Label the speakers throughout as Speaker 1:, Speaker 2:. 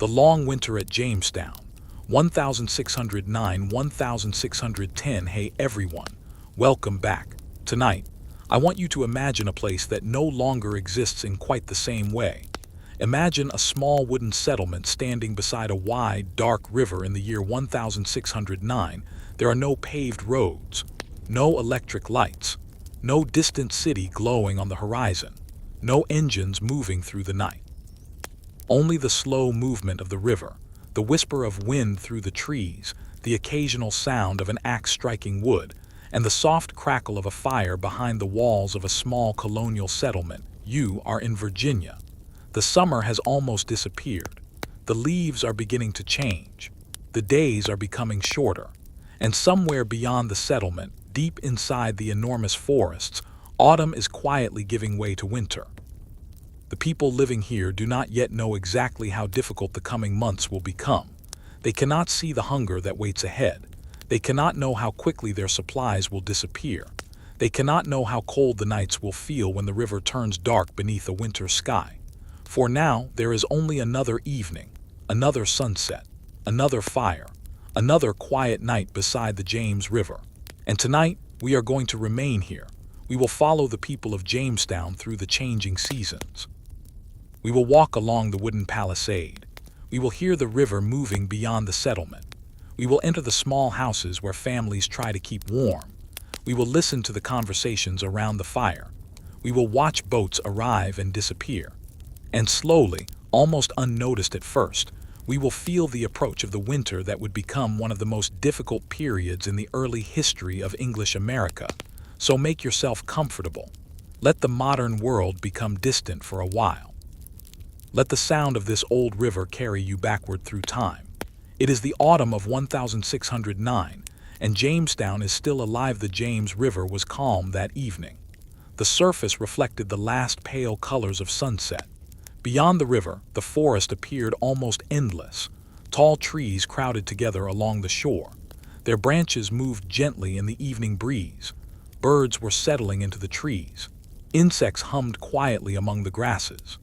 Speaker 1: The long winter at Jamestown, 1609–1610. Hey everyone, welcome back. Tonight, I want you to imagine a place that no longer exists in quite the same way. Imagine a small wooden settlement standing beside a wide, dark river in the year 1609. There are no paved roads, no electric lights, no distant city glowing on the horizon, no engines moving through the night. Only the slow movement of the river, the whisper of wind through the trees, the occasional sound of an axe striking wood, and the soft crackle of a fire behind the walls of a small colonial settlement. You are in Virginia. The summer has almost disappeared. The leaves are beginning to change. The days are becoming shorter. And somewhere beyond the settlement, deep inside the enormous forests, autumn is quietly giving way to winter. The people living here do not yet know exactly how difficult the coming months will become. They cannot see the hunger that waits ahead. They cannot know how quickly their supplies will disappear. They cannot know how cold the nights will feel when the river turns dark beneath a winter sky. For now, there is only another evening, another sunset, another fire, another quiet night beside the James River. And tonight, we are going to remain here. We will follow the people of Jamestown through the changing seasons. We will walk along the wooden palisade. We will hear the river moving beyond the settlement. We will enter the small houses where families try to keep warm. We will listen to the conversations around the fire. We will watch boats arrive and disappear. And slowly, almost unnoticed at first, we will feel the approach of the winter that would become one of the most difficult periods in the early history of English America. So make yourself comfortable. Let the modern world become distant for a while. Let the sound of this old river carry you backward through time. It is the autumn of 1609, and Jamestown is still alive. The James River was calm that evening. The surface reflected the last pale colors of sunset. Beyond the river, the forest appeared almost endless. Tall trees crowded together along the shore. Their branches moved gently in the evening breeze. Birds were settling into the trees. Insects hummed quietly among the grasses.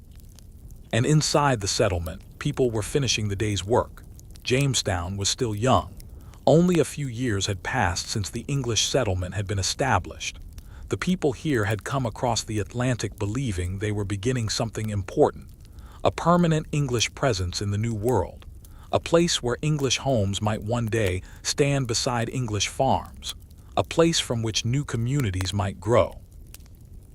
Speaker 1: And inside the settlement, people were finishing the day's work. Jamestown was still young. Only a few years had passed since the English settlement had been established. The people here had come across the Atlantic believing they were beginning something important, a permanent English presence in the New World, a place where English homes might one day stand beside English farms, a place from which new communities might grow.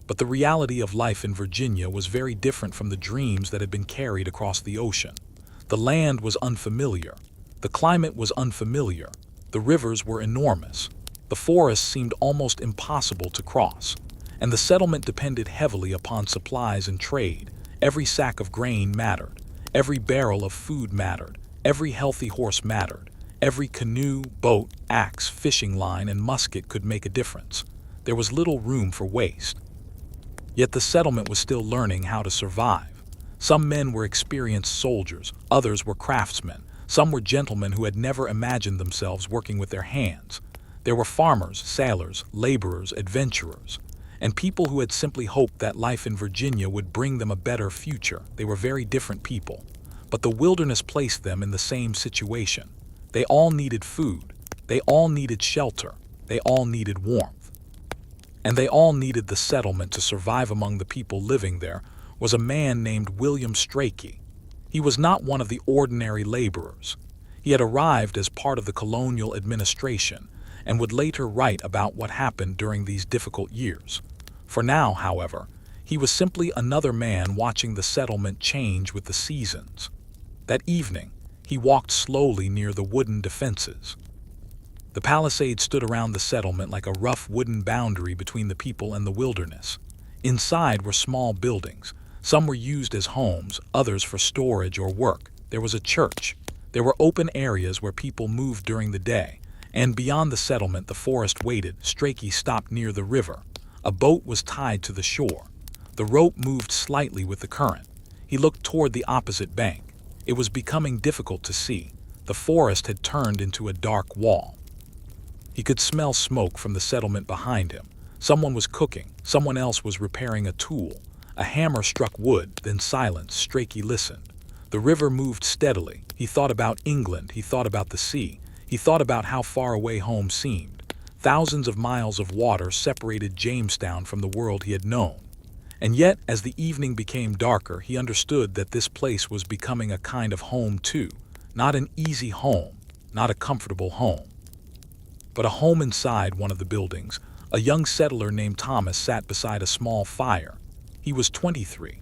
Speaker 1: But the reality of life in Virginia was very different from the dreams that had been carried across the ocean. The land was unfamiliar. The climate was unfamiliar. The rivers were enormous. The forests seemed almost impossible to cross. And the settlement depended heavily upon supplies and trade. Every sack of grain mattered. Every barrel of food mattered. Every healthy horse mattered. Every canoe, boat, axe, fishing line, and musket could make a difference. There was little room for waste. Yet the settlement was still learning how to survive. Some men were experienced soldiers, others were craftsmen, some were gentlemen who had never imagined themselves working with their hands. There were farmers, sailors, laborers, adventurers, and people who had simply hoped that life in Virginia would bring them a better future. They were very different people, but the wilderness placed them in the same situation. They all needed food, they all needed shelter, they all needed warmth. And they all needed the settlement to survive. Among the people living there was a man named William Strachey. He was not one of the ordinary laborers. He had arrived as part of the colonial administration and would later write about what happened during these difficult years. For now, however, he was simply another man watching the settlement change with the seasons. That evening, he walked slowly near the wooden defenses. The palisade stood around the settlement like a rough wooden boundary between the people and the wilderness. Inside were small buildings. Some were used as homes, others for storage or work. There was a church. There were open areas where people moved during the day. And beyond the settlement, the forest waited. Strachey stopped near the river. A boat was tied to the shore. The rope moved slightly with the current. He looked toward the opposite bank. It was becoming difficult to see. The forest had turned into a dark wall. He could smell smoke from the settlement behind him. Someone was cooking. Someone else was repairing a tool. A hammer struck wood, then silence. Strachey listened. The river moved steadily. He thought about England, he thought about the sea, he thought about how far away home seemed. Thousands of miles of water separated Jamestown from the world he had known. And yet, as the evening became darker, he understood that this place was becoming a kind of home too. Not an easy home, not a comfortable home, but a home inside one of the buildings. A young settler named Thomas sat beside a small fire. He was 23.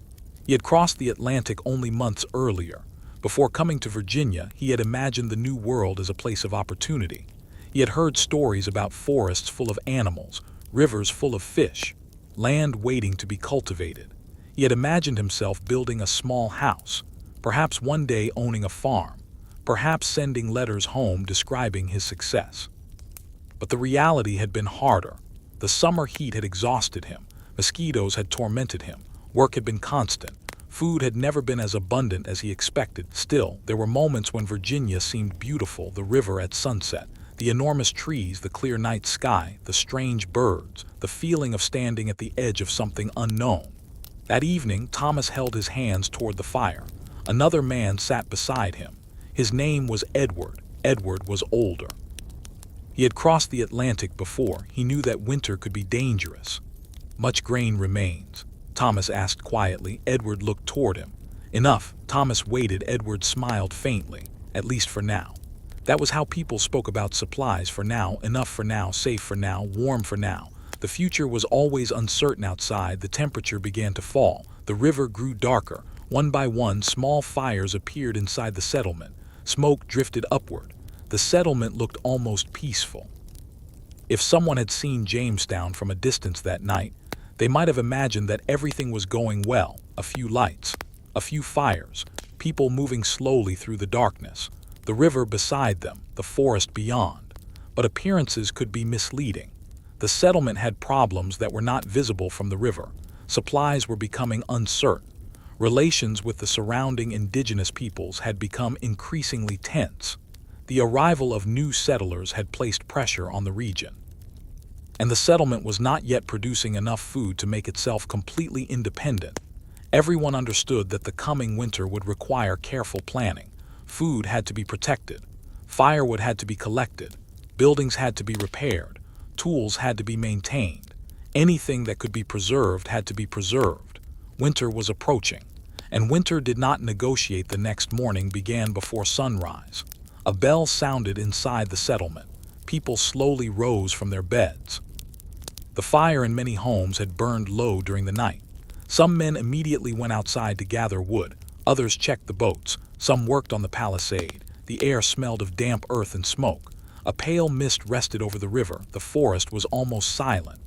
Speaker 1: He had crossed the Atlantic only months earlier. Before coming to Virginia, he had imagined the New World as a place of opportunity. He had heard stories about forests full of animals, rivers full of fish, land waiting to be cultivated. He had imagined himself building a small house, perhaps one day owning a farm, perhaps sending letters home describing his success. But the reality had been harder. The summer heat had exhausted him, mosquitoes had tormented him, work had been constant, food had never been as abundant as he expected. Still, there were moments when Virginia seemed beautiful: the river at sunset, the enormous trees, the clear night sky, the strange birds, the feeling of standing at the edge of something unknown. That evening, Thomas held his hands toward the fire. Another man sat beside him. His name was Edward. Edward was older. He had crossed the Atlantic before. He knew that winter could be dangerous. "Much grain remains?" Thomas asked quietly. Edward looked toward him. "Enough." Thomas waited. Edward smiled faintly. "At least for now." That was how people spoke about supplies. For now, enough for now, safe for now, warm for now. The future was always uncertain outside. The temperature began to fall. The river grew darker. One by one, small fires appeared inside the settlement. Smoke drifted upward. The settlement looked almost peaceful. If someone had seen Jamestown from a distance that night, they might have imagined that everything was going well. A few lights, a few fires, people moving slowly through the darkness, the river beside them, the forest beyond. But appearances could be misleading. The settlement had problems that were not visible from the river. Supplies were becoming uncertain. Relations with the surrounding indigenous peoples had become increasingly tense. The arrival of new settlers had placed pressure on the region. And the settlement was not yet producing enough food to make itself completely independent. Everyone understood that the coming winter would require careful planning. Food had to be protected. Firewood had to be collected. Buildings had to be repaired. Tools had to be maintained. Anything that could be preserved had to be preserved. Winter was approaching, and winter did not negotiate. The next morning began before sunrise. A bell sounded inside the settlement. People slowly rose from their beds. The fire in many homes had burned low during the night. Some men immediately went outside to gather wood. Others checked the boats. Some worked on the palisade. The air smelled of damp earth and smoke. A pale mist rested over the river. The forest was almost silent.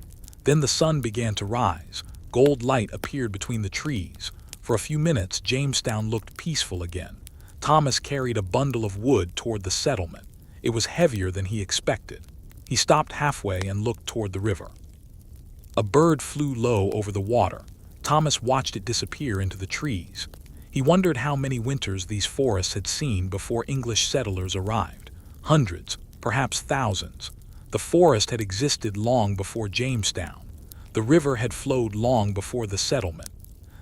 Speaker 1: Then the sun began to rise. Gold light appeared between the trees. For a few minutes, Jamestown looked peaceful again. Thomas carried a bundle of wood toward the settlement. It was heavier than he expected. He stopped halfway and looked toward the river. A bird flew low over the water. Thomas watched it disappear into the trees. He wondered how many winters these forests had seen before English settlers arrived. Hundreds, perhaps thousands. The forest had existed long before Jamestown. The river had flowed long before the settlement.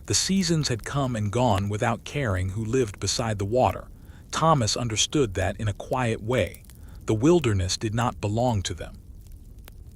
Speaker 1: The seasons had come and gone without caring who lived beside the water. Thomas understood that in a quiet way. The wilderness did not belong to them.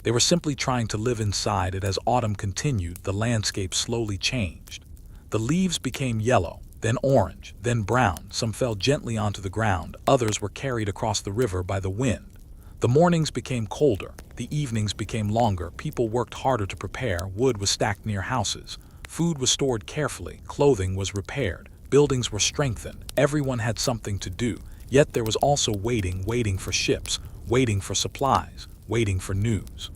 Speaker 1: They were simply trying to live inside it. As autumn continued, the landscape slowly changed. The leaves became yellow, then orange, then brown. Some fell gently onto the ground. Others were carried across the river by the wind. The mornings became colder. The evenings became longer. People worked harder to prepare. Wood was stacked near houses. Food was stored carefully. Clothing was repaired. Buildings were strengthened. Everyone had something to do. Yet there was also waiting for ships, waiting for supplies, waiting for news.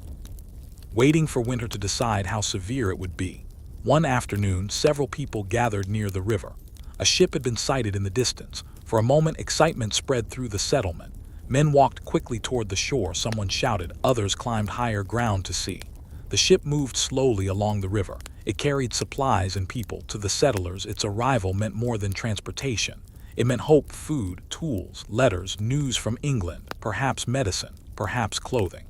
Speaker 1: Waiting for winter to decide how severe it would be. One afternoon, several people gathered near the river. A ship had been sighted in the distance. For a moment, excitement spread through the settlement. Men walked quickly toward the shore. Someone shouted. Others climbed higher ground to see. The ship moved slowly along the river. It carried supplies and people. To the settlers, its arrival meant more than transportation. It meant hope, food, tools, letters, news from England, perhaps medicine, perhaps clothing.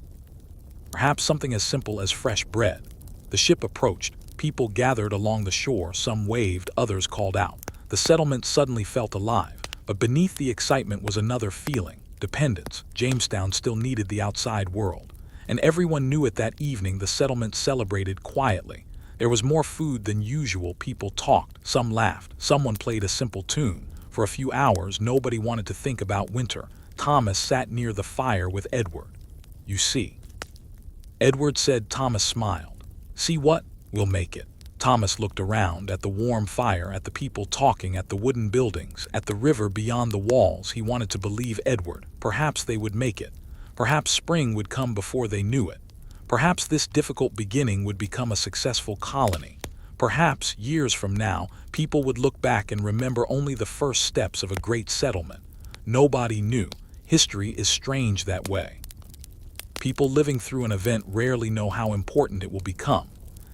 Speaker 1: Perhaps something as simple as fresh bread. The ship approached. People gathered along the shore. Some waved, others called out. The settlement suddenly felt alive, but beneath the excitement was another feeling: dependence. Jamestown still needed the outside world, and everyone knew it. That evening the settlement celebrated quietly. There was more food than usual. People talked, some laughed, someone played a simple tune. For a few hours nobody wanted to think about winter. Thomas sat near the fire with Edward. "You see," Edward said. Thomas smiled. "See what? We'll make it." Thomas looked around, at the warm fire, at the people talking, at the wooden buildings, at the river beyond the walls. He wanted to believe Edward. Perhaps they would make it. Perhaps spring would come before they knew it. Perhaps this difficult beginning would become a successful colony. Perhaps, years from now, people would look back and remember only the first steps of a great settlement. Nobody knew. History is strange that way. People living through an event rarely know how important it will become.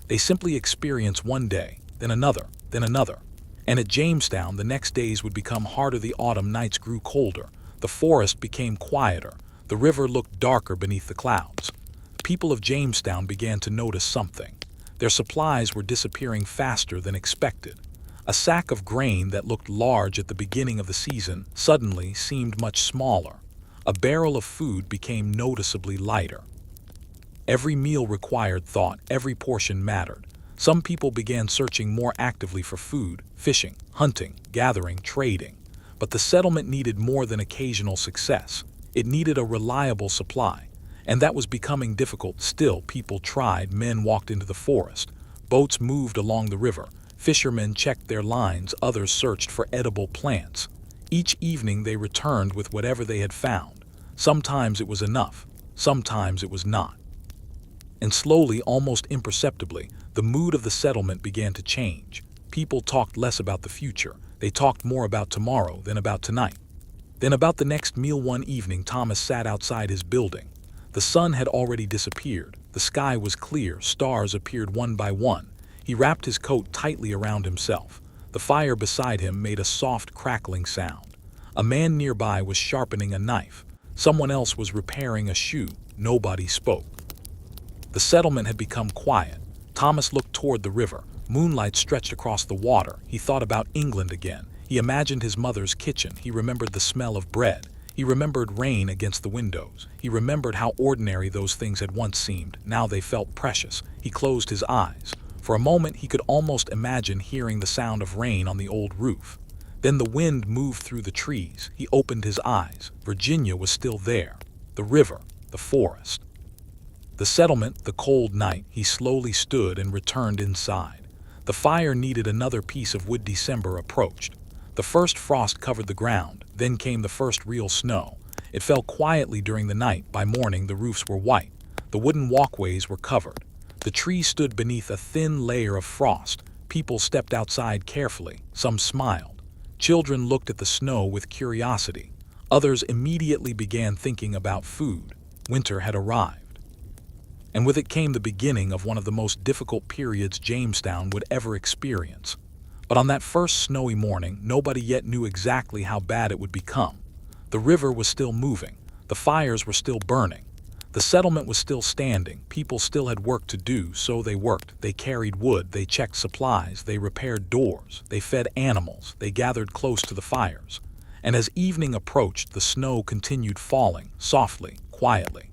Speaker 1: They simply experience one day, then another, then another. And at Jamestown, the next days would become harder. The autumn nights grew colder. The forest became quieter. The river looked darker beneath the clouds. The people of Jamestown began to notice something. Their supplies were disappearing faster than expected. A sack of grain that looked large at the beginning of the season suddenly seemed much smaller. A barrel of food became noticeably lighter. Every meal required thought, every portion mattered. Some people began searching more actively for food, fishing, hunting, gathering, trading. But the settlement needed more than occasional success. It needed a reliable supply, and that was becoming difficult. Still, people tried. Men walked into the forest. Boats moved along the river. Fishermen checked their lines. Others searched for edible plants. Each evening they returned with whatever they had found. Sometimes it was enough, sometimes it was not. And slowly, almost imperceptibly, the mood of the settlement began to change. People talked less about the future. They talked more about tomorrow than about tonight. Then about the next meal. One evening Thomas sat outside his building. The sun had already disappeared. The sky was clear. Stars appeared one by one. He wrapped his coat tightly around himself. The fire beside him made a soft crackling sound. A man nearby was sharpening a knife. Someone else was repairing a shoe. Nobody spoke. The settlement had become quiet. Thomas looked toward the river. Moonlight stretched across the water. He thought about England again. He imagined his mother's kitchen. He remembered the smell of bread. He remembered rain against the windows. He remembered how ordinary those things had once seemed. Now they felt precious. He closed his eyes. For a moment he could almost imagine hearing the sound of rain on the old roof. Then the wind moved through the trees. He opened his eyes. Virginia was still there. The river, the forest. The settlement, the cold night. He slowly stood and returned inside. The fire needed another piece of wood. December approached. The first frost covered the ground. Then came the first real snow. It fell quietly during the night. By morning the roofs were white. The wooden walkways were covered. The trees stood beneath a thin layer of frost. People stepped outside carefully. Some smiled. Children looked at the snow with curiosity. Others immediately began thinking about food. Winter had arrived. And with it came the beginning of one of the most difficult periods Jamestown would ever experience. But on that first snowy morning, nobody yet knew exactly how bad it would become. The river was still moving. The fires were still burning. The settlement was still standing. People still had work to do, so they worked. They carried wood. They checked supplies. They repaired doors. They fed animals. They gathered close to the fires. And as evening approached, the snow continued falling, softly, quietly,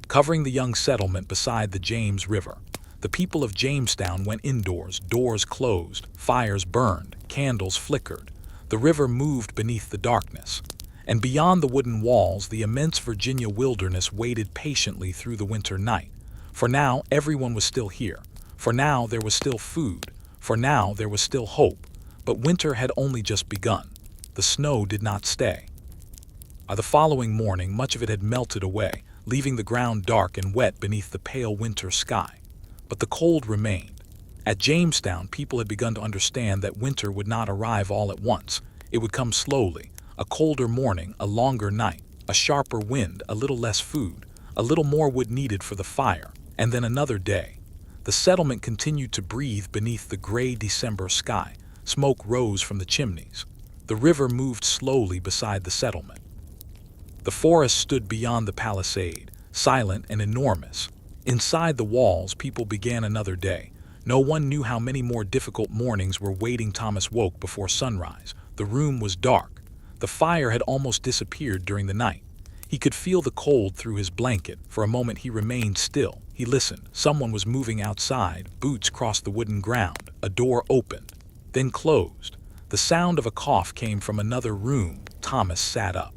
Speaker 1: covering the young settlement beside the James River. The people of Jamestown went indoors. Doors closed, fires burned, candles flickered. The river moved beneath the darkness. And beyond the wooden walls, the immense Virginia wilderness waited patiently through the winter night. For now, everyone was still here. For now, there was still food. For now, there was still hope. But winter had only just begun. The snow did not stay. By the following morning, much of it had melted away, leaving the ground dark and wet beneath the pale winter sky. But the cold remained. At Jamestown, people had begun to understand that winter would not arrive all at once. It would come slowly. A colder morning, a longer night, a sharper wind, a little less food, a little more wood needed for the fire, and then another day. The settlement continued to breathe beneath the gray December sky. Smoke rose from the chimneys. The river moved slowly beside the settlement. The forest stood beyond the palisade, silent and enormous. Inside the walls, people began another day. No one knew how many more difficult mornings were waiting. Thomas woke before sunrise. The room was dark. The fire had almost disappeared during the night. He could feel the cold through his blanket. For a moment he remained still. He listened. Someone was moving outside. Boots crossed the wooden ground. A door opened, then closed. The sound of a cough came from another room. Thomas sat up.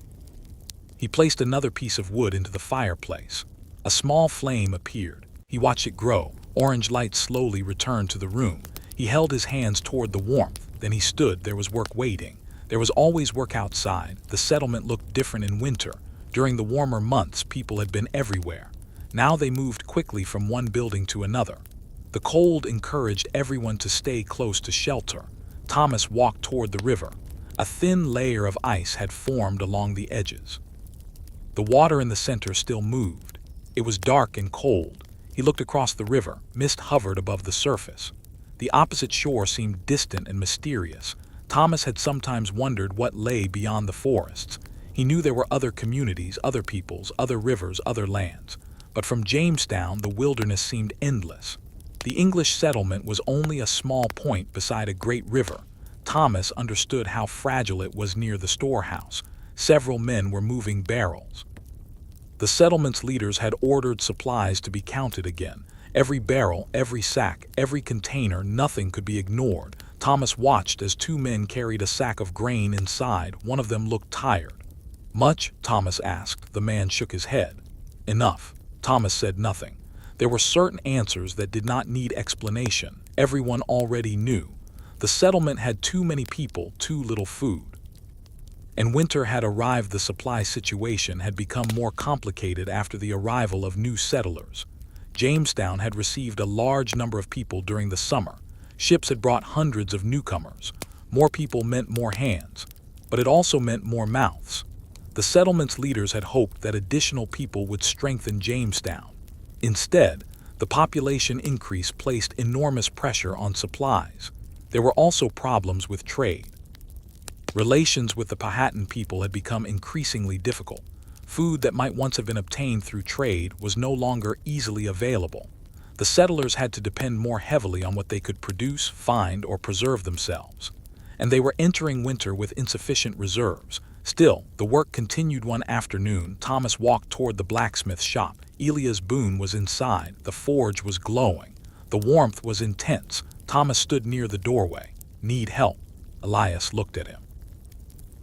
Speaker 1: He placed another piece of wood into the fireplace. A small flame appeared. He watched it grow. Orange light slowly returned to the room. He held his hands toward the warmth. Then he stood. There was work waiting. There was always work outside. The settlement looked different in winter. During the warmer months, people had been everywhere. Now they moved quickly from one building to another. The cold encouraged everyone to stay close to shelter. Thomas walked toward the river. A thin layer of ice had formed along the edges. The water in the center still moved. It was dark and cold. He looked across the river. Mist hovered above the surface. The opposite shore seemed distant and mysterious. Thomas had sometimes wondered what lay beyond the forests. He knew there were other communities, other peoples, other rivers, other lands. But from Jamestown, the wilderness seemed endless. The English settlement was only a small point beside a great river. Thomas understood how fragile it was near the storehouse. Several men were moving barrels. The settlement's leaders had ordered supplies to be counted again. Every barrel, every sack, every container, nothing could be ignored. Thomas watched as two men carried a sack of grain inside. One of them looked tired. "Much?" Thomas asked. The man shook his head. "Enough." Thomas said nothing. There were certain answers that did not need explanation. Everyone already knew. The settlement had too many people, too little food. And winter had arrived. The supply situation had become more complicated after the arrival of new settlers. Jamestown had received a large number of people during the summer. Ships had brought hundreds of newcomers. More people meant more hands, but it also meant more mouths. The settlement's leaders had hoped that additional people would strengthen Jamestown. Instead, the population increase placed enormous pressure on supplies. There were also problems with trade. Relations with the Powhatan people had become increasingly difficult. Food that might once have been obtained through trade was no longer easily available. The settlers had to depend more heavily on what they could produce, find, or preserve themselves. And they were entering winter with insufficient reserves. Still, the work continued. One afternoon, Thomas walked toward the blacksmith shop. Elias Boone was inside. The forge was glowing. The warmth was intense. Thomas stood near the doorway. "Need help?" Elias looked at him.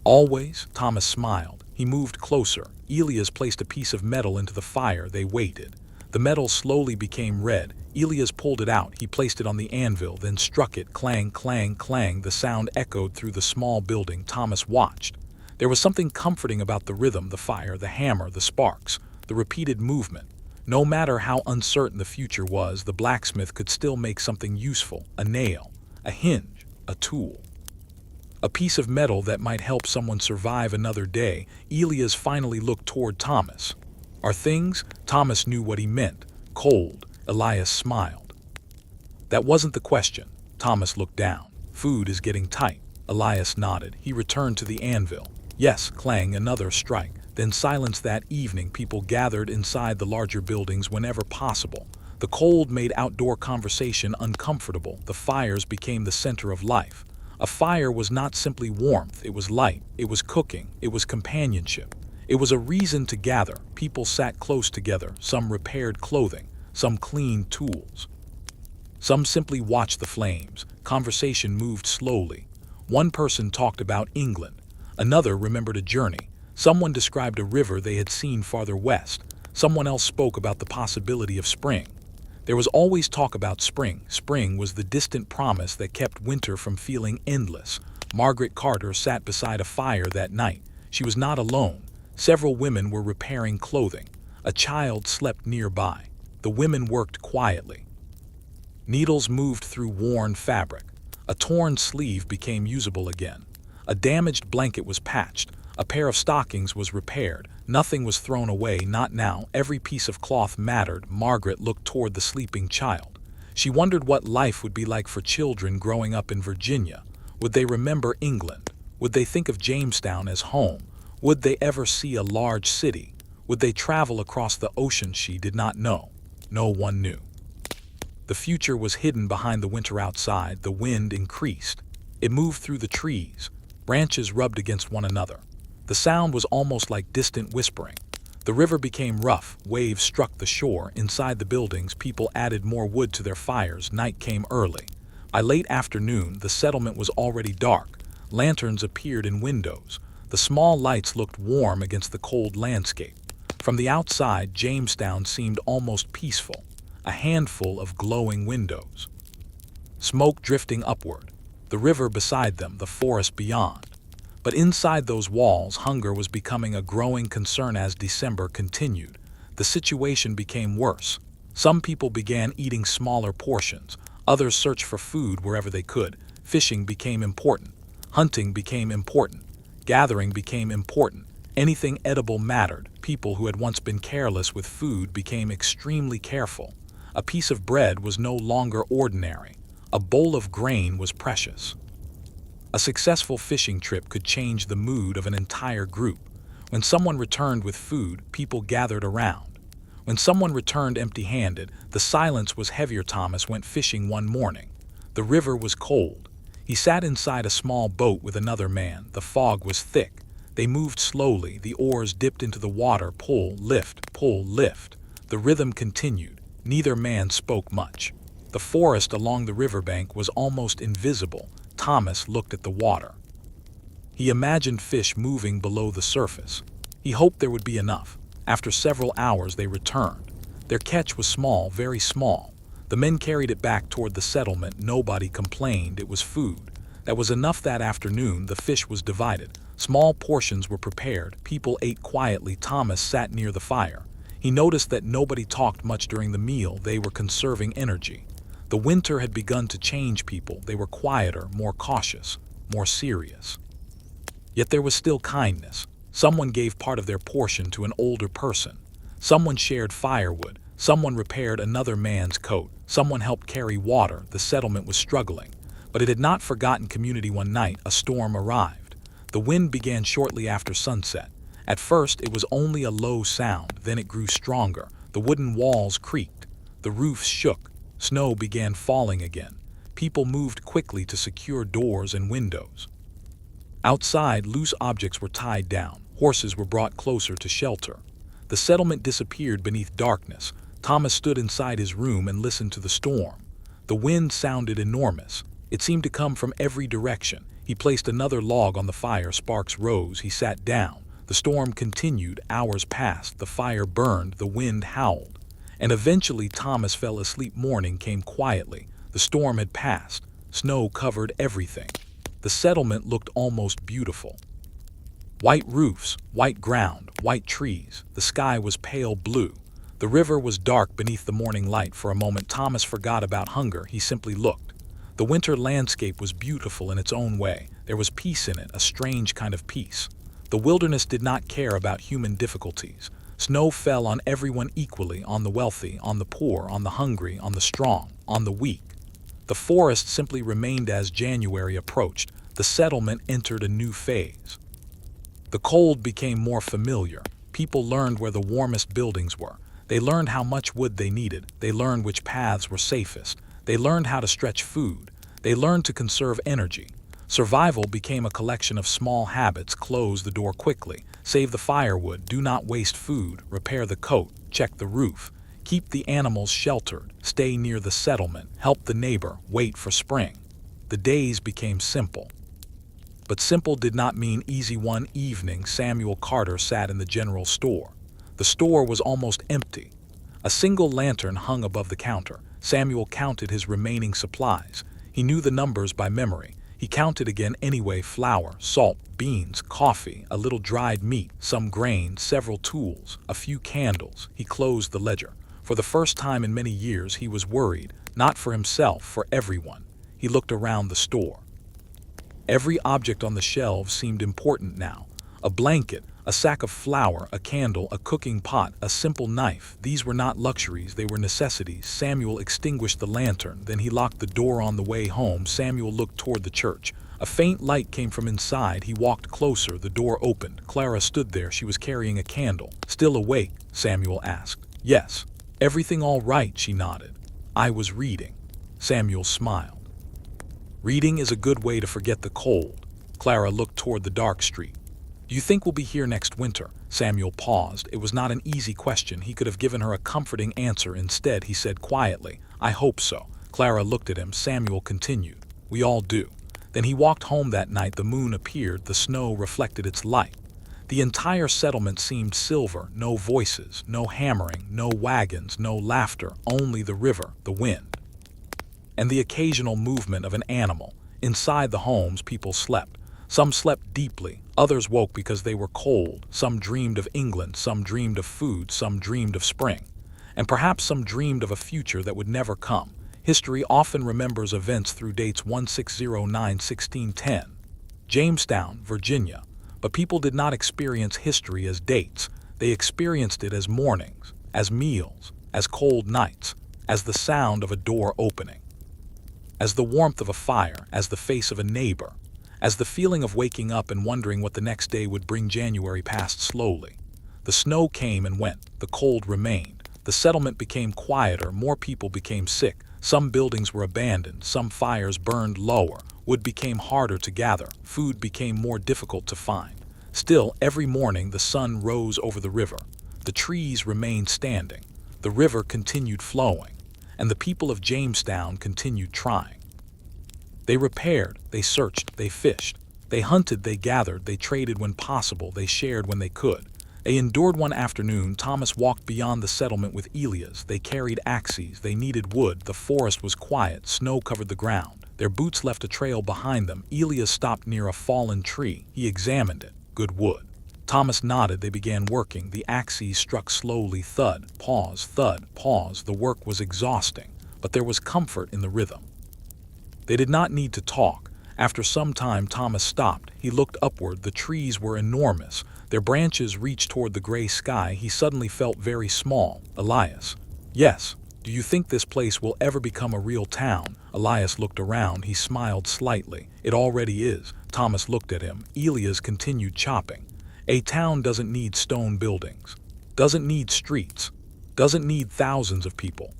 Speaker 1: "Always." Thomas smiled. He moved closer. Elias placed a piece of metal into the fire. They waited. The metal slowly became red. Elias pulled it out. He placed it on the anvil, then struck it. Clang, clang, clang. The sound echoed through the small building. Thomas watched. There was something comforting about the rhythm, the fire, the hammer, the sparks, the repeated movement. No matter how uncertain the future was, the blacksmith could still make something useful: a nail, a hinge, a tool. A piece of metal that might help someone survive another day. Elias finally looked toward Thomas. "Are things?" Thomas knew what he meant. "Cold." Elias smiled. "That wasn't the question." Thomas looked down. "Food is getting tight." Elias nodded. He returned to the anvil. "Yes." Clang, another strike. Then silence. That evening, people gathered inside the larger buildings whenever possible. The cold made outdoor conversation uncomfortable. The fires became the center of life. A fire was not simply warmth, it was light, it was cooking, it was companionship. It was a reason to gather. People sat close together. Some repaired clothing, some cleaned tools. Some simply watched the flames. Conversation moved slowly. One person talked about England. Another remembered a journey. Someone described a river they had seen farther west. Someone else spoke about the possibility of spring. There was always talk about spring. Spring was the distant promise that kept winter from feeling endless. Margaret Carter sat beside a fire that night. She was not alone. Several women were repairing clothing. A child slept nearby. The women worked quietly. Needles moved through worn fabric. A torn sleeve became usable again. A damaged blanket was patched. A pair of stockings was repaired. Nothing was thrown away, not now. Every piece of cloth mattered. Margaret looked toward the sleeping child. She wondered what life would be like for children growing up in Virginia. Would they remember England? Would they think of Jamestown as home? Would they ever see a large city? Would they travel across the ocean? She did not know. No one knew. The future was hidden behind the winter outside. The wind increased. It moved through the trees. Branches rubbed against one another. The sound was almost like distant whispering. The river became rough. Waves struck the shore. Inside the buildings, people added more wood to their fires. Night came early. By late afternoon, the settlement was already dark. Lanterns appeared in windows. The small lights looked warm against the cold landscape. From the outside, Jamestown seemed almost peaceful. A handful of glowing windows. Smoke drifting upward. The river beside them, the forest beyond. But inside those walls, hunger was becoming a growing concern as December continued. The situation became worse. Some people began eating smaller portions. Others searched for food wherever they could. Fishing became important. Hunting became important. Gathering became important. Anything edible mattered. People who had once been careless with food became extremely careful. A piece of bread was no longer ordinary. A bowl of grain was precious. A successful fishing trip could change the mood of an entire group. When someone returned with food, people gathered around. When someone returned empty-handed, the silence was heavier. Thomas went fishing one morning. The river was cold. He sat inside a small boat with another man. The fog was thick. They moved slowly. The oars dipped into the water. Pull, lift, pull, lift. The rhythm continued. Neither man spoke much. The forest along the riverbank was almost invisible. Thomas looked at the water. He imagined fish moving below the surface. He hoped there would be enough. After several hours, they returned. Their catch was small, very small. The men carried it back toward the settlement. Nobody complained. It was food. That was enough that afternoon. The fish was divided. Small portions were prepared. People ate quietly. Thomas sat near the fire. He noticed that nobody talked much during the meal. They were conserving energy. The winter had begun to change people. They were quieter, more cautious, more serious. Yet there was still kindness. Someone gave part of their portion to an older person. Someone shared firewood. Someone repaired another man's coat. Someone helped carry water. The settlement was struggling, but it had not forgotten community. One night, a storm arrived. The wind began shortly after sunset. At first, it was only a low sound. Then it grew stronger. The wooden walls creaked. The roofs shook. Snow began falling again. People moved quickly to secure doors and windows. Outside, loose objects were tied down. Horses were brought closer to shelter. The settlement disappeared beneath darkness. Thomas stood inside his room and listened to the storm. The wind sounded enormous. It seemed to come from every direction. He placed another log on the fire. Sparks rose. He sat down. The storm continued. Hours passed. The fire burned. The wind howled. And eventually Thomas fell asleep. Morning came quietly. The storm had passed. Snow covered everything. The settlement looked almost beautiful. White roofs, white ground, white trees. The sky was pale blue. The river was dark beneath the morning light. For a moment Thomas forgot about hunger. He simply looked. The winter landscape was beautiful in its own way. There was peace in it, a strange kind of peace. The wilderness did not care about human difficulties. Snow fell on everyone equally, on the wealthy, on the poor, on the hungry, on the strong, on the weak. The forest simply remained. As January approached, the settlement entered a new phase. The cold became more familiar. People learned where the warmest buildings were. They learned how much wood they needed. They learned which paths were safest. They learned how to stretch food. They learned to conserve energy. Survival became a collection of small habits. Close the door quickly. Save the firewood. Do not waste food. Repair the coat. Check the roof. Keep the animals sheltered. Stay near the settlement. Help the neighbor. Wait for spring. The days became simple. But simple did not mean easy. One evening, Samuel Carter sat in the general store. The store was almost empty. A single lantern hung above the counter. Samuel counted his remaining supplies. He knew the numbers by memory. He counted again anyway: flour, salt, beans, coffee, a little dried meat, some grain, several tools, a few candles. He closed the ledger. For the first time in many years, he was worried, not for himself, for everyone. He looked around the store. Every object on the shelves seemed important now. A blanket, a sack of flour, a candle, a cooking pot, a simple knife. These were not luxuries, they were necessities. Samuel extinguished the lantern, then he locked the door. On the way home, Samuel looked toward the church. A faint light came from inside. He walked closer. The door opened. Clara stood there. She was carrying a candle. "Still awake?" Samuel asked. "Yes." "Everything all right?" She nodded. I was reading. Samuel smiled. Reading is a good way to forget the cold. Clara looked toward the dark street. Do you think we'll be here next winter? Samuel paused. It was not an easy question. He could have given her a comforting answer. Instead, he said quietly, I hope so. Clara looked at him. Samuel continued, we all do. Then he walked home that night. The moon appeared. The snow reflected its light. The entire settlement seemed silver. No voices, no hammering, no wagons, no laughter, only the river, the wind, and the occasional movement of an animal. Inside the homes, people slept. Some slept deeply, others woke because they were cold. Some dreamed of England, some dreamed of food, some dreamed of spring, and perhaps some dreamed of a future that would never come. History often remembers events through dates 1609-1610. Jamestown, Virginia. But people did not experience history as dates. They experienced it as mornings, as meals, as cold nights, as the sound of a door opening, as the warmth of a fire, as the face of a neighbor, as the feeling of waking up and wondering what the next day would bring. January passed slowly. The snow came and went. The cold remained. The settlement became quieter. More people became sick. Some buildings were abandoned. Some fires burned lower. Wood became harder to gather. Food became more difficult to find. Still, every morning the sun rose over the river. The trees remained standing. The river continued flowing. And the people of Jamestown continued trying. They repaired, they searched, they fished. They hunted, they gathered, they traded when possible, they shared when they could. They endured. One afternoon, Thomas walked beyond the settlement with Elias. They carried axes, they needed wood. The forest was quiet, snow covered the ground. Their boots left a trail behind them. Elias stopped near a fallen tree. He examined it. Good wood. Thomas nodded. They began working. The axes struck slowly. Thud, pause, thud, pause. The work was exhausting, but there was comfort in the rhythm. They did not need to talk. After some time, Thomas stopped. He looked upward. The trees were enormous. Their branches reached toward the gray sky. He suddenly felt very small. Elias. Yes. Do you think this place will ever become a real town? Elias looked around. He smiled slightly. It already is. Thomas looked at him. Elias continued chopping. A town doesn't need stone buildings, doesn't need streets, doesn't need thousands of people.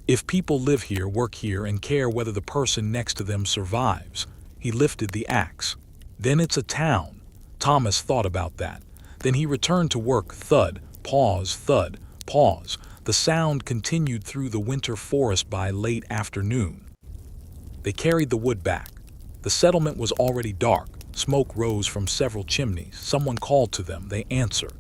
Speaker 1: If people live here, work here, and care whether the person next to them survives. He lifted the axe. Then it's a town. Thomas thought about that. Then he returned to work. Thud, pause, thud, pause. The sound continued through the winter forest. By late afternoon, they carried the wood back. The settlement was already dark. Smoke rose from several chimneys. Someone called to them. They answered.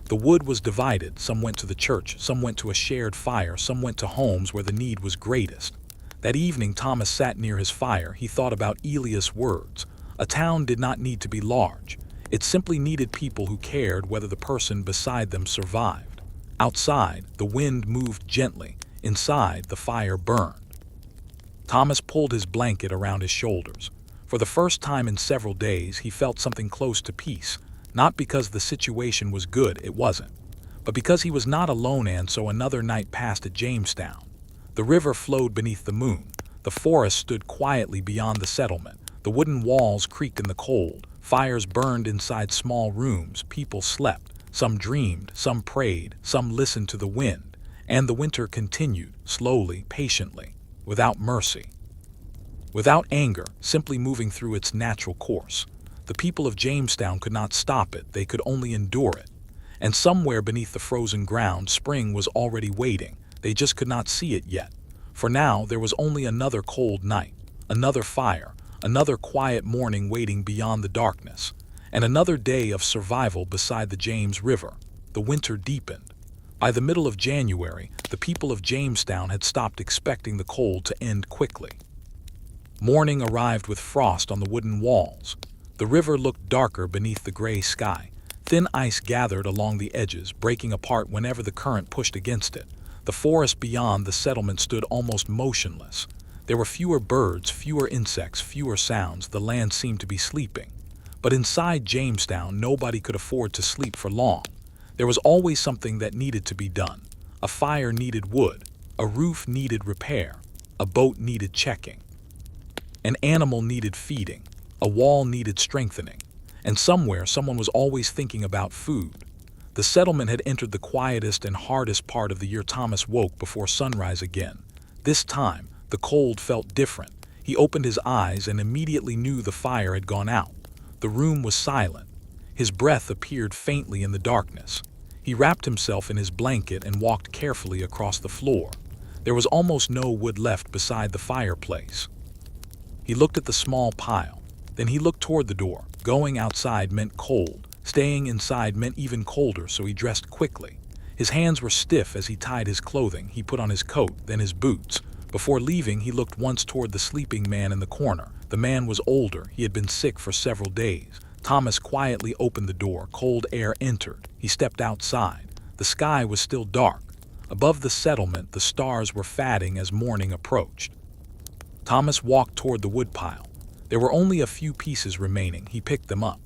Speaker 1: The wood was divided. Some went to the church. Some went to a shared fire. Some went to homes where the need was greatest. That evening, Thomas sat near his fire. He thought about Elias' words. A town did not need to be large. It simply needed people who cared whether the person beside them survived. Outside, the wind moved gently. Inside, the fire burned. Thomas pulled his blanket around his shoulders. For the first time in several days, he felt something close to peace. Not because the situation was good, it wasn't, but because he was not alone. And so another night passed at Jamestown. The river flowed beneath the moon. The forest stood quietly beyond the settlement. The wooden walls creaked in the cold. Fires burned inside small rooms. People slept. Some dreamed, some prayed, some listened to the wind. And the winter continued, slowly, patiently, without mercy, without anger, simply moving through its natural course. The people of Jamestown could not stop it. They could only endure it. And somewhere beneath the frozen ground, spring was already waiting. They just could not see it yet. For now, there was only another cold night, another fire, another quiet morning waiting beyond the darkness, and another day of survival beside the James River. The winter deepened. By the middle of January, the people of Jamestown had stopped expecting the cold to end quickly. Morning arrived with frost on the wooden walls. The river looked darker beneath the gray sky. Thin ice gathered along the edges, breaking apart whenever the current pushed against it. The forest beyond the settlement stood almost motionless. There were fewer birds, fewer insects, fewer sounds. The land seemed to be sleeping. But inside Jamestown, nobody could afford to sleep for long. There was always something that needed to be done. A fire needed wood. A roof needed repair. A boat needed checking. An animal needed feeding. A wall needed strengthening. And somewhere, someone was always thinking about food. The settlement had entered the quietest and hardest part of the year. Thomas woke before sunrise again. This time, the cold felt different. He opened his eyes and immediately knew the fire had gone out. The room was silent. His breath appeared faintly in the darkness. He wrapped himself in his blanket and walked carefully across the floor. There was almost no wood left beside the fireplace. He looked at the small pile. Then he looked toward the door. Going outside meant cold. Staying inside meant even colder, so he dressed quickly. His hands were stiff as he tied his clothing. He put on his coat, then his boots. Before leaving, he looked once toward the sleeping man in the corner. The man was older. He had been sick for several days. Thomas quietly opened the door. Cold air entered. He stepped outside. The sky was still dark. Above the settlement, the stars were fading as morning approached. Thomas walked toward the woodpile. There were only a few pieces remaining. He picked them up.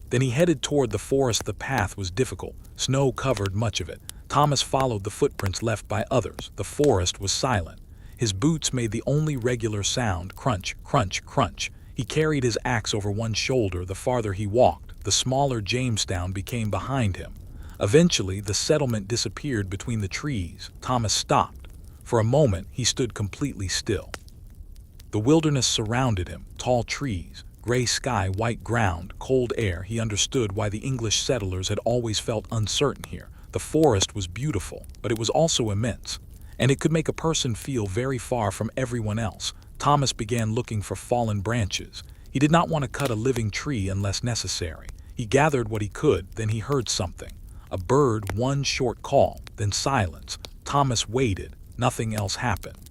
Speaker 1: Then he headed toward the forest. The path was difficult. Snow covered much of it. Thomas followed the footprints left by others. The forest was silent. His boots made the only regular sound, crunch, crunch, crunch. He carried his axe over one shoulder. The farther he walked, the smaller Jamestown became behind him. Eventually, the settlement disappeared between the trees. Thomas stopped. For a moment, he stood completely still. The wilderness surrounded him, tall trees, gray sky, white ground, cold air. He understood why the English settlers had always felt uncertain here. The forest was beautiful, but it was also immense, and it could make a person feel very far from everyone else. Thomas began looking for fallen branches. He did not want to cut a living tree unless necessary. He gathered what he could, then he heard something. A bird, one short call, then silence. Thomas waited. Nothing else happened.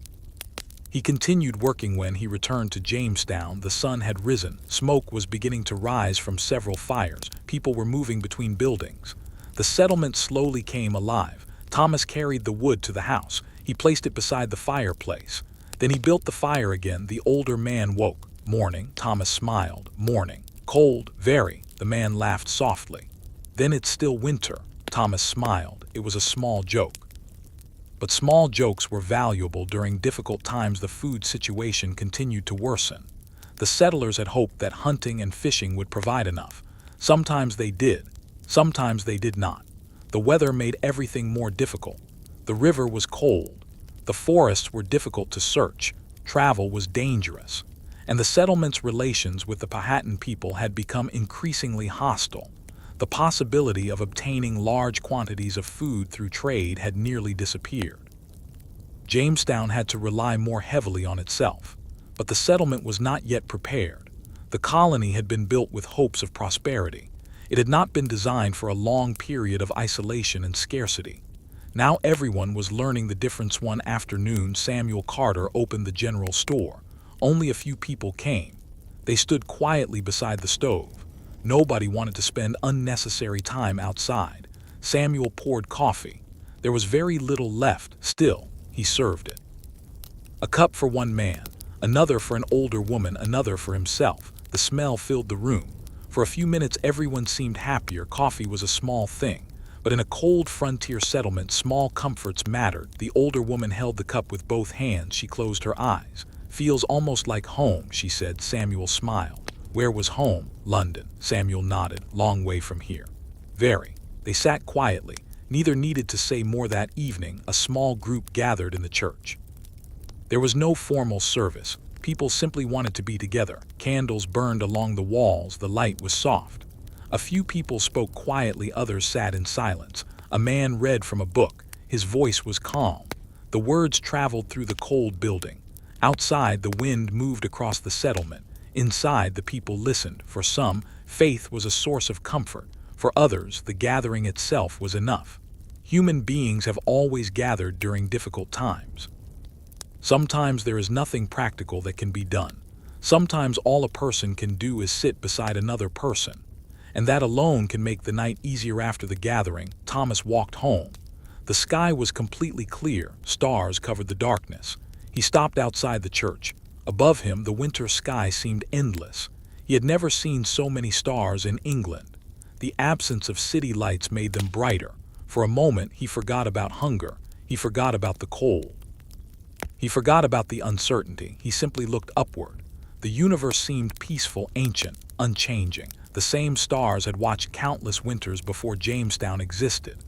Speaker 1: He continued working. When he returned to Jamestown, the sun had risen. Smoke was beginning to rise from several fires. People were moving between buildings. The settlement slowly came alive. Thomas carried the wood to the house. He placed it beside the fireplace. Then he built the fire again. The older man woke. Morning. Thomas smiled. Morning. Cold, very. The man laughed softly. Then it's still winter. Thomas smiled. It was a small joke. But small jokes were valuable during difficult times. The food situation continued to worsen. The settlers had hoped that hunting and fishing would provide enough. Sometimes they did. Sometimes they did not. The weather made everything more difficult. The river was cold. The forests were difficult to search. Travel was dangerous. And the settlement's relations with the Powhatan people had become increasingly hostile. The possibility of obtaining large quantities of food through trade had nearly disappeared. Jamestown had to rely more heavily on itself, but the settlement was not yet prepared. The colony had been built with hopes of prosperity. It had not been designed for a long period of isolation and scarcity. Now everyone was learning the difference. One afternoon, Samuel Carter opened the general store. Only a few people came. They stood quietly beside the stove. Nobody wanted to spend unnecessary time outside. Samuel poured coffee. There was very little left. Still, he served it. A cup for one man, another for an older woman, another for himself. The smell filled the room. For a few minutes, everyone seemed happier. Coffee was a small thing, but in a cold frontier settlement, small comforts mattered. The older woman held the cup with both hands. She closed her eyes. Feels almost like home, she said. Samuel smiled. Where was home? London. Samuel nodded. Long way from here. Very. They sat quietly. Neither needed to say more. That evening, a small group gathered in the church. There was no formal service. People simply wanted to be together. Candles burned along the walls. The light was soft. A few people spoke quietly. Others sat in silence. A man read from a book. His voice was calm. The words traveled through the cold building. Outside, the wind moved across the settlement. Inside, the people listened. For some, faith was a source of comfort. For others, the gathering itself was enough. Human beings have always gathered during difficult times. Sometimes there is nothing practical that can be done. Sometimes all a person can do is sit beside another person. And that alone can make the night easier. After the gathering, Thomas walked home. The sky was completely clear. Stars covered the darkness. He stopped outside the church. Above him, the winter sky seemed endless. He had never seen so many stars in England. The absence of city lights made them brighter. For a moment, he forgot about hunger. He forgot about the cold. He forgot about the uncertainty. He simply looked upward. The universe seemed peaceful, ancient, unchanging. The same stars had watched countless winters before Jamestown existed.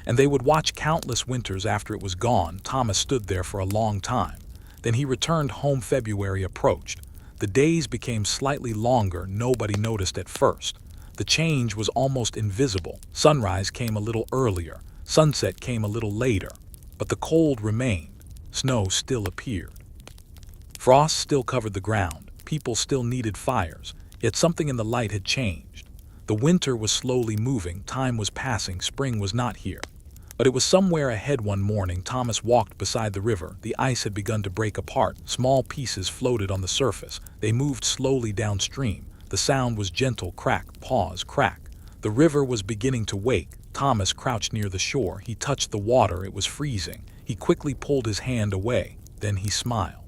Speaker 1: And they would watch countless winters after it was gone. Thomas stood there for a long time. Then he returned home. February approached. The days became slightly longer. Nobody noticed at first. The change was almost invisible. Sunrise came a little earlier. Sunset came a little later. But the cold remained. Snow still appeared. Frost still covered the ground. People still needed fires. Yet something in the light had changed. The winter was slowly moving. Time was passing. Spring was not here. But it was somewhere ahead. One morning, Thomas walked beside the river. The ice had begun to break apart. Small pieces floated on the surface. They moved slowly downstream. The sound was gentle. Crack, pause, crack. The river was beginning to wake. Thomas crouched near the shore. He touched the water. It was freezing. He quickly pulled his hand away. Then he smiled.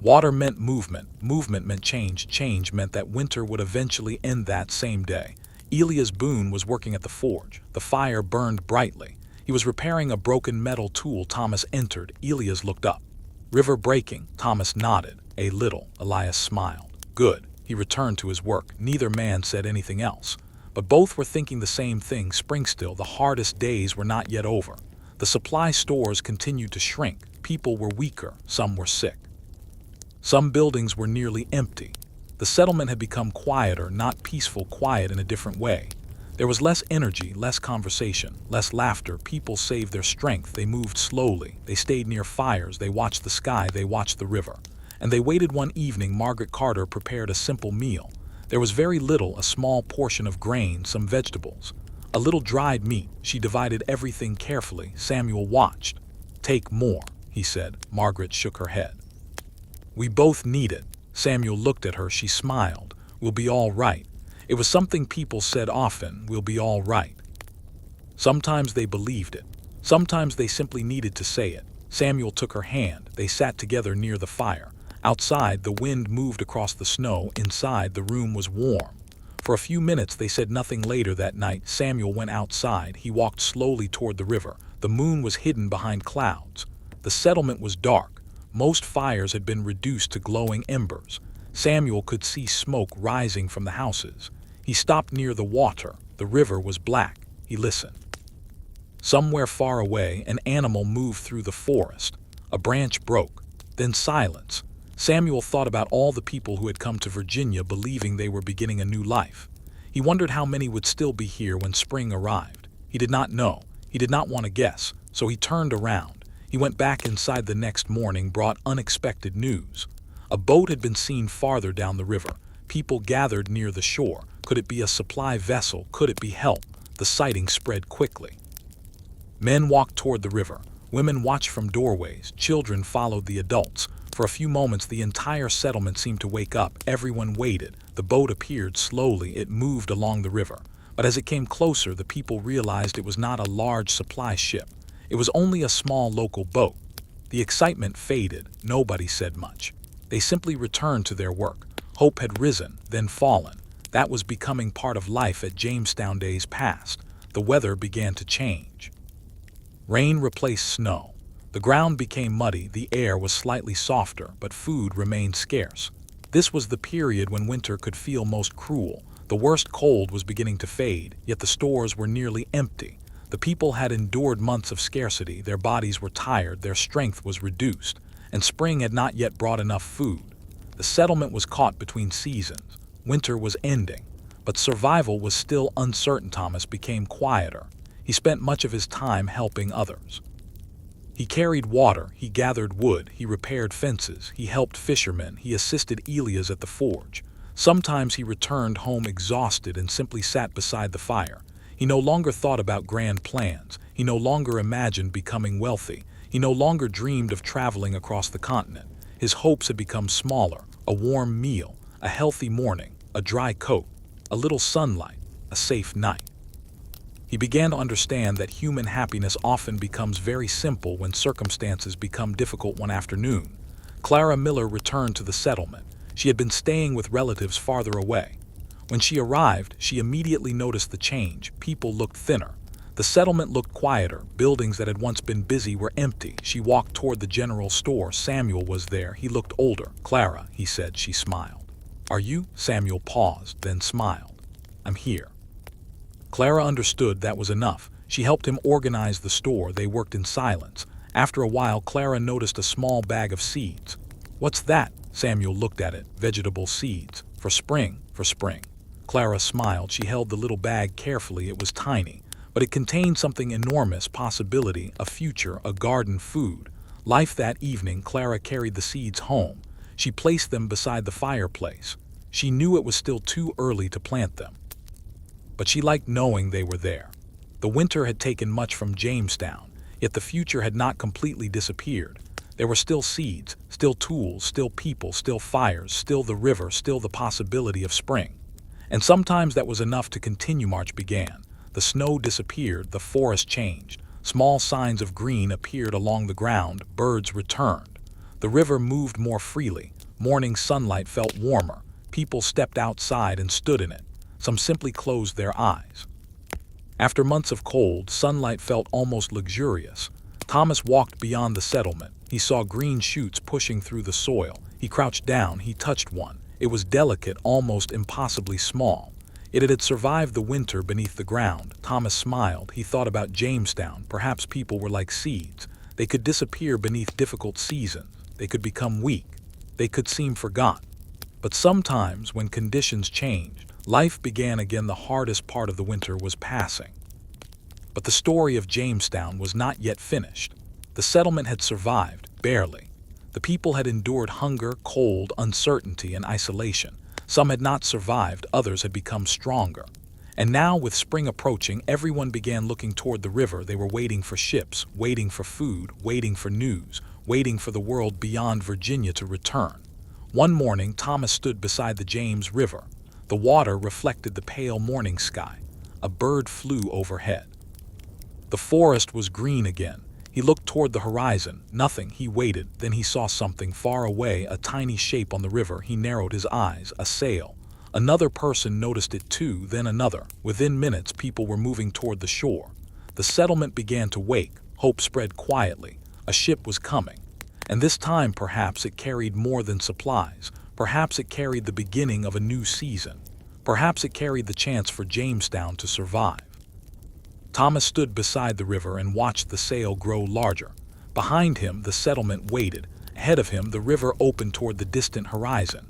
Speaker 1: Water meant movement. Movement meant change. Change meant that winter would eventually end that same day. Elias Boone was working at the forge. The fire burned brightly. He was repairing a broken metal tool. Thomas entered. Elias looked up. River breaking. Thomas nodded. A little. Elias smiled. Good. He returned to his work. Neither man said anything else. But both were thinking the same thing. Spring still. The hardest days were not yet over. The supply stores continued to shrink. People were weaker. Some were sick. Some buildings were nearly empty. The settlement had become quieter, not peaceful, quiet in a different way. There was less energy, less conversation, less laughter. People saved their strength. They moved slowly. They stayed near fires. They watched the sky. They watched the river. And they waited. One evening, Margaret Carter prepared a simple meal. There was very little, a small portion of grain, some vegetables, a little dried meat. She divided everything carefully. Samuel watched. Take more, he said. Margaret shook her head. We both need it. Samuel looked at her. She smiled. We'll be all right. It was something people said often. We'll be all right. Sometimes they believed it. Sometimes they simply needed to say it. Samuel took her hand. They sat together near the fire. Outside, the wind moved across the snow. Inside, the room was warm. For a few minutes, they said nothing. Later that night, Samuel went outside. He walked slowly toward the river. The moon was hidden behind clouds. The settlement was dark. Most fires had been reduced to glowing embers. Samuel could see smoke rising from the houses. He stopped near the water. The river was black. He listened. Somewhere far away, an animal moved through the forest. A branch broke. Then silence. Samuel thought about all the people who had come to Virginia believing they were beginning a new life. He wondered how many would still be here when spring arrived. He did not know. He did not want to guess, so he turned around. He went back inside. The next morning brought unexpected news. A boat had been seen farther down the river. People gathered near the shore. Could it be a supply vessel? Could it be help? The sighting spread quickly. Men walked toward the river. Women watched from doorways. Children followed the adults. For a few moments, the entire settlement seemed to wake up. Everyone waited. The boat appeared slowly. It moved along the river. But as it came closer, the people realized it was not a large supply ship. It was only a small local boat. The excitement faded. Nobody said much. They simply returned to their work. Hope had risen, then fallen. That was becoming part of life at Jamestown. Days passed. The weather began to change. Rain replaced snow. The ground became muddy. The air was slightly softer, but food remained scarce. This was the period when winter could feel most cruel. The worst cold was beginning to fade, yet the stores were nearly empty. The people had endured months of scarcity. Their bodies were tired, their strength was reduced, and spring had not yet brought enough food. The settlement was caught between seasons. Winter was ending, but survival was still uncertain. Thomas became quieter. He spent much of his time helping others. He carried water, he gathered wood, he repaired fences, he helped fishermen, he assisted Elias at the forge. Sometimes he returned home exhausted and simply sat beside the fire. He no longer thought about grand plans. He no longer imagined becoming wealthy. He no longer dreamed of traveling across the continent. His hopes had become smaller. A warm meal, a healthy morning, a dry coat, a little sunlight, a safe night. He began to understand that human happiness often becomes very simple when circumstances become difficult. One afternoon, Clara Miller returned to the settlement. She had been staying with relatives farther away. When she arrived, she immediately noticed the change. People looked thinner. The settlement looked quieter. Buildings that had once been busy were empty. She walked toward the general store. Samuel was there. He looked older. Clara, he said. She smiled. Are you? Samuel paused, then smiled. I'm here. Clara understood that was enough. She helped him organize the store. They worked in silence. After a while, Clara noticed a small bag of seeds. "What's that?" Samuel looked at it. "Vegetable seeds. For spring, for spring." Clara smiled. She held the little bag carefully. It was tiny, but it contained something enormous, possibility, a future, a garden, food. Life. That evening, Clara carried the seeds home. She placed them beside the fireplace. She knew it was still too early to plant them, but she liked knowing they were there. The winter had taken much from Jamestown, yet the future had not completely disappeared. There were still seeds, still tools, still people, still fires, still the river, still the possibility of spring. And sometimes that was enough to continue. March began. The snow disappeared, the forest changed. Small signs of green appeared along the ground, birds returned. The river moved more freely. Morning sunlight felt warmer. People stepped outside and stood in it. Some simply closed their eyes. After months of cold, sunlight felt almost luxurious. Thomas walked beyond the settlement. He saw green shoots pushing through the soil. He crouched down. He touched one. It was delicate, almost impossibly small. It had survived the winter beneath the ground. Thomas smiled. He thought about Jamestown. Perhaps people were like seeds. They could disappear beneath difficult seasons. They could become weak. They could seem forgotten. But sometimes, when conditions changed, life began again. The hardest part of the winter was passing. But the story of Jamestown was not yet finished. The settlement had survived, barely. The people had endured hunger, cold, uncertainty, and isolation. Some had not survived, others had become stronger. And now, with spring approaching, everyone began looking toward the river. They were waiting for ships, waiting for food, waiting for news, waiting for the world beyond Virginia to return. One morning, Thomas stood beside the James River. The water reflected the pale morning sky. A bird flew overhead. The forest was green again. He looked toward the horizon. Nothing. He waited. Then he saw something far away, a tiny shape on the river. He narrowed his eyes. A sail. Another person noticed it too, then another. Within minutes, people were moving toward the shore. The settlement began to wake. Hope spread quietly. A ship was coming. And this time, perhaps it carried more than supplies. Perhaps it carried the beginning of a new season. Perhaps it carried the chance for Jamestown to survive. Thomas stood beside the river and watched the sail grow larger. Behind him, the settlement waited. Ahead of him, the river opened toward the distant horizon.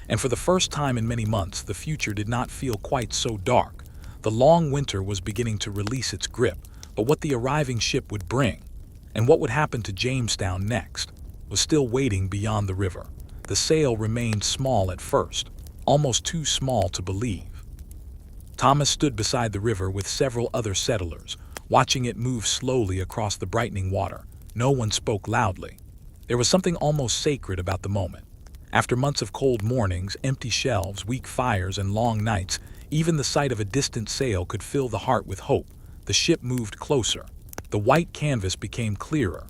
Speaker 1: And for the first time in many months, the future did not feel quite so dark. The long winter was beginning to release its grip, but what the arriving ship would bring, and what would happen to Jamestown next, was still waiting beyond the river. The sail remained small at first, almost too small to believe. Thomas stood beside the river with several other settlers, watching it move slowly across the brightening water. No one spoke loudly. There was something almost sacred about the moment. After months of cold mornings, empty shelves, weak fires, and long nights, even the sight of a distant sail could fill the heart with hope. The ship moved closer. The white canvas became clearer.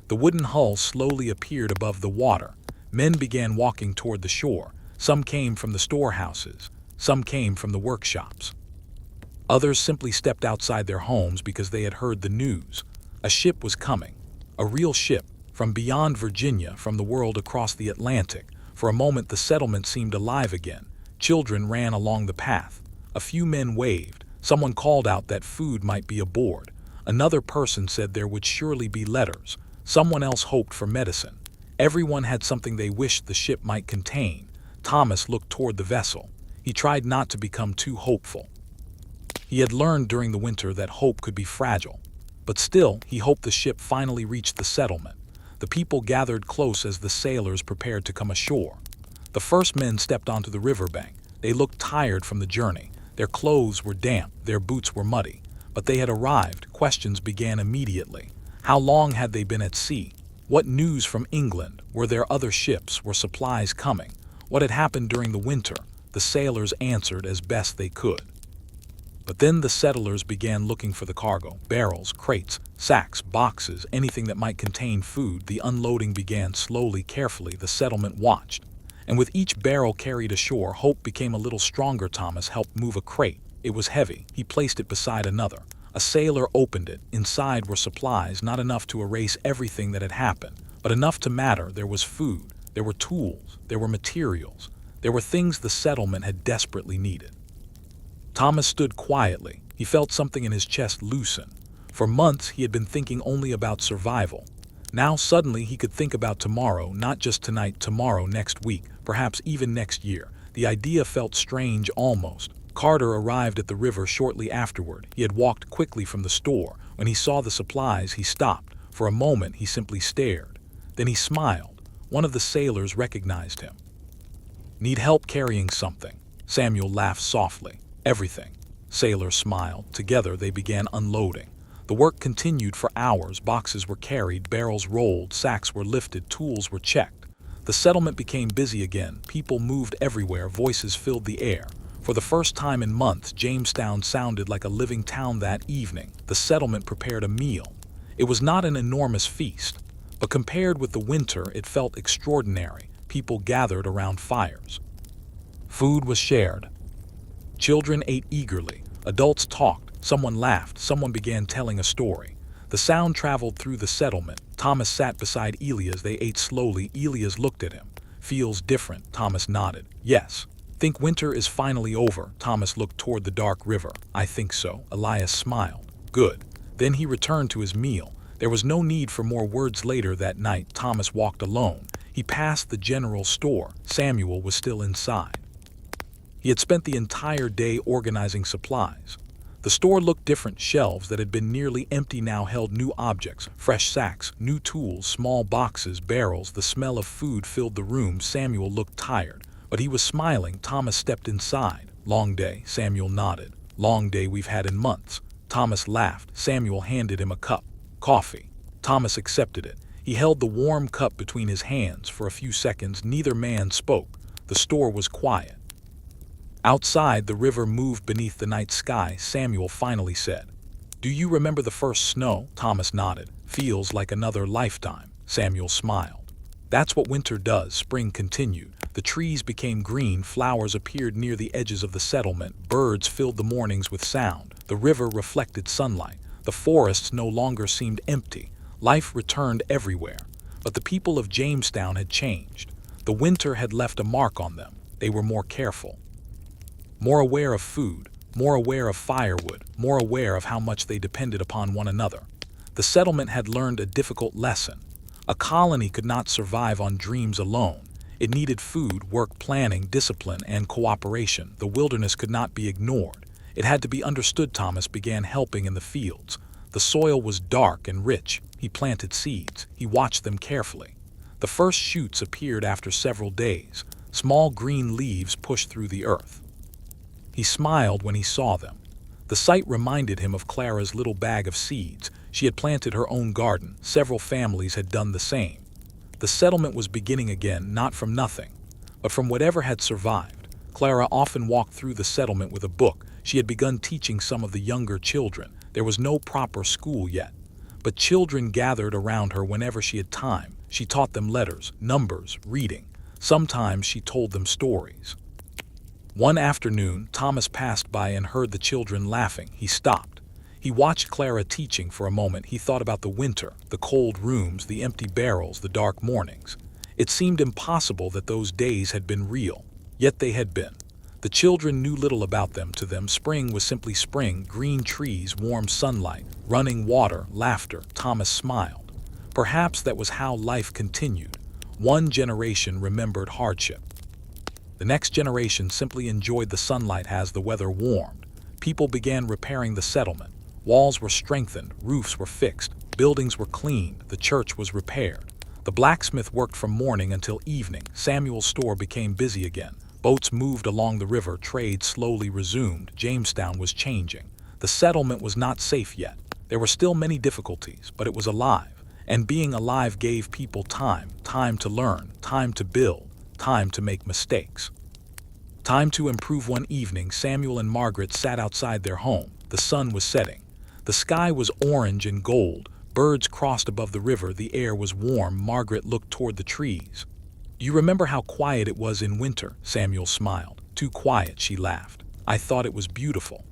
Speaker 1: The wooden hull slowly appeared above the water. Men began walking toward the shore. Some came from the storehouses. Some came from the workshops. Others simply stepped outside their homes because they had heard the news. A ship was coming. A real ship, from beyond Virginia, from the world across the Atlantic. For a moment, the settlement seemed alive again. Children ran along the path. A few men waved. Someone called out that food might be aboard. Another person said there would surely be letters. Someone else hoped for medicine. Everyone had something they wished the ship might contain. Thomas looked toward the vessel. He tried not to become too hopeful. He had learned during the winter that hope could be fragile. But still, he hoped the ship finally reached the settlement. The people gathered close as the sailors prepared to come ashore. The first men stepped onto the riverbank. They looked tired from the journey. Their clothes were damp, their boots were muddy. But they had arrived. Questions began immediately. How long had they been at sea? What news from England? Were there other ships? Were supplies coming? What had happened during the winter? The sailors answered as best they could. But then the settlers began looking for the cargo. Barrels, crates, sacks, boxes, anything that might contain food. The unloading began slowly, carefully. The settlement watched. And with each barrel carried ashore, hope became a little stronger. Thomas helped move a crate. It was heavy. He placed it beside another. A sailor opened it. Inside were supplies, not enough to erase everything that had happened, but enough to matter. There was food. There were tools. There were materials. There were things the settlement had desperately needed. Thomas stood quietly. He felt something in his chest loosen. For months, he had been thinking only about survival. Now suddenly he could think about tomorrow, not just tonight, tomorrow, next week, perhaps even next year. The idea felt strange almost. Carter arrived at the river shortly afterward. He had walked quickly from the store. When he saw the supplies, he stopped. For a moment, he simply stared. Then he smiled. One of the sailors recognized him. "Need help carrying something?" Samuel laughed softly. "Everything." Sailor smiled. Together they began unloading. The work continued for hours. Boxes were carried, barrels rolled, sacks were lifted, tools were checked. The settlement became busy again. People moved everywhere, voices filled the air. For the first time in months, Jamestown sounded like a living town that evening. The settlement prepared a meal. It was not an enormous feast, but compared with the winter, it felt extraordinary. People gathered around fires. Food was shared. Children ate eagerly. Adults talked. Someone laughed. Someone began telling a story. The sound traveled through the settlement. Thomas sat beside Elias. They ate slowly. Elias looked at him. "Feels different." Thomas nodded. "Yes." "Think winter is finally over?" Thomas looked toward the dark river. "I think so." Elias smiled. "Good." Then he returned to his meal. There was no need for more words. Later that night, Thomas walked alone. He passed the general store. Samuel was still inside. He had spent the entire day organizing supplies. The store looked different. Shelves that had been nearly empty now held new objects, fresh sacks, new tools, small boxes, barrels. The smell of food filled the room. Samuel looked tired, but he was smiling. Thomas stepped inside. "Long day," Samuel nodded. "Long day we've had in months." Thomas laughed. Samuel handed him a cup. "Coffee." Thomas accepted it. He held the warm cup between his hands. For a few seconds, neither man spoke. The store was quiet. Outside, the river moved beneath the night sky. Samuel finally said, "Do you remember the first snow?" Thomas nodded. "Feels like another lifetime." Samuel smiled. "That's what winter does." Spring continued. The trees became green. Flowers appeared near the edges of the settlement. Birds filled the mornings with sound. The river reflected sunlight. The forests no longer seemed empty. Life returned everywhere. But the people of Jamestown had changed. The winter had left a mark on them. They were more careful. More aware of food, more aware of firewood, more aware of how much they depended upon one another. The settlement had learned a difficult lesson. A colony could not survive on dreams alone. It needed food, work planning, discipline, and cooperation. The wilderness could not be ignored. It had to be understood. Thomas began helping in the fields. The soil was dark and rich. He planted seeds. He watched them carefully. The first shoots appeared after several days. Small green leaves pushed through the earth. He smiled when he saw them. The sight reminded him of Clara's little bag of seeds. She had planted her own garden. Several families had done the same. The settlement was beginning again, not from nothing, but from whatever had survived. Clara often walked through the settlement with a book. She had begun teaching some of the younger children. There was no proper school yet, but children gathered around her whenever she had time. She taught them letters, numbers, reading. Sometimes she told them stories. One afternoon, Thomas passed by and heard the children laughing. He stopped. He watched Clara teaching. For a moment, he thought about the winter, the cold rooms, the empty barrels, the dark mornings. It seemed impossible that those days had been real, yet they had been. The children knew little about them. To them, spring was simply spring, green trees, warm sunlight, running water, laughter. Thomas smiled. Perhaps that was how life continued. One generation remembered hardship. The next generation simply enjoyed the sunlight as the weather warmed. People began repairing the settlement. Walls were strengthened, roofs were fixed, buildings were cleaned, the church was repaired. The blacksmith worked from morning until evening. Samuel's store became busy again. Boats moved along the river. Trade slowly resumed. Jamestown was changing. The settlement was not safe yet. There were still many difficulties, but it was alive. And being alive gave people time to learn, time to build, time to make mistakes. Time to improve. One evening, Samuel and Margaret sat outside their home. The sun was setting. The sky was orange and gold. Birds crossed above the river. The air was warm. Margaret looked toward the trees. "You remember how quiet it was in winter?" Samuel smiled. "Too quiet," she laughed. "I thought it was beautiful."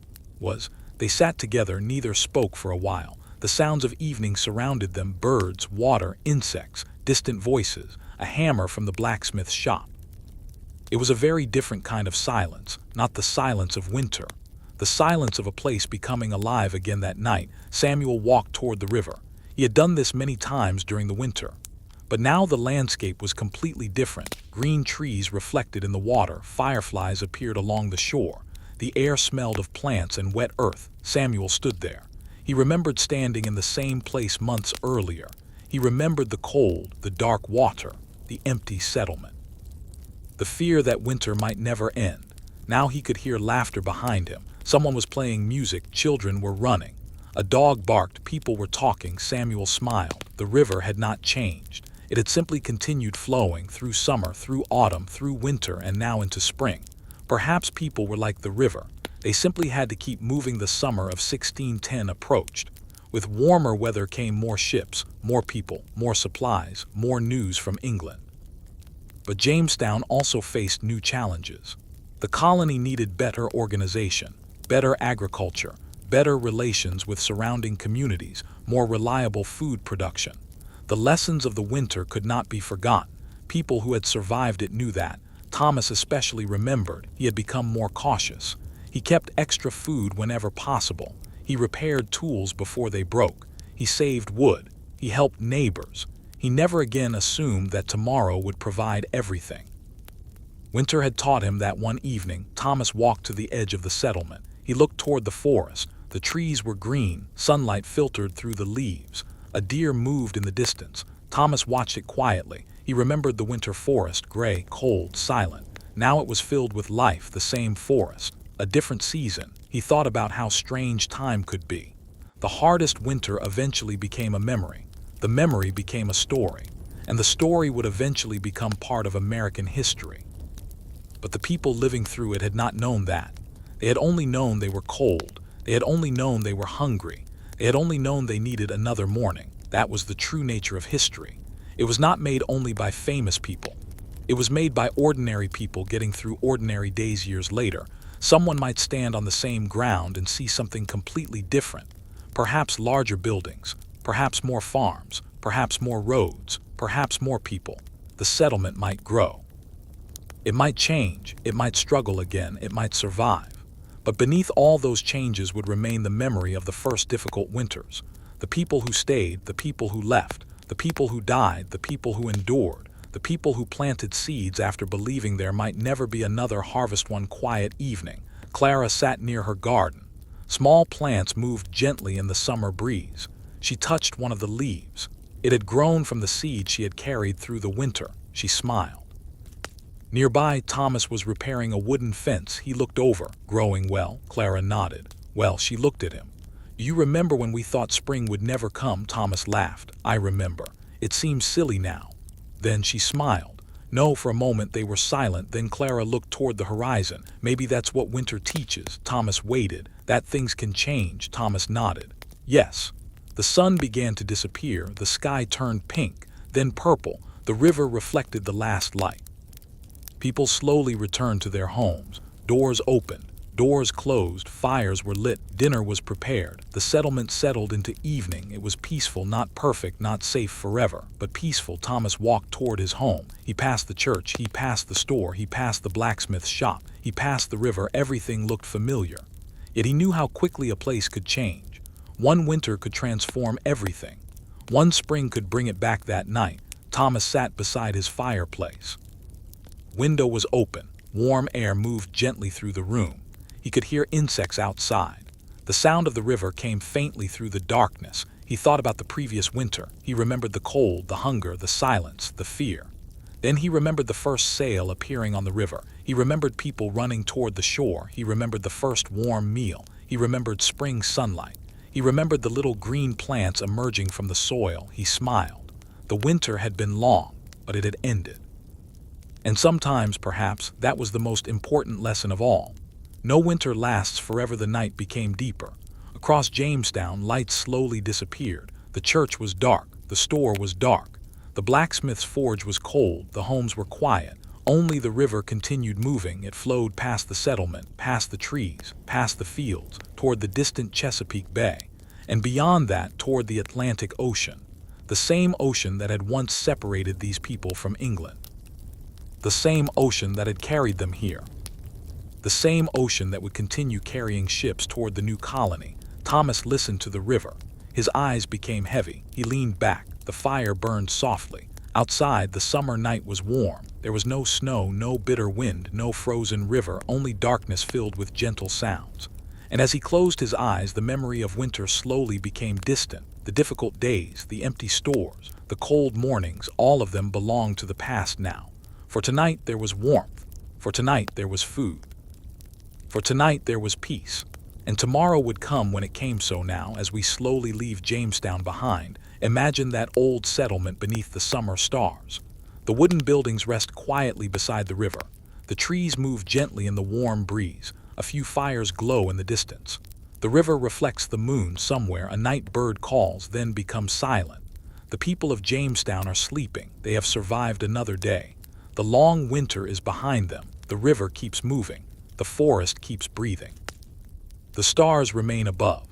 Speaker 1: They sat together. Neither spoke for a while. The sounds of evening surrounded them. Birds, water, insects, distant voices, a hammer from the blacksmith's shop. It was a very different kind of silence, not the silence of winter. The silence of a place becoming alive again. That night, Samuel walked toward the river. He had done this many times during the winter. But now the landscape was completely different. Green trees reflected in the water, fireflies appeared along the shore. The air smelled of plants and wet earth. Samuel stood there. He remembered standing in the same place months earlier. He remembered the cold, the dark water, the empty settlement. The fear that winter might never end. Now he could hear laughter behind him. Someone was playing music, children were running. A dog barked, people were talking. Samuel smiled. The river had not changed. It had simply continued flowing through summer, through autumn, through winter, and now into spring. Perhaps people were like the river. They simply had to keep moving. The summer of 1610 approached. With warmer weather came more ships, more people, more supplies, more news from England. But Jamestown also faced new challenges. The colony needed better organization, better agriculture, better relations with surrounding communities, more reliable food production. The lessons of the winter could not be forgotten. People who had survived it knew that. Thomas especially remembered. He had become more cautious. He kept extra food whenever possible. He repaired tools before they broke. He saved wood. He helped neighbors. He never again assumed that tomorrow would provide everything. Winter had taught him that. One evening, Thomas walked to the edge of the settlement. He looked toward the forest. The trees were green, sunlight filtered through the leaves. A deer moved in the distance. Thomas watched it quietly. He remembered the winter forest, gray, cold, silent. Now it was filled with life, the same forest, a different season. He thought about how strange time could be. The hardest winter eventually became a memory. The memory became a story, and the story would eventually become part of American history. But the people living through it had not known that. They had only known they were cold. They had only known they were hungry. They had only known they needed another morning. That was the true nature of history. It was not made only by famous people. It was made by ordinary people getting through ordinary days. Years later, someone might stand on the same ground and see something completely different. Perhaps larger buildings, perhaps more farms, perhaps more roads, perhaps more people. The settlement might grow. It might change, it might struggle again, it might survive. But beneath all those changes would remain the memory of the first difficult winters. The people who stayed, the people who left, the people who died, the people who endured, the people who planted seeds after believing there might never be another harvest. One quiet evening, Clara sat near her garden. Small plants moved gently in the summer breeze. She touched one of the leaves. It had grown from the seed she had carried through the winter. She smiled. Nearby, Thomas was repairing a wooden fence. He looked over. Growing well? Clara nodded. Well, she looked at him. Do you remember when we thought spring would never come? Thomas laughed. I remember. It seems silly now. Then she smiled. No, for a moment they were silent. Then Clara looked toward the horizon. Maybe that's what winter teaches. Thomas waited. That things can change. Thomas nodded. Yes. The sun began to disappear. The sky turned pink, then purple. The river reflected the last light. People slowly returned to their homes. Doors opened, doors closed, fires were lit, dinner was prepared. The settlement settled into evening. It was peaceful, not perfect, not safe forever, but peaceful. Thomas walked toward his home. He passed the church, he passed the store, he passed the blacksmith's shop, he passed the river. Everything looked familiar. Yet he knew how quickly a place could change. One winter could transform everything. One spring could bring it back. That night, Thomas sat beside his fireplace. Window was open. Warm air moved gently through the room. He could hear insects outside. The sound of the river came faintly through the darkness. He thought about the previous winter. He remembered the cold, the hunger, the silence, the fear. Then he remembered the first sail appearing on the river. He remembered people running toward the shore. He remembered the first warm meal. He remembered spring sunlight. He remembered the little green plants emerging from the soil. He smiled. The winter had been long, but it had ended. And sometimes, perhaps, that was the most important lesson of all. No winter lasts forever. The night became deeper. Across Jamestown, lights slowly disappeared. The church was dark. The store was dark. The blacksmith's forge was cold. The homes were quiet. Only the river continued moving. It flowed past the settlement, past the trees, past the fields, toward the distant Chesapeake Bay, and beyond that toward the Atlantic Ocean, the same ocean that had once separated these people from England. The same ocean that had carried them here. The same ocean that would continue carrying ships toward the new colony. Thomas listened to the river. His eyes became heavy. He leaned back. The fire burned softly. Outside, the summer night was warm. There was no snow, no bitter wind, no frozen river, only darkness filled with gentle sounds. And as he closed his eyes, the memory of winter slowly became distant. The difficult days, the empty stores, the cold mornings, all of them belonged to the past now. For tonight there was warmth. For tonight there was food. For tonight there was peace. And tomorrow would come when it came. So now, as we slowly leave Jamestown behind, imagine that old settlement beneath the summer stars. The wooden buildings rest quietly beside the river. The trees move gently in the warm breeze. A few fires glow in the distance. The river reflects the moon somewhere. A night bird calls, then becomes silent. The people of Jamestown are sleeping. They have survived another day. The long winter is behind them. The river keeps moving. The forest keeps breathing. The stars remain above,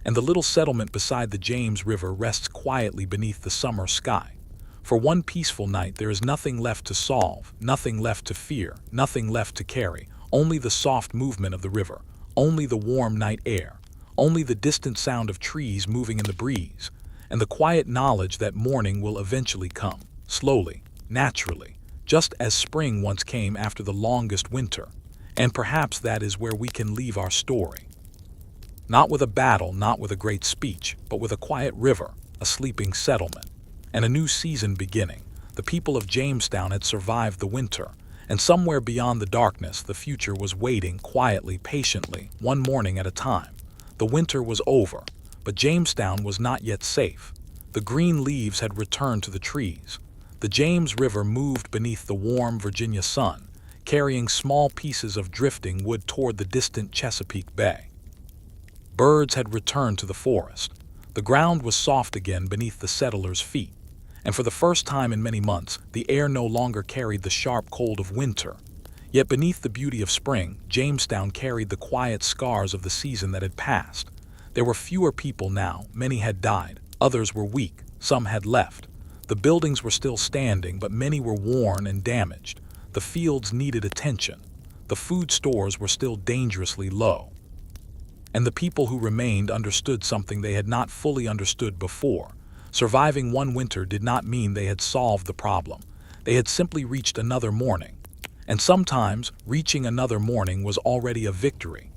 Speaker 1: and the little settlement beside the James River rests quietly beneath the summer sky. For one peaceful night there is nothing left to solve, nothing left to fear, nothing left to carry, only the soft movement of the river, only the warm night air, only the distant sound of trees moving in the breeze, and the quiet knowledge that morning will eventually come, slowly, naturally, just as spring once came after the longest winter. And perhaps that is where we can leave our story. Not with a battle, not with a great speech, but with a quiet river, a sleeping settlement, and a new season beginning. The people of Jamestown had survived the winter, and somewhere beyond the darkness, the future was waiting quietly, patiently, one morning at a time. The winter was over, but Jamestown was not yet safe. The green leaves had returned to the trees. The James River moved beneath the warm Virginia sun, carrying small pieces of drifting wood toward the distant Chesapeake Bay. Birds had returned to the forest. The ground was soft again beneath the settlers' feet, and for the first time in many months, the air no longer carried the sharp cold of winter. Yet beneath the beauty of spring, Jamestown carried the quiet scars of the season that had passed. There were fewer people now. Many had died. Others were weak. Some had left. The buildings were still standing, but many were worn and damaged. The fields needed attention. The food stores were still dangerously low. And the people who remained understood something they had not fully understood before. Surviving one winter did not mean they had solved the problem. They had simply reached another morning. And sometimes, reaching another morning was already a victory.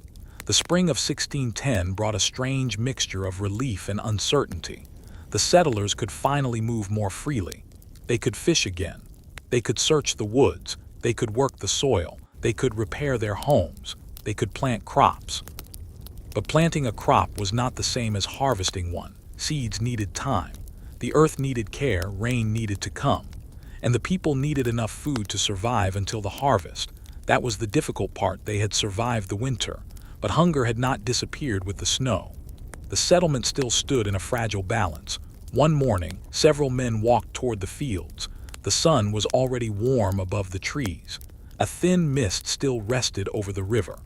Speaker 1: The spring of 1610 brought a strange mixture of relief and uncertainty. The settlers could finally move more freely. They could fish again. They could search the woods. They could work the soil. They could repair their homes. They could plant crops. But planting a crop was not the same as harvesting one. Seeds needed time. The earth needed care, rain needed to come. And the people needed enough food to survive until the harvest. That was the difficult part. They had survived the winter, but hunger had not disappeared with the snow. The settlement still stood in a fragile balance. One morning, several men walked toward the fields. The sun was already warm above the trees. A thin mist still rested over the river.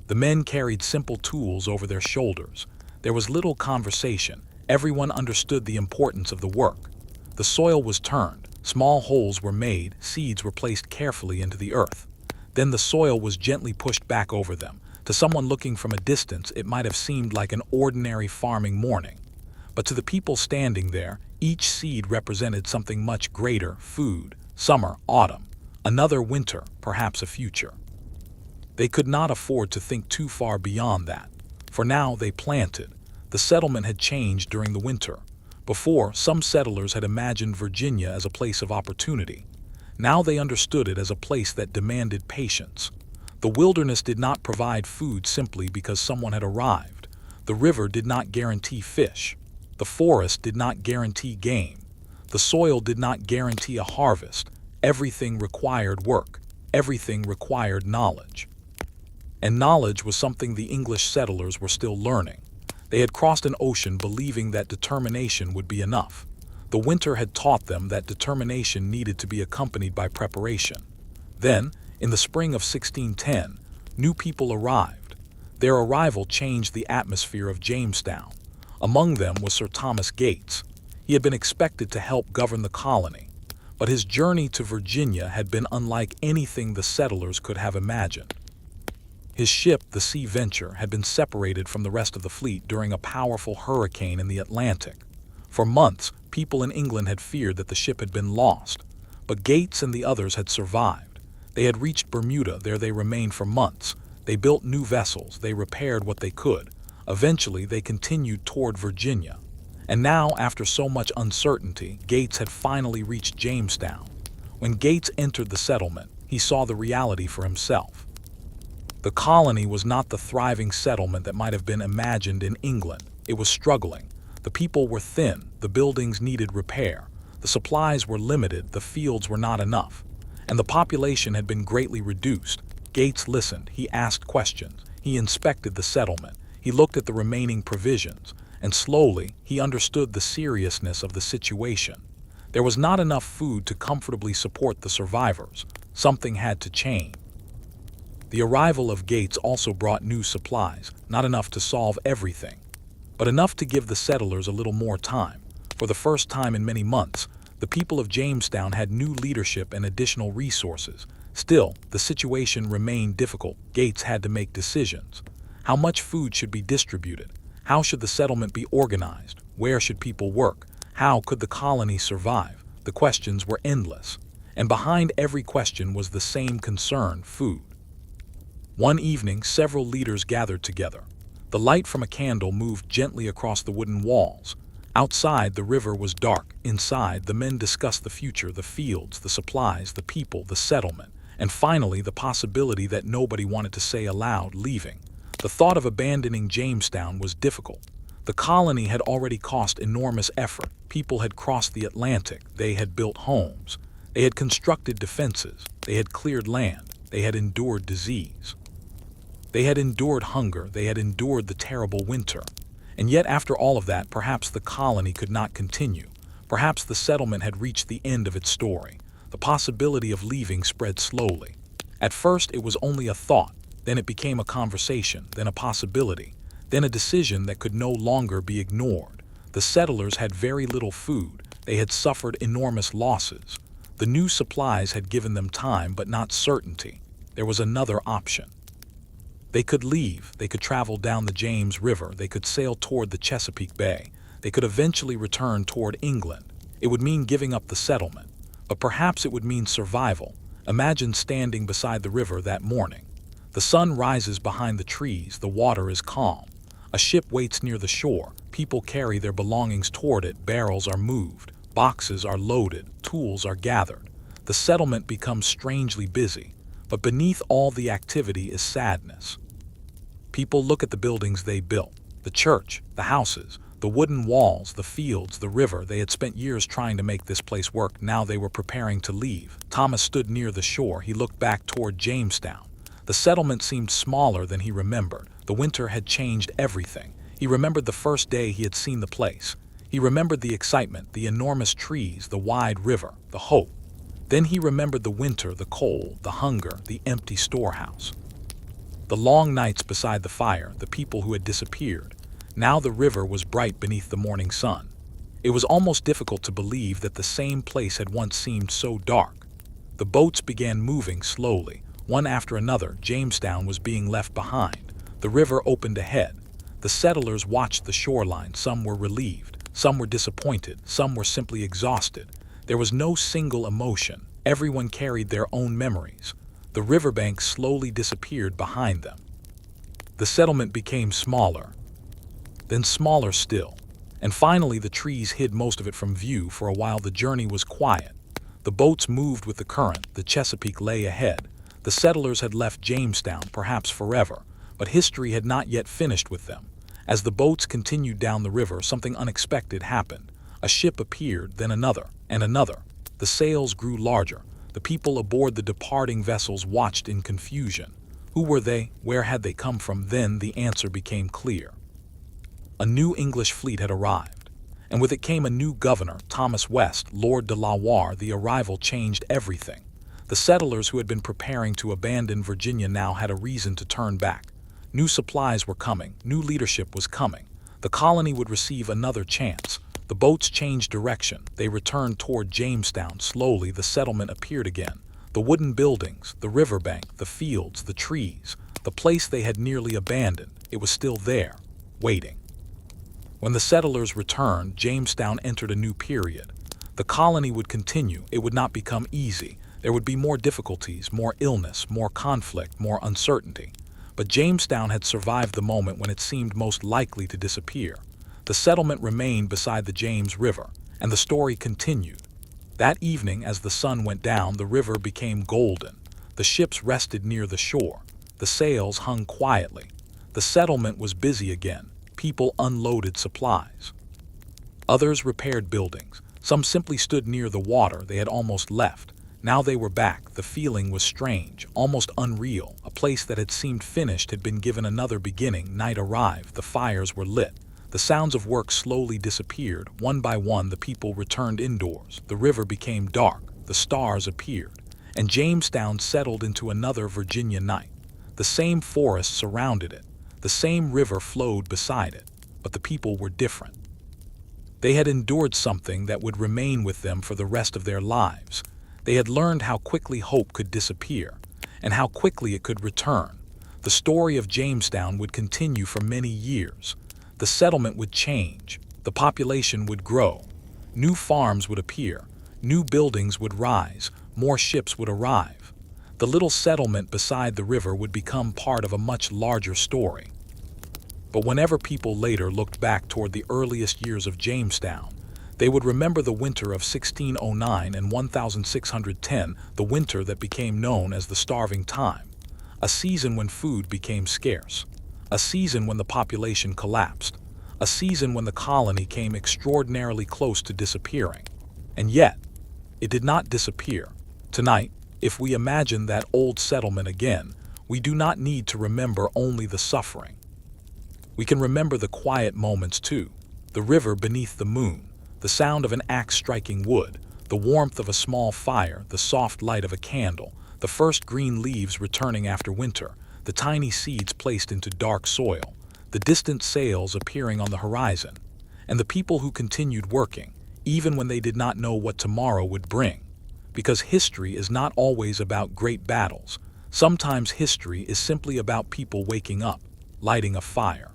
Speaker 1: The men carried simple tools over their shoulders. There was little conversation. Everyone understood the importance of the work. The soil was turned. Small holes were made. Seeds were placed carefully into the earth. Then the soil was gently pushed back over them. To someone looking from a distance, it might have seemed like an ordinary farming morning. But to the people standing there, each seed represented something much greater: food, summer, autumn, another winter, perhaps a future. They could not afford to think too far beyond that. For now they planted. The settlement had changed during the winter. Before, some settlers had imagined Virginia as a place of opportunity. Now they understood it as a place that demanded patience. The wilderness did not provide food simply because someone had arrived. The river did not guarantee fish. The forest did not guarantee game. The soil did not guarantee a harvest. Everything required work. Everything required knowledge. And knowledge was something the English settlers were still learning. They had crossed an ocean believing that determination would be enough. The winter had taught them that determination needed to be accompanied by preparation. Then, in the spring of 1610, new people arrived. Their arrival changed the atmosphere of Jamestown. Among them was Sir Thomas Gates. He had been expected to help govern the colony, but his journey to Virginia had been unlike anything the settlers could have imagined. His ship, the Sea Venture, had been separated from the rest of the fleet during a powerful hurricane in the Atlantic. For months, people in England had feared that the ship had been lost, but Gates and the others had survived. They had reached Bermuda. There they remained for months. They built new vessels. They repaired what they could. Eventually, they continued toward Virginia. And now, after so much uncertainty, Gates had finally reached Jamestown. When Gates entered the settlement, he saw the reality for himself. The colony was not the thriving settlement that might have been imagined in England. It was struggling. The people were thin. The buildings needed repair. The supplies were limited. The fields were not enough. And the population had been greatly reduced. Gates listened. He asked questions. He inspected the settlement. He looked at the remaining provisions. And slowly, he understood the seriousness of the situation. There was not enough food to comfortably support the survivors. Something had to change. The arrival of Gates also brought new supplies, not enough to solve everything, but enough to give the settlers a little more time. For the first time in many months, the people of Jamestown had new leadership and additional resources. Still, the situation remained difficult. Gates had to make decisions. How much food should be distributed? How should the settlement be organized? Where should people work? How could the colony survive? The questions were endless. And behind every question was the same concern: food. One evening, several leaders gathered together. The light from a candle moved gently across the wooden walls. Outside, the river was dark. Inside, the men discussed the future, the fields, the supplies, the people, the settlement, and finally, the possibility that nobody wanted to say aloud: leaving. The thought of abandoning Jamestown was difficult. The colony had already cost enormous effort. People had crossed the Atlantic. They had built homes. They had constructed defenses. They had cleared land. They had endured disease. They had endured hunger. They had endured the terrible winter. And yet, after all of that, perhaps the colony could not continue. Perhaps the settlement had reached the end of its story. The possibility of leaving spread slowly. At first, it was only a thought. Then it became a conversation, then a possibility, then a decision that could no longer be ignored. The settlers had very little food. They had suffered enormous losses. The new supplies had given them time, but not certainty. There was another option. They could leave. They could travel down the James River. They could sail toward the Chesapeake Bay. They could eventually return toward England. It would mean giving up the settlement, but perhaps it would mean survival. Imagine standing beside the river that morning. The sun rises behind the trees. The water is calm. A ship waits near the shore. People carry their belongings toward it. Barrels are moved. Boxes are loaded. Tools are gathered. The settlement becomes strangely busy. But beneath all the activity is sadness. People look at the buildings they built, the church, the houses, the wooden walls, the fields, the river. They had spent years trying to make this place work. Now they were preparing to leave. Thomas stood near the shore. He looked back toward Jamestown. The settlement seemed smaller than he remembered. The winter had changed everything. He remembered the first day he had seen the place. He remembered the excitement, the enormous trees, the wide river, the hope. Then he remembered the winter, the cold, the hunger, the empty storehouse. The long nights beside the fire, the people who had disappeared. Now the river was bright beneath the morning sun. It was almost difficult to believe that the same place had once seemed so dark. The boats began moving slowly. One after another, Jamestown was being left behind. The river opened ahead. The settlers watched the shoreline. Some were relieved. Some were disappointed. Some were simply exhausted. There was no single emotion. Everyone carried their own memories. The riverbank slowly disappeared behind them. The settlement became smaller, then smaller still, and finally the trees hid most of it from view. For a while the journey was quiet. The boats moved with the current. The Chesapeake lay ahead. The settlers had left Jamestown, perhaps forever, but history had not yet finished with them. As the boats continued down the river, something unexpected happened. A ship appeared, then another, and another. The sails grew larger. The people aboard the departing vessels watched in confusion. Who were they? Where had they come from? Then the answer became clear. A new English fleet had arrived, and with it came a new governor, Thomas West, Lord de la Warr. The arrival changed everything. The settlers who had been preparing to abandon Virginia now had a reason to turn back. New supplies were coming. New leadership was coming. The colony would receive another chance. The boats changed direction. They returned toward Jamestown. Slowly, the settlement appeared again. The wooden buildings, the riverbank, the fields, the trees. The place they had nearly abandoned, it was still there, waiting. When the settlers returned, Jamestown entered a new period. The colony would continue. It would not become easy. There would be more difficulties, more illness, more conflict, more uncertainty. But Jamestown had survived the moment when it seemed most likely to disappear. The settlement remained beside the James River, and the story continued. That evening, as the sun went down, the river became golden. The ships rested near the shore. The sails hung quietly. The settlement was busy again. People unloaded supplies. Others repaired buildings. Some simply stood near the water they had almost left. Now they were back. The feeling was strange, almost unreal. A place that had seemed finished had been given another beginning. Night arrived. The fires were lit. The sounds of work slowly disappeared. One by one, the people returned indoors. The river became dark. The stars appeared. And Jamestown settled into another Virginia night. The same forest surrounded it. The same river flowed beside it. But the people were different. They had endured something that would remain with them for the rest of their lives. They had learned how quickly hope could disappear, and how quickly it could return. The story of Jamestown would continue for many years. The settlement would change. The population would grow. New farms would appear. New buildings would rise. More ships would arrive. The little settlement beside the river would become part of a much larger story. But whenever people later looked back toward the earliest years of Jamestown, they would remember the winter of 1609 and 1610, the winter that became known as the Starving Time, a season when food became scarce, a season when the population collapsed, a season when the colony came extraordinarily close to disappearing. And yet, it did not disappear. Tonight, if we imagine that old settlement again, we do not need to remember only the suffering. We can remember the quiet moments too, the river beneath the moon, the sound of an axe striking wood, the warmth of a small fire, the soft light of a candle, the first green leaves returning after winter, the tiny seeds placed into dark soil, the distant sails appearing on the horizon, and the people who continued working, even when they did not know what tomorrow would bring. Because history is not always about great battles. Sometimes history is simply about people waking up, lighting a fire,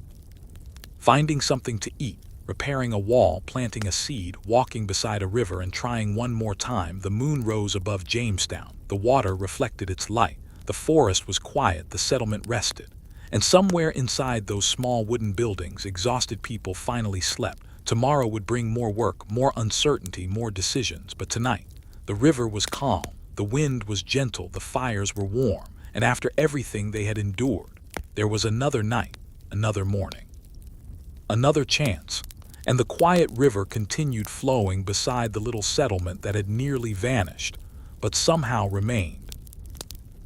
Speaker 1: finding something to eat, repairing a wall, planting a seed, walking beside a river, and trying one more time. The moon rose above Jamestown. The water reflected its light. The forest was quiet. The settlement rested. And somewhere inside those small wooden buildings, exhausted people finally slept. Tomorrow would bring more work, more uncertainty, more decisions. But tonight, the river was calm. The wind was gentle. The fires were warm. And after everything they had endured, there was another night, another morning, another chance. And the quiet river continued flowing beside the little settlement that had nearly vanished, but somehow remained.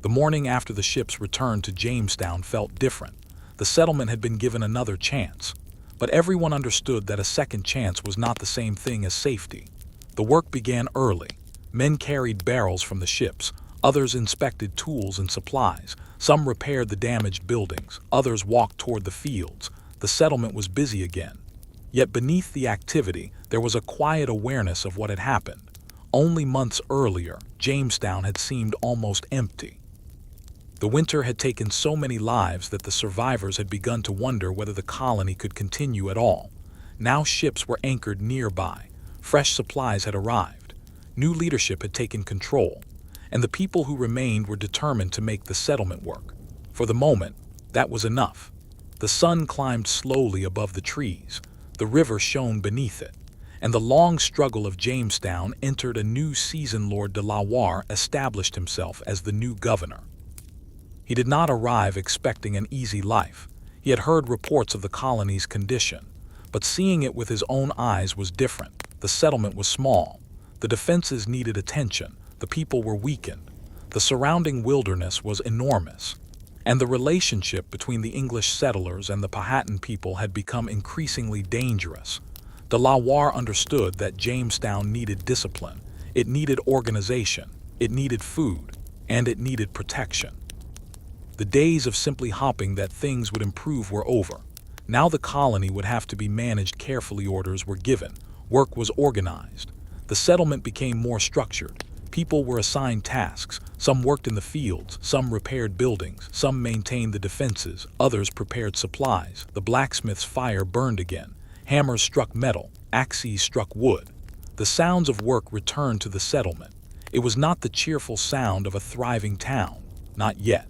Speaker 1: The morning after the ships returned to Jamestown felt different. The settlement had been given another chance, but everyone understood that a second chance was not the same thing as safety. The work began early. Men carried barrels from the ships. Others inspected tools and supplies. Some repaired the damaged buildings. Others walked toward the fields. The settlement was busy again. Yet beneath the activity, there was a quiet awareness of what had happened. Only months earlier, Jamestown had seemed almost empty. The winter had taken so many lives that the survivors had begun to wonder whether the colony could continue at all. Now ships were anchored nearby. Fresh supplies had arrived. New leadership had taken control, and the people who remained were determined to make the settlement work. For the moment, that was enough. The sun climbed slowly above the trees. The river shone beneath it, and the long struggle of Jamestown entered a new season. Lord de la Warr established himself as the new governor. He did not arrive expecting an easy life. He had heard reports of the colony's condition, but seeing it with his own eyes was different. The settlement was small. The defenses needed attention. The people were weakened. The surrounding wilderness was enormous. And the relationship between the English settlers and the Powhatan people had become increasingly dangerous. De la Warr understood that Jamestown needed discipline. It needed organization. It needed food. And it needed protection. The days of simply hoping that things would improve were over. Now the colony would have to be managed carefully. Orders were given. Work was organized. The settlement became more structured. People were assigned tasks. Some worked in the fields, some repaired buildings, some maintained the defenses, others prepared supplies. The blacksmith's fire burned again. Hammers struck metal, axes struck wood. The sounds of work returned to the settlement. It was not the cheerful sound of a thriving town, not yet.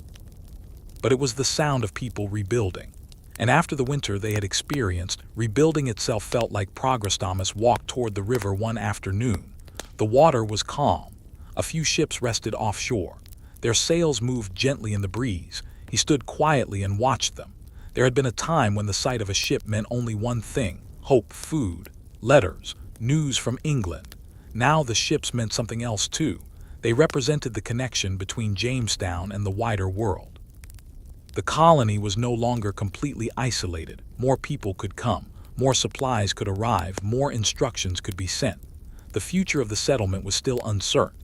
Speaker 1: But it was the sound of people rebuilding. And after the winter they had experienced, rebuilding itself felt like progress. Thomas walked toward the river one afternoon. The water was calm. A few ships rested offshore. Their sails moved gently in the breeze. He stood quietly and watched them. There had been a time when the sight of a ship meant only one thing: hope, food, letters, news from England. Now the ships meant something else too. They represented the connection between Jamestown and the wider world. The colony was no longer completely isolated. More people could come, more supplies could arrive, more instructions could be sent. The future of the settlement was still uncertain,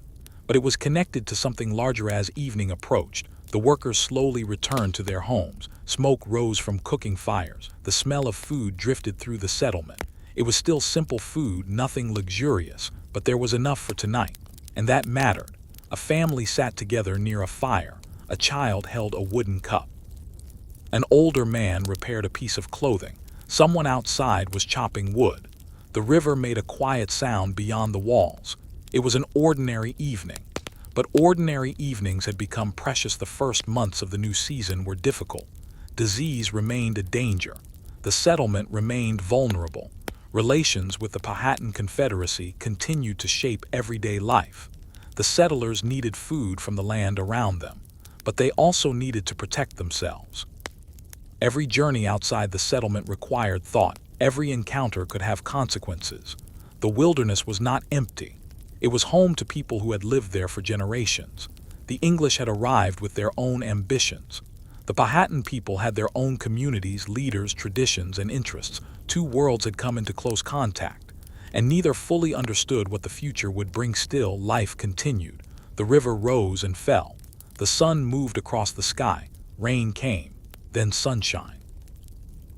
Speaker 1: but it was connected to something larger. As evening approached, the workers slowly returned to their homes. Smoke rose from cooking fires. The smell of food drifted through the settlement. It was still simple food, nothing luxurious, but there was enough for tonight, and that mattered. A family sat together near a fire. A child held a wooden cup. An older man repaired a piece of clothing. Someone outside was chopping wood. The river made a quiet sound beyond the walls. It was an ordinary evening, but ordinary evenings had become precious. The first months of the new season were difficult. Disease remained a danger. The settlement remained vulnerable. Relations with the Powhatan Confederacy continued to shape everyday life. The settlers needed food from the land around them, but they also needed to protect themselves. Every journey outside the settlement required thought. Every encounter could have consequences. The wilderness was not empty. It was home to people who had lived there for generations. The English had arrived with their own ambitions. The Powhatan people had their own communities, leaders, traditions, and interests. Two worlds had come into close contact, and neither fully understood what the future would bring. Still, life continued. The river rose and fell. The sun moved across the sky. Rain came, then sunshine.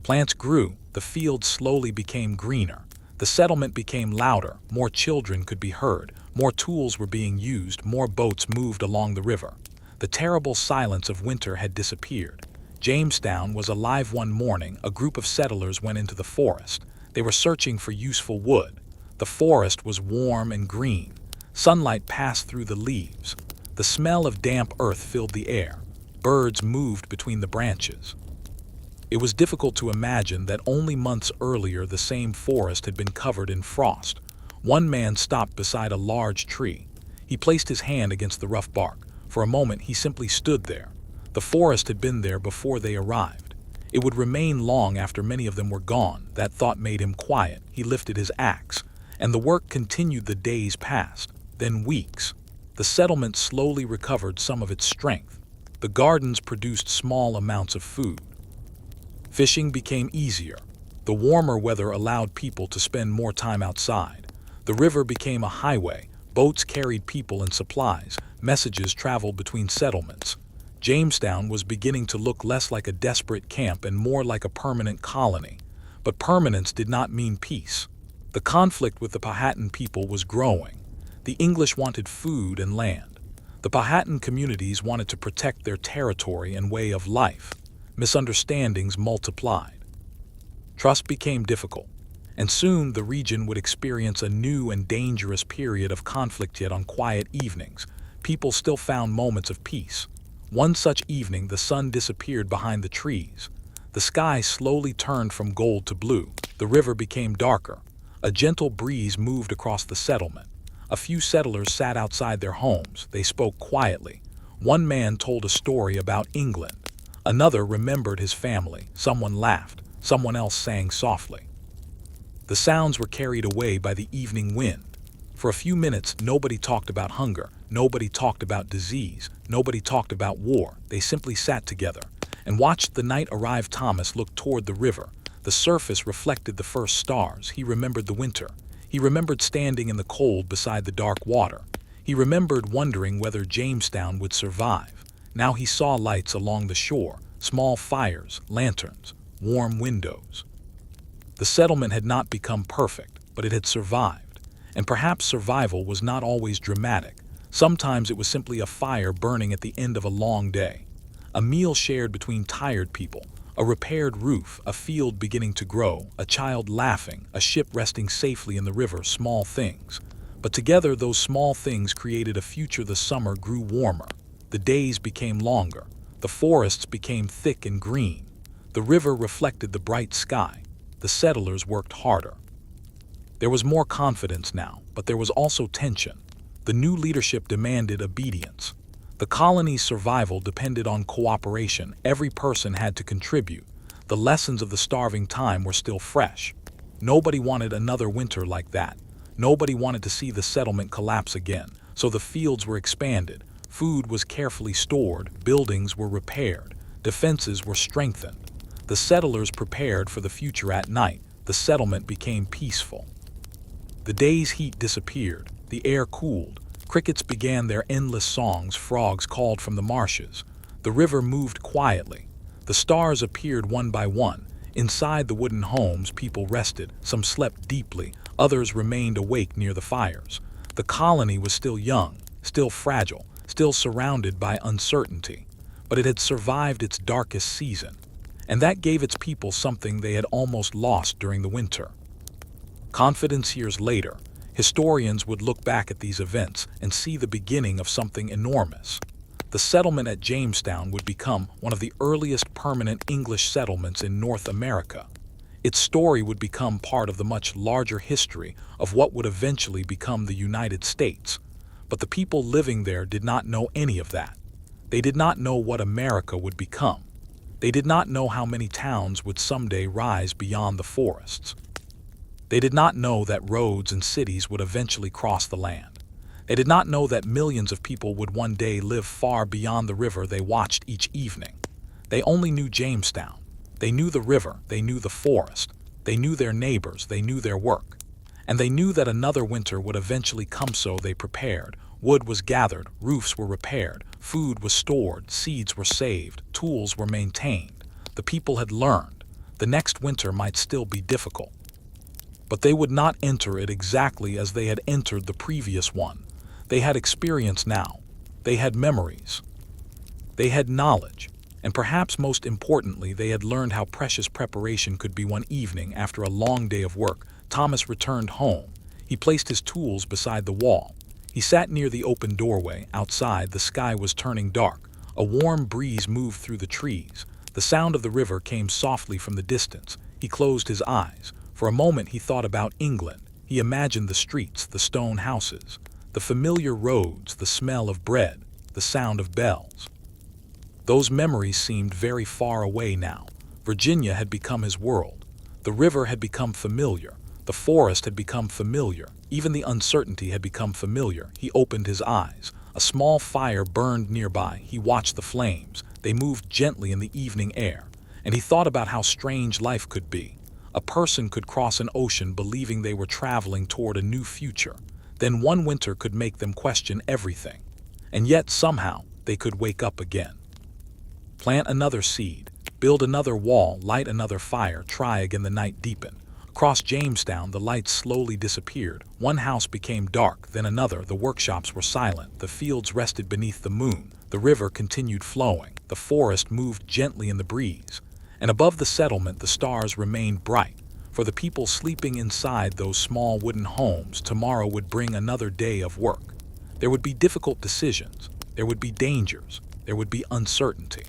Speaker 1: Plants grew. The fields slowly became greener. The settlement became louder. More children could be heard. More tools were being used. More boats moved along the river. The terrible silence of winter had disappeared. Jamestown was alive. One morning, a group of settlers went into the forest. They were searching for useful wood. The forest was warm and green. Sunlight passed through the leaves. The smell of damp earth filled the air. Birds moved between the branches. It was difficult to imagine that only months earlier the same forest had been covered in frost. One man stopped beside a large tree. He placed his hand against the rough bark. For a moment he simply stood there. The forest had been there before they arrived. It would remain long after many of them were gone. That thought made him quiet. He lifted his axe, and the work continued. The days passed, then weeks. The settlement slowly recovered some of its strength. The gardens produced small amounts of food. Fishing became easier. The warmer weather allowed people to spend more time outside. The river became a highway. Boats carried people and supplies. Messages traveled between settlements. Jamestown was beginning to look less like a desperate camp and more like a permanent colony. But permanence did not mean peace. The conflict with the Powhatan people was growing. The English wanted food and land. The Powhatan communities wanted to protect their territory and way of life. Misunderstandings multiplied. Trust became difficult, and soon the region would experience a new and dangerous period of conflict. Yet on quiet evenings, people still found moments of peace. One such evening, the sun disappeared behind the trees. The sky slowly turned from gold to blue. The river became darker. A gentle breeze moved across the settlement. A few settlers sat outside their homes. They spoke quietly. One man told a story about England. Another remembered his family. Someone laughed. Someone else sang softly. The sounds were carried away by the evening wind. For a few minutes, nobody talked about hunger. Nobody talked about disease. Nobody talked about war. They simply sat together and watched the night arrive. Thomas looked toward the river. The surface reflected the first stars. He remembered the winter. He remembered standing in the cold beside the dark water. He remembered wondering whether Jamestown would survive. Now he saw lights along the shore, small fires, lanterns, warm windows. The settlement had not become perfect, but it had survived. And perhaps survival was not always dramatic. Sometimes it was simply a fire burning at the end of a long day, a meal shared between tired people, a repaired roof, a field beginning to grow, a child laughing, a ship resting safely in the river, small things. But together those small things created a future. The summer grew warmer, the days became longer, the forests became thick and green, the river reflected the bright sky, the settlers worked harder. There was more confidence now, but there was also tension. The new leadership demanded obedience. The colony's survival depended on cooperation. Every person had to contribute. The lessons of the starving time were still fresh. Nobody wanted another winter like that. Nobody wanted to see the settlement collapse again. So the fields were expanded. Food was carefully stored. Buildings were repaired. Defenses were strengthened. The settlers prepared for the future. At night, the settlement became peaceful. The day's heat disappeared. The air cooled. Crickets began their endless songs. Frogs called from the marshes. The river moved quietly. The stars appeared one by one. Inside the wooden homes, people rested. Some slept deeply. Others remained awake near the fires. The colony was still young, still fragile, still surrounded by uncertainty. But it had survived its darkest season. And that gave its people something they had almost lost during the winter. Confidence. Years later, historians would look back at these events and see the beginning of something enormous. The settlement at Jamestown would become one of the earliest permanent English settlements in North America. Its story would become part of the much larger history of what would eventually become the United States. But the people living there did not know any of that. They did not know what America would become. They did not know how many towns would someday rise beyond the forests. They did not know that roads and cities would eventually cross the land. They did not know that millions of people would one day live far beyond the river they watched each evening. They only knew Jamestown. They knew the river, they knew the forest, they knew their neighbors, they knew their work. And they knew that another winter would eventually come, so they prepared. Wood was gathered, roofs were repaired, food was stored, seeds were saved, tools were maintained. The people had learned. The next winter might still be difficult. But they would not enter it exactly as they had entered the previous one. They had experience now. They had memories. They had knowledge. And perhaps most importantly, they had learned how precious preparation could be. One evening, after a long day of work, Thomas returned home. He placed his tools beside the wall. He sat near the open doorway. Outside, the sky was turning dark. A warm breeze moved through the trees. The sound of the river came softly from the distance. He closed his eyes. For a moment he thought about England. He imagined the streets, the stone houses, the familiar roads, the smell of bread, the sound of bells. Those memories seemed very far away now. Virginia had become his world. The river had become familiar. The forest had become familiar. Even the uncertainty had become familiar. He opened his eyes. A small fire burned nearby. He watched the flames. They moved gently in the evening air. And he thought about how strange life could be. A person could cross an ocean believing they were traveling toward a new future. Then one winter could make them question everything. And yet somehow they could wake up again. Plant another seed, build another wall, light another fire, try again. The night deepened. Across Jamestown, the lights slowly disappeared. One house became dark, then another. The workshops were silent. The fields rested beneath the moon. The river continued flowing. The forest moved gently in the breeze. And above the settlement, the stars remained bright. For the people sleeping inside those small wooden homes, tomorrow would bring another day of work. There would be difficult decisions. There would be dangers. There would be uncertainty.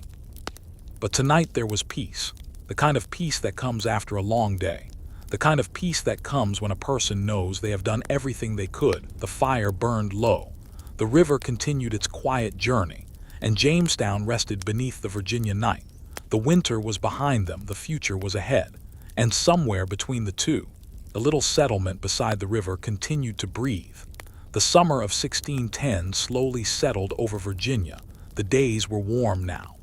Speaker 1: But tonight there was peace. The kind of peace that comes after a long day. The kind of peace that comes when a person knows they have done everything they could. The fire burned low. The river continued its quiet journey. And Jamestown rested beneath the Virginia night. The winter was behind them, the future was ahead. And somewhere between the two, the little settlement beside the river continued to breathe. The summer of 1610 slowly settled over Virginia. The days were warm now.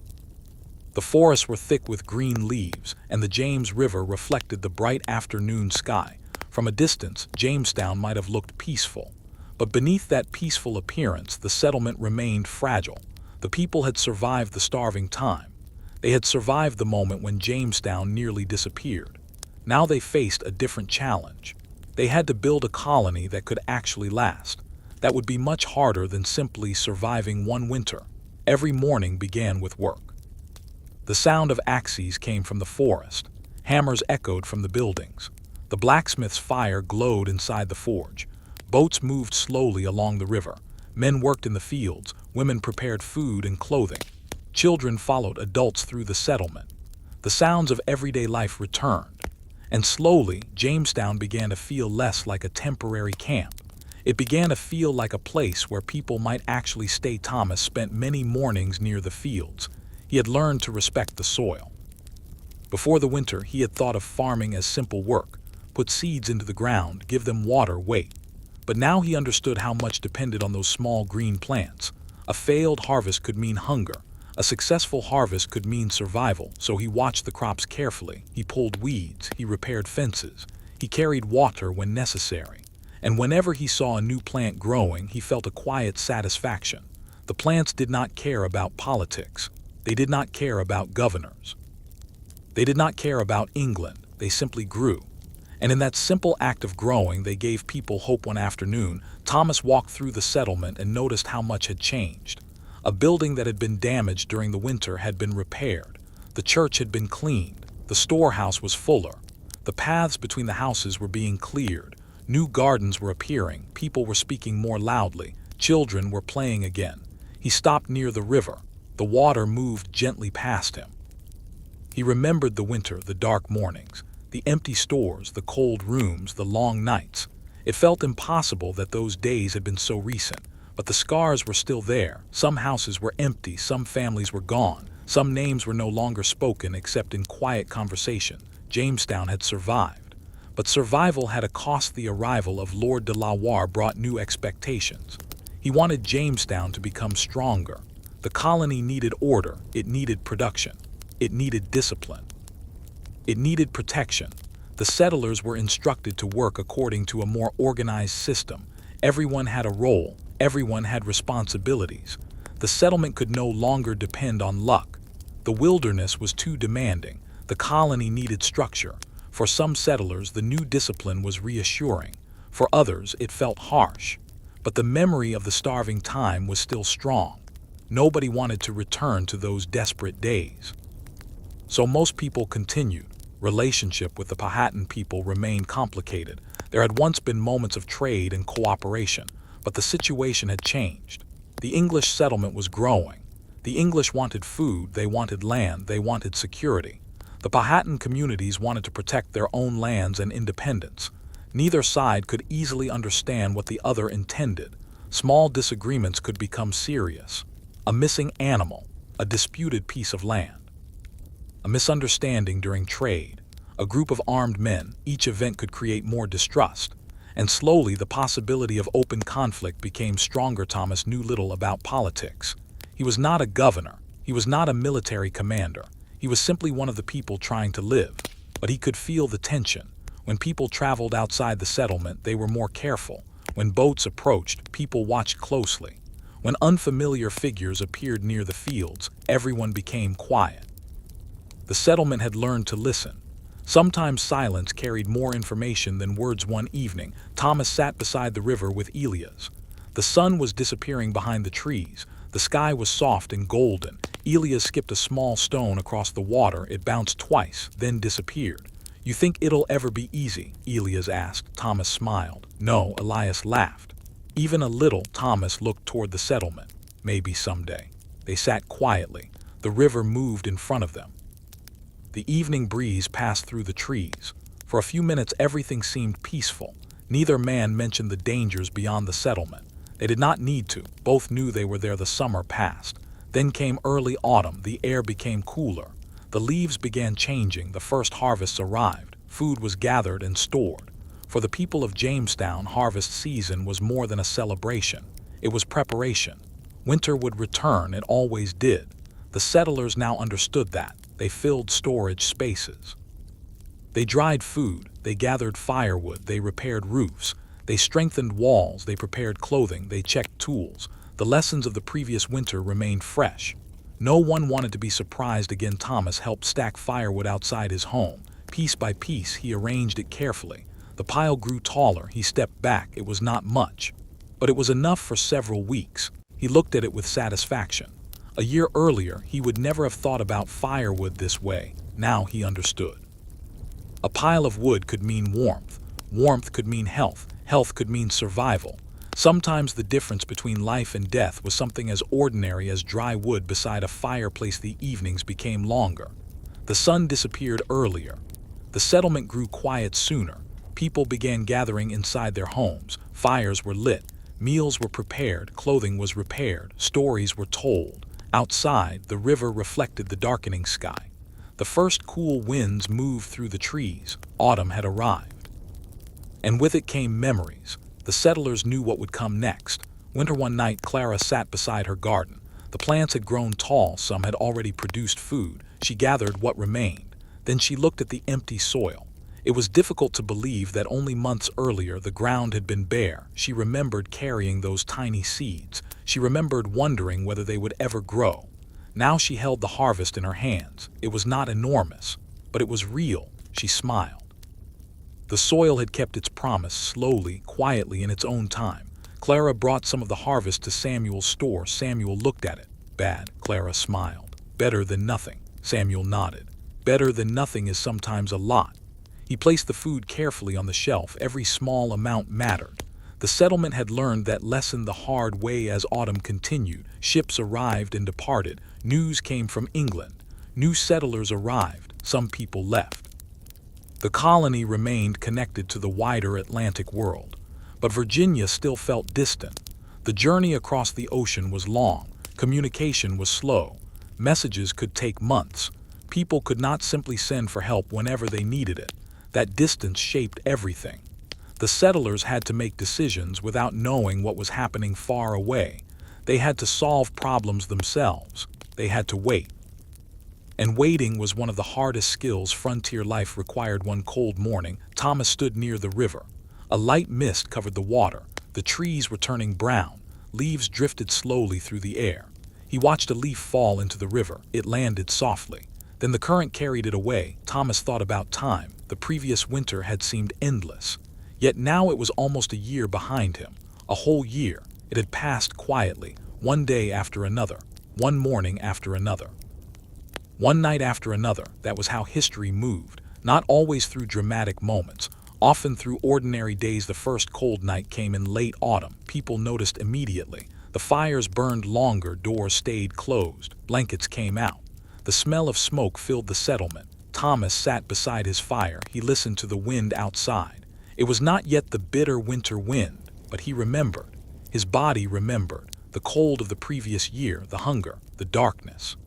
Speaker 1: The forests were thick with green leaves, and the James River reflected the bright afternoon sky. From a distance, Jamestown might have looked peaceful. But beneath that peaceful appearance, the settlement remained fragile. The people had survived the starving time. They had survived the moment when Jamestown nearly disappeared. Now they faced a different challenge. They had to build a colony that could actually last. That would be much harder than simply surviving one winter. Every morning began with work. The sound of axes came from the forest. Hammers echoed from the buildings. The blacksmith's fire glowed inside the forge. Boats moved slowly along the river. Men worked in the fields. Women prepared food and clothing. Children followed adults through the settlement. The sounds of everyday life returned. And slowly, Jamestown began to feel less like a temporary camp. It began to feel like a place where people might actually stay. Thomas spent many mornings near the fields. He had learned to respect the soil. Before the winter, he had thought of farming as simple work. Put seeds into the ground, give them water, wait. But now he understood how much depended on those small green plants. A failed harvest could mean hunger. A successful harvest could mean survival, so he watched the crops carefully. He pulled weeds, he repaired fences, he carried water when necessary. And whenever he saw a new plant growing, he felt a quiet satisfaction. The plants did not care about politics. They did not care about governors. They did not care about England. They simply grew. And in that simple act of growing, they gave people hope. One afternoon, Thomas walked through the settlement and noticed how much had changed. A building that had been damaged during the winter had been repaired. The church had been cleaned. The storehouse was fuller. The paths between the houses were being cleared. New gardens were appearing. People were speaking more loudly. Children were playing again. He stopped near the river. The water moved gently past him. He remembered the winter, the dark mornings, the empty stores, the cold rooms, the long nights. It felt impossible that those days had been so recent, but the scars were still there. Some houses were empty, some families were gone, some names were no longer spoken except in quiet conversation. Jamestown had survived. But survival had a cost. The arrival of Lord de la Warr brought new expectations. He wanted Jamestown to become stronger. The colony needed order, it needed production, it needed discipline. It needed protection. The settlers were instructed to work according to a more organized system. Everyone had a role, everyone had responsibilities. The settlement could no longer depend on luck. The wilderness was too demanding. The colony needed structure. For some settlers, the new discipline was reassuring. For others, it felt harsh. But the memory of the starving time was still strong. Nobody wanted to return to those desperate days. So most people continued. Relationship with the Powhatan people remained complicated. There had once been moments of trade and cooperation, but the situation had changed. The English settlement was growing. The English wanted food, they wanted land, they wanted security. The Powhatan communities wanted to protect their own lands and independence. Neither side could easily understand what the other intended. Small disagreements could become serious. A missing animal, a disputed piece of land, a misunderstanding during trade, a group of armed men. Each event could create more distrust, and slowly the possibility of open conflict became stronger. Thomas knew little about politics. He was not a governor, he was not a military commander, he was simply one of the people trying to live, but he could feel the tension. When people traveled outside the settlement, they were more careful. When boats approached, people watched closely. When unfamiliar figures appeared near the fields, everyone became quiet. The settlement had learned to listen. Sometimes silence carried more information than words. One evening, Thomas sat beside the river with Elias. The sun was disappearing behind the trees. The sky was soft and golden. Elias skipped a small stone across the water. It bounced twice, then disappeared. "You think it'll ever be easy?" Elias asked. Thomas smiled. "No," Elias laughed. Even a little. Thomas looked toward the settlement. "Maybe someday." They sat quietly. The river moved in front of them. The evening breeze passed through the trees. For a few minutes everything seemed peaceful. Neither man mentioned the dangers beyond the settlement. They did not need to. Both knew they were there. The summer passed. Then came early autumn. The air became cooler. The leaves began changing. The first harvests arrived. Food was gathered and stored. For the people of Jamestown, harvest season was more than a celebration. It was preparation. Winter would return. It always did. The settlers now understood that. They filled storage spaces. They dried food. They gathered firewood. They repaired roofs. They strengthened walls. They prepared clothing. They checked tools. The lessons of the previous winter remained fresh. No one wanted to be surprised again. Thomas helped stack firewood outside his home. Piece by piece, he arranged it carefully. The pile grew taller. He stepped back. It was not much. But it was enough for several weeks. He looked at it with satisfaction. A year earlier, he would never have thought about firewood this way. Now he understood. A pile of wood could mean warmth. Warmth could mean health. Health could mean survival. Sometimes the difference between life and death was something as ordinary as dry wood beside a fireplace. The evenings became longer. The sun disappeared earlier. The settlement grew quiet sooner. People began gathering inside their homes. Fires were lit. Meals were prepared. Clothing was repaired. Stories were told. Outside, the river reflected the darkening sky. The first cool winds moved through the trees. Autumn had arrived. And with it came memories. The settlers knew what would come next. One night, Clara sat beside her garden. The plants had grown tall. Some had already produced food. She gathered what remained. Then she looked at the empty soil. It was difficult to believe that only months earlier the ground had been bare. She remembered carrying those tiny seeds. She remembered wondering whether they would ever grow. Now she held the harvest in her hands. It was not enormous, but it was real. She smiled. The soil had kept its promise, slowly, quietly, in its own time. Clara brought some of the harvest to Samuel's store. Samuel looked at it. Bad, Clara smiled. Better than nothing. Samuel nodded. Better than nothing is sometimes a lot. He placed the food carefully on the shelf. Every small amount mattered. The settlement had learned that lesson the hard way. As autumn continued, ships arrived and departed. News came from England. New settlers arrived. Some people left. The colony remained connected to the wider Atlantic world. But Virginia still felt distant. The journey across the ocean was long. Communication was slow. Messages could take months. People could not simply send for help whenever they needed it. That distance shaped everything. The settlers had to make decisions without knowing what was happening far away. They had to solve problems themselves. They had to wait. And waiting was one of the hardest skills frontier life required. One cold morning, Thomas stood near the river. A light mist covered the water. The trees were turning brown. Leaves drifted slowly through the air. He watched a leaf fall into the river. It landed softly. Then the current carried it away. Thomas thought about time. The previous winter had seemed endless. Yet now it was almost a year behind him. A whole year. It had passed quietly, one day after another, one morning after another. One night after another. That was how history moved, not always through dramatic moments, often through ordinary days. The first cold night came in late autumn. People noticed immediately. The fires burned longer, doors stayed closed, blankets came out. The smell of smoke filled the settlement. Thomas sat beside his fire. He listened to the wind outside. It was not yet the bitter winter wind, but he remembered. His body remembered. The cold of the previous year, the hunger, the darkness.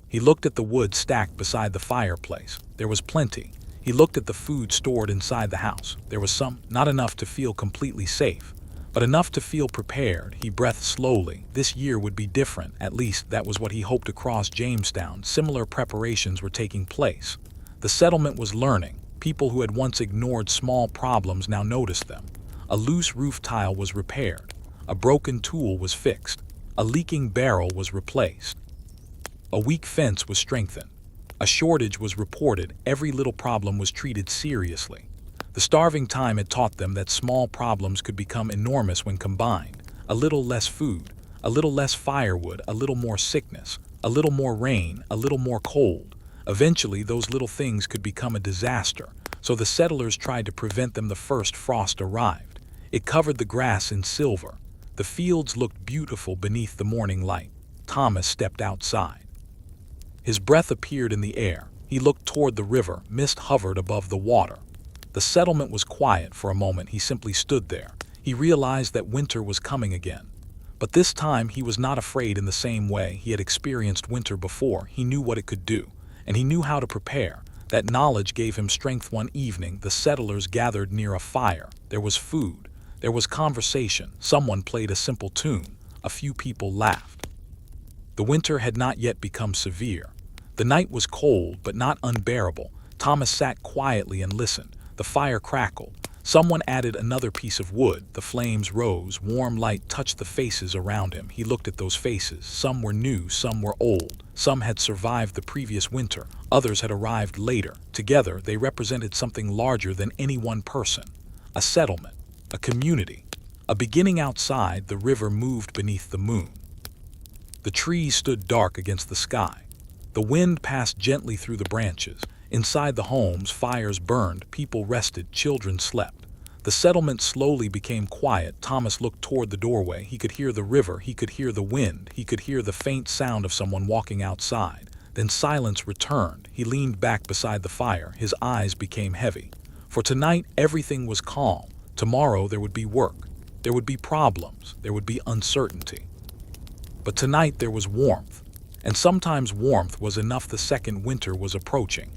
Speaker 1: He looked at the wood stacked beside the fireplace. There was plenty. He looked at the food stored inside the house. There was some, not enough to feel completely safe, but enough to feel prepared. He breathed slowly. This year would be different. At least that was what he hoped. Across Jamestown, similar preparations were taking place. The settlement was learning. People who had once ignored small problems now noticed them. A loose roof tile was repaired. A broken tool was fixed. A leaking barrel was replaced. A weak fence was strengthened. A shortage was reported. Every little problem was treated seriously. The starving time had taught them that small problems could become enormous when combined. A little less food, a little less firewood, a little more sickness, a little more rain, a little more cold. Eventually, those little things could become a disaster, so the settlers tried to prevent them. The first frost arrived. It covered the grass in silver. The fields looked beautiful beneath the morning light. Thomas stepped outside. His breath appeared in the air. He looked toward the river. Mist hovered above the water. The settlement was quiet. For a moment he simply stood there. He realized that winter was coming again. But this time he was not afraid in the same way. He had experienced winter before. He knew what it could do, and he knew how to prepare. That knowledge gave him strength. One evening, the settlers gathered near a fire. There was food. There was conversation. Someone played a simple tune. A few people laughed. The winter had not yet become severe. The night was cold, but not unbearable. Thomas sat quietly and listened. The fire crackled. Someone added another piece of wood. The flames rose. Warm light touched the faces around him. He looked at those faces. Some were new, some were old. Some had survived the previous winter. Others had arrived later. Together, they represented something larger than any one person. A settlement. A community. A beginning outside, the river moved beneath the moon. The trees stood dark against the sky. The wind passed gently through the branches. Inside the homes, fires burned, people rested, children slept. The settlement slowly became quiet. Thomas looked toward the doorway. He could hear the river, he could hear the wind, he could hear the faint sound of someone walking outside. Then silence returned. He leaned back beside the fire. His eyes became heavy. For tonight, everything was calm. Tomorrow there would be work. There would be problems. There would be uncertainty. But tonight there was warmth. And sometimes warmth was enough. The second winter was approaching.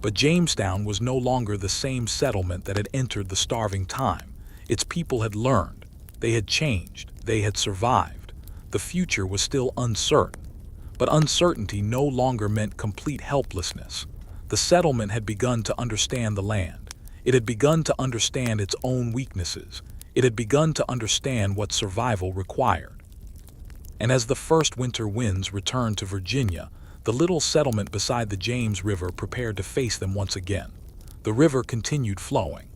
Speaker 1: But Jamestown was no longer the same settlement that had entered the starving time. Its people had learned. They had changed. They had survived. The future was still uncertain. But uncertainty no longer meant complete helplessness. The settlement had begun to understand the land. It had begun to understand its own weaknesses. It had begun to understand what survival required. And as the first winter winds returned to Virginia, the little settlement beside the James River prepared to face them once again. The river continued flowing.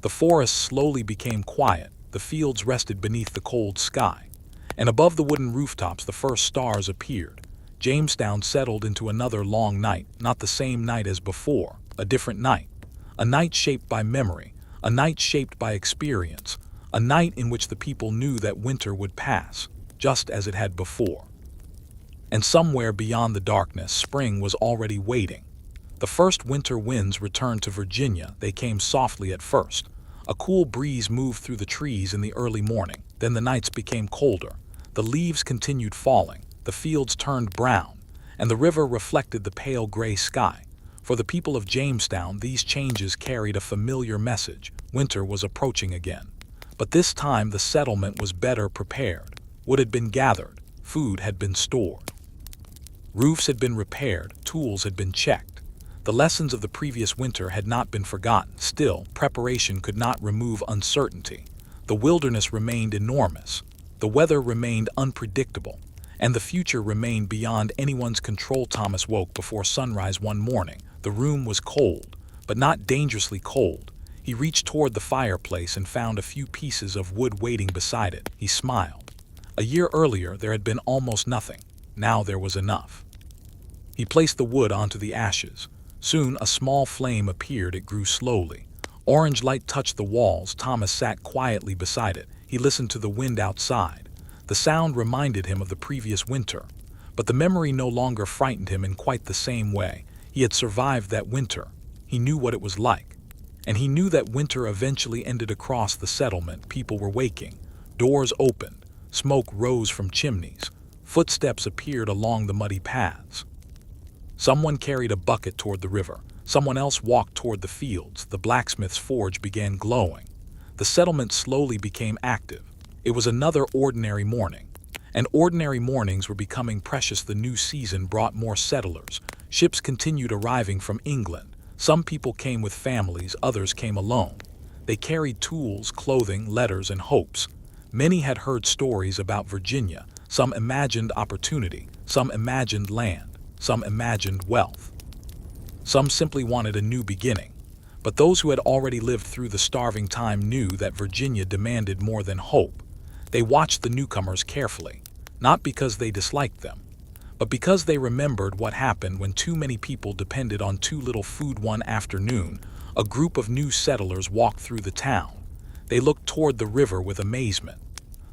Speaker 1: The forest slowly became quiet. The fields rested beneath the cold sky. And above the wooden rooftops, the first stars appeared. Jamestown settled into another long night, not the same night as before, a different night. A night shaped by memory, a night shaped by experience, a night in which the people knew that winter would pass, just as it had before. And somewhere beyond the darkness, spring was already waiting. The first winter winds returned to Virginia. They came softly at first. A cool breeze moved through the trees in the early morning. Then the nights became colder. The leaves continued falling. The fields turned brown, and the river reflected the pale gray sky. For the people of Jamestown, these changes carried a familiar message. Winter was approaching again. But this time the settlement was better prepared. Wood had been gathered. Food had been stored. Roofs had been repaired. Tools had been checked. The lessons of the previous winter had not been forgotten. Still, preparation could not remove uncertainty. The wilderness remained enormous. The weather remained unpredictable. And the future remained beyond anyone's control. Thomas woke before sunrise one morning. The room was cold, but not dangerously cold. He reached toward the fireplace and found a few pieces of wood waiting beside it. He smiled. A year earlier, there had been almost nothing. Now there was enough. He placed the wood onto the ashes. Soon a small flame appeared. It grew slowly. Orange light touched the walls. Thomas sat quietly beside it. He listened to the wind outside. The sound reminded him of the previous winter, but the memory no longer frightened him in quite the same way. He had survived that winter. He knew what it was like. And he knew that winter eventually ended. Across the settlement, people were waking. Doors opened. Smoke rose from chimneys. Footsteps appeared along the muddy paths. Someone carried a bucket toward the river. Someone else walked toward the fields. The blacksmith's forge began glowing. The settlement slowly became active. It was another ordinary morning. And ordinary mornings were becoming precious. The new season brought more settlers. Ships continued arriving from England. Some people came with families, others came alone. They carried tools, clothing, letters, and hopes. Many had heard stories about Virginia. Some imagined opportunity. Some imagined land. Some imagined wealth. Some simply wanted a new beginning. But those who had already lived through the starving time knew that Virginia demanded more than hope. They watched the newcomers carefully, not because they disliked them, but because they remembered what happened when too many people depended on too little food. One afternoon, a group of new settlers walked through the town. They looked toward the river with amazement.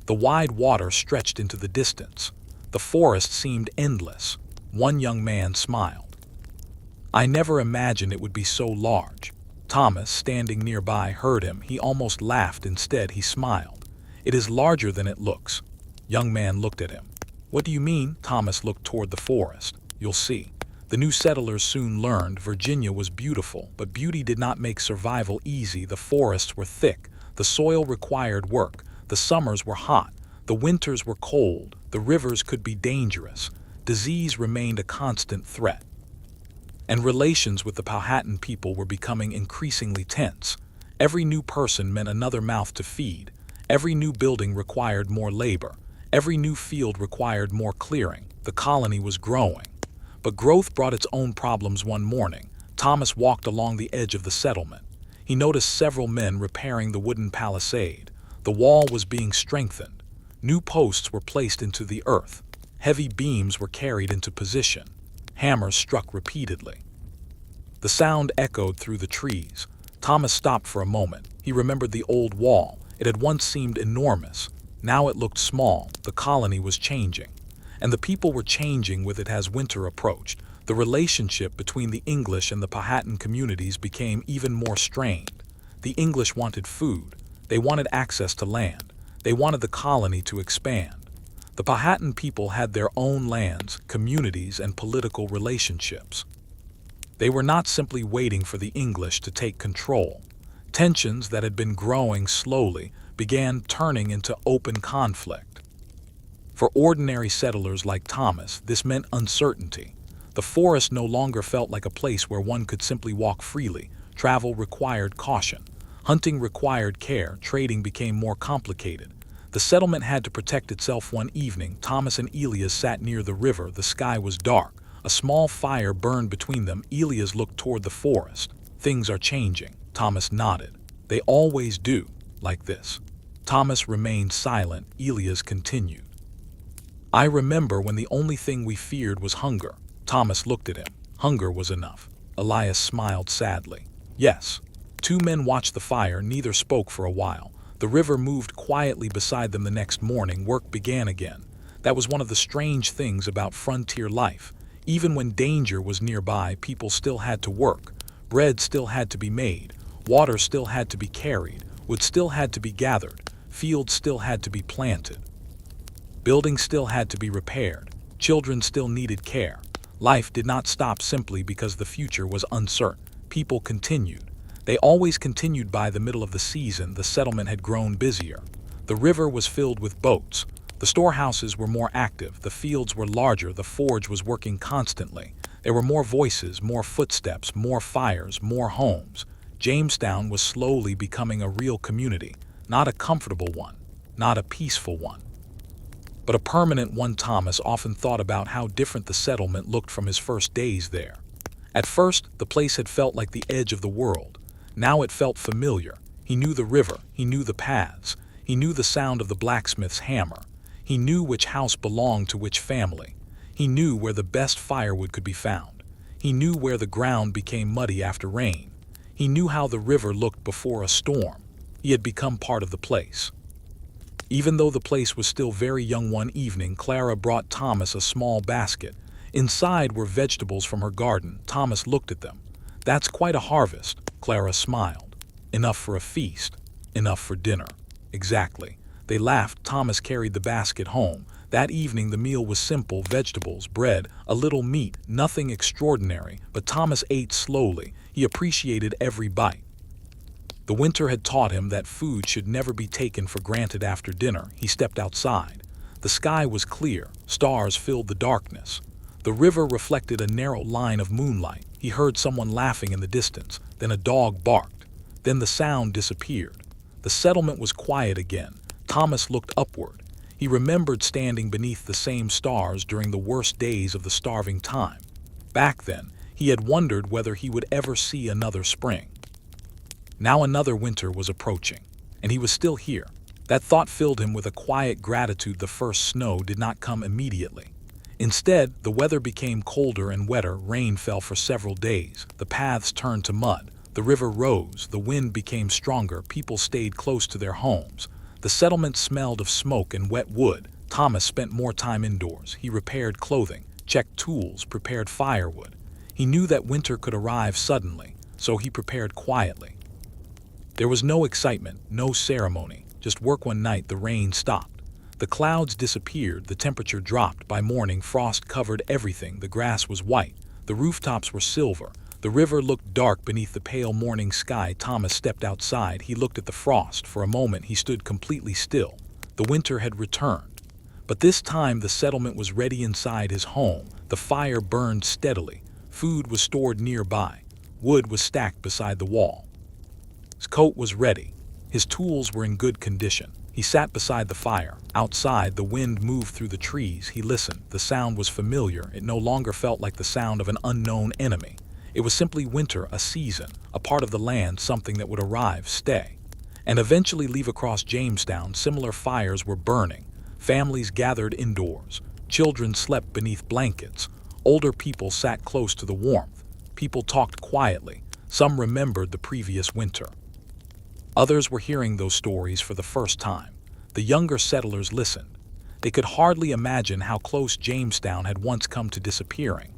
Speaker 1: The wide water stretched into the distance. The forest seemed endless. One young man smiled. "I never imagined it would be so large." Thomas, standing nearby, heard him. He almost laughed. Instead, he smiled. "It is larger than it looks." Young man looked at him. "What do you mean?" Thomas looked toward the forest. "You'll see." The new settlers soon learned Virginia was beautiful, but beauty did not make survival easy. The forests were thick. The soil required work. The summers were hot. The winters were cold. The rivers could be dangerous. Disease remained a constant threat. And relations with the Powhatan people were becoming increasingly tense. Every new person meant another mouth to feed. Every new building required more labor. Every new field required more clearing. The colony was growing. But growth brought its own problems. One morning, Thomas walked along the edge of the settlement. He noticed several men repairing the wooden palisade. The wall was being strengthened. New posts were placed into the earth. Heavy beams were carried into position. Hammers struck repeatedly. The sound echoed through the trees. Thomas stopped for a moment. He remembered the old wall. It had once seemed enormous. Now it looked small. The colony was changing. And the people were changing with it as winter approached. The relationship between the English and the Powhatan communities became even more strained. The English wanted food. They wanted access to land. They wanted the colony to expand. The Powhatan people had their own lands, communities, and political relationships. They were not simply waiting for the English to take control. Tensions that had been growing slowly began turning into open conflict. For ordinary settlers like Thomas, this meant uncertainty. The forest no longer felt like a place where one could simply walk freely. Travel required caution. Hunting required care. Trading became more complicated. The settlement had to protect itself. One evening, Thomas and Elias sat near the river. The sky was dark. A small fire burned between them. Elias looked toward the forest. Things are changing. Thomas nodded. They always do, like this. Thomas remained silent. Elias continued. I remember when the only thing we feared was hunger. Thomas looked at him. Hunger was enough. Elias smiled sadly. Yes. Two men watched the fire. Neither spoke for a while. The river moved quietly beside them. The next morning, work began again. That was one of the strange things about frontier life. Even when danger was nearby, people still had to work. Bread still had to be made. Water still had to be carried. Wood still had to be gathered. Fields still had to be planted. Buildings still had to be repaired. Children still needed care. Life did not stop simply because the future was uncertain. People continued. They always continued. By the middle of the season, the settlement had grown busier. The river was filled with boats. The storehouses were more active. The fields were larger. The forge was working constantly. There were more voices, more footsteps, more fires, more homes. Jamestown was slowly becoming a real community, not a comfortable one, not a peaceful one, but a permanent one. Thomas often thought about how different the settlement looked from his first days there. At first, the place had felt like the edge of the world. Now it felt familiar. He knew the river. He knew the paths. He knew the sound of the blacksmith's hammer. He knew which house belonged to which family. He knew where the best firewood could be found. He knew where the ground became muddy after rain. He knew how the river looked before a storm. He had become part of the place. Even though the place was still very young, one evening Clara brought Thomas a small basket. Inside were vegetables from her garden. Thomas looked at them. That's quite a harvest, Clara smiled. Enough for a feast. Enough for dinner. Exactly. They laughed. Thomas carried the basket home. That evening the meal was simple: vegetables, bread, a little meat, nothing extraordinary, but Thomas ate slowly. He appreciated every bite. The winter had taught him that food should never be taken for granted. After dinner, he stepped outside. The sky was clear. Stars filled the darkness. The river reflected a narrow line of moonlight. He heard someone laughing in the distance. Then a dog barked. Then the sound disappeared. The settlement was quiet again. Thomas looked upward. He remembered standing beneath the same stars during the worst days of the starving time. Back then, he had wondered whether he would ever see another spring. Now another winter was approaching, and he was still here. That thought filled him with a quiet gratitude. The first snow did not come immediately. Instead, the weather became colder and wetter. Rain fell for several days. The paths turned to mud. The river rose. The wind became stronger. People stayed close to their homes. The settlement smelled of smoke and wet wood. Thomas spent more time indoors. He repaired clothing, checked tools, prepared firewood. He knew that winter could arrive suddenly, so he prepared quietly. There was no excitement, no ceremony, just work. One night the rain stopped. The clouds disappeared. The temperature dropped. By morning, frost covered everything. The grass was white. The rooftops were silver. The river looked dark beneath the pale morning sky. Thomas stepped outside. He looked at the frost. For a moment he stood completely still. The winter had returned. But this time the settlement was ready. Inside his home, the fire burned steadily. Food was stored nearby. Wood was stacked beside the wall. His coat was ready. His tools were in good condition. He sat beside the fire. Outside, the wind moved through the trees. He listened. The sound was familiar. It no longer felt like the sound of an unknown enemy. It was simply winter, a season, a part of the land, something that would arrive, stay. And eventually leave across Jamestown, similar fires were burning. Families gathered indoors. Children slept beneath blankets. Older people sat close to the warmth. People talked quietly. Some remembered the previous winter. Others were hearing those stories for the first time. The younger settlers listened. They could hardly imagine how close Jamestown had once come to disappearing.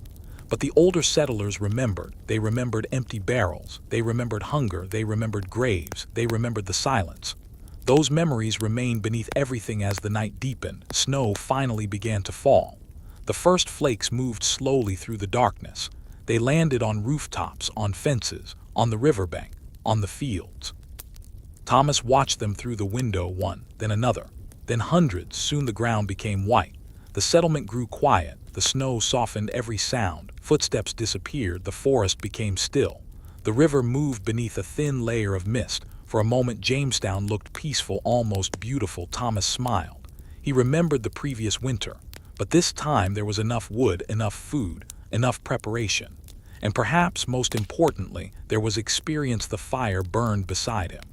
Speaker 1: But the older settlers remembered. They remembered empty barrels. They remembered hunger. They remembered graves. They remembered the silence. Those memories remained beneath everything as the night deepened. Snow finally began to fall. The first flakes moved slowly through the darkness. They landed on rooftops, on fences, on the riverbank, on the fields. Thomas watched them through the window, one, then another, then hundreds. Soon the ground became white. The settlement grew quiet. The snow softened every sound. Footsteps disappeared. The forest became still. The river moved beneath a thin layer of mist. For a moment, Jamestown looked peaceful, almost beautiful. Thomas smiled. He remembered the previous winter. But this time there was enough wood, enough food, enough preparation. And perhaps most importantly, there was experience. The fire burned beside him.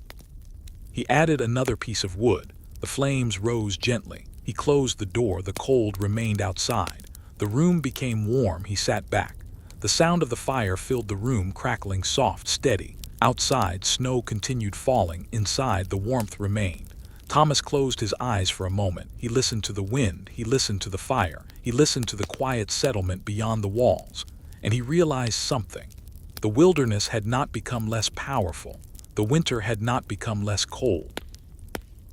Speaker 1: He added another piece of wood. The flames rose gently. He closed the door. The cold remained outside. The room became warm. He sat back. The sound of the fire filled the room, crackling, soft, steady. Outside, snow continued falling. Inside, the warmth remained. Thomas closed his eyes for a moment. He listened to the wind. He listened to the fire. He listened to the quiet settlement beyond the walls. And he realized something. The wilderness had not become less powerful. The winter had not become less cold.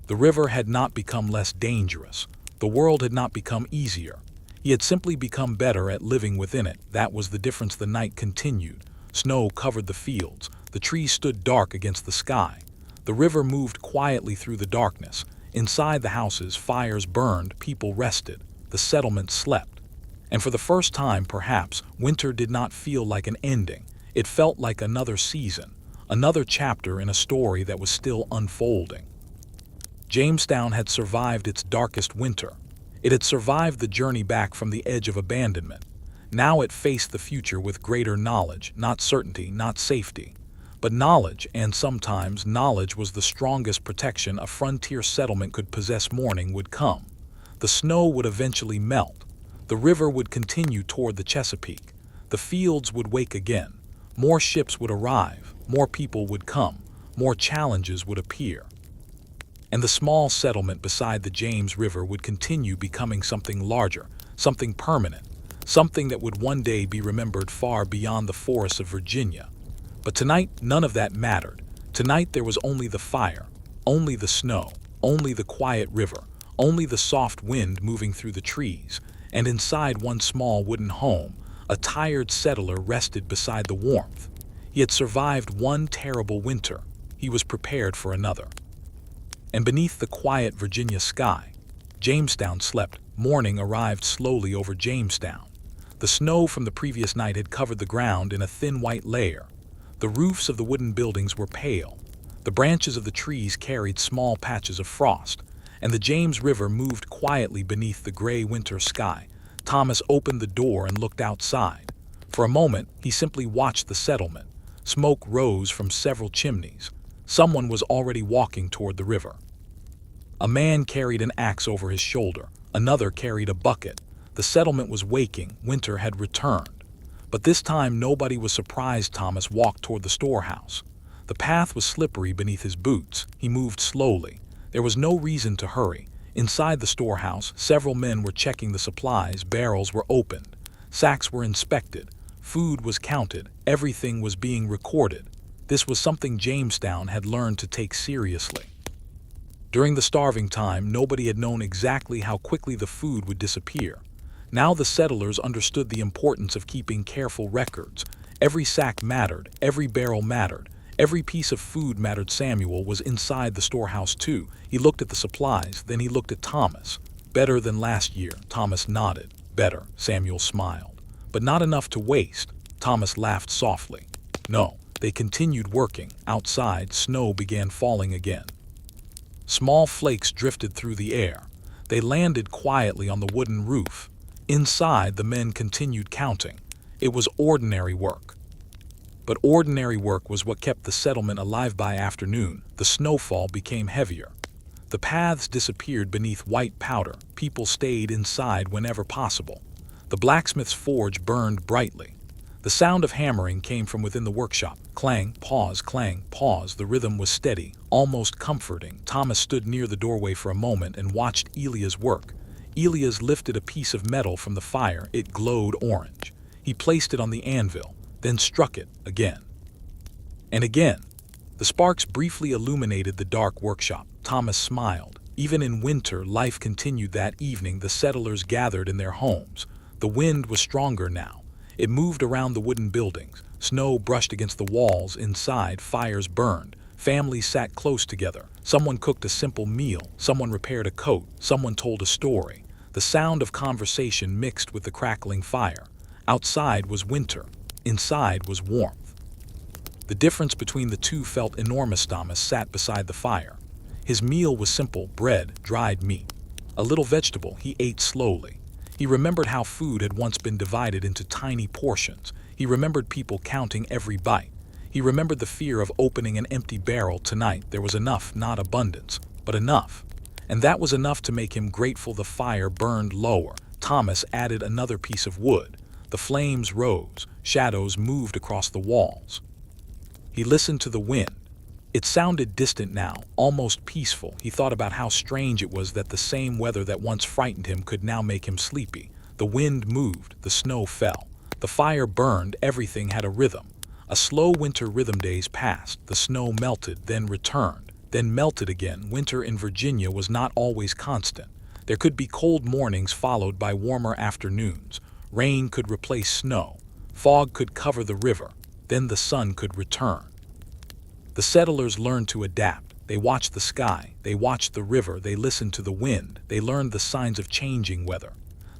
Speaker 1: The river had not become less dangerous. The world had not become easier. He had simply become better at living within it. That was the difference. The night continued. Snow covered the fields. The trees stood dark against the sky. The river moved quietly through the darkness. Inside the houses, fires burned. People rested. The settlement slept. And for the first time, perhaps, winter did not feel like an ending. It felt like another season, another chapter in a story that was still unfolding. Jamestown had survived its darkest winter. It had survived the journey back from the edge of abandonment. Now it faced the future with greater knowledge, not certainty, not safety, but knowledge. And sometimes knowledge was the strongest protection a frontier settlement could possess. Morning would come. The snow would eventually melt. The river would continue toward the Chesapeake. The fields would wake again. More ships would arrive. More people would come. More challenges would appear. And the small settlement beside the James River would continue becoming something larger, something permanent, something that would one day be remembered far beyond the forests of Virginia. But tonight, none of that mattered. Tonight there was only the fire, only the snow, only the quiet river, only the soft wind moving through the trees. And inside one small wooden home, a tired settler rested beside the warmth. He had survived one terrible winter. He was prepared for another. And beneath the quiet Virginia sky, Jamestown slept. Morning arrived slowly over Jamestown. The snow from the previous night had covered the ground in a thin white layer. The roofs of the wooden buildings were pale. The branches of the trees carried small patches of frost, and the James River moved quietly beneath the gray winter sky. Thomas opened the door and looked outside. For a moment, he simply watched the settlement. Smoke rose from several chimneys. Someone was already walking toward the river. A man carried an axe over his shoulder. Another carried a bucket. The settlement was waking. Winter had returned. But this time nobody was surprised. Thomas walked toward the storehouse. The path was slippery beneath his boots. He moved slowly. There was no reason to hurry. Inside the storehouse, several men were checking the supplies. Barrels were opened. Sacks were inspected. Food was counted. Everything was being recorded. This was something Jamestown had learned to take seriously. During the starving time, nobody had known exactly how quickly the food would disappear. Now the settlers understood the importance of keeping careful records. Every sack mattered. Every barrel mattered. Every piece of food mattered. Samuel was inside the storehouse too. He looked at the supplies, then he looked at Thomas. Better than last year, Thomas nodded. Better, Samuel smiled. But not enough to waste. Thomas laughed softly. No. They continued working. Outside, snow began falling again. Small flakes drifted through the air. They landed quietly on the wooden roof. Inside, the men continued counting. It was ordinary work. But ordinary work was what kept the settlement alive. By afternoon, the snowfall became heavier. The paths disappeared beneath white powder. People stayed inside whenever possible. The blacksmith's forge burned brightly. The sound of hammering came from within the workshop. Clang, pause, clang, pause. The rhythm was steady, almost comforting. Thomas stood near the doorway for a moment and watched Elias work. Elias lifted a piece of metal from the fire. It glowed orange. He placed it on the anvil, then struck it again. And again. The sparks briefly illuminated the dark workshop. Thomas smiled. Even in winter, life continued. That evening, the settlers gathered in their homes. The wind was stronger now. It moved around the wooden buildings. Snow brushed against the walls. Inside, fires burned. Families sat close together. Someone cooked a simple meal. Someone repaired a coat. Someone told a story. The sound of conversation mixed with the crackling fire. Outside was winter. Inside was warmth. The difference between the two felt enormous. Thomas sat beside the fire. His meal was simple: bread, dried meat, a little vegetable. He ate slowly. He remembered how food had once been divided into tiny portions. He remembered people counting every bite. He remembered the fear of opening an empty barrel. Tonight there was enough, not abundance, but enough. And that was enough to make him grateful. The fire burned lower. Thomas added another piece of wood. The flames rose. Shadows moved across the walls. He listened to the wind. It sounded distant now, almost peaceful. He thought about how strange it was that the same weather that once frightened him could now make him sleepy. The wind moved, the snow fell. The fire burned, everything had a rhythm. A slow winter rhythm. Days passed, the snow melted, then returned, then melted again. Winter in Virginia was not always constant. There could be cold mornings followed by warmer afternoons. Rain could replace snow. Fog could cover the river. Then the sun could return. The settlers learned to adapt. They watched the sky, they watched the river, they listened to the wind, they learned the signs of changing weather.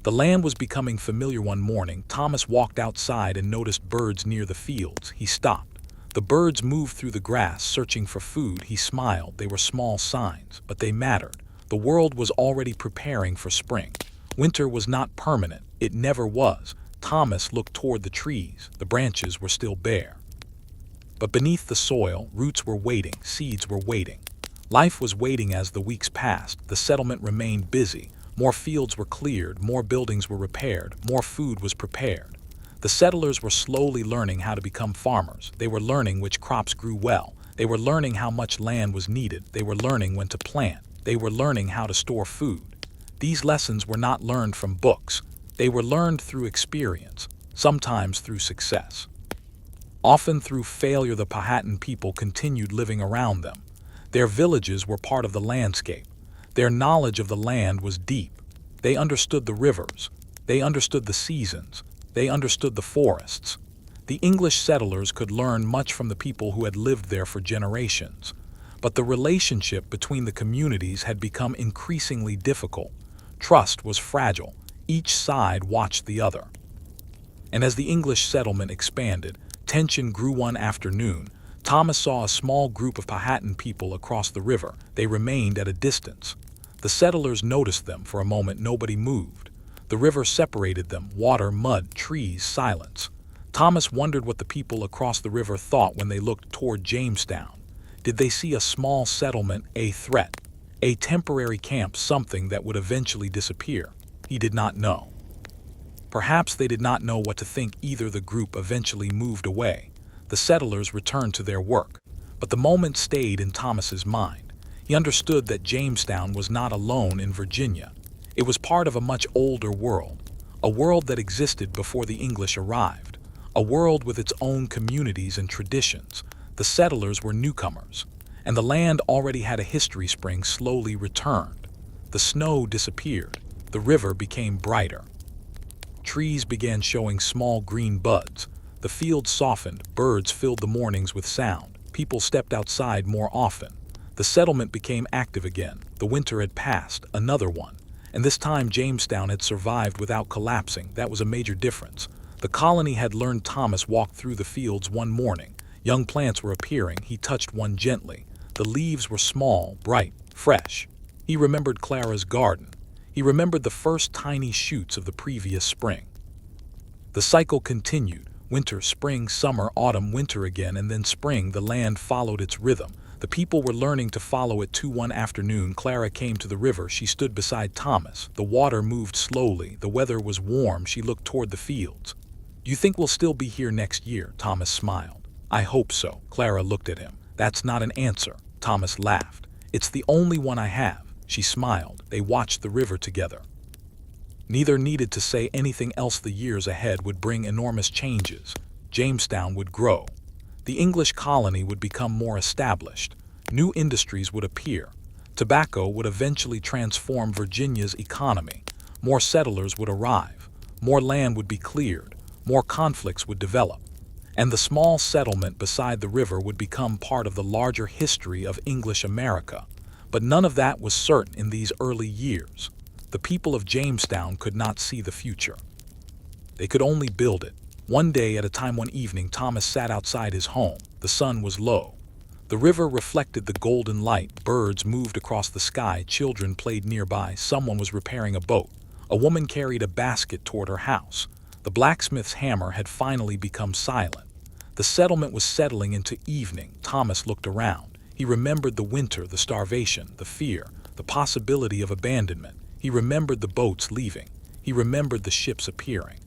Speaker 1: The land was becoming familiar. One morning, Thomas walked outside and noticed birds near the fields. He stopped. The birds moved through the grass, searching for food. He smiled. They were small signs, but they mattered. The world was already preparing for spring. Winter was not permanent. It never was. Thomas looked toward the trees. The branches were still bare. But beneath the soil, roots were waiting, seeds were waiting. Life was waiting. As the weeks passed, the settlement remained busy. More fields were cleared, more buildings were repaired, more food was prepared. The settlers were slowly learning how to become farmers. They were learning which crops grew well. They were learning how much land was needed. They were learning when to plant. They were learning how to store food. These lessons were not learned from books. They were learned through experience, sometimes through success. Often through failure. The Powhatan people continued living around them. Their villages were part of the landscape. Their knowledge of the land was deep. They understood the rivers. They understood the seasons. They understood the forests. The English settlers could learn much from the people who had lived there for generations. But the relationship between the communities had become increasingly difficult. Trust was fragile. Each side watched the other. And as the English settlement expanded, tension grew. One afternoon, Thomas saw a small group of Powhatan people across the river. They remained at a distance. The settlers noticed them. For a moment, nobody moved. The river separated them: water, mud, trees, silence. Thomas wondered what the people across the river thought when they looked toward Jamestown. Did they see a small settlement, a threat, a temporary camp, something that would eventually disappear? He did not know. Perhaps they did not know what to think either. The group eventually moved away. The settlers returned to their work. But the moment stayed in Thomas's mind. He understood that Jamestown was not alone in Virginia. It was part of a much older world, a world that existed before the English arrived, a world with its own communities and traditions. The settlers were newcomers, and the land already had a history. Spring slowly returned. The snow disappeared. The river became brighter. Trees began showing small green buds. The fields softened. Birds filled the mornings with sound. People stepped outside more often. The settlement became active again. The winter had passed, another one. And this time Jamestown had survived without collapsing. That was a major difference. The colony had learned. Thomas walked through the fields one morning. Young plants were appearing. He touched one gently. The leaves were small, bright, fresh. He remembered Clara's garden. He remembered the first tiny shoots of the previous spring. The cycle continued. Winter, spring, summer, autumn, winter again, and then spring. The land followed its rhythm. The people were learning to follow it too. One afternoon, Clara came to the river. She stood beside Thomas. The water moved slowly. The weather was warm. She looked toward the fields. "You think we'll still be here next year?" Thomas smiled. "I hope so." Clara looked at him. "That's not an answer." Thomas laughed. "It's the only one I have." She smiled. They watched the river together. Neither needed to say anything else. The years ahead would bring enormous changes. Jamestown would grow. The English colony would become more established. New industries would appear. Tobacco would eventually transform Virginia's economy. More settlers would arrive. More land would be cleared. More conflicts would develop. And the small settlement beside the river would become part of the larger history of English America. But none of that was certain in these early years. The people of Jamestown could not see the future. They could only build it. One day at a time. One evening, Thomas sat outside his home. The sun was low. The river reflected the golden light. Birds moved across the sky. Children played nearby. Someone was repairing a boat. A woman carried a basket toward her house. The blacksmith's hammer had finally become silent. The settlement was settling into evening. Thomas looked around. He remembered the winter, the starvation, the fear, the possibility of abandonment. He remembered the boats leaving. He remembered the ships appearing.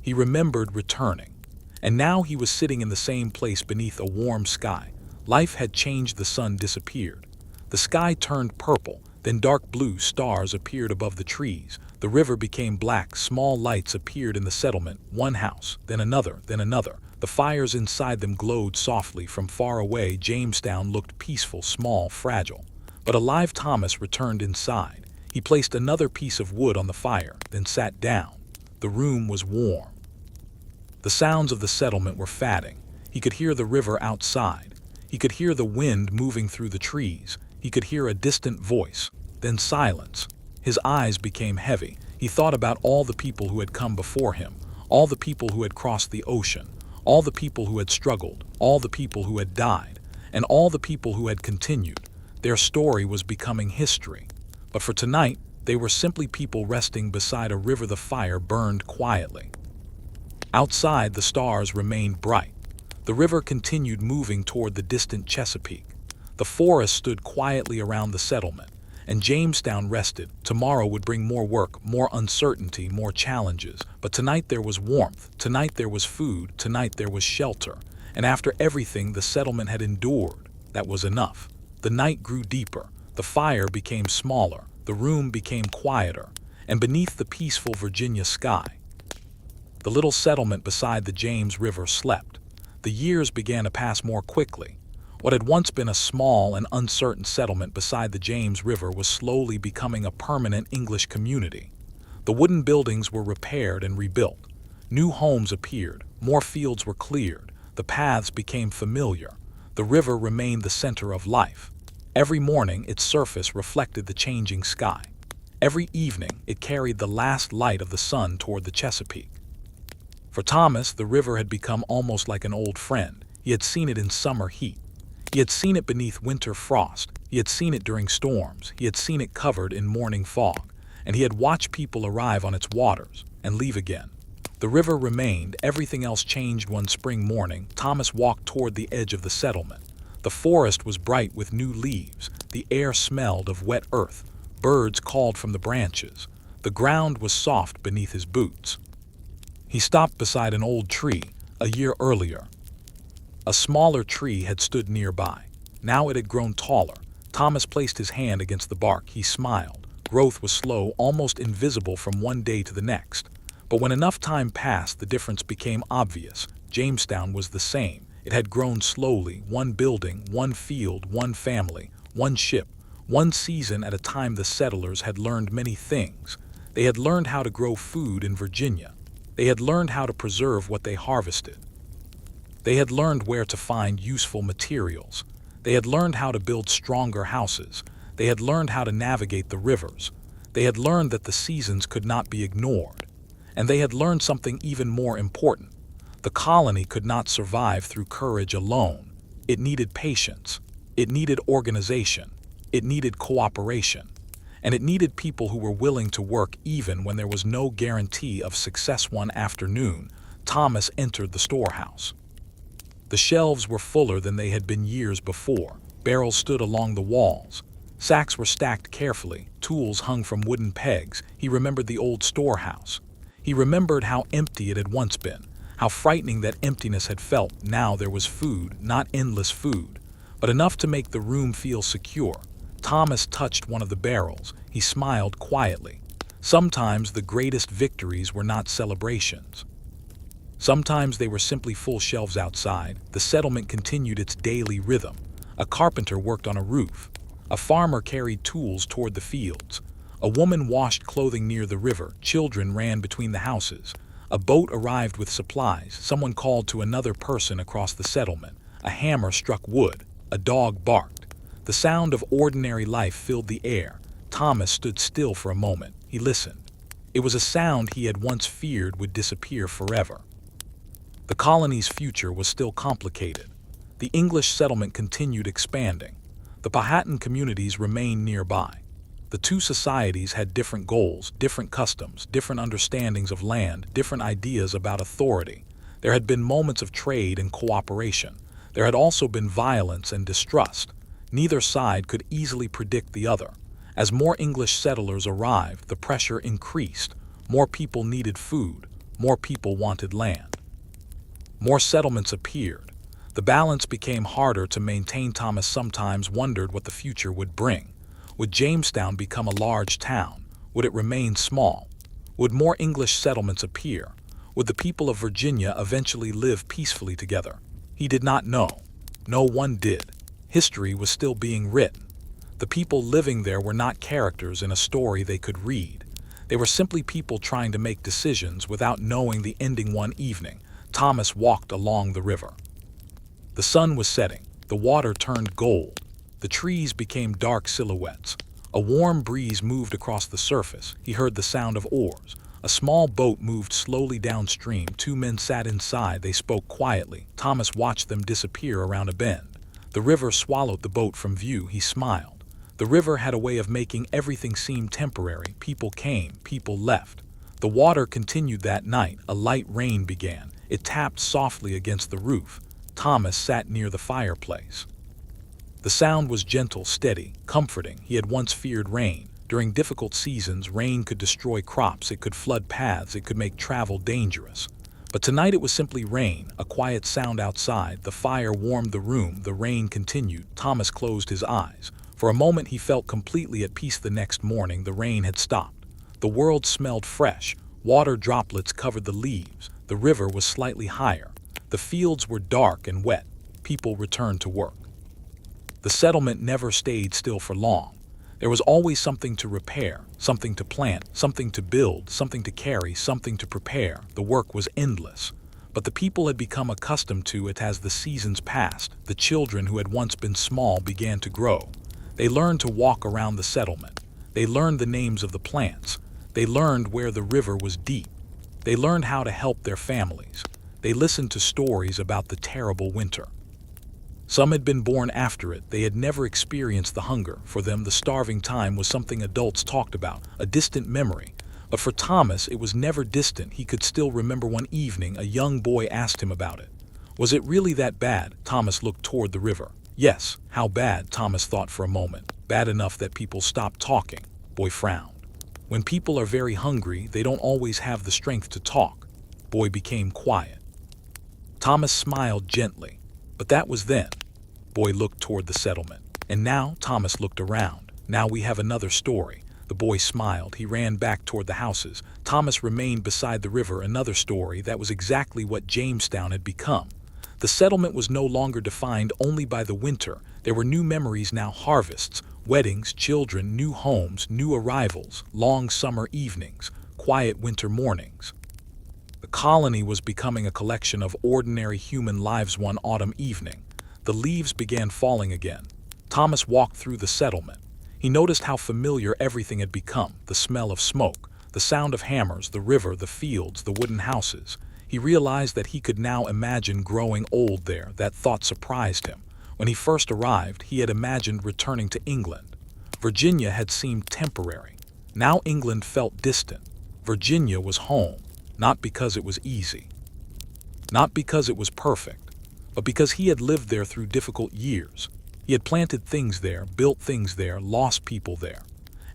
Speaker 1: He remembered returning. And now he was sitting in the same place beneath a warm sky. Life had changed. The sun disappeared. The sky turned purple. Then dark blue stars appeared above the trees. The river became black. Small lights appeared in the settlement. One house, then another, then another. The fires inside them glowed softly. From far away, Jamestown looked peaceful, small, fragile. But alive. Thomas returned inside. He placed another piece of wood on the fire, then sat down. The room was warm. The sounds of the settlement were fading. He could hear the river outside. He could hear the wind moving through the trees. He could hear a distant voice. Then silence. His eyes became heavy. He thought about all the people who had come before him, all the people who had crossed the ocean, all the people who had struggled, all the people who had died, and all the people who had continued. Their story was becoming history. But for tonight, they were simply people resting beside a river. The fire burned quietly. Outside, the stars remained bright. The river continued moving toward the distant Chesapeake. The forest stood quietly around the settlement, and Jamestown rested. Tomorrow would bring more work, more uncertainty, more challenges. But tonight there was warmth. Tonight there was food. Tonight there was shelter. And after everything the settlement had endured, that was enough. The night grew deeper. The fire became smaller. The room became quieter. And beneath the peaceful Virginia sky, the little settlement beside the James River slept. The years began to pass more quickly. What had once been a small and uncertain settlement beside the James River was slowly becoming a permanent English community. The wooden buildings were repaired and rebuilt. New homes appeared. More fields were cleared. The paths became familiar. The river remained the center of life. Every morning, its surface reflected the changing sky. Every evening, it carried the last light of the sun toward the Chesapeake. For Thomas, the river had become almost like an old friend. He had seen it in summer heat. He had seen it beneath winter frost. He had seen it during storms. He had seen it covered in morning fog. And he had watched people arrive on its waters and leave again. The river remained. Everything else changed. One spring morning, Thomas walked toward the edge of the settlement. The forest was bright with new leaves. The air smelled of wet earth. Birds called from the branches. The ground was soft beneath his boots. He stopped beside an old tree. A year earlier, a smaller tree had stood nearby. Now it had grown taller. Thomas placed his hand against the bark. He smiled. Growth was slow, almost invisible from one day to the next. But when enough time passed, the difference became obvious. Jamestown was the same. It had grown slowly, one building, one field, one family, one ship, one season at a time. The settlers had learned many things. They had learned how to grow food in Virginia. They had learned how to preserve what they harvested. They had learned where to find useful materials. They had learned how to build stronger houses. They had learned how to navigate the rivers. They had learned that the seasons could not be ignored. And they had learned something even more important. The colony could not survive through courage alone. It needed patience. It needed organization. It needed cooperation. And it needed people who were willing to work even when there was no guarantee of success. One afternoon, Thomas entered the storehouse. The shelves were fuller than they had been years before. Barrels stood along the walls. Sacks were stacked carefully. Tools hung from wooden pegs. He remembered the old storehouse. He remembered how empty it had once been, how frightening that emptiness had felt. Now there was food, not endless food, but enough to make the room feel secure. Thomas touched one of the barrels. He smiled quietly. Sometimes the greatest victories were not celebrations. Sometimes they were simply full shelves outside. The settlement continued its daily rhythm. A carpenter worked on a roof. A farmer carried tools toward the fields. A woman washed clothing near the river. Children ran between the houses. A boat arrived with supplies. Someone called to another person across the settlement. A hammer struck wood. A dog barked. The sound of ordinary life filled the air. Thomas stood still for a moment. He listened. It was a sound he had once feared would disappear forever. The colony's future was still complicated. The English settlement continued expanding. The Powhatan communities remained nearby. The two societies had different goals, different customs, different understandings of land, different ideas about authority. There had been moments of trade and cooperation. There had also been violence and distrust. Neither side could easily predict the other. As more English settlers arrived, the pressure increased. More people needed food. More people wanted land. More settlements appeared. The balance became harder to maintain. Thomas sometimes wondered what the future would bring. Would Jamestown become a large town? Would it remain small? Would more English settlements appear? Would the people of Virginia eventually live peacefully together? He did not know. No one did. History was still being written. The people living there were not characters in a story they could read. They were simply people trying to make decisions without knowing the ending. One evening, Thomas walked along the river. The sun was setting. The water turned gold. The trees became dark silhouettes. A warm breeze moved across the surface. He heard the sound of oars. A small boat moved slowly downstream. Two men sat inside. They spoke quietly. Thomas watched them disappear around a bend. The river swallowed the boat from view. He smiled. The river had a way of making everything seem temporary. People came, people left. The water continued that night. A light rain began. It tapped softly against the roof. Thomas sat near the fireplace. The sound was gentle, steady, comforting. He had once feared rain. During difficult seasons, rain could destroy crops, it could flood paths, it could make travel dangerous. But tonight it was simply rain, a quiet sound outside. The fire warmed the room, the rain continued. Thomas closed his eyes. For a moment he felt completely at peace. The next morning, the rain had stopped. The world smelled fresh. Water droplets covered the leaves. The river was slightly higher. The fields were dark and wet. People returned to work. The settlement never stayed still for long. There was always something to repair, something to plant, something to build, something to carry, something to prepare. The work was endless. But the people had become accustomed to it as the seasons passed. The children who had once been small began to grow. They learned to walk around the settlement. They learned the names of the plants. They learned where the river was deep. They learned how to help their families. They listened to stories about the terrible winter. Some had been born after it. They had never experienced the hunger. For them, the starving time was something adults talked about, a distant memory. But for Thomas, it was never distant. He could still remember one evening a young boy asked him about it. Was it really that bad? Thomas looked toward the river. Yes, how bad? Thomas thought for a moment. Bad enough that people stopped talking. Boy frowned. When people are very hungry, they don't always have the strength to talk. Boy became quiet. Thomas smiled gently. But that was then. Boy looked toward the settlement. And now Thomas looked around. Now we have another story. The boy smiled. He ran back toward the houses. Thomas remained beside the river. Another story. That was exactly what Jamestown had become. The settlement was no longer defined only by the winter. There were new memories now, harvests, weddings, children, new homes, new arrivals, long summer evenings, quiet winter mornings. The colony was becoming a collection of ordinary human lives. One autumn evening, the leaves began falling again. Thomas walked through the settlement. He noticed how familiar everything had become, the smell of smoke, the sound of hammers, the river, the fields, the wooden houses. He realized that he could now imagine growing old there. That thought surprised him. When he first arrived, he had imagined returning to England. Virginia had seemed temporary. Now England felt distant. Virginia was home, not because it was easy, Not because it was perfect, but because he had lived there through difficult years. He had planted things there, built things there, lost people there,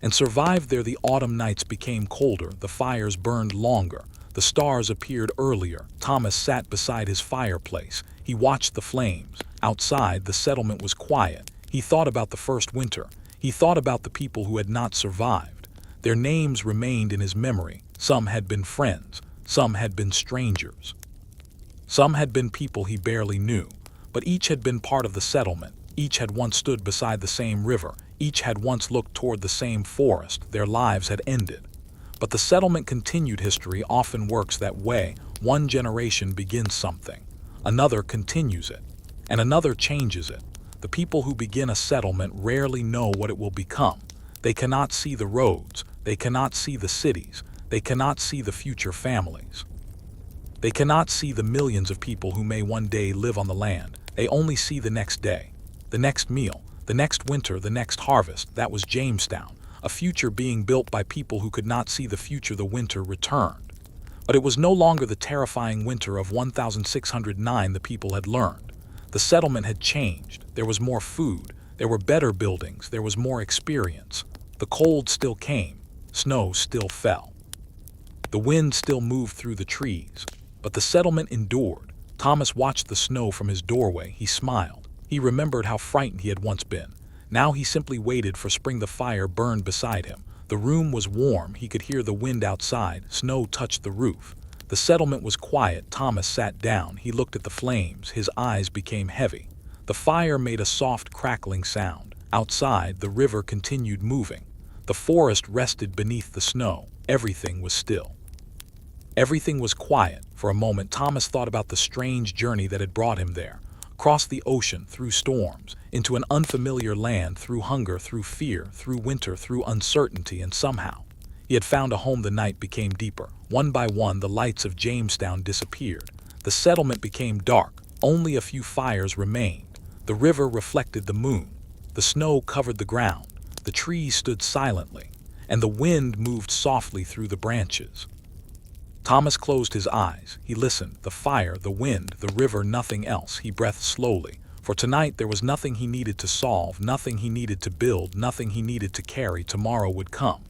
Speaker 1: and survived there. The autumn nights became colder, the fires burned longer, the stars appeared earlier. Thomas sat beside his fireplace. He watched the flames. Outside, the settlement was quiet. He thought about the first winter. He thought about the people who had not survived. Their names remained in his memory. Some had been friends, some had been strangers. Some had been people he barely knew, but each had been part of the settlement. Each had once stood beside the same river. Each had once looked toward the same forest. Their lives had ended. But the settlement continued. History often works that way. One generation begins something, another continues it, and another changes it. The people who begin a settlement rarely know what it will become. They cannot see the roads. They cannot see the cities. They cannot see the future families. They cannot see the millions of people who may one day live on the land. They only see the next day, the next meal, the next winter, the next harvest. That was Jamestown, a future being built by people who could not see the future. The winter returned. But it was no longer the terrifying winter of 1609. The people had learned. The settlement had changed. There was more food. There were better buildings. There was more experience. The cold still came. Snow still fell. The wind still moved through the trees. But the settlement endured. Thomas watched the snow from his doorway. He smiled. He remembered how frightened he had once been. Now he simply waited for spring. The fire burned beside him. The room was warm. He could hear the wind outside. Snow touched the roof. The settlement was quiet. Thomas sat down. He looked at the flames. His eyes became heavy. The fire made a soft crackling sound. Outside, the river continued moving. The forest rested beneath the snow. Everything was still. Everything was quiet. For a moment, Thomas thought about the strange journey that had brought him there. Across the ocean, through storms, into an unfamiliar land, through hunger, through fear, through winter, through uncertainty, and somehow he had found a home. The night became deeper. One by one, the lights of Jamestown disappeared. The settlement became dark. Only a few fires remained. The river reflected the moon. The snow covered the ground. The trees stood silently, and the wind moved softly through the branches. Thomas closed his eyes. He listened. The fire, the wind, the river, nothing else. He breathed slowly. For tonight there was nothing he needed to solve, nothing he needed to build, nothing he needed to carry. Tomorrow would come.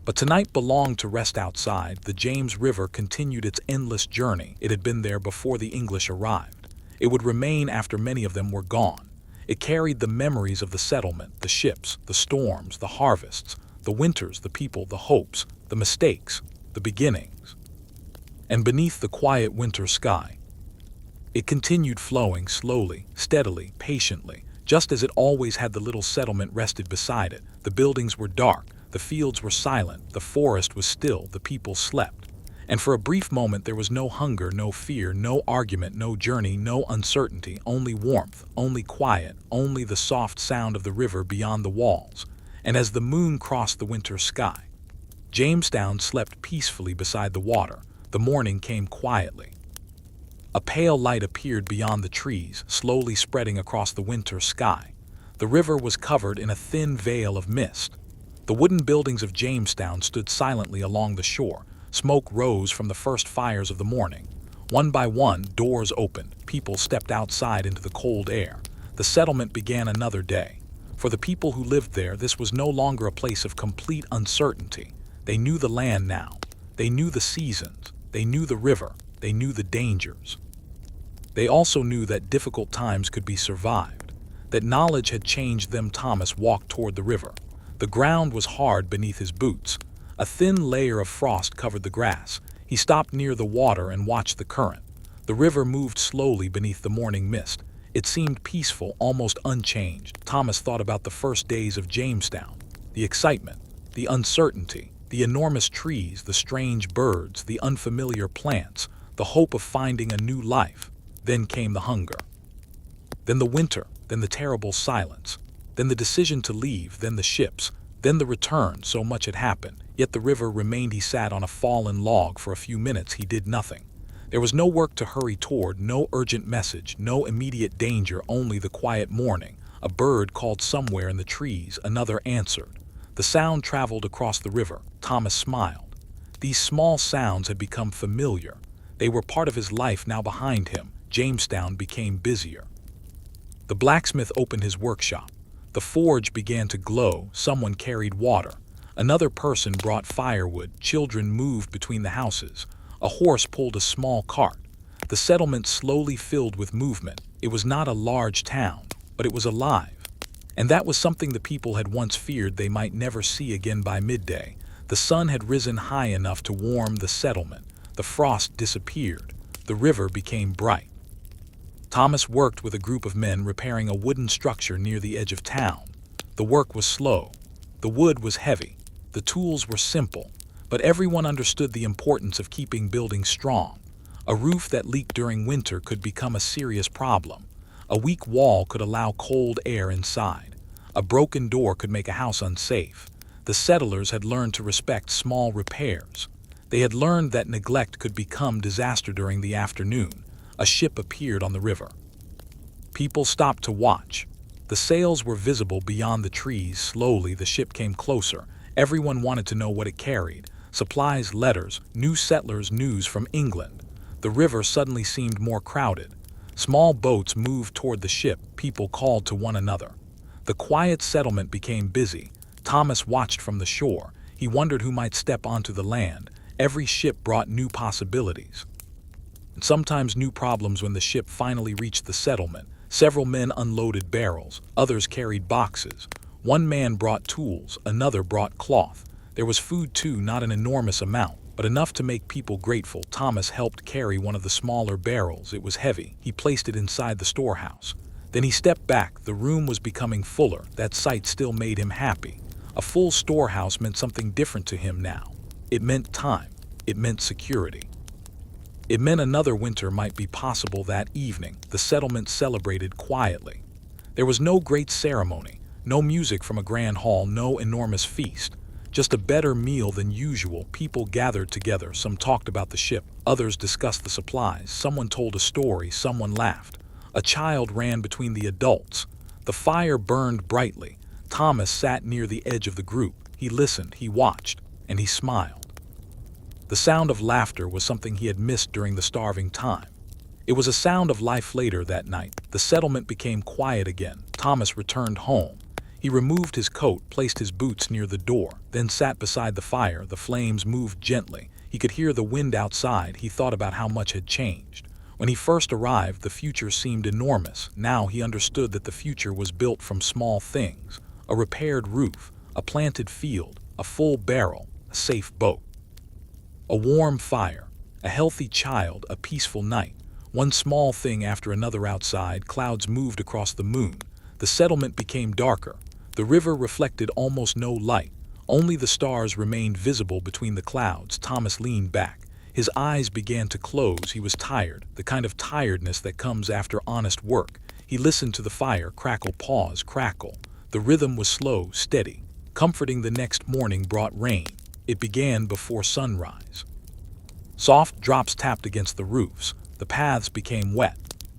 Speaker 1: But tonight belonged to rest outside. The James River continued its endless journey. It had been there before the English arrived. It would remain after many of them were gone. It carried the memories of the settlement, the ships, the storms, the harvests, the winters, the people, the hopes, the mistakes, the beginnings. And beneath the quiet winter sky, it continued flowing slowly, steadily, patiently, just as it always had. The little settlement rested beside it. The buildings were dark, the fields were silent, the forest was still, the people slept. And for a brief moment there was no hunger, no fear, no argument, no journey, no uncertainty, only warmth, only quiet, only the soft sound of the river beyond the walls. And as the moon crossed the winter sky, Jamestown slept peacefully beside the water. The morning came quietly. A pale light appeared beyond the trees, slowly spreading across the winter sky. The river was covered in a thin veil of mist. The wooden buildings of Jamestown stood silently along the shore. Smoke rose from the first fires of the morning. One by one, doors opened. People stepped outside into the cold air. The settlement began another day. For the people who lived there, this was no longer a place of complete uncertainty. They knew the land now. They knew the seasons. They knew the river. They knew the dangers. They also knew that difficult times could be survived. That knowledge had changed them. Thomas walked toward the river. The ground was hard beneath his boots. A thin layer of frost covered the grass. He stopped near the water and watched the current. The river moved slowly beneath the morning mist. It seemed peaceful, almost unchanged. Thomas thought about the first days of Jamestown. The excitement, the uncertainty, the enormous trees, the strange birds, the unfamiliar plants, the hope of finding a new life. Then came the hunger. Then the winter, then the terrible silence. Then the decision to leave, then the ships, then the return. So much had happened, yet the river remained. He sat on a fallen log for a few minutes. He did nothing. There was no work to hurry toward, no urgent message, no immediate danger, only the quiet morning. A bird called somewhere in the trees, another answered. The sound traveled across the river. Thomas smiled. These small sounds had become familiar. They were part of his life now behind him. Jamestown became busier. The blacksmith opened his workshop. The forge began to glow. Someone carried water. Another person brought firewood. Children moved between the houses. A horse pulled a small cart. The settlement slowly filled with movement. It was not a large town, but it was alive. And that was something the people had once feared they might never see again. By midday, the sun had risen high enough to warm the settlement. The frost disappeared. The river became bright. Thomas worked with a group of men repairing a wooden structure near the edge of town. The work was slow. The wood was heavy. The tools were simple. But everyone understood the importance of keeping buildings strong. A roof that leaked during winter could become a serious problem. A weak wall could allow cold air inside. A broken door could make a house unsafe. The settlers had learned to respect small repairs. They had learned that neglect could become disaster. During the afternoon, a ship appeared on the river. People stopped to watch. The sails were visible beyond the trees. Slowly, the ship came closer. Everyone wanted to know what it carried. Supplies, letters, new settlers, news from England. The river suddenly seemed more crowded. Small boats moved toward the ship. People called to one another. The quiet settlement became busy. Thomas watched from the shore. He wondered who might step onto the land. Every ship brought new possibilities, and sometimes new problems. When the ship finally reached the settlement, several men unloaded barrels. Others carried boxes. One man brought tools. Another brought cloth. There was food too, not an enormous amount, but enough to make people grateful. Thomas helped carry one of the smaller barrels. It was heavy. He placed it inside the storehouse. Then he stepped back. The room was becoming fuller. That sight still made him happy. A full storehouse meant something different to him now. It meant time. It meant security. It meant another winter might be possible. That evening, the settlement celebrated quietly. There was no great ceremony, no music from a grand hall, no enormous feast. Just a better meal than usual. People gathered together. Some talked about the ship. Others discussed the supplies. Someone told a story. Someone laughed. A child ran between the adults. The fire burned brightly. Thomas sat near the edge of the group. He listened, he watched, and he smiled. The sound of laughter was something he had missed during the starving time. It was a sound of life. Later that night, the settlement became quiet again. Thomas returned home. He removed his coat, placed his boots near the door, then sat beside the fire. The flames moved gently. He could hear the wind outside. He thought about how much had changed. When he first arrived, the future seemed enormous. Now he understood that the future was built from small things. A repaired roof, a planted field, a full barrel, a safe boat. A warm fire, a healthy child, a peaceful night. One small thing after another. Outside, clouds moved across the moon. The settlement became darker. The river reflected almost no light. Only the stars remained visible between the clouds. Thomas leaned back. His eyes began to close. He was tired, the kind of tiredness that comes after honest work. He listened to the fire crackle, pause, crackle. The rhythm was slow, steady, comforting. The next morning brought rain. It began before sunrise. Soft drops tapped against the roofs. The paths became wet.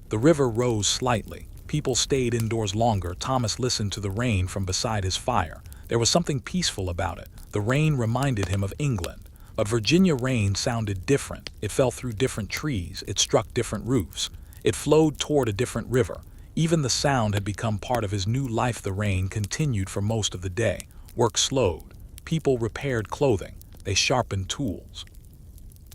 Speaker 1: The river rose slightly. People stayed indoors longer. Thomas listened to the rain from beside his fire. There was something peaceful about it. The rain reminded him of England. But Virginia rain sounded different. It fell through different trees. It struck different roofs. It flowed toward a different river. Even the sound had become part of his new life. The rain continued for most of the day. Work slowed. People repaired clothing. They sharpened tools.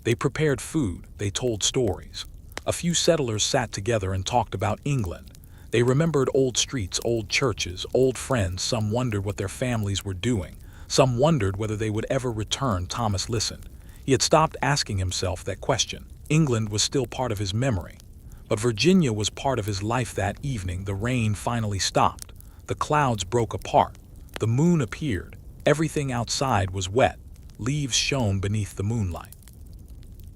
Speaker 1: They prepared food. They told stories. A few settlers sat together and talked about England. They remembered old streets, old churches, old friends. Some wondered what their families were doing. Some wondered whether they would ever return. Thomas listened. He had stopped asking himself that question. England was still part of his memory. But Virginia was part of his life. That evening, the rain finally stopped. The clouds broke apart. The moon appeared. Everything outside was wet. Leaves shone beneath the moonlight.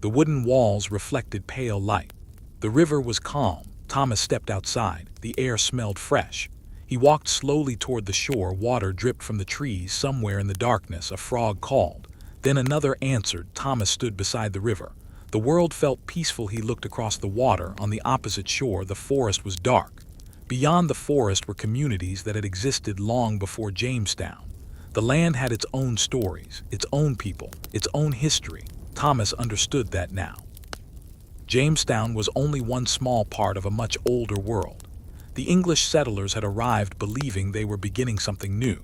Speaker 1: The wooden walls reflected pale light. The river was calm. Thomas stepped outside. The air smelled fresh. He walked slowly toward the shore. Water dripped from the trees. Somewhere in the darkness, a frog called. Then another answered. Thomas stood beside the river. The world felt peaceful. He looked across the water. On the opposite shore, the forest was dark. Beyond the forest were communities that had existed long before Jamestown. The land had its own stories, its own people, its own history. Thomas understood that now. Jamestown was only one small part of a much older world. The English settlers had arrived believing they were beginning something new,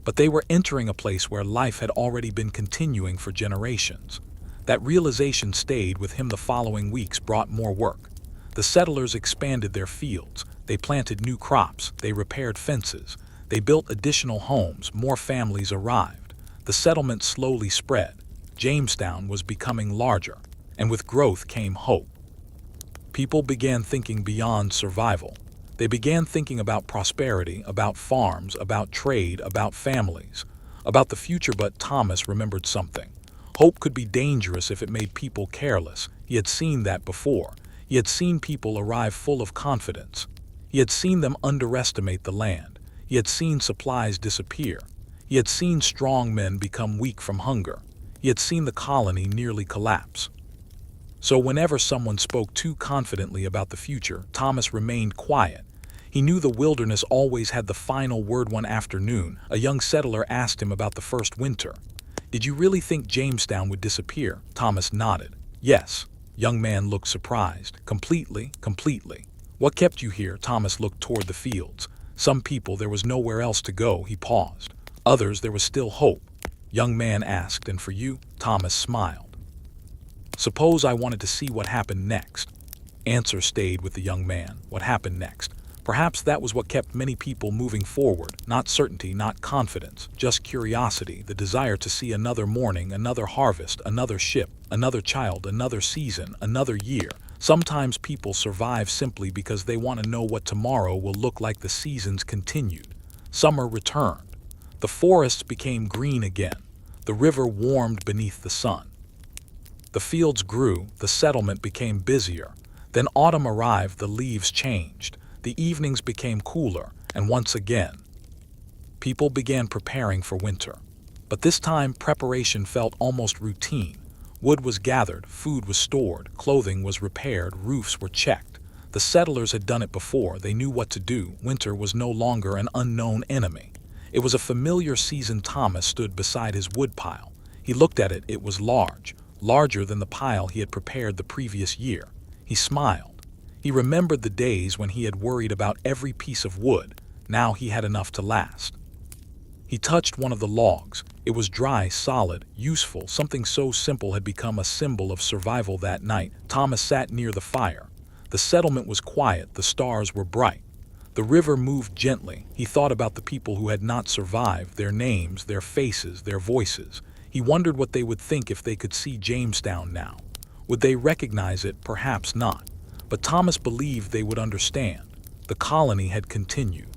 Speaker 1: but they were entering a place where life had already been continuing for generations. That realization stayed with him. The following weeks brought more work. The settlers expanded their fields, they planted new crops, they repaired fences, they built additional homes. More families arrived. The settlement slowly spread. Jamestown was becoming larger, and with growth came hope. People began thinking beyond survival. They began thinking about prosperity, about farms, about trade, about families, about the future. But Thomas remembered something. Hope could be dangerous if it made people careless. He had seen that before. He had seen people arrive full of confidence. He had seen them underestimate the land. He had seen supplies disappear. He had seen strong men become weak from hunger. He had seen the colony nearly collapse. So whenever someone spoke too confidently about the future, Thomas remained quiet. He knew the wilderness always had the final word. One afternoon, a young settler asked him about the first winter. "Did you really think Jamestown would disappear?" Thomas nodded. "Yes." Young man looked surprised. Completely. "What kept you here?" Thomas looked toward the fields. "Some people, there was nowhere else to go." He paused. "Others, there was still hope." Young man asked, "And for you?" Thomas smiled. "Suppose I wanted to see what happened next." Answer stayed with the young man. What happened next? Perhaps that was what kept many people moving forward. Not certainty, not confidence, just curiosity, the desire to see another morning, another harvest, another ship, another child, another season, another year. Sometimes people survive simply because they want to know what tomorrow will look like. The seasons continued. Summer returned. The forests became green again. The river warmed beneath the sun. The fields grew. The settlement became busier. Then autumn arrived. The leaves changed. The evenings became cooler, and once again, people began preparing for winter. But this time, preparation felt almost routine. Wood was gathered, food was stored, clothing was repaired, roofs were checked. The settlers had done it before. They knew what to do. Winter was no longer an unknown enemy. It was a familiar season. Thomas stood beside his woodpile. He looked at it. It was large, larger than the pile he had prepared the previous year. He smiled. He remembered the days when he had worried about every piece of wood. Now he had enough to last. He touched one of the logs. It was dry, solid, useful. Something so simple had become a symbol of survival. That night, Thomas sat near the fire. The settlement was quiet. The stars were bright. The river moved gently. He thought about the people who had not survived, their names, their faces, their voices. He wondered what they would think if they could see Jamestown now. Would they recognize it? Perhaps not. But Thomas believed they would understand. The colony had continued.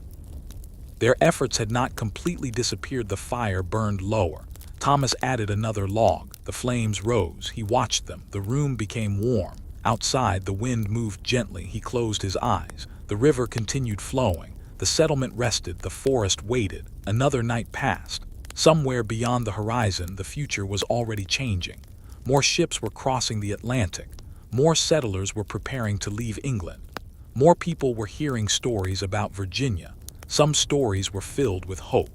Speaker 1: Their efforts had not completely disappeared. The fire burned lower. Thomas added another log. The flames rose. He watched them. The room became warm. Outside, the wind moved gently. He closed his eyes. The river continued flowing. The settlement rested. The forest waited. Another night passed. Somewhere beyond the horizon, the future was already changing. More ships were crossing the Atlantic. More settlers were preparing to leave England. More people were hearing stories about Virginia. Some stories were filled with hope.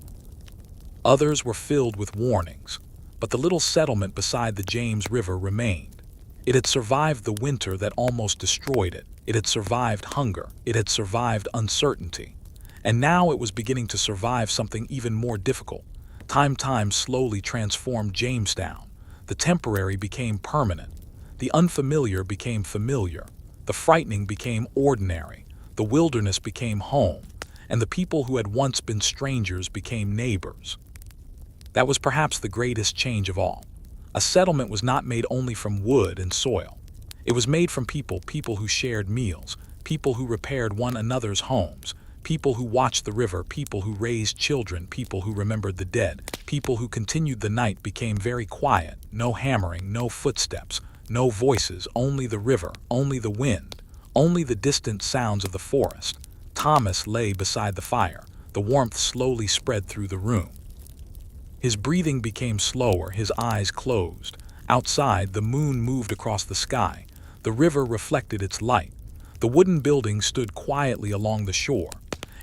Speaker 1: Others were filled with warnings. But the little settlement beside the James River remained. It had survived the winter that almost destroyed it. It had survived hunger. It had survived uncertainty. And now it was beginning to survive something even more difficult. Time slowly transformed Jamestown. The temporary became permanent. The unfamiliar became familiar. The frightening became ordinary. The wilderness became home. And the people who had once been strangers became neighbors. That was perhaps the greatest change of all. A settlement was not made only from wood and soil. It was made from people who shared meals, people who repaired one another's homes, people who watched the river, people who raised children, people who remembered the dead, people who continued. The night became very quiet. No hammering, no footsteps. No voices, only the river, only the wind, only the distant sounds of the forest. Thomas lay beside the fire. The warmth slowly spread through the room. His breathing became slower, his eyes closed. Outside, the moon moved across the sky. The river reflected its light. The wooden buildings stood quietly along the shore.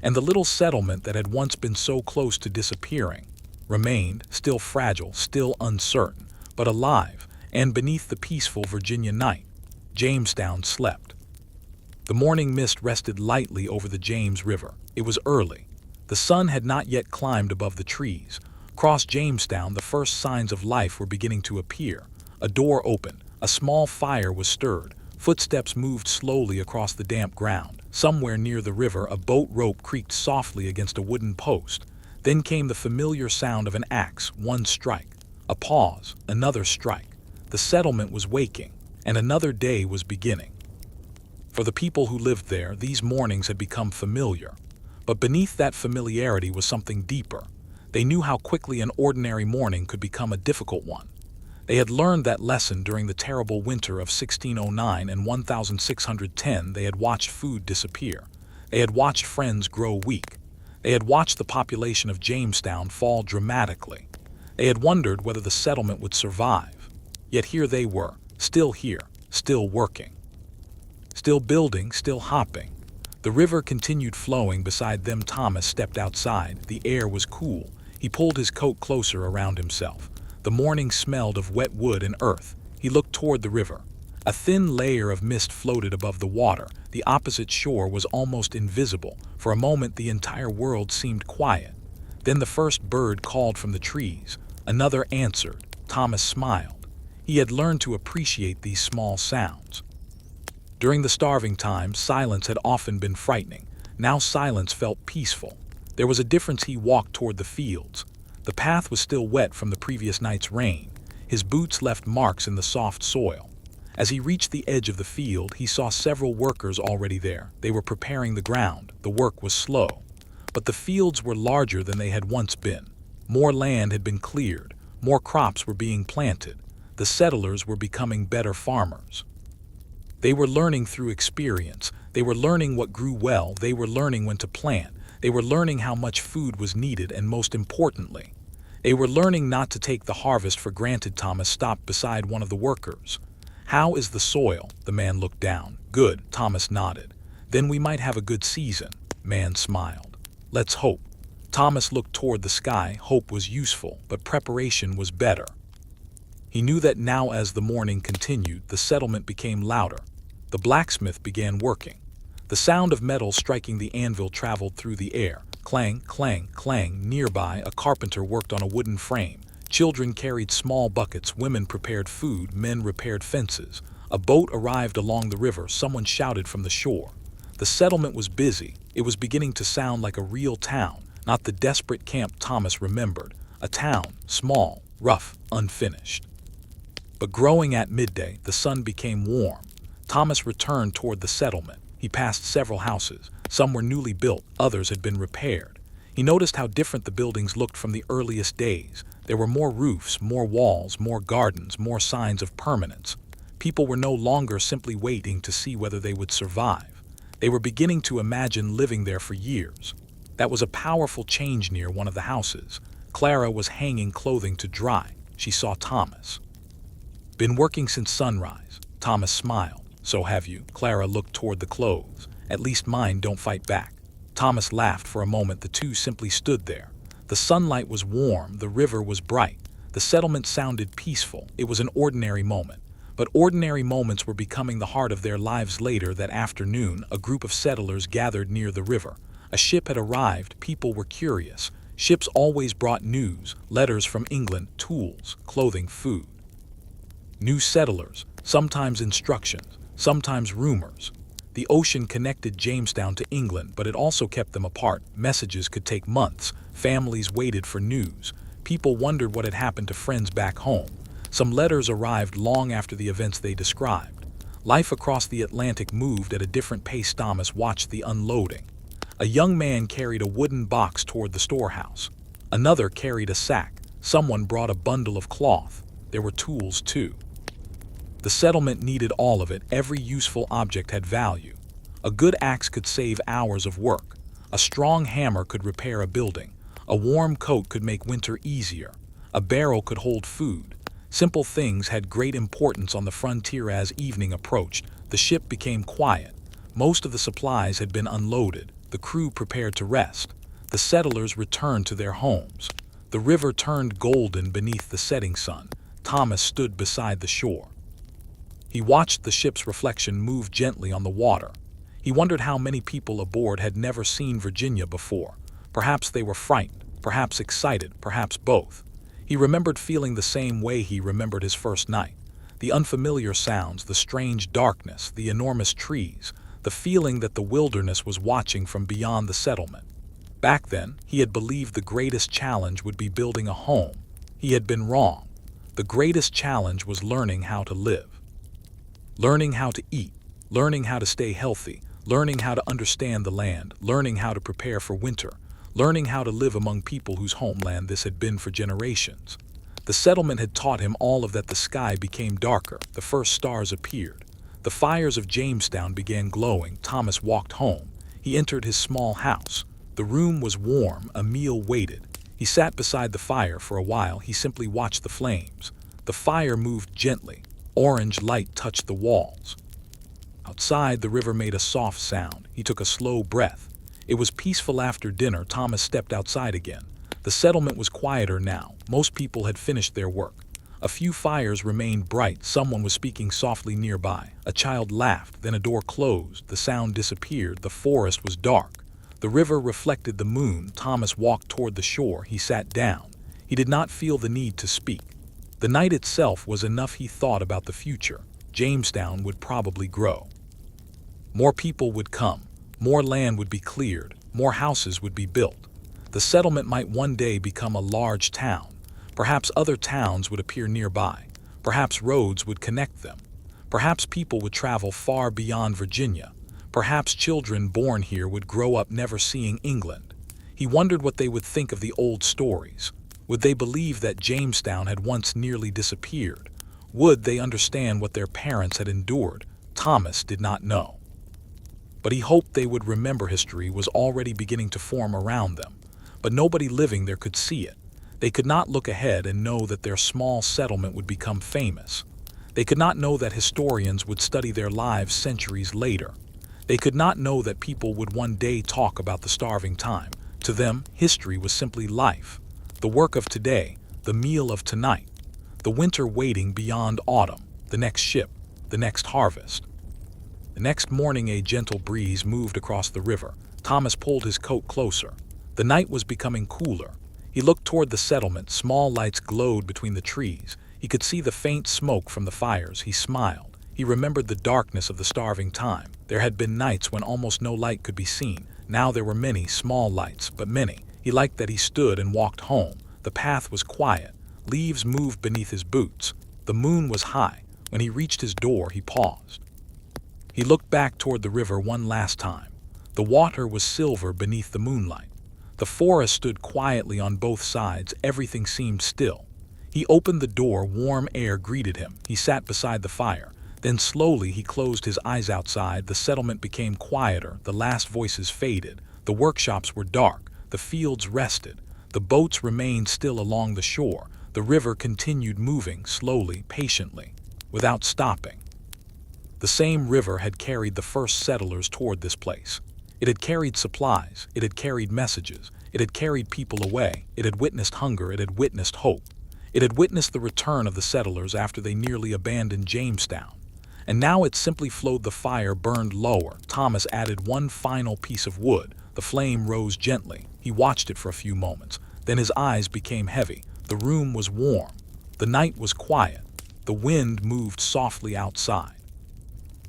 Speaker 1: And the little settlement that had once been so close to disappearing remained, still fragile, still uncertain, but alive. And beneath the peaceful Virginia night, Jamestown slept. The morning mist rested lightly over the James River. It was early. The sun had not yet climbed above the trees. Across Jamestown, the first signs of life were beginning to appear. A door opened. A small fire was stirred. Footsteps moved slowly across the damp ground. Somewhere near the river, a boat rope creaked softly against a wooden post. Then came the familiar sound of an axe, one strike. A pause, another strike. The settlement was waking, and another day was beginning. For the people who lived there, these mornings had become familiar. But beneath that familiarity was something deeper. They knew how quickly an ordinary morning could become a difficult one. They had learned that lesson during the terrible winter of 1609 and 1610. They had watched food disappear. They had watched friends grow weak. They had watched the population of Jamestown fall dramatically. They had wondered whether the settlement would survive. Yet here they were, still here, still working. Still building, still hopping. The river continued flowing beside them. Thomas stepped outside. The air was cool. He pulled his coat closer around himself. The morning smelled of wet wood and earth. He looked toward the river. A thin layer of mist floated above the water. The opposite shore was almost invisible. For a moment, the entire world seemed quiet. Then the first bird called from the trees. Another answered. Thomas smiled. He had learned to appreciate these small sounds. During the starving times, silence had often been frightening. Now silence felt peaceful. There was a difference. He walked toward the fields. The path was still wet from the previous night's rain. His boots left marks in the soft soil. As he reached the edge of the field, he saw several workers already there. They were preparing the ground. The work was slow. But the fields were larger than they had once been. More land had been cleared. More crops were being planted. The settlers were becoming better farmers. They were learning through experience. They were learning what grew well. They were learning when to plant. They were learning how much food was needed, and most importantly, they were learning not to take the harvest for granted. Thomas stopped beside one of the workers. "How is the soil?" The man looked down. "Good," Thomas nodded. "Then we might have a good season." Man smiled. "Let's hope." Thomas looked toward the sky. Hope was useful, but preparation was better. He knew that now, as the morning continued, the settlement became louder. The blacksmith began working. The sound of metal striking the anvil traveled through the air. Clang, clang, clang. Nearby, a carpenter worked on a wooden frame. Children carried small buckets. Women prepared food. Men repaired fences. A boat arrived along the river. Someone shouted from the shore. The settlement was busy. It was beginning to sound like a real town, not the desperate camp Thomas remembered. A town, small, rough, unfinished. But growing at midday, the sun became warm. Thomas returned toward the settlement. He passed several houses. Some were newly built, others had been repaired. He noticed how different the buildings looked from the earliest days. There were more roofs, more walls, more gardens, more signs of permanence. People were no longer simply waiting to see whether they would survive. They were beginning to imagine living there for years. That was a powerful change. Near one of the houses, Clara was hanging clothing to dry. She saw Thomas. "Been working since sunrise." Thomas smiled. "So have you." Clara looked toward the clothes. "At least mine don't fight back." Thomas laughed. For a moment the two simply stood there. The sunlight was warm, the river was bright. The settlement sounded peaceful. It was an ordinary moment. But ordinary moments were becoming the heart of their lives. Later that afternoon, a group of settlers gathered near the river. A ship had arrived. People were curious. Ships always brought news, letters from England, tools, clothing, food. New settlers, sometimes instructions, sometimes rumors. The ocean connected Jamestown to England, but it also kept them apart. Messages could take months. Families waited for news. People wondered what had happened to friends back home. Some letters arrived long after the events they described. Life across the Atlantic moved at a different pace. Thomas watched the unloading. A young man carried a wooden box toward the storehouse. Another carried a sack. Someone brought a bundle of cloth. There were tools too. The settlement needed all of it. Every useful object had value. A good axe could save hours of work. A strong hammer could repair a building. A warm coat could make winter easier. A barrel could hold food. Simple things had great importance on the frontier. As evening approached, the ship became quiet. Most of the supplies had been unloaded. The crew prepared to rest. The settlers returned to their homes. The river turned golden beneath the setting sun. Thomas stood beside the shore. He watched the ship's reflection move gently on the water. He wondered how many people aboard had never seen Virginia before. Perhaps they were frightened, perhaps excited, perhaps both. He remembered feeling the same way he remembered his first night. The unfamiliar sounds, the strange darkness, the enormous trees, the feeling that the wilderness was watching from beyond the settlement. Back then, he had believed the greatest challenge would be building a home. He had been wrong. The greatest challenge was learning how to live. Learning how to eat, learning how to stay healthy, learning how to understand the land, learning how to prepare for winter, learning how to live among people whose homeland this had been for generations. The settlement had taught him all of that. The sky became darker, the first stars appeared. The fires of Jamestown began glowing. Thomas walked home. He entered his small house. The room was warm, a meal waited. He sat beside the fire for a while. He simply watched the flames. The fire moved gently. Orange light touched the walls. Outside, the river made a soft sound. He took a slow breath. It was peaceful after dinner. Thomas stepped outside again. The settlement was quieter now. Most people had finished their work. A few fires remained bright. Someone was speaking softly nearby. A child laughed, then a door closed. The sound disappeared. The forest was dark. The river reflected the moon. Thomas walked toward the shore. He sat down. He did not feel the need to speak. The night itself was enough. He thought about the future. Jamestown would probably grow. More people would come. More land would be cleared. More houses would be built. The settlement might one day become a large town. Perhaps other towns would appear nearby. Perhaps roads would connect them. Perhaps people would travel far beyond Virginia. Perhaps children born here would grow up never seeing England. He wondered what they would think of the old stories. Would they believe that Jamestown had once nearly disappeared? Would they understand what their parents had endured? Thomas did not know. But he hoped they would remember. History was already beginning to form around them. But nobody living there could see it. They could not look ahead and know that their small settlement would become famous. They could not know that historians would study their lives centuries later. They could not know that people would one day talk about the starving time. To them, history was simply life. The work of today, the meal of tonight, the winter waiting beyond autumn, the next ship, the next harvest. The next morning, a gentle breeze moved across the river. Thomas pulled his coat closer. The night was becoming cooler. He looked toward the settlement. Small lights glowed between the trees. He could see the faint smoke from the fires. He smiled. He remembered the darkness of the starving time. There had been nights when almost no light could be seen. Now there were many small lights, but many. He liked that. He stood and walked home. The path was quiet. Leaves moved beneath his boots. The moon was high. When he reached his door, he paused. He looked back toward the river one last time. The water was silver beneath the moonlight. The forest stood quietly on both sides. Everything seemed still. He opened the door. Warm air greeted him. He sat beside the fire. Then slowly he closed his eyes. Outside, the settlement became quieter. The last voices faded. The workshops were dark. The fields rested. The boats remained still along the shore. The river continued moving, slowly, patiently, without stopping. The same river had carried the first settlers toward this place. It had carried supplies. It had carried messages. It had carried people away. It had witnessed hunger. It had witnessed hope. It had witnessed the return of the settlers after they nearly abandoned Jamestown. And now it simply flowed. The fire burned lower. Thomas added one final piece of wood. The flame rose gently. He watched it for a few moments. Then his eyes became heavy. The room was warm. The night was quiet. The wind moved softly outside.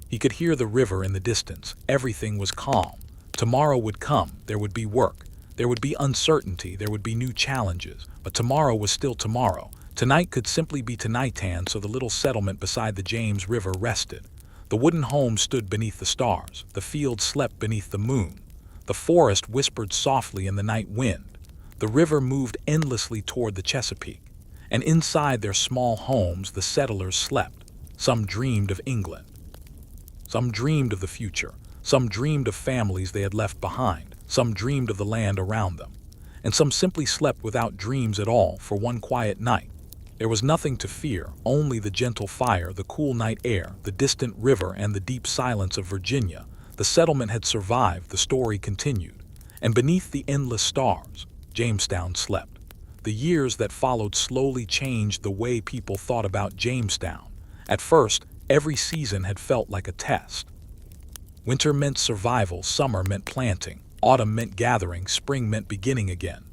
Speaker 1: He could hear the river in the distance. Everything was calm. Tomorrow would come. There would be work. There would be uncertainty. There would be new challenges. But tomorrow was still tomorrow. Tonight could simply be tonight. And so the little settlement beside the James River rested. The wooden home stood beneath the stars. The field slept beneath the moon. The forest whispered softly in the night wind. The river moved endlessly toward the Chesapeake. And inside their small homes, the settlers slept. Some dreamed of England. Some dreamed of the future. Some dreamed of families they had left behind. Some dreamed of the land around them. And some simply slept without dreams at all for one quiet night. There was nothing to fear, only the gentle fire, the cool night air, the distant river, and the deep silence of Virginia. The settlement had survived. The story continued. And beneath the endless stars, Jamestown slept. The years that followed slowly changed the way people thought about Jamestown. At first, Every season had felt like a test. Winter meant survival, summer meant planting, autumn meant gathering, spring meant beginning again.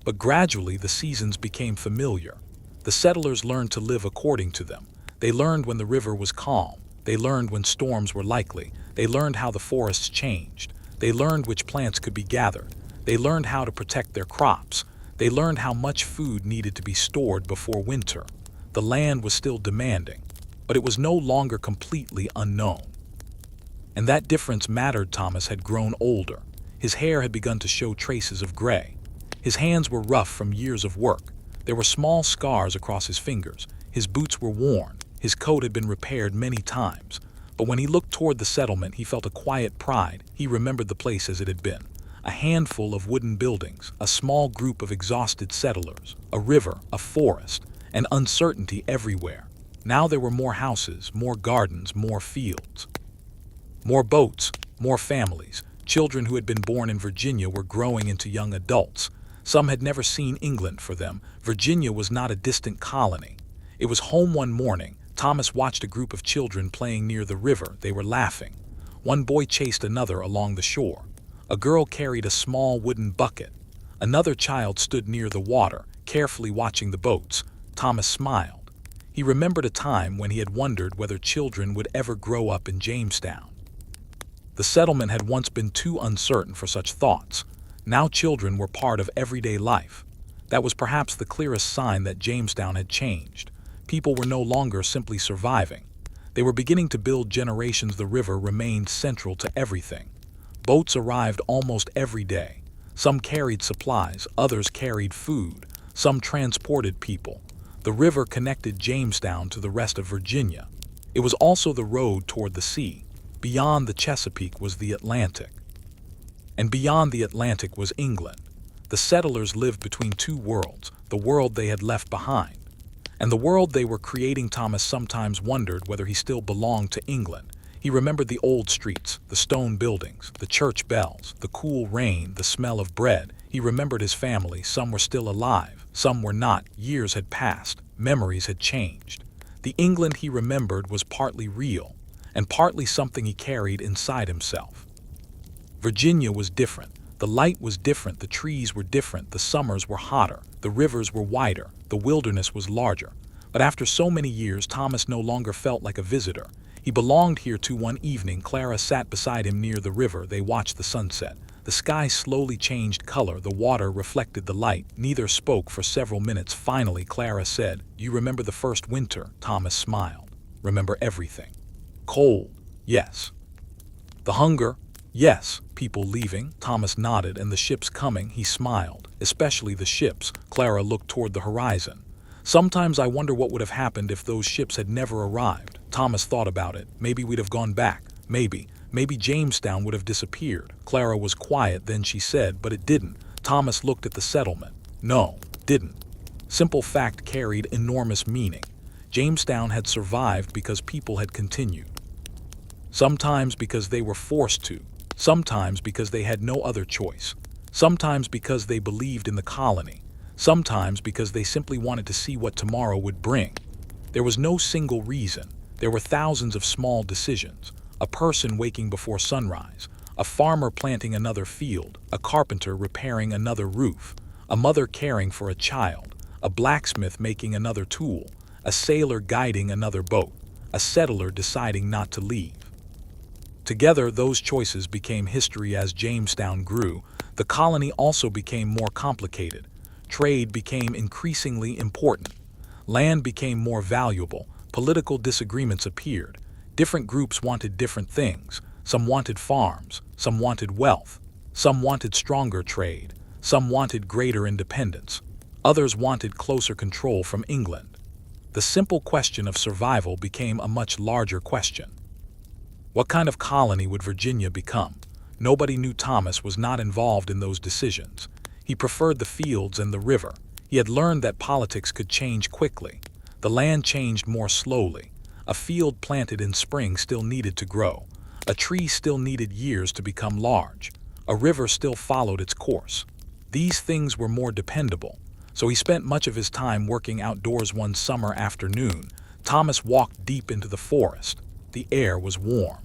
Speaker 1: But gradually the seasons became familiar. The settlers learned to live according to them. They learned when the river was calm. They learned when storms were likely. They learned how the forests changed. They learned which plants could be gathered. They learned how to protect their crops. They learned how much food needed to be stored before winter. The land was still demanding, but it was no longer completely unknown. And that difference mattered. Thomas had grown older. His hair had begun to show traces of gray. His hands were rough from years of work. There were small scars across his fingers. His boots were worn. His coat had been repaired many times. But when he looked toward the settlement, he felt a quiet pride. He remembered the place as it had been. A handful of wooden buildings, a small group of exhausted settlers, a river, a forest, and uncertainty everywhere. Now there were more houses, more gardens, more fields. More boats, more families. Children who had been born in Virginia were growing into young adults. Some had never seen England. For them, Virginia was not a distant colony. It was home. One morning, Thomas watched a group of children playing near the river. They were laughing. One boy chased another along the shore. A girl carried a small wooden bucket. Another child stood near the water, carefully watching the boats. Thomas smiled. He remembered a time when he had wondered whether children would ever grow up in Jamestown. The settlement had once been too uncertain for such thoughts. Now children were part of everyday life. That was perhaps the clearest sign that Jamestown had changed. People were no longer simply surviving. They were beginning to build generations. The river remained central to everything. Boats arrived almost every day. Some carried supplies, others carried food, some transported people. The river connected Jamestown to the rest of Virginia. It was also the road toward the sea. Beyond the Chesapeake was the Atlantic. And beyond the Atlantic was England. The settlers lived between two worlds, the world they had left behind, and the world they were creating. Thomas sometimes wondered whether he still belonged to England. He remembered the old streets, the stone buildings, the church bells, the cool rain, the smell of bread. He remembered his family. Some were still alive, some were not. Years had passed, memories had changed. The England he remembered was partly real, and partly something he carried inside himself. Virginia was different. The light was different, the trees were different, the summers were hotter, the rivers were wider, the wilderness was larger. But after so many years, Thomas no longer felt like a visitor. He belonged here too. One evening, Clara sat beside him near the river. They watched the sunset. The sky slowly changed color, the water reflected the light. Neither spoke for several minutes. Finally, Clara said, "You remember the first winter?" Thomas smiled. "Remember everything." "Cold, yes." "The hunger?" "Yes." "People leaving?" Thomas nodded. "And the ships coming?" He smiled. "Especially the ships." Clara looked toward the horizon. "Sometimes I wonder what would have happened if those ships had never arrived." Thomas thought about it. Maybe we'd have gone back. Maybe Jamestown would have disappeared. Clara was quiet. Then she said, "But it didn't." Thomas looked at the settlement. "No, didn't." Simple fact carried enormous meaning. Jamestown had survived because people had continued. Sometimes because they were forced to. Sometimes because they had no other choice. Sometimes because they believed in the colony. Sometimes because they simply wanted to see what tomorrow would bring. There was no single reason. There were thousands of small decisions. A person waking before sunrise, a farmer planting another field, a carpenter repairing another roof, a mother caring for a child, a blacksmith making another tool, a sailor guiding another boat, a settler deciding not to leave. Together, those choices became history. As Jamestown grew, the colony also became more complicated. Trade became increasingly important. Land became more valuable. Political disagreements appeared. Different groups wanted different things. Some wanted farms. Some wanted wealth. Some wanted stronger trade. Some wanted greater independence. Others wanted closer control from England. The simple question of survival became a much larger question. What kind of colony would Virginia become? Nobody knew. Thomas was not involved in those decisions. He preferred the fields and the river. He had learned that politics could change quickly. The land changed more slowly. A field planted in spring still needed to grow. A tree still needed years to become large. A river still followed its course. These things were more dependable, so he spent much of his time working outdoors. One summer afternoon, Thomas walked deep into the forest. The air was warm.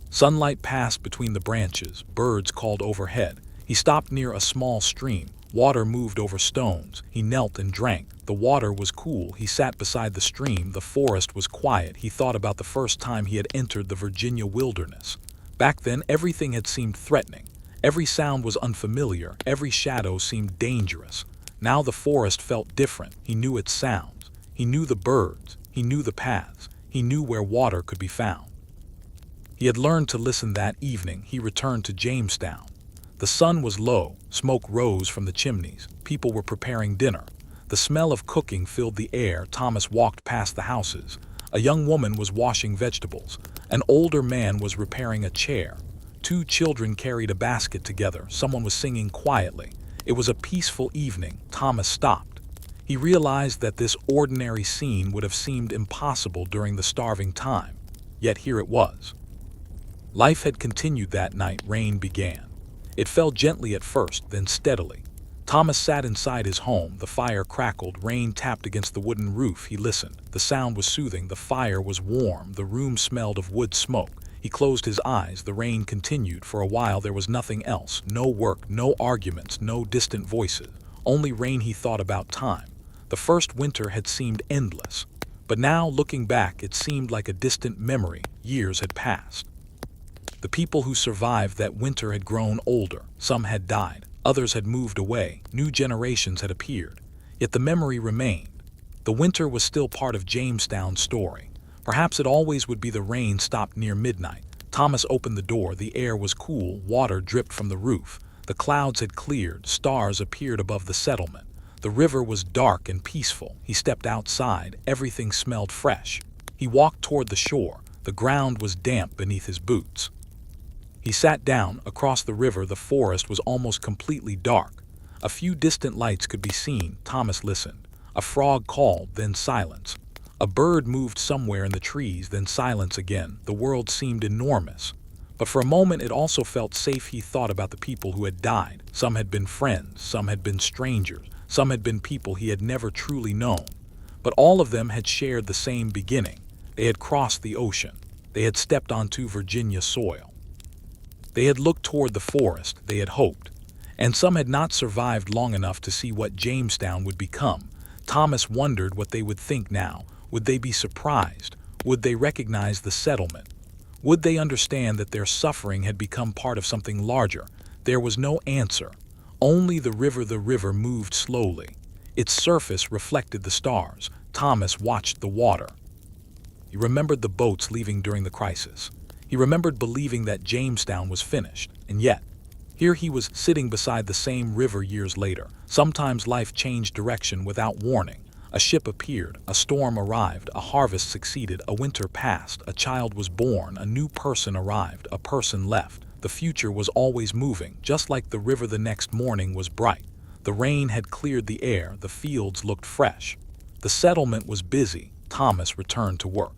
Speaker 1: Sunlight passed between the branches, birds called overhead. He stopped near a small stream. Water moved over stones. He knelt and drank. The water was cool. He sat beside the stream. The forest was quiet. He thought about the first time he had entered the Virginia wilderness. Back then, everything had seemed threatening. Every sound was unfamiliar. Every shadow seemed dangerous. Now the forest felt different. He knew its sounds. He knew the birds. He knew the paths. He knew where water could be found. He had learned to listen that evening. He returned to Jamestown. The sun was low. Smoke rose from the chimneys. People were preparing dinner. The smell of cooking filled the air. Thomas walked past the houses. A young woman was washing vegetables. An older man was repairing a chair. Two children carried a basket together. Someone was singing quietly. It was a peaceful evening. Thomas stopped. He realized that this ordinary scene would have seemed impossible during the starving time. Yet here it was. Life had continued that night. Rain began. It fell gently at first, then steadily. Thomas sat inside his home. The fire crackled. Rain tapped against the wooden roof. He listened. The sound was soothing. The fire was warm. The room smelled of wood smoke. He closed his eyes. The rain continued. For a while there was nothing else. No work, no arguments, no distant voices. Only rain. He thought about time. The first winter had seemed endless. But now, looking back, it seemed like a distant memory. Years had passed. The people who survived that winter had grown older. Some had died. Others had moved away. New generations had appeared. Yet the memory remained. The winter was still part of Jamestown's story. Perhaps it always would be. The rain stopped near midnight. Thomas opened the door. The air was cool. Water dripped from the roof. The clouds had cleared. Stars appeared above the settlement. The river was dark and peaceful. He stepped outside. Everything smelled fresh. He walked toward the shore. The ground was damp beneath his boots. He sat down. Across the river, the forest was almost completely dark. A few distant lights could be seen. Thomas listened. A frog called, then silence. A bird moved somewhere in the trees, then silence again. The world seemed enormous. But for a moment it also felt safe. He thought about the people who had died. Some had been friends, some had been strangers, some had been people he had never truly known. But all of them had shared the same beginning. They had crossed the ocean. They had stepped onto Virginia soil. They had looked toward the forest. They had hoped. And some had not survived long enough to see what Jamestown would become. Thomas wondered what they would think now. Would they be surprised? Would they recognize the settlement? Would they understand that their suffering had become part of something larger? There was no answer. Only the river. The river moved slowly. Its surface reflected the stars. Thomas watched the water. He remembered the boats leaving during the crisis. He remembered believing that Jamestown was finished. And yet, here he was sitting beside the same river years later. Sometimes life changed direction without warning. A ship appeared, a storm arrived, a harvest succeeded, a winter passed, a child was born, a new person arrived, a person left. The future was always moving, just like the river. The next morning was bright. The rain had cleared the air. The fields looked fresh. The settlement was busy. Thomas returned to work.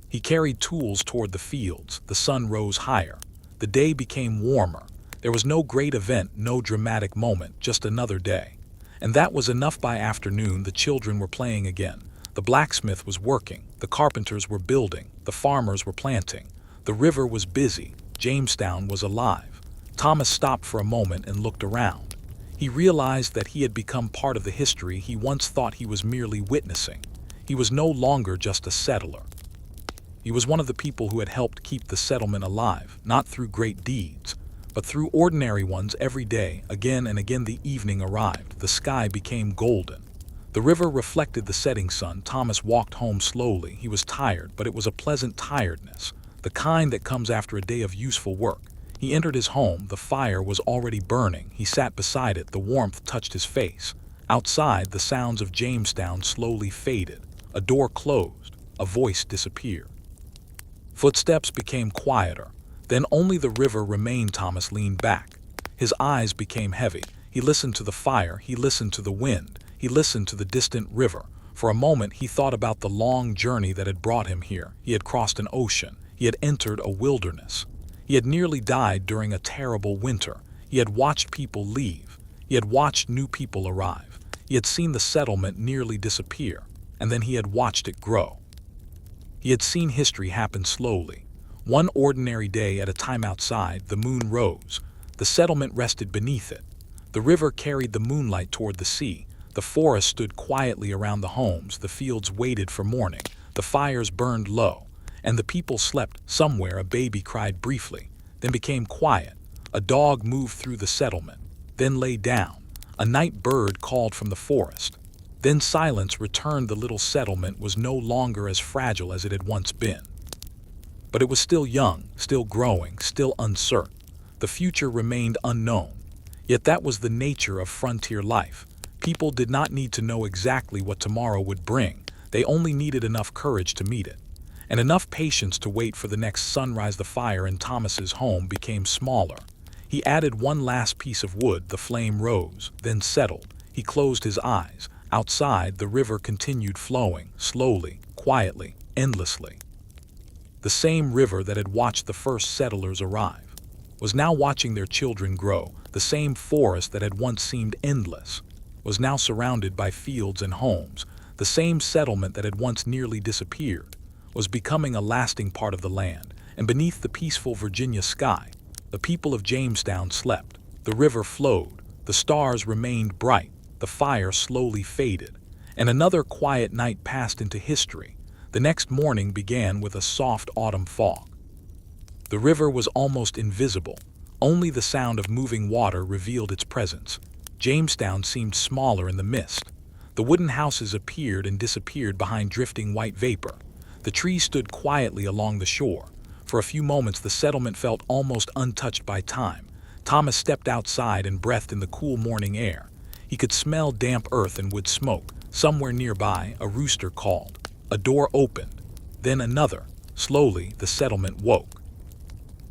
Speaker 1: He carried tools toward the fields. The sun rose higher. The day became warmer. There was no great event, no dramatic moment, just another day. And that was enough. By afternoon, the children were playing again. The blacksmith was working. The carpenters were building. The farmers were planting. The river was busy. Jamestown was alive. Thomas stopped for a moment and looked around. He realized that he had become part of the history he once thought he was merely witnessing. He was no longer just a settler. He was one of the people who had helped keep the settlement alive, not through great deeds, but through ordinary ones. Every day, again and again, the evening arrived. The sky became golden. The river reflected the setting sun. Thomas walked home slowly. He was tired, but it was a pleasant tiredness, the kind that comes after a day of useful work. He entered his home. The fire was already burning. He sat beside it. The warmth touched his face. Outside, the sounds of Jamestown slowly faded. A door closed. A voice disappeared. Footsteps became quieter. Then only the river remained. Thomas leaned back. His eyes became heavy. He listened to the fire. He listened to the wind. He listened to the distant river. For a moment he thought about the long journey that had brought him here. He had crossed an ocean. He had entered a wilderness. He had nearly died during a terrible winter. He had watched people leave. He had watched new people arrive. He had seen the settlement nearly disappear. and then he had watched it grow. He had seen history happen slowly. One ordinary day at a time outside, the moon rose. The settlement rested beneath it. The river carried the moonlight toward the sea. The forest stood quietly around the homes. The fields waited for morning. The fires burned low, and the people slept. Somewhere a baby cried briefly, then became quiet. A dog moved through the settlement, then lay down. A night bird called from the forest. Then silence returned. The little settlement was no longer as fragile as it had once been. But it was still young, still growing, still uncertain. The future remained unknown. Yet that was the nature of frontier life. People did not need to know exactly what tomorrow would bring. They only needed enough courage to meet it, and enough patience to wait for the next sunrise. The fire in Thomas's home became smaller. He added one last piece of wood. The flame rose, then settled. He closed his eyes. Outside, the river continued flowing, slowly, quietly, endlessly. The same river that had watched the first settlers arrive was now watching their children grow. The same forest that had once seemed endless was now surrounded by fields and homes. The same settlement that had once nearly disappeared was becoming a lasting part of the land. And beneath the peaceful Virginia sky, the people of Jamestown slept. The river flowed. The stars remained bright. The fire slowly faded. And another quiet night passed into history. The next morning began with a soft autumn fog. The river was almost invisible. Only the sound of moving water revealed its presence. Jamestown seemed smaller in the mist. The wooden houses appeared and disappeared behind drifting white vapor. The trees stood quietly along the shore. For a few moments the settlement felt almost untouched by time. Thomas stepped outside and breathed in the cool morning air. He could smell damp earth and wood smoke. Somewhere nearby, a rooster called. A door opened, then another. Slowly, the settlement woke.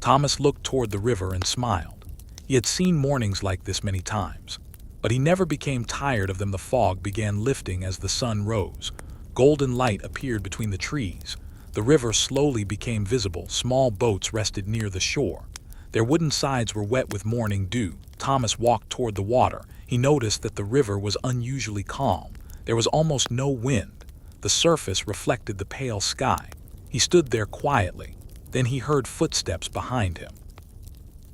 Speaker 1: Thomas looked toward the river and smiled. He had seen mornings like this many times, but he never became tired of them. The fog began lifting as the sun rose. Golden light appeared between the trees. The river slowly became visible. Small boats rested near the shore. Their wooden sides were wet with morning dew. Thomas walked toward the water. He noticed that the river was unusually calm. There was almost no wind. The surface reflected the pale sky. He stood there quietly. Then he heard footsteps behind him.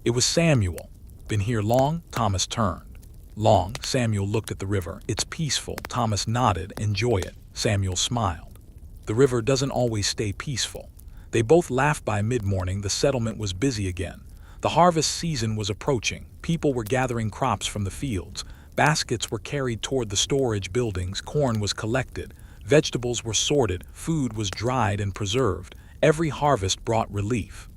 Speaker 1: It was Samuel. Been here long? Thomas turned. Long. Samuel looked at the river. It's peaceful. Thomas nodded. Enjoy it. Samuel smiled. The river doesn't always stay peaceful. They both laughed. By mid-morning, the settlement was busy again. The harvest season was approaching. People were gathering crops from the fields. Baskets were carried toward the storage buildings. Corn was collected. Vegetables were sorted. Food was dried and preserved. Every harvest brought relief.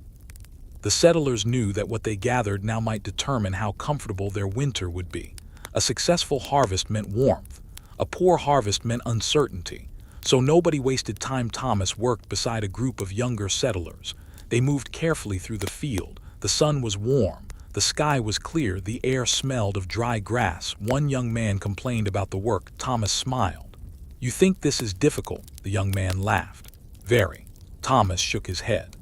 Speaker 1: The settlers knew that what they gathered now might determine how comfortable their winter would be. A successful harvest meant warmth. A poor harvest meant uncertainty. So nobody wasted time. Thomas worked beside a group of younger settlers. They moved carefully through the field. The sun was warm. The sky was clear. The air smelled of dry grass. One young man complained about the work. Thomas smiled. You think this is difficult? The young man laughed. Very. Thomas shook his head.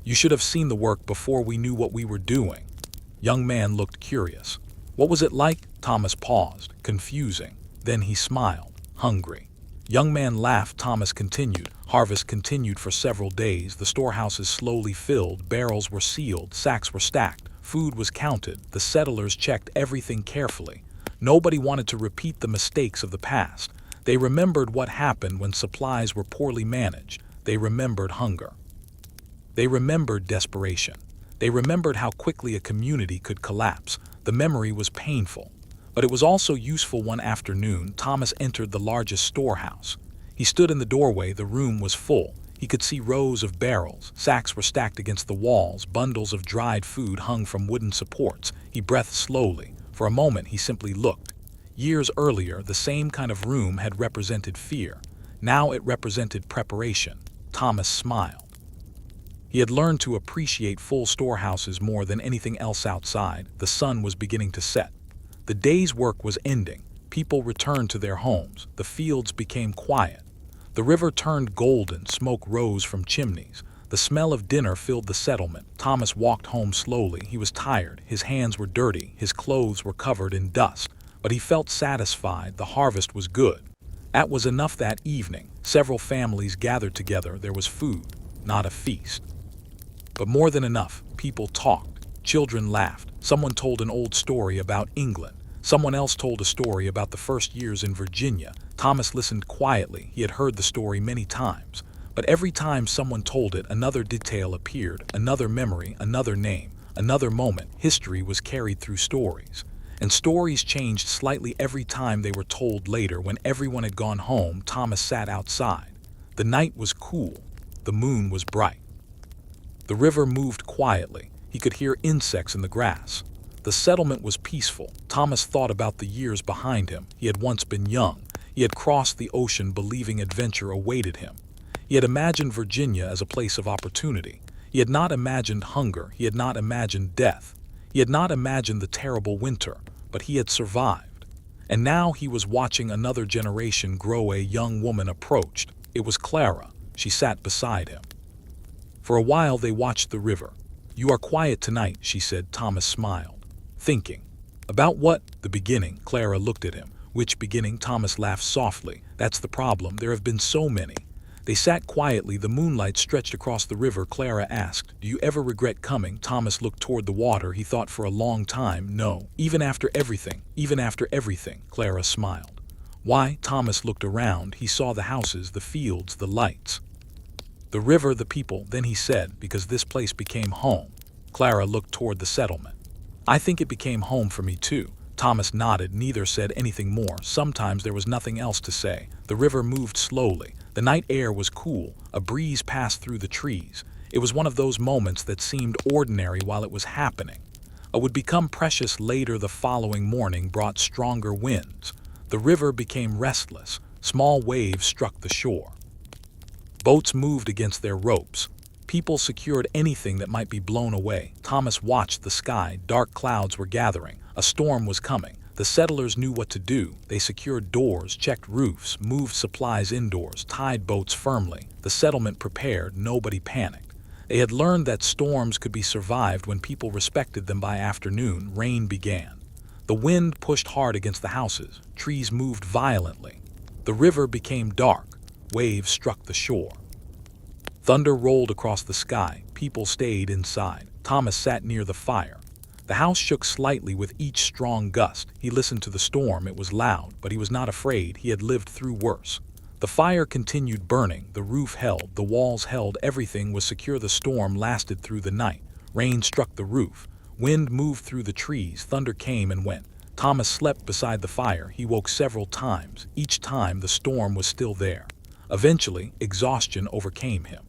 Speaker 1: You should have seen the work before we knew what we were doing. Young man looked curious. What was it like? Thomas paused. Confusing. Then he smiled. Hungry. Young man laughed. Thomas continued. Harvest continued for several days. The storehouses slowly filled. Barrels were sealed. Sacks were stacked. Food was counted. The settlers checked everything carefully. Nobody wanted to repeat the mistakes of the past. They remembered what happened when supplies were poorly managed. They remembered hunger. They remembered desperation. They remembered how quickly a community could collapse. The memory was painful, but it was also useful. One afternoon, Thomas entered the largest storehouse. He stood in the doorway. The room was full. He could see rows of barrels. Sacks were stacked against the walls. Bundles of dried food hung from wooden supports. He breathed slowly. For a moment, he simply looked. Years earlier, the same kind of room had represented fear. Now it represented preparation. Thomas smiled. He had learned to appreciate full storehouses more than anything else outside. The sun was beginning to set. The day's work was ending. People returned to their homes. The fields became quiet. The river turned golden. Smoke rose from chimneys. The smell of dinner filled the settlement. Thomas walked home slowly. He was tired. His hands were dirty. His clothes were covered in dust. But he felt satisfied. The harvest was good. That was enough that evening. Several families gathered together. There was food, not a feast. But more than enough, people talked. Children laughed. Someone told an old story about England. Someone else told a story about the first years in Virginia. Thomas listened quietly. He had heard the story many times. But every time someone told it, another detail appeared, another memory, another name, another moment. History was carried through stories. And stories changed slightly every time they were told later. When everyone had gone home, Thomas sat outside. The night was cool. The moon was bright. The river moved quietly. He could hear insects in the grass. The settlement was peaceful. Thomas thought about the years behind him. He had once been young. He had crossed the ocean believing adventure awaited him. He had imagined Virginia as a place of opportunity. He had not imagined hunger. He had not imagined death. He had not imagined the terrible winter, but he had survived. And now he was watching another generation grow. A young woman approached. It was Clara. She sat beside him. For a while they watched the river. "You are quiet tonight," she said. Thomas smiled. "Thinking." "About what?" "The beginning." Clara looked at him. "Which beginning?" Thomas laughed softly. "That's the problem. There have been so many." They sat quietly. The moonlight stretched across the river. Clara asked, "Do you ever regret coming?" Thomas looked toward the water. He thought for a long time. "No. Even after everything. Even after everything." Clara smiled. "Why?" Thomas looked around. He saw the houses, the fields, the lights, the river, the people. Then he said, "Because this place became home." Clara looked toward the settlement. "I think it became home for me too." Thomas nodded. Neither said anything more. Sometimes there was nothing else to say. The river moved slowly. The night air was cool. A breeze passed through the trees. It was one of those moments that seemed ordinary while it was happening. It would become precious later. The following morning brought stronger winds. The river became restless. Small waves struck the shore. Boats moved against their ropes. People secured anything that might be blown away. Thomas watched the sky. Dark clouds were gathering. A storm was coming. The settlers knew what to do. They secured doors, checked roofs, moved supplies indoors, tied boats firmly. The settlement prepared. Nobody panicked. They had learned that storms could be survived when people respected them. By afternoon, rain began. The wind pushed hard against the houses. Trees moved violently. The river became dark. Waves struck the shore. Thunder rolled across the sky. People stayed inside. Thomas sat near the fire. The house shook slightly with each strong gust. He listened to the storm. It was loud, but he was not afraid. He had lived through worse. The fire continued burning. The roof held. The walls held. Everything was secure. The storm lasted through the night. Rain struck the roof. Wind moved through the trees. Thunder came and went. Thomas slept beside the fire. He woke several times. Each time the storm was still there. Eventually, exhaustion overcame him.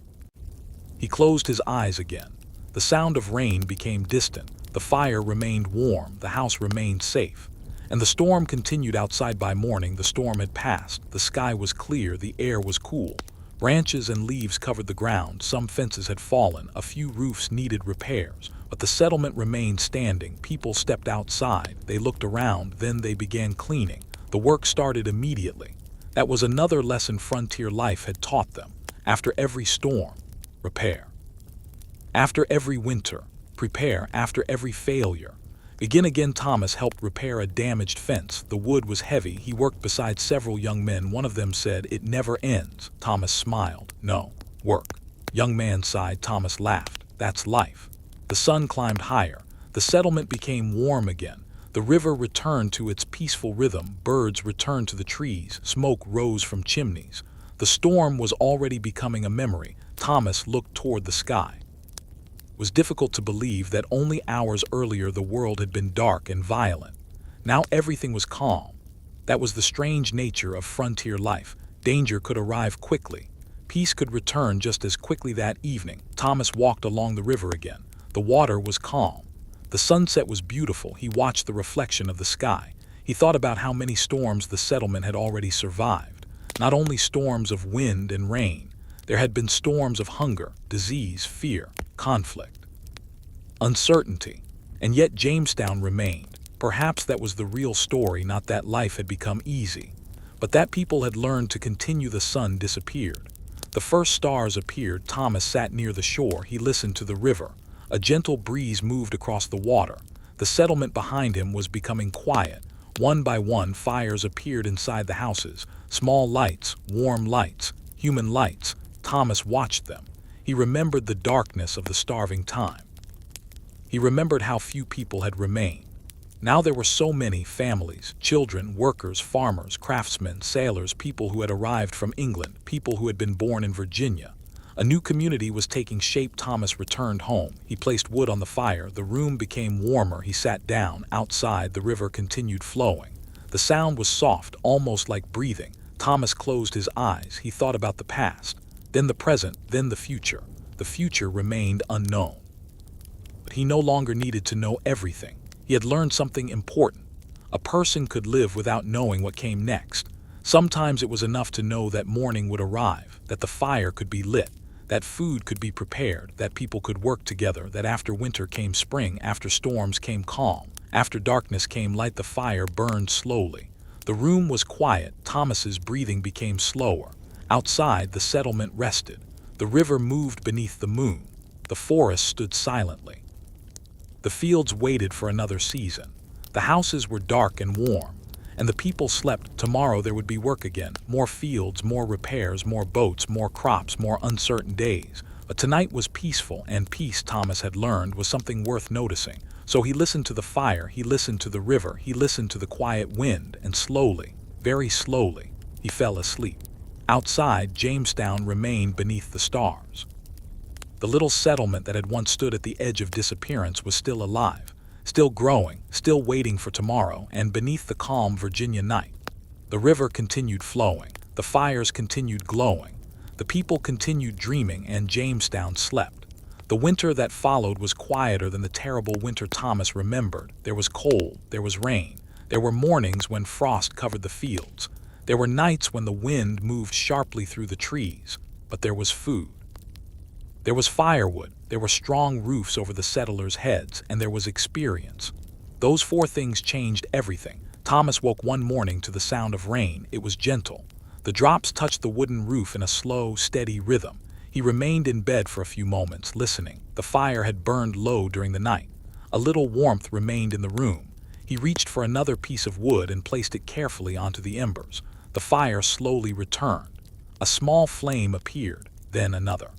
Speaker 1: He closed his eyes again. The sound of rain became distant. The fire remained warm. The house remained safe. And the storm continued outside. By morning, the storm had passed. The sky was clear. The air was cool. Branches and leaves covered the ground. Some fences had fallen. A few roofs needed repairs. But the settlement remained standing. People stepped outside. They looked around. Then they began cleaning. The work started immediately. That was another lesson frontier life had taught them. After every storm, repair. After every winter, prepare. After every failure, begin again. Thomas helped repair a damaged fence. The wood was heavy. He worked beside several young men. One of them said, "It never ends." Thomas smiled. "No, work." Young man sighed. Thomas laughed. "That's life." The sun climbed higher. The settlement became warm again. The river returned to its peaceful rhythm. Birds returned to the trees. Smoke rose from chimneys. The storm was already becoming a memory. Thomas looked toward the sky. It was difficult to believe that only hours earlier the world had been dark and violent. Now everything was calm. That was the strange nature of frontier life. Danger could arrive quickly. Peace could return just as quickly. That evening, Thomas walked along the river again. The water was calm. The sunset was beautiful. He watched the reflection of the sky. He thought about how many storms the settlement had already survived. Not only storms of wind and rain. There had been storms of hunger, disease, fear, conflict, uncertainty. And yet Jamestown remained. Perhaps that was the real story, not that life had become easy, but that people had learned to continue. The sun disappeared. The first stars appeared. Thomas sat near the shore. He listened to the river. A gentle breeze moved across the water. The settlement behind him was becoming quiet. One by one, fires appeared inside the houses. Small lights, warm lights, human lights. Thomas watched them. He remembered the darkness of the starving time. He remembered how few people had remained. Now there were so many families, children, workers, farmers, craftsmen, sailors, people who had arrived from England, people who had been born in Virginia. A new community was taking shape. Thomas returned home. He placed wood on the fire. The room became warmer. He sat down. Outside, the river continued flowing. The sound was soft, almost like breathing. Thomas closed his eyes. He thought about the past, then the present, then the future. The future remained unknown. But he no longer needed to know everything. He had learned something important. A person could live without knowing what came next. Sometimes it was enough to know that morning would arrive, that the fire could be lit, that food could be prepared, that people could work together, that after winter came spring, after storms came calm, after darkness came light. The fire burned slowly. The room was quiet. Thomas's breathing became slower. Outside, the settlement rested. The river moved beneath the moon. The forest stood silently. The fields waited for another season. The houses were dark and warm, and the people slept. Tomorrow there would be work again. More fields, more repairs, more boats, more crops, more uncertain days. But tonight was peaceful, and peace, Thomas had learned, was something worth noticing. So he listened to the fire, he listened to the river, he listened to the quiet wind, and slowly, very slowly, he fell asleep. Outside, Jamestown remained beneath the stars. The little settlement that had once stood at the edge of disappearance was still alive, still growing, still waiting for tomorrow. And beneath the calm Virginia night, the river continued flowing, the fires continued glowing, the people continued dreaming, and Jamestown slept. The winter that followed was quieter than the terrible winter Thomas remembered. There was cold, there was rain, there were mornings when frost covered the fields, there were nights when the wind moved sharply through the trees, but there was food. There was firewood, there were strong roofs over the settlers' heads, and there was experience. Those four things changed everything. Thomas woke one morning to the sound of rain. It was gentle. The drops touched the wooden roof in a slow, steady rhythm. He remained in bed for a few moments, listening. The fire had burned low during the night. A little warmth remained in the room. He reached for another piece of wood and placed it carefully onto the embers. The fire slowly returned. A small flame appeared, then another.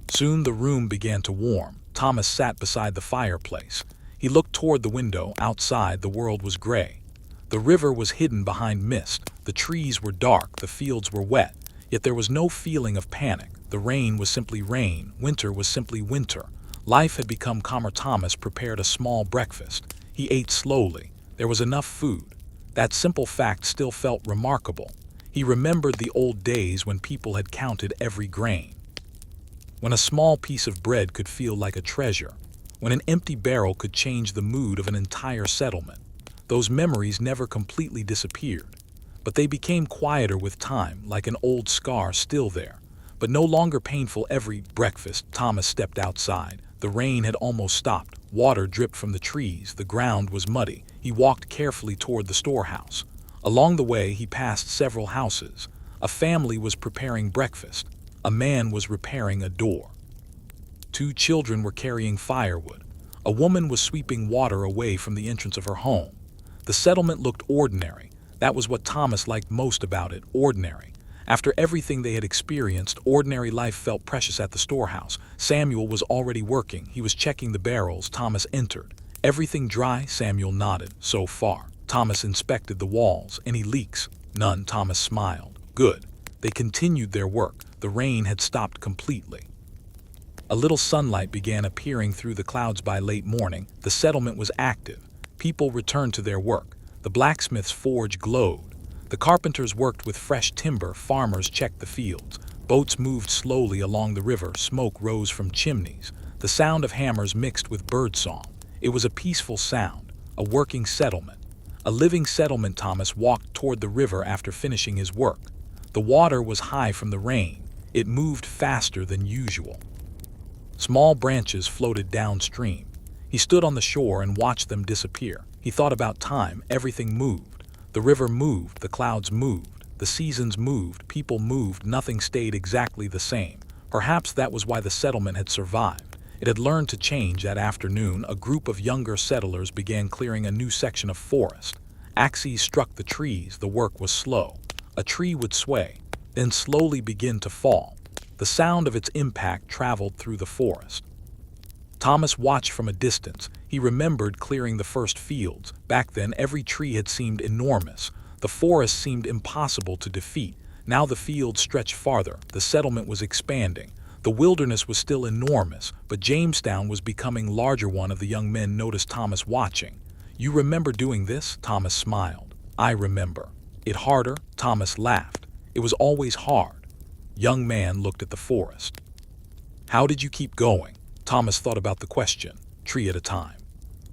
Speaker 1: Soon the room began to warm. Thomas sat beside the fireplace. He looked toward the window. Outside, the world was gray. The river was hidden behind mist. The trees were dark. The fields were wet. Yet there was no feeling of panic. The rain was simply rain. Winter was simply winter. Life had become calmer. Thomas prepared a small breakfast. He ate slowly. There was enough food. That simple fact still felt remarkable. He remembered the old days when people had counted every grain, when a small piece of bread could feel like a treasure, when an empty barrel could change the mood of an entire settlement. Those memories never completely disappeared, but they became quieter with time, like an old scar still there, but no longer painful. Every breakfast, Thomas stepped outside. The rain had almost stopped. Water dripped from the trees. The ground was muddy. He walked carefully toward the storehouse. Along the way, he passed several houses. A family was preparing breakfast. A man was repairing a door. Two children were carrying firewood. A woman was sweeping water away from the entrance of her home. The settlement looked ordinary. That was what Thomas liked most about it, ordinary. After everything they had experienced, ordinary life felt precious. At the storehouse, Samuel was already working. He was checking the barrels. Thomas entered. Everything dry? Samuel nodded. So far. Thomas inspected the walls. Any leaks? None. Thomas smiled. Good. They continued their work. The rain had stopped completely. A little sunlight began appearing through the clouds by late morning. The settlement was active. People returned to their work. The blacksmith's forge glowed. The carpenters worked with fresh timber. Farmers checked the fields. Boats moved slowly along the river. Smoke rose from chimneys. The sound of hammers mixed with birdsong. It was a peaceful sound, a working settlement, a living settlement. Thomas walked toward the river after finishing his work. The water was high from the rain. It moved faster than usual. Small branches floated downstream. He stood on the shore and watched them disappear. He thought about time. Everything moved. The river moved. The clouds moved. The seasons moved. People moved. Nothing stayed exactly the same. Perhaps that was why the settlement had survived. It had learned to change. That afternoon, a group of younger settlers began clearing a new section of forest. Axes struck the trees. The work was slow. A tree would sway, then slowly begin to fall. The sound of its impact traveled through the forest. Thomas watched from a distance. He remembered clearing the first fields. Back then, every tree had seemed enormous. The forest seemed impossible to defeat. Now the fields stretched farther. The settlement was expanding. The wilderness was still enormous, but Jamestown was becoming larger. One of the young men noticed Thomas watching. "You remember doing this?" Thomas smiled. "I remember." "It harder?" Thomas laughed. "It was always hard." Young man looked at the forest. "How did you keep going?" Thomas thought about the question. "Tree at a time."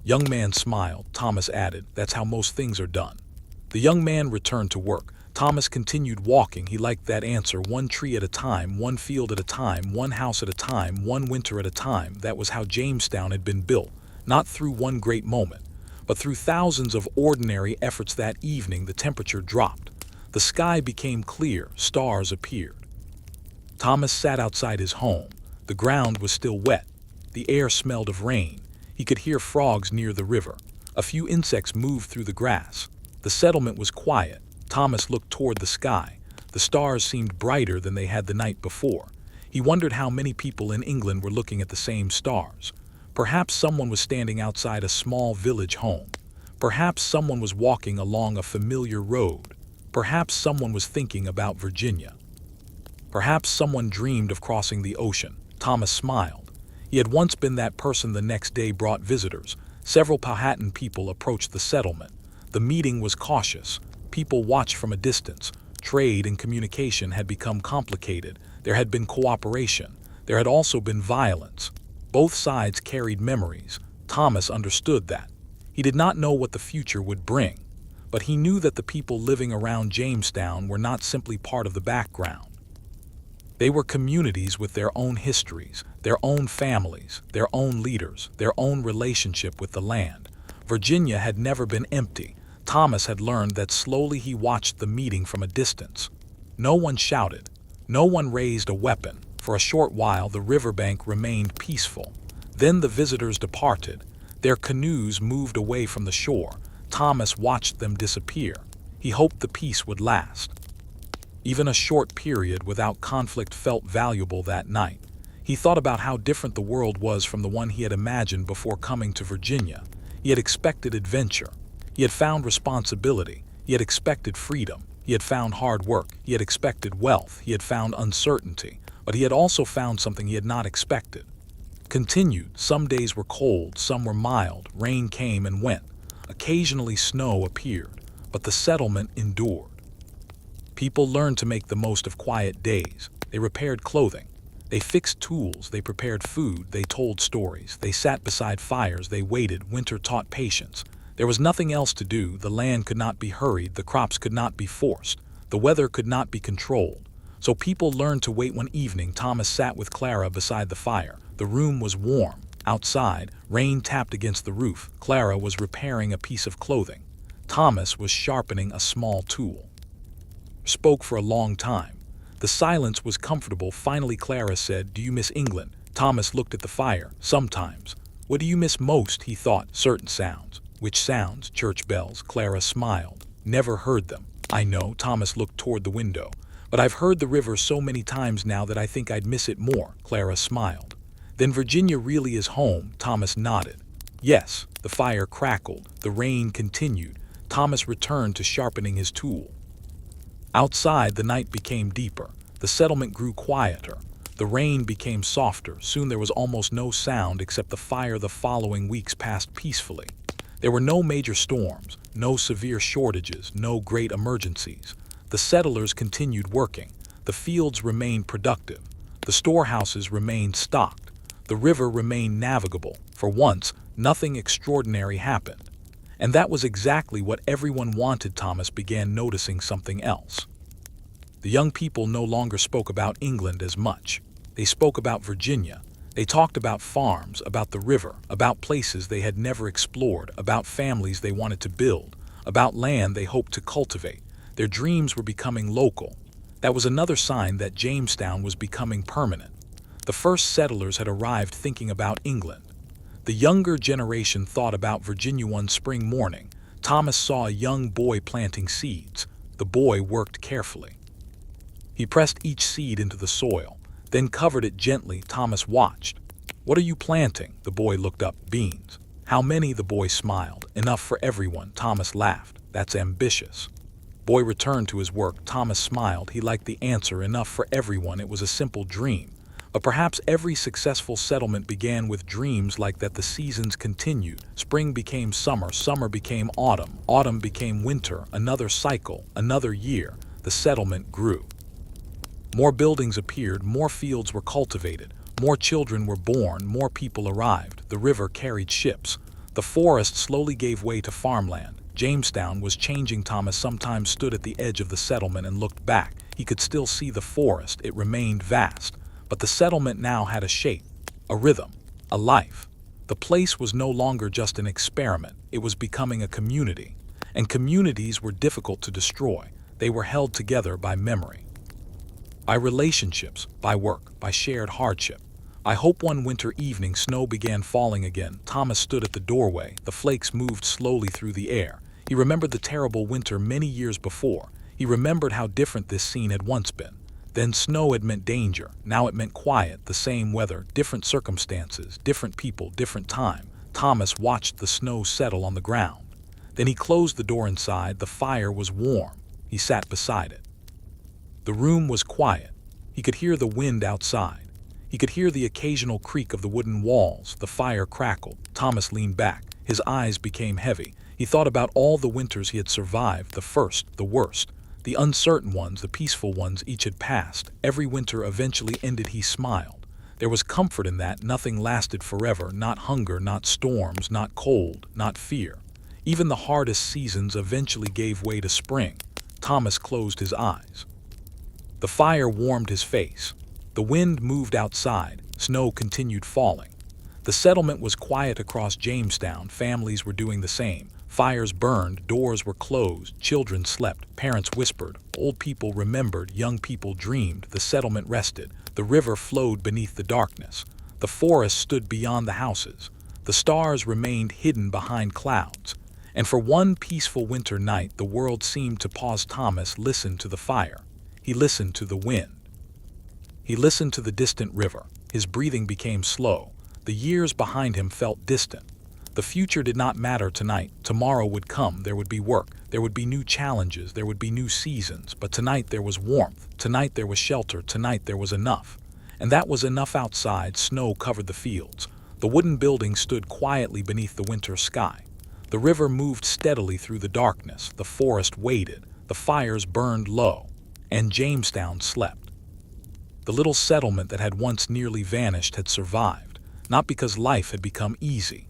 Speaker 1: Young man smiled. Thomas added, "That's how most things are done." The young man returned to work. Thomas continued walking. He liked that answer. One tree at a time, one field at a time, one house at a time, one winter at a time. That was how Jamestown had been built, not through one great moment, but through thousands of ordinary efforts. That evening, the temperature dropped. The sky became clear. Stars appeared. Thomas sat outside his home. The ground was still wet. The air smelled of rain. He could hear frogs near the river. A few insects moved through the grass. The settlement was quiet. Thomas looked toward the sky. The stars seemed brighter than they had the night before. He wondered how many people in England were looking at the same stars. Perhaps someone was standing outside a small village home. Perhaps someone was walking along a familiar road. Perhaps someone was thinking about Virginia. Perhaps someone dreamed of crossing the ocean. Thomas smiled. He had once been that person. The next day brought visitors. Several Powhatan people approached the settlement. The meeting was cautious. People watched from a distance. Trade and communication had become complicated. There had been cooperation. There had also been violence. Both sides carried memories. Thomas understood that. He did not know what the future would bring, but he knew that the people living around Jamestown were not simply part of the background. They were communities with their own histories, their own families, their own leaders, their own relationship with the land. Virginia had never been empty. Thomas had learned that slowly. He watched the meeting from a distance. No one shouted. No one raised a weapon. For a short while, the riverbank remained peaceful. Then the visitors departed. Their canoes moved away from the shore. Thomas watched them disappear. He hoped the peace would last. Even a short period without conflict felt valuable that night. He thought about how different the world was from the one he had imagined before coming to Virginia. He had expected adventure. He had found responsibility. He had expected freedom. He had found hard work. He had expected wealth. He had found uncertainty. But he had also found something he had not expected. Continued. Some days were cold, some were mild. Rain came and went. Occasionally snow appeared, but the settlement endured. People learned to make the most of quiet days. They repaired clothing. They fixed tools. They prepared food. They told stories. They sat beside fires. They waited. Winter taught patience. There was nothing else to do. The land could not be hurried. The crops could not be forced. The weather could not be controlled. So people learned to wait. One evening, Thomas sat with Clara beside the fire. The room was warm. Outside, rain tapped against the roof. Clara was repairing a piece of clothing. Thomas was sharpening a small tool. Spoke for a long time. The silence was comfortable. Finally, Clara said, "Do you miss England?" Thomas looked at the fire. "Sometimes." "What do you miss most?" He thought. "Certain sounds." "Which sounds?" "Church bells." Clara smiled. "Never heard them." "I know." Thomas looked toward the window. "But I've heard the river so many times now that I think I'd miss it more." Clara smiled. "Then Virginia really is home?" Thomas nodded. "Yes." The fire crackled. The rain continued. Thomas returned to sharpening his tool. Outside, the night became deeper. The settlement grew quieter. The rain became softer. Soon there was almost no sound except the fire. The following weeks passed peacefully. There were no major storms, no severe shortages, no great emergencies. The settlers continued working. The fields remained productive. The storehouses remained stocked. The river remained navigable. For once, nothing extraordinary happened. And that was exactly what everyone wanted. Thomas began noticing something else. The young people no longer spoke about England as much. They spoke about Virginia. They talked about farms, about the river, about places they had never explored, about families they wanted to build, about land they hoped to cultivate. Their dreams were becoming local. That was another sign that Jamestown was becoming permanent. The first settlers had arrived thinking about England. The younger generation thought about Virginia. One spring morning, Thomas saw a young boy planting seeds. The boy worked carefully. He pressed each seed into the soil, then covered it gently. Thomas watched. "What are you planting?" The boy looked up. "Beans." "How many?" The boy smiled. "Enough for everyone." Thomas laughed. "That's ambitious." Boy returned to his work. Thomas smiled. He liked the answer. Enough for everyone. It was a simple dream. But perhaps every successful settlement began with dreams like that. The seasons continued. Spring became summer. Summer became autumn. Autumn became winter. Another cycle. Another year. The settlement grew. More buildings appeared. More fields were cultivated. More children were born. More people arrived. The river carried ships. The forest slowly gave way to farmland. Jamestown was changing. Thomas sometimes stood at the edge of the settlement and looked back. He could still see the forest. It remained vast. But the settlement now had a shape, a rhythm, a life. The place was no longer just an experiment. It was becoming a community. And communities were difficult to destroy. They were held together by memory, by relationships, by work, by shared hardship. I hope one winter evening snow began falling again. Thomas stood at the doorway. The flakes moved slowly through the air. He remembered the terrible winter many years before. He remembered how different this scene had once been. Then snow had meant danger. Now it meant quiet, the same weather, different circumstances, different people, different time. Thomas watched the snow settle on the ground. Then he closed the door inside. The fire was warm. He sat beside it. The room was quiet. He could hear the wind outside. He could hear the occasional creak of the wooden walls. The fire crackled. Thomas leaned back. His eyes became heavy. He thought about all the winters he had survived, the first, the worst. The uncertain ones, the peaceful ones, each had passed. Every winter eventually ended. He smiled. There was comfort in that. Nothing lasted forever. Not hunger, not storms, not cold, not fear. Even the hardest seasons eventually gave way to spring. Thomas closed his eyes. The fire warmed his face. The wind moved outside. Snow continued falling. The settlement was quiet across Jamestown. Families were doing the same. Fires burned, doors were closed, children slept, parents whispered, old people remembered, young people dreamed. The settlement rested. The river flowed beneath the darkness. The forest stood beyond the houses. The stars remained hidden behind clouds. And for one peaceful winter night, the world seemed to pause. Thomas listened to the fire. He listened to the wind. He listened to the distant river. His breathing became slow. The years behind him felt distant. The future did not matter tonight. Tomorrow would come. There would be work. There would be new challenges. There would be new seasons. But tonight there was warmth. Tonight there was shelter. Tonight there was enough. And that was enough. Outside, snow covered the fields. The wooden building stood quietly beneath the winter sky. The river moved steadily through the darkness. The forest waited. The fires burned low. And Jamestown slept. The little settlement that had once nearly vanished had survived, not because life had become easy,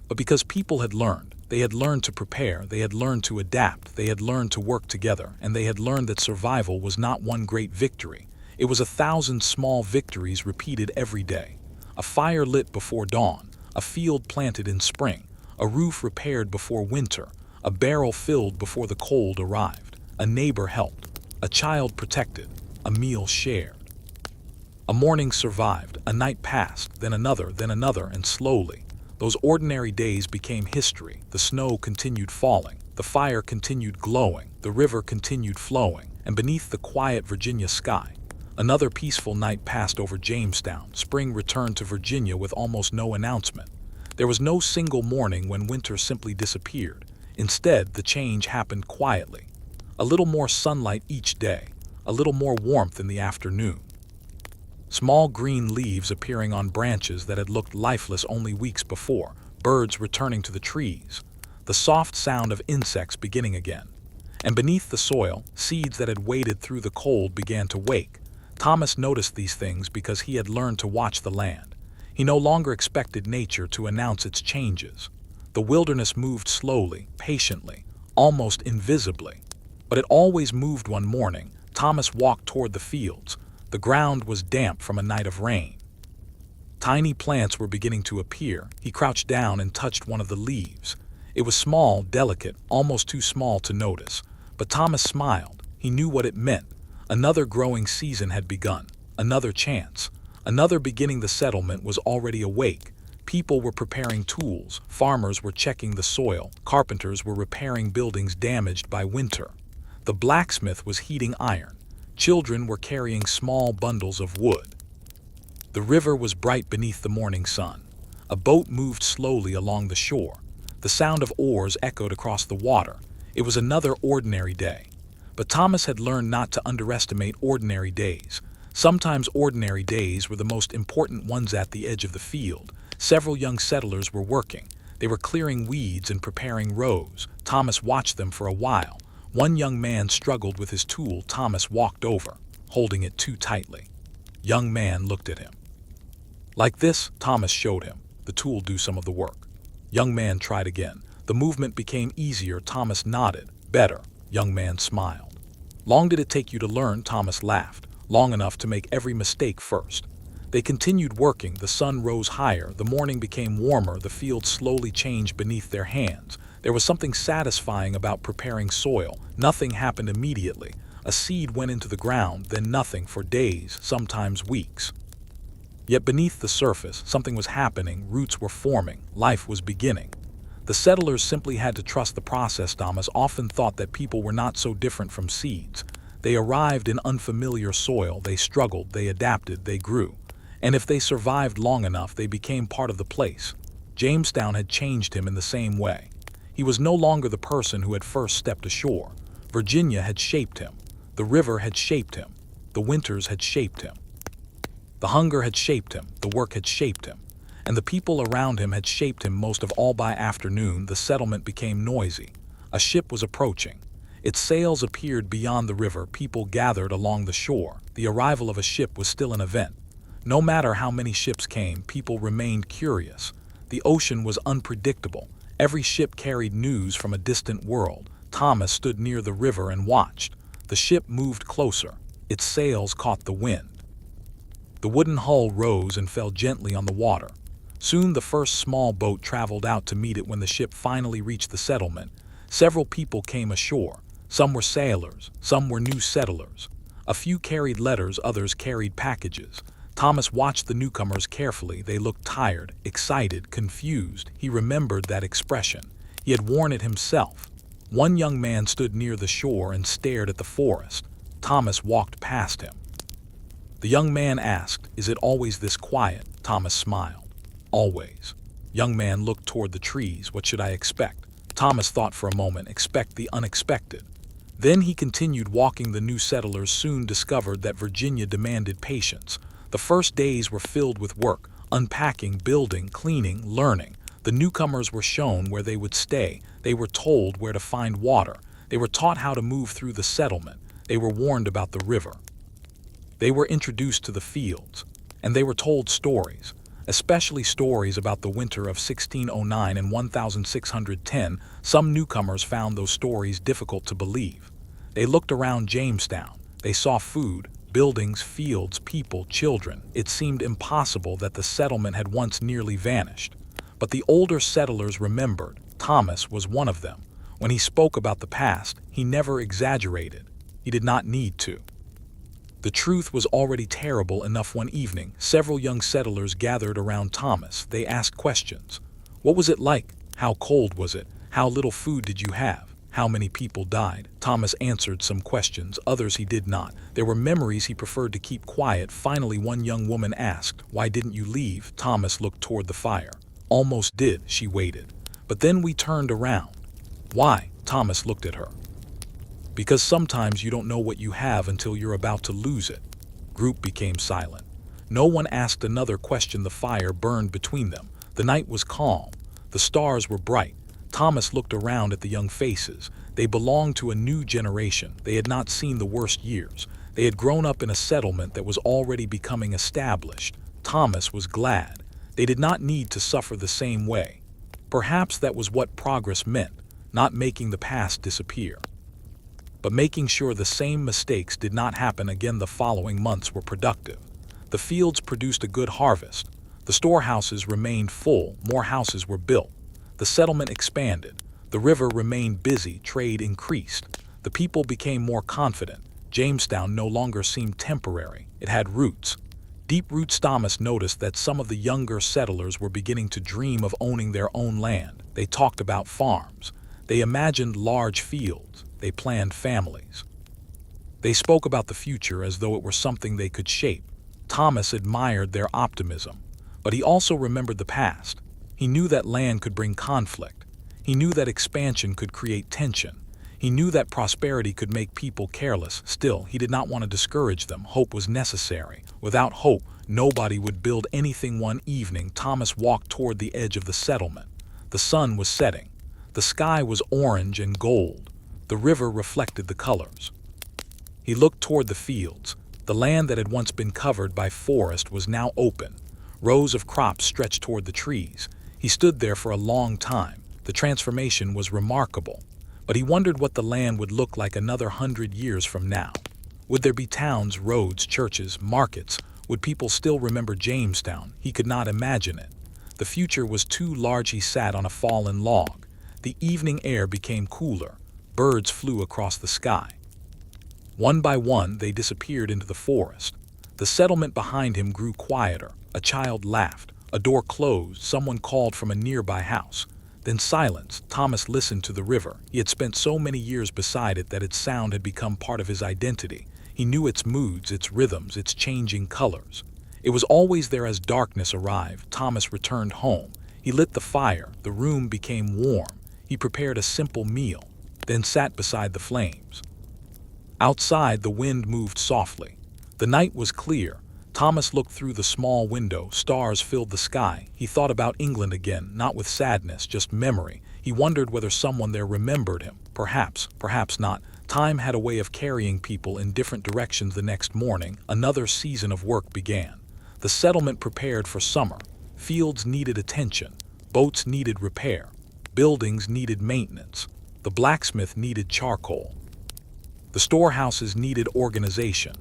Speaker 1: but because people had learned. They had learned to prepare, they had learned to adapt, they had learned to work together, and they had learned that survival was not one great victory. It was 1,000 small victories repeated every day. A fire lit before dawn, a field planted in spring, a roof repaired before winter, a barrel filled before the cold arrived, a neighbor helped, a child protected, a meal shared. A morning survived, a night passed, then another, and slowly, those ordinary days became history. The snow continued falling, the fire continued glowing, the river continued flowing, and beneath the quiet Virginia sky, another peaceful night passed over Jamestown. Spring returned to Virginia with almost no announcement. There was no single morning when winter simply disappeared. Instead, the change happened quietly. A little more sunlight each day, a little more warmth in the afternoon. Small green leaves appearing on branches that had looked lifeless only weeks before, birds returning to the trees, the soft sound of insects beginning again. And beneath the soil, seeds that had waded through the cold began to wake. Thomas noticed these things because he had learned to watch the land. He no longer expected nature to announce its changes. The wilderness moved slowly, patiently, almost invisibly. But it always moved. One morning, Thomas walked toward the fields. The ground was damp from a night of rain. Tiny plants were beginning to appear. He crouched down and touched one of the leaves. It was small, delicate, almost too small to notice. But Thomas smiled. He knew what it meant. Another growing season had begun. Another chance. Another beginning. The settlement was already awake. People were preparing tools. Farmers were checking the soil. Carpenters were repairing buildings damaged by winter. The blacksmith was heating iron. Children were carrying small bundles of wood. The river was bright beneath the morning sun. A boat moved slowly along the shore. The sound of oars echoed across the water. It was another ordinary day. But Thomas had learned not to underestimate ordinary days. Sometimes ordinary days were the most important ones. At the edge of the field, several young settlers were working. They were clearing weeds and preparing rows. Thomas watched them for a while. One young man struggled with his tool. Thomas walked over, holding it too tightly. Young man looked at him. Like this, Thomas showed him. The tool do some of the work. Young man tried again. The movement became easier. Thomas nodded. Better. Young man smiled. Long did it take you to learn? Thomas laughed. Long enough to make every mistake first. They continued working. The sun rose higher. The morning became warmer. The field slowly changed beneath their hands. There was something satisfying about preparing soil. Nothing happened immediately. A seed went into the ground, then nothing for days, sometimes weeks. Yet beneath the surface, something was happening. Roots were forming. Life was beginning. The settlers simply had to trust the process. Thomas often thought that people were not so different from seeds. They arrived in unfamiliar soil. They struggled. They adapted. They grew. And if they survived long enough, they became part of the place. Jamestown had changed him in the same way. He was no longer the person who had first stepped ashore. Virginia had shaped him. The river had shaped him. The winters had shaped him. The hunger had shaped him. The work had shaped him. And the people around him had shaped him most of all. By afternoon, the settlement became noisy. A ship was approaching. Its sails appeared beyond the river. People gathered along the shore. The arrival of a ship was still an event. No matter how many ships came, people remained curious. The ocean was unpredictable. Every ship carried news from a distant world. Thomas stood near the river and watched. The ship moved closer. Its sails caught the wind. The wooden hull rose and fell gently on the water. Soon the first small boat traveled out to meet it. When the ship finally reached the settlement, several people came ashore. Some were sailors, some were new settlers. A few carried letters, others carried packages. Thomas watched the newcomers carefully. They looked tired, excited, confused. He remembered that expression. He had worn it himself. One young man stood near the shore and stared at the forest. Thomas walked past him. The young man asked, "Is it always this quiet?" Thomas smiled. "Always." Young man looked toward the trees. "What should I expect?" Thomas thought for a moment. "Expect the unexpected." Then he continued walking. The new settlers soon discovered that Virginia demanded patience. The first days were filled with work, unpacking, building, cleaning, learning. The newcomers were shown where they would stay. They were told where to find water. They were taught how to move through the settlement. They were warned about the river. They were introduced to the fields, and they were told stories, especially stories about the winter of 1609 and 1610. Some newcomers found those stories difficult to believe. They looked around Jamestown. They saw food, buildings, fields, people, children. It seemed impossible that the settlement had once nearly vanished. But the older settlers remembered. Thomas was one of them. When he spoke about the past, he never exaggerated. He did not need to. The truth was already terrible enough. One evening, several young settlers gathered around Thomas. They asked questions. What was it like? How cold was it? How little food did you have? How many people died? Thomas answered some questions, others he did not. There were memories he preferred to keep quiet. Finally, one young woman asked, "Why didn't you leave?" Thomas looked toward the fire. "Almost did," she waited. "But then we turned around." "Why?" Thomas looked at her. "Because sometimes you don't know what you have until you're about to lose it." Group became silent. No one asked another question. The fire burned between them. The night was calm. The stars were bright. Thomas looked around at the young faces. They belonged to a new generation. They had not seen the worst years. They had grown up in a settlement that was already becoming established. Thomas was glad. They did not need to suffer the same way. Perhaps that was what progress meant, not making the past disappear, but making sure the same mistakes did not happen again. The following months were productive. The fields produced a good harvest. The storehouses remained full. More houses were built. The settlement expanded. The river remained busy. Trade increased. The people became more confident. Jamestown no longer seemed temporary. It had roots. Deep roots. Thomas noticed that some of the younger settlers were beginning to dream of owning their own land. They talked about farms. They imagined large fields. they planned families. They spoke about the future as though it were something they could shape. Thomas admired their optimism, but he also remembered the past. He knew that land could bring conflict. He knew that expansion could create tension. He knew that prosperity could make people careless. Still, he did not want to discourage them. Hope was necessary. Without hope, nobody would build anything. One evening, Thomas walked toward the edge of the settlement. The sun was setting. The sky was orange and gold. The river reflected the colors. He looked toward the fields. The land that had once been covered by forest was now open. Rows of crops stretched toward the trees. He stood there for a long time. The transformation was remarkable. But he wondered what the land would look like another 100 years from now. Would there be towns, roads, churches, markets? Would people still remember Jamestown? He could not imagine it. The future was too large. He sat on a fallen log. The evening air became cooler. Birds flew across the sky. One by one, they disappeared into the forest. The settlement behind him grew quieter. A child laughed. A door closed. Someone called from a nearby house. Then silence. Thomas listened to the river. He had spent so many years beside it that its sound had become part of his identity. He knew its moods, its rhythms, its changing colors. It was always there. As darkness arrived, Thomas returned home. He lit the fire. The room became warm. He prepared a simple meal, then sat beside the flames. Outside, the wind moved softly. The night was clear. Thomas looked through the small window. Stars filled the sky. He thought about England again, not with sadness, just memory. He wondered whether someone there remembered him. Perhaps, perhaps not. Time had a way of carrying people in different directions. The next morning, another season of work began. The settlement prepared for summer. Fields needed attention. Boats needed repair. Buildings needed maintenance. The blacksmith needed charcoal. The storehouses needed organization.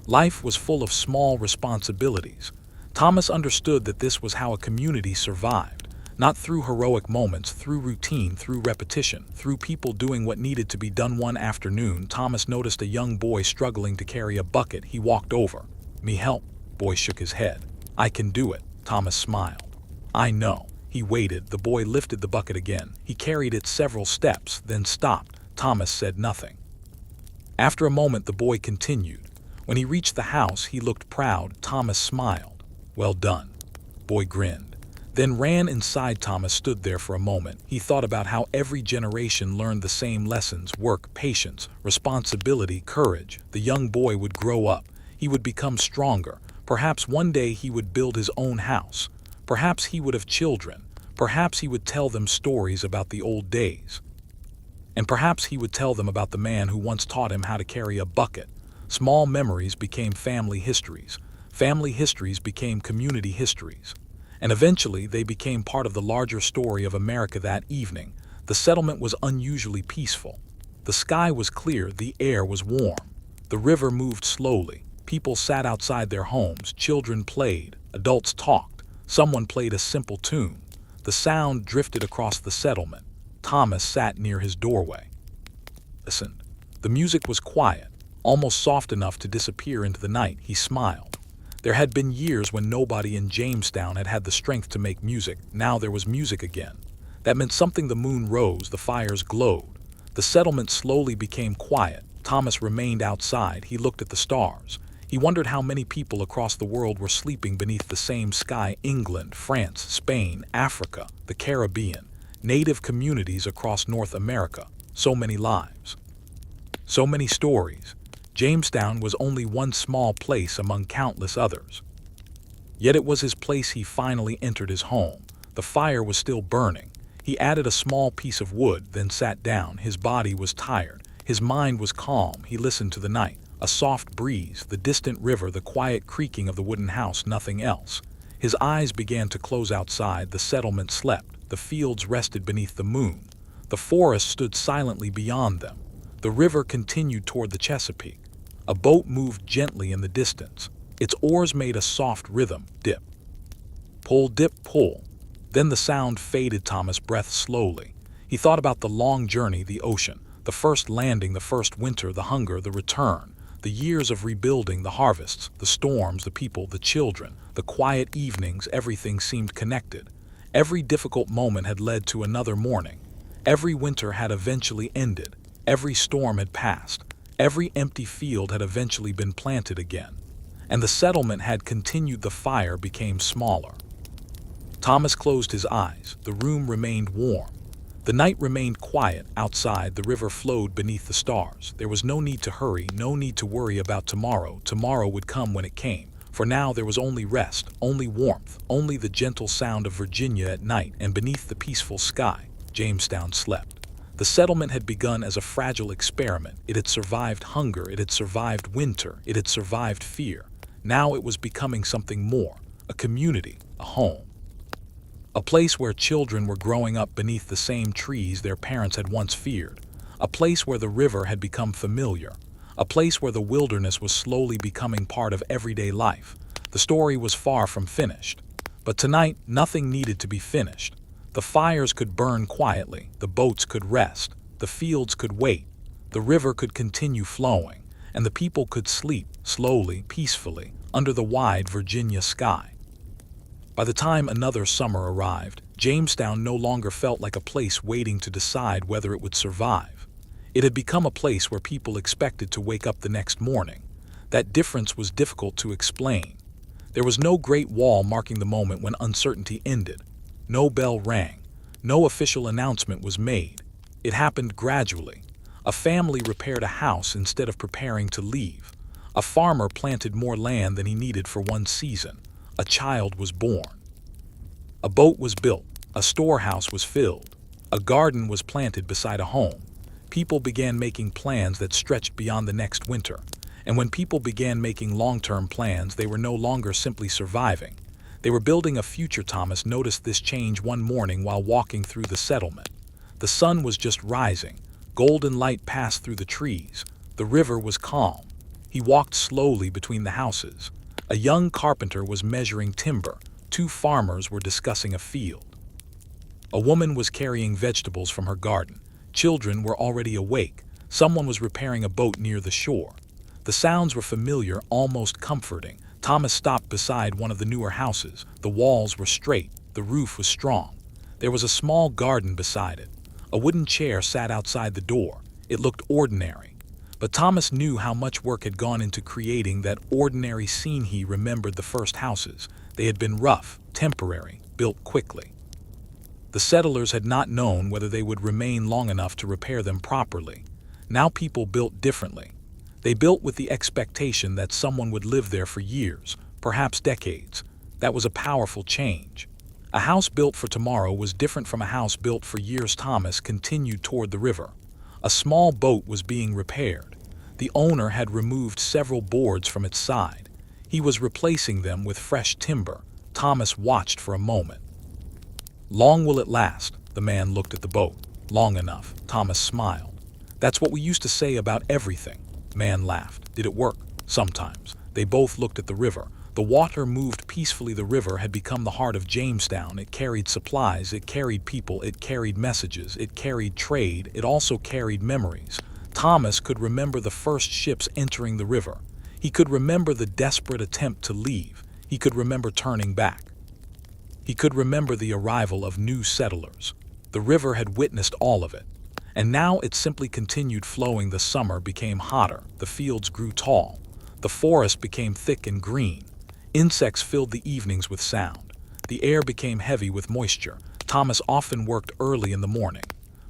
Speaker 1: Life was full of small responsibilities. Thomas understood that this was how a community survived, not through heroic moments, through routine, through repetition, through people doing what needed to be done. One afternoon, Thomas noticed a young boy struggling to carry a bucket. He walked over. "Me help?" Boy shook his head. "I can do it." Thomas smiled. "I know." He waited. The boy lifted the bucket again. He carried it several steps, then stopped. Thomas said nothing. After a moment, the boy continued. When he reached the house, he looked proud. Thomas smiled. "Well done." Boy grinned, then ran inside. Thomas stood there for a moment. He thought about how every generation learned the same lessons: work, patience, responsibility, courage. The young boy would grow up. He would become stronger. Perhaps one day he would build his own house. Perhaps he would have children. Perhaps he would tell them stories about the old days. And perhaps he would tell them about the man who once taught him how to carry a bucket. Small memories became family histories. Family histories became community histories. And eventually they became part of the larger story of America. That evening, the settlement was unusually peaceful. The sky was clear, the air was warm. The river moved slowly. People sat outside their homes. Children played. Adults talked. Someone played a simple tune. The sound drifted across the settlement. Thomas sat near his doorway. Listened. The music was quiet, almost soft enough to disappear into the night. He smiled. There had been years when nobody in Jamestown had had the strength to make music. Now there was music again. That meant something. The moon rose, the fires glowed. The settlement slowly became quiet. Thomas remained outside. He looked at the stars. He wondered how many people across the world were sleeping beneath the same sky. England, France, Spain, Africa, the Caribbean, native communities across North America. So many lives. So many stories. Jamestown was only one small place among countless others. Yet it was his place. He finally entered his home. The fire was still burning. He added a small piece of wood, then sat down. His body was tired. His mind was calm. He listened to the night. A soft breeze, the distant river, the quiet creaking of the wooden house, nothing else. His eyes began to close. Outside, the settlement slept. The fields rested beneath the moon. The forest stood silently beyond them. The river continued toward the Chesapeake. A boat moved gently in the distance. Its oars made a soft rhythm. Dip. Pull, dip, pull. Then the sound faded. Thomas breathed slowly. He thought about the long journey, the ocean, the first landing, the first winter, the hunger, the return, the years of rebuilding, the harvests, the storms, the people, the children, the quiet evenings. Everything seemed connected. Every difficult moment had led to another morning. Every winter had eventually ended. Every storm had passed. Every empty field had eventually been planted again. And the settlement had continued. The fire became smaller. Thomas closed his eyes. The room remained warm. The night remained quiet. Outside, the river flowed beneath the stars. There was no need to hurry, no need to worry about tomorrow. Tomorrow would come when it came. For now there was only rest, only warmth, only the gentle sound of Virginia at night, and beneath the peaceful sky, Jamestown slept. The settlement had begun as a fragile experiment. It had survived hunger, it had survived winter, it had survived fear. Now it was becoming something more, a community, a home. A place where children were growing up beneath the same trees their parents had once feared. A place where the river had become familiar. A place where the wilderness was slowly becoming part of everyday life. The story was far from finished. But tonight, nothing needed to be finished. The fires could burn quietly, the boats could rest, the fields could wait, the river could continue flowing, and the people could sleep, slowly, peacefully, under the wide Virginia sky. By the time another summer arrived, Jamestown no longer felt like a place waiting to decide whether it would survive. It had become a place where people expected to wake up the next morning. That difference was difficult to explain. There was no great wall marking the moment when uncertainty ended. No bell rang. No official announcement was made. It happened gradually. A family repaired a house instead of preparing to leave. A farmer planted more land than he needed for one season. A child was born. A boat was built. A storehouse was filled. A garden was planted beside a home. People began making plans that stretched beyond the next winter. And when people began making long-term plans, they were no longer simply surviving. They were building a future. Thomas noticed this change one morning while walking through the settlement. The sun was just rising. Golden light passed through the trees. The river was calm. He walked slowly between the houses. A young carpenter was measuring timber. Two farmers were discussing a field. A woman was carrying vegetables from her garden. Children were already awake. Someone was repairing a boat near the shore. The sounds were familiar, almost comforting. Thomas stopped beside one of the newer houses. The walls were straight. The roof was strong. There was a small garden beside it. A wooden chair sat outside the door. It looked ordinary. But Thomas knew how much work had gone into creating that ordinary scene. He remembered the first houses. They had been rough, temporary, built quickly. The settlers had not known whether they would remain long enough to repair them properly. Now people built differently. They built with the expectation that someone would live there for years, perhaps decades. That was a powerful change. A house built for tomorrow was different from a house built for years. Thomas continued toward the river. A small boat was being repaired. The owner had removed several boards from its side. He was replacing them with fresh timber. Thomas watched for a moment. Long will it last? The man looked at the boat. Long enough. Thomas smiled. That's what we used to say about everything. Man laughed. Did it work? Sometimes. They both looked at the river. The water moved peacefully. The river had become the heart of Jamestown. It carried supplies, it carried people, it carried messages, it carried trade, it also carried memories. Thomas could remember the first ships entering the river. He could remember the desperate attempt to leave. He could remember turning back. He could remember the arrival of new settlers. The river had witnessed all of it. And now it simply continued flowing. The summer became hotter. The fields grew tall. The forest became thick and green. Insects filled the evenings with sound. The air became heavy with moisture. Thomas often worked early in the morning.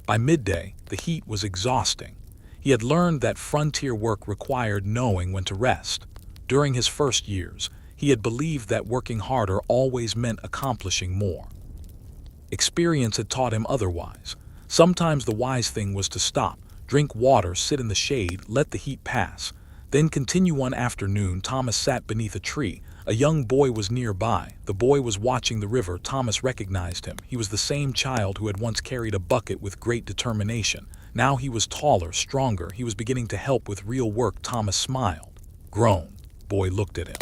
Speaker 1: By midday, the heat was exhausting. He had learned that frontier work required knowing when to rest. During his first years, he had believed that working harder always meant accomplishing more. Experience had taught him otherwise. Sometimes the wise thing was to stop, drink water, sit in the shade, let the heat pass. Then continue. One afternoon, Thomas sat beneath a tree. A young boy was nearby. The boy was watching the river. Thomas recognized him. He was the same child who had once carried a bucket with great determination. Now he was taller, stronger. He was beginning to help with real work. Thomas smiled. Grown. Boy looked at him.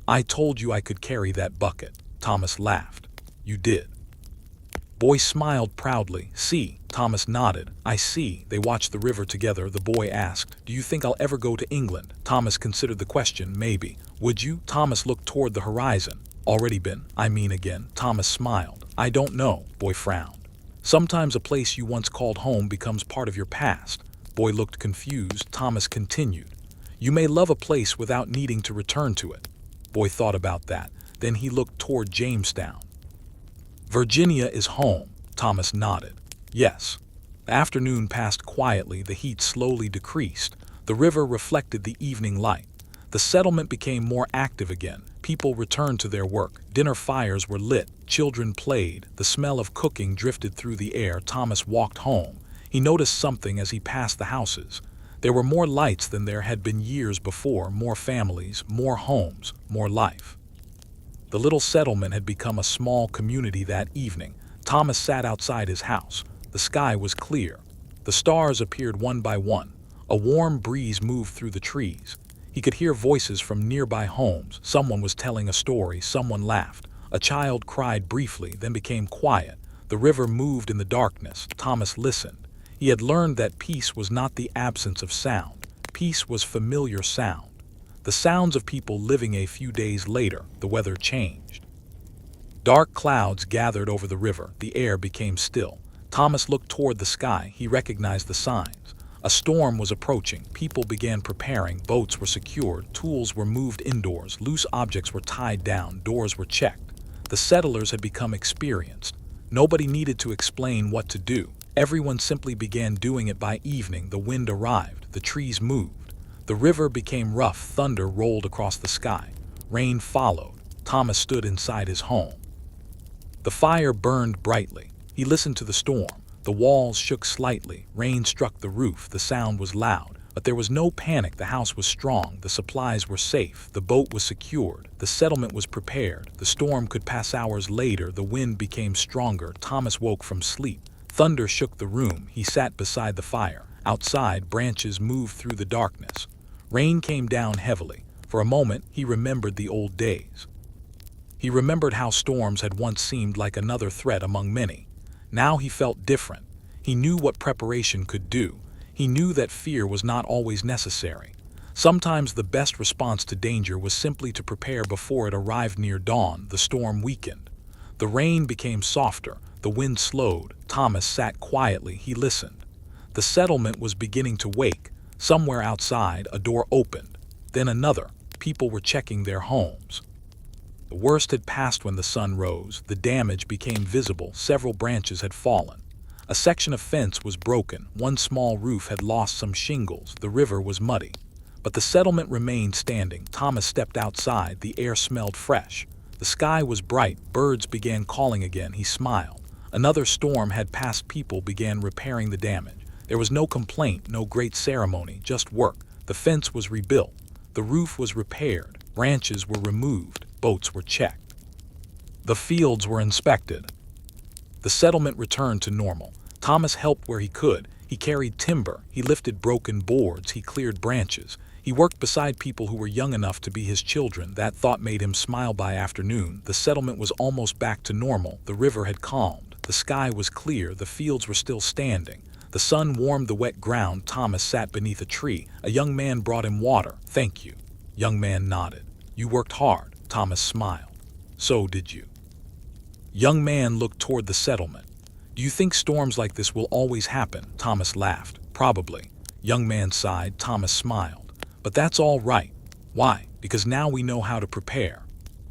Speaker 1: I told you I could carry that bucket. Thomas laughed. You did. Boy smiled proudly. See? Thomas nodded. I see. They watched the river together. The boy asked, do you think I'll ever go to England? Thomas considered the question. Maybe. Would you? Thomas looked toward the horizon. Already been. I mean again. Thomas smiled. I don't know. Boy frowned. Sometimes a place you once called home becomes part of your past. Boy looked confused. Thomas continued, "You may love a place without needing to return to it." Boy thought about that. Then he looked toward Jamestown. "Virginia is home," Thomas nodded. "Yes." The afternoon passed quietly. The heat slowly decreased. The river reflected the evening light. The settlement became more active again. People returned to their work. Dinner fires were lit. Children played. The smell of cooking drifted through the air. Thomas walked home. He noticed something as he passed the houses. There were more lights than there had been years before, more families, more homes, more life. The little settlement had become a small community that evening. Thomas sat outside his house. The sky was clear. The stars appeared one by one. A warm breeze moved through the trees. He could hear voices from nearby homes. Someone was telling a story. Someone laughed. A child cried briefly, then became quiet. The river moved in the darkness. Thomas listened. He had learned that peace was not the absence of sound. Peace was familiar sound. The sounds of people living. A few days later, the weather changed. Dark clouds gathered over the river. The air became still. Thomas looked toward the sky. He recognized the signs. A storm was approaching. People began preparing. Boats were secured. Tools were moved indoors. Loose objects were tied down. Doors were checked. The settlers had become experienced. Nobody needed to explain what to do. Everyone simply began doing it. By evening, the wind arrived. The trees moved. The river became rough. Thunder rolled across the sky. Rain followed. Thomas stood inside his home. The fire burned brightly. He listened to the storm. The walls shook slightly. Rain struck the roof. The sound was loud, but there was no panic. The house was strong. The supplies were safe. The boat was secured. The settlement was prepared. The storm could pass. Hours later, the wind became stronger. Thomas woke from sleep. Thunder shook the room. He sat beside the fire. Outside, branches moved through the darkness. Rain came down heavily. For a moment, he remembered the old days. He remembered how storms had once seemed like another threat among many. Now he felt different. He knew what preparation could do. He knew that fear was not always necessary. Sometimes the best response to danger was simply to prepare before it arrived. Near dawn, the storm weakened. The rain became softer. The wind slowed. Thomas sat quietly. He listened. The settlement was beginning to wake. Somewhere outside, a door opened. Then another. People were checking their homes. The worst had passed. When the sun rose, the damage became visible. Several branches had fallen. A section of fence was broken. One small roof had lost some shingles. The river was muddy. But the settlement remained standing. Thomas stepped outside. The air smelled fresh. The sky was bright. Birds began calling again. He smiled. Another storm had passed. People began repairing the damage. There was no complaint, no great ceremony, just work. The fence was rebuilt. The roof was repaired. Branches were removed. Boats were checked. The fields were inspected. The settlement returned to normal. Thomas helped where he could. He carried timber. He lifted broken boards. He cleared branches. He worked beside people who were young enough to be his children. That thought made him smile. By afternoon, the settlement was almost back to normal. The river had calmed. The sky was clear. The fields were still standing. The sun warmed the wet ground. Thomas sat beneath a tree. A young man brought him water. "Thank you." Young man nodded. "You worked hard." Thomas smiled. "So did you." Young man looked toward the settlement. "Do you think storms like this will always happen?" Thomas laughed. "Probably." Young man sighed. Thomas smiled. "But that's all right." "Why?" "Because now we know how to prepare."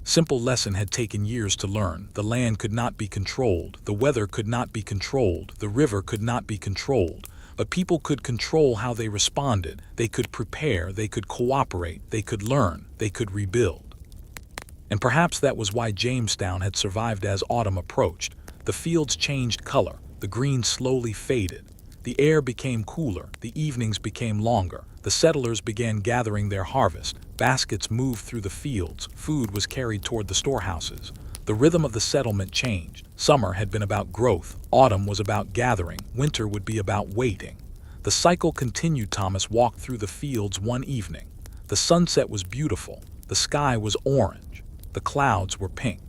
Speaker 1: Simple lesson had taken years to learn. The land could not be controlled. The weather could not be controlled. The river could not be controlled. But people could control how they responded. They could prepare. They could cooperate. They could learn. They could rebuild. And perhaps that was why Jamestown had survived. As autumn approached, the fields changed color. The green slowly faded. The air became cooler. The evenings became longer. The settlers began gathering their harvest. Baskets moved through the fields. Food was carried toward the storehouses. The rhythm of the settlement changed. Summer had been about growth. Autumn was about gathering. Winter would be about waiting. The cycle continued. Thomas walked through the fields one evening. The sunset was beautiful. The sky was orange. The clouds were pink.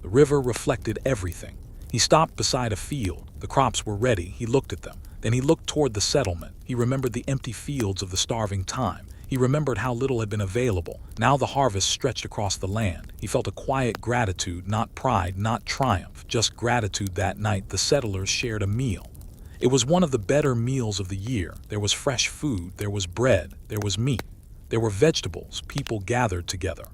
Speaker 1: The river reflected everything. He stopped beside a field. The crops were ready. He looked at them. Then he looked toward the settlement. He remembered the empty fields of the starving time. He remembered how little had been available. Now the harvest stretched across the land. He felt a quiet gratitude, not pride, not triumph, just gratitude. That night, the settlers shared a meal. It was one of the better meals of the year. There was fresh food, there was bread, there was meat, there were vegetables, people gathered together.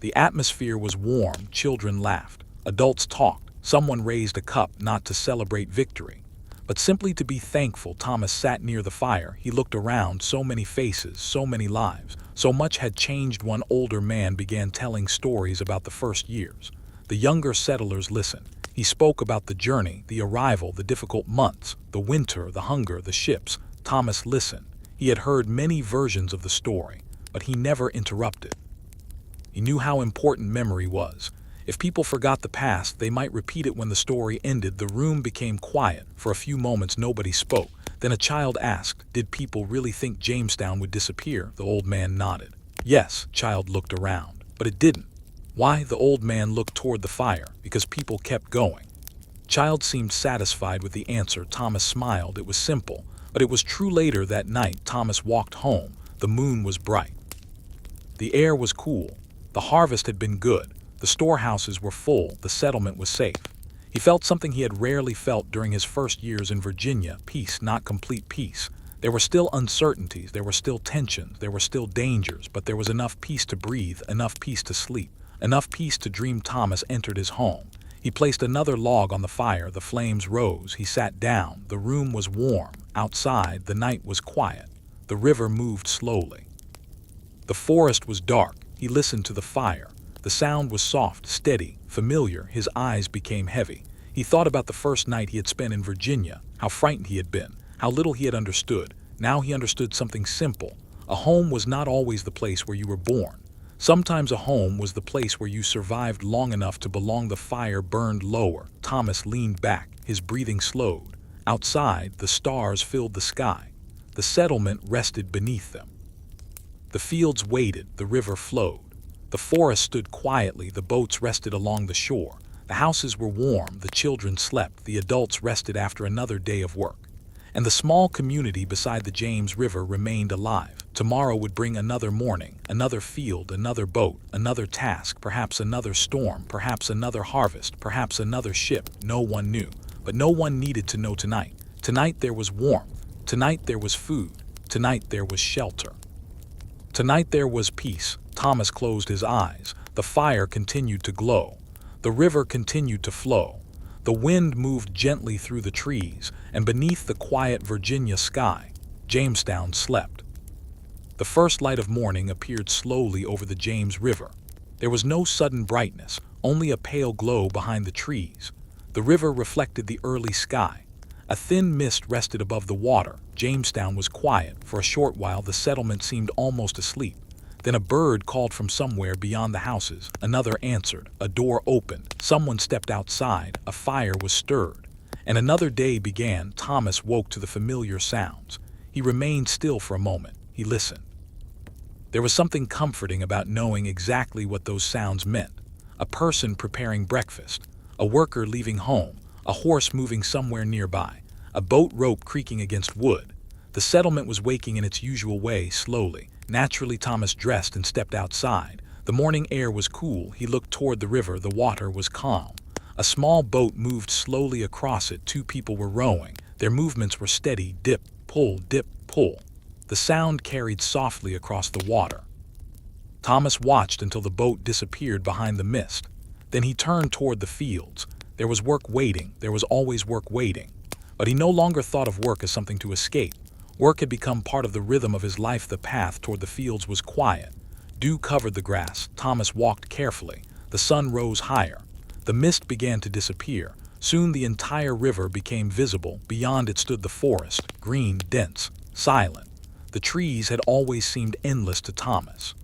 Speaker 1: The atmosphere was warm, children laughed, adults talked, someone raised a cup not to celebrate victory, but simply to be thankful. Thomas sat near the fire. He looked around, so many faces, so many lives. So much had changed. One older man began telling stories about the first years. The younger settlers listened. He spoke about the journey, the arrival, the difficult months, the winter, the hunger, the ships. Thomas listened. He had heard many versions of the story, but he never interrupted. He knew how important memory was. If people forgot the past, they might repeat it. When the story ended, the room became quiet. For a few moments, nobody spoke. Then a child asked, "Did people really think Jamestown would disappear?" The old man nodded. "Yes." Child looked around. "But it didn't." "Why?" The old man looked toward the fire. "Because people kept going." Child seemed satisfied with the answer. Thomas smiled. It was simple, but it was true. Later that night, Thomas walked home. The moon was bright. The air was cool. The harvest had been good. The storehouses were full. The settlement was safe. He felt something he had rarely felt during his first years in Virginia. Peace, not complete peace. There were still uncertainties, there were still tensions, there were still dangers, but there was enough peace to breathe, enough peace to sleep, enough peace to dream. Thomas entered his home. He placed another log on the fire. The flames rose. He sat down. The room was warm. Outside, the night was quiet. The river moved slowly. The forest was dark. He listened to the fire. The sound was soft, steady, familiar. His eyes became heavy. He thought about the first night he had spent in Virginia, how frightened he had been, how little he had understood. Now he understood something simple. A home was not always the place where you were born. Sometimes a home was the place where you survived long enough to belong. The fire burned lower. Thomas leaned back. His breathing slowed. Outside, the stars filled the sky. The settlement rested beneath them. The fields waited. The river flowed. The forest stood quietly. The boats rested along the shore. The houses were warm. The children slept. The adults rested after another day of work. And the small community beside the James River remained alive. Tomorrow would bring another morning, another field, another boat, another task, perhaps another storm, perhaps another harvest, perhaps another ship. No one knew, but no one needed to know tonight. Tonight there was warmth. Tonight there was food. Tonight there was shelter. Tonight there was peace. Thomas closed his eyes. The fire continued to glow. The river continued to flow. The wind moved gently through the trees, and beneath the quiet Virginia sky, Jamestown slept. The first light of morning appeared slowly over the James River. There was no sudden brightness, only a pale glow behind the trees. The river reflected the early sky. A thin mist rested above the water. Jamestown was quiet. For a short while, the settlement seemed almost asleep. Then a bird called from somewhere beyond the houses. Another answered. A door opened. Someone stepped outside. A fire was stirred. And another day began. Thomas woke to the familiar sounds. He remained still for a moment. He listened. There was something comforting about knowing exactly what those sounds meant. A person preparing breakfast. A worker leaving home. A horse moving somewhere nearby. A boat rope creaking against wood. The settlement was waking in its usual way, slowly. Naturally, Thomas dressed and stepped outside. The morning air was cool. He looked toward the river. The water was calm. A small boat moved slowly across it. Two people were rowing. Their movements were steady. Dip, pull, dip, pull. The sound carried softly across the water. Thomas watched until the boat disappeared behind the mist. Then he turned toward the fields. There was work waiting. There was always work waiting. But he no longer thought of work as something to escape. Work had become part of the rhythm of his life. The path toward the fields was quiet. Dew covered the grass. Thomas walked carefully. The sun rose higher. The mist began to disappear. Soon the entire river became visible. Beyond it stood the forest, green, dense, silent. The trees had always seemed endless to Thomas.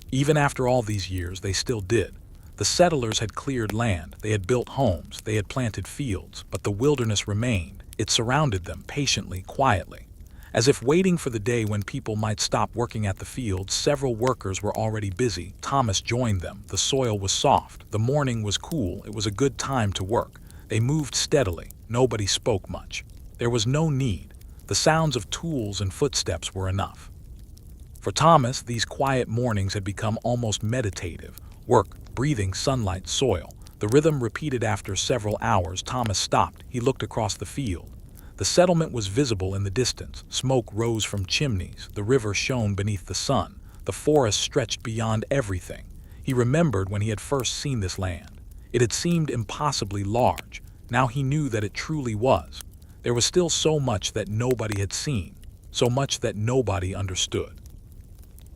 Speaker 1: Even after all these years, they still did. The settlers had cleared land. They had built homes. They had planted fields. But the wilderness remained. It surrounded them patiently, quietly. As if waiting for the day when people might stop working at the fields, several workers were already busy. Thomas joined them. The soil was soft. The morning was cool. It was a good time to work. They moved steadily. Nobody spoke much. There was no need. The sounds of tools and footsteps were enough. For Thomas, these quiet mornings had become almost meditative. Work, breathing, sunlight, soil. The rhythm repeated. After several hours. Thomas stopped. He looked across the field. The settlement was visible in the distance. Smoke rose from chimneys, the river shone beneath the sun, the forest stretched beyond everything. He remembered when he had first seen this land. It had seemed impossibly large. Now he knew that it truly was. There was still so much that nobody had seen, so much that nobody understood.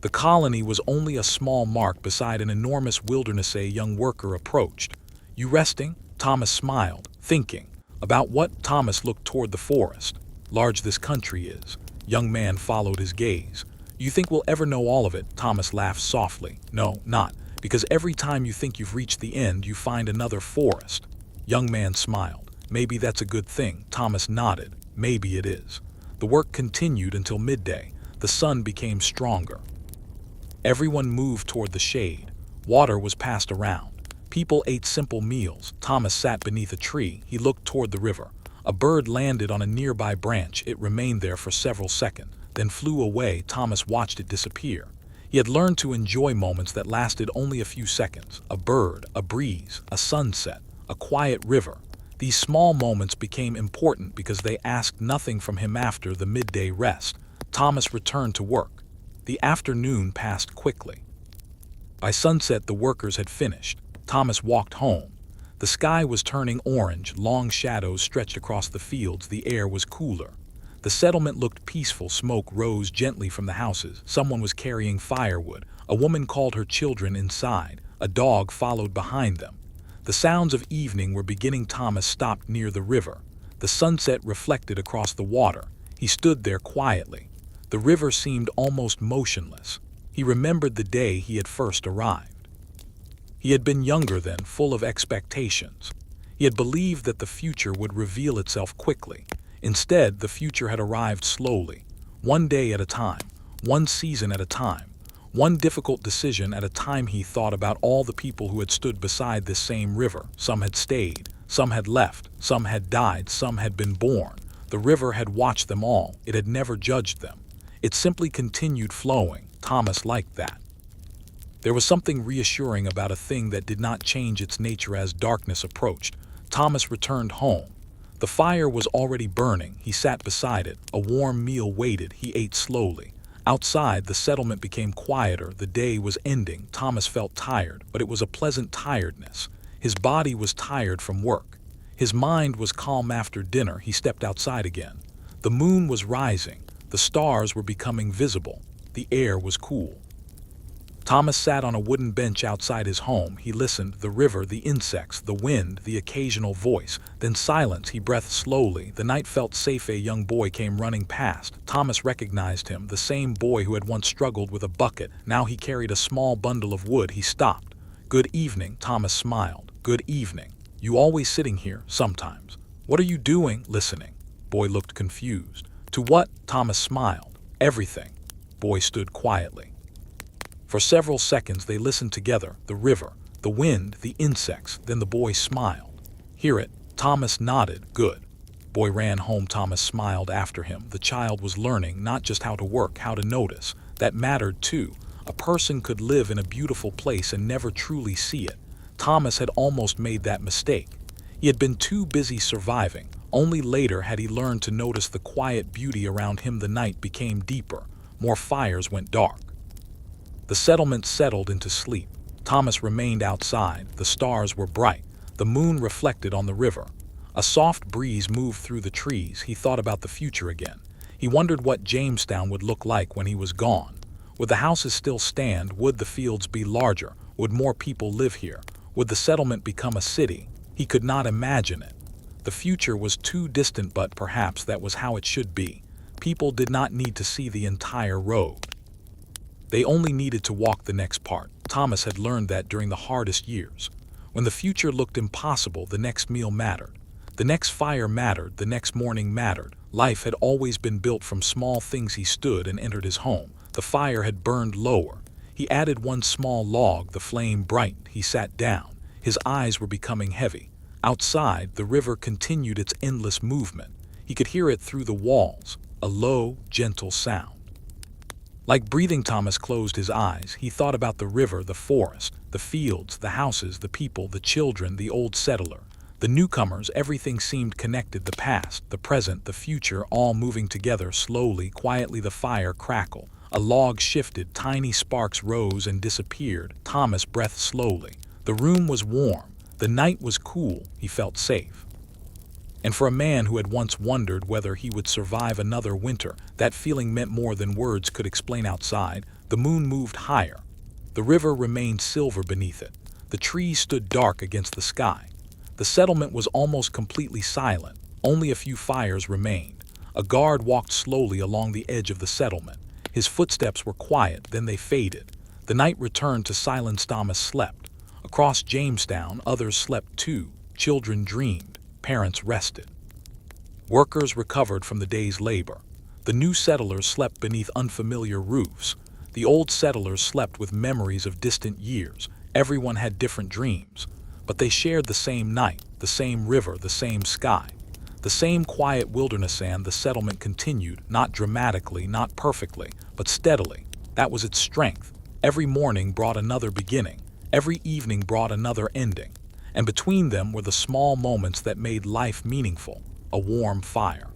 Speaker 1: The colony was only a small mark beside an enormous wilderness. A young worker approached. "You resting?" Thomas smiled, thinking. About what? Thomas looked toward the forest. "Large this country is." Young man followed his gaze. "You think we'll ever know all of it?" Thomas laughed softly. "No, not. Because every time you think you've reached the end, you find another forest." Young man smiled. "Maybe that's a good thing." Thomas nodded. "Maybe it is." The work continued until midday. The sun became stronger. Everyone moved toward the shade. Water was passed around. People ate simple meals. Thomas sat beneath a tree. He looked toward the river. A bird landed on a nearby branch. It remained there for several seconds, then flew away. Thomas watched it disappear. He had learned to enjoy moments that lasted only a few seconds. A bird, a breeze, a sunset, a quiet river. These small moments became important because they asked nothing from him. After the midday rest, Thomas returned to work. The afternoon passed quickly. By sunset, the workers had finished. Thomas walked home. The sky was turning orange. Long shadows stretched across the fields. The air was cooler. The settlement looked peaceful. Smoke rose gently from the houses. Someone was carrying firewood. A woman called her children inside. A dog followed behind them. The sounds of evening were beginning. Thomas stopped near the river. The sunset reflected across the water. He stood there quietly. The river seemed almost motionless. He remembered the day he had first arrived. He had been younger then, full of expectations. He had believed that the future would reveal itself quickly. Instead, the future had arrived slowly, one day at a time, one season at a time, one difficult decision at a time. He thought about all the people who had stood beside this same river. Some had stayed, some had left, some had died, some had been born. The river had watched them all. It had never judged them. It simply continued flowing. Thomas liked that. There was something reassuring about a thing that did not change its nature. As darkness approached, Thomas returned home. The fire was already burning. He sat beside it. A warm meal waited. He ate slowly. Outside, the settlement became quieter. The day was ending. Thomas felt tired, but it was a pleasant tiredness. His body was tired from work. His mind was calm. After dinner, he stepped outside again. The moon was rising. The stars were becoming visible. The air was cool. Thomas sat on a wooden bench outside his home. He listened, the river, the insects, the wind, the occasional voice. Then silence. He breathed slowly. The night felt safe. A young boy came running past. Thomas recognized him, the same boy who had once struggled with a bucket. Now he carried a small bundle of wood. He stopped. "Good evening," Thomas smiled. "Good evening. You always sitting here?" "Sometimes." "What are you doing?" "Listening." Boy looked confused. "To what?" Thomas smiled. "Everything." Boy stood quietly. For several seconds they listened together, the river, the wind, the insects. Then the boy smiled. "Hear it?" Thomas nodded. "Good." Boy ran home. Thomas smiled after him. The child was learning not just how to work, how to notice. That mattered too. A person could live in a beautiful place and never truly see it. Thomas had almost made that mistake. He had been too busy surviving. Only later had he learned to notice the quiet beauty around him. The night became deeper. More fires went dark. The settlement settled into sleep. Thomas remained outside. The stars were bright. The moon reflected on the river. A soft breeze moved through the trees. He thought about the future again. He wondered what Jamestown would look like when he was gone. Would the houses still stand? Would the fields be larger? Would more people live here? Would the settlement become a city? He could not imagine it. The future was too distant, but perhaps that was how it should be. People did not need to see the entire road. They only needed to walk the next part. Thomas had learned that during the hardest years. When the future looked impossible, the next meal mattered. The next fire mattered. The next morning mattered. Life had always been built from small things. He stood and entered his home. The fire had burned lower. He added one small log. The flame brightened. He sat down. His eyes were becoming heavy. Outside, the river continued its endless movement. He could hear it through the walls, a low, gentle sound. Like breathing, Thomas closed his eyes. He thought about the river, the forest, the fields, the houses, the people, the children, the old settler. The newcomers, everything seemed connected, the past, the present, the future, all moving together slowly, quietly. The fire crackled. A log shifted, tiny sparks rose and disappeared. Thomas breathed slowly. The room was warm. The night was cool. He felt safe. And for a man who had once wondered whether he would survive another winter, that feeling meant more than words could explain. Outside, the moon moved higher. The river remained silver beneath it. The trees stood dark against the sky. The settlement was almost completely silent. Only a few fires remained. A guard walked slowly along the edge of the settlement. His footsteps were quiet, then they faded. The night returned to silence. Thomas slept. Across Jamestown, others slept too. Children dreamed. Parents rested. Workers recovered from the day's labor. The new settlers slept beneath unfamiliar roofs. The old settlers slept with memories of distant years. Everyone had different dreams. But they shared the same night, the same river, the same sky, the same quiet wilderness. And the settlement continued, not dramatically, not perfectly, but steadily. That was its strength. Every morning brought another beginning. Every evening brought another ending. And between them were the small moments that made life meaningful. A warm fire,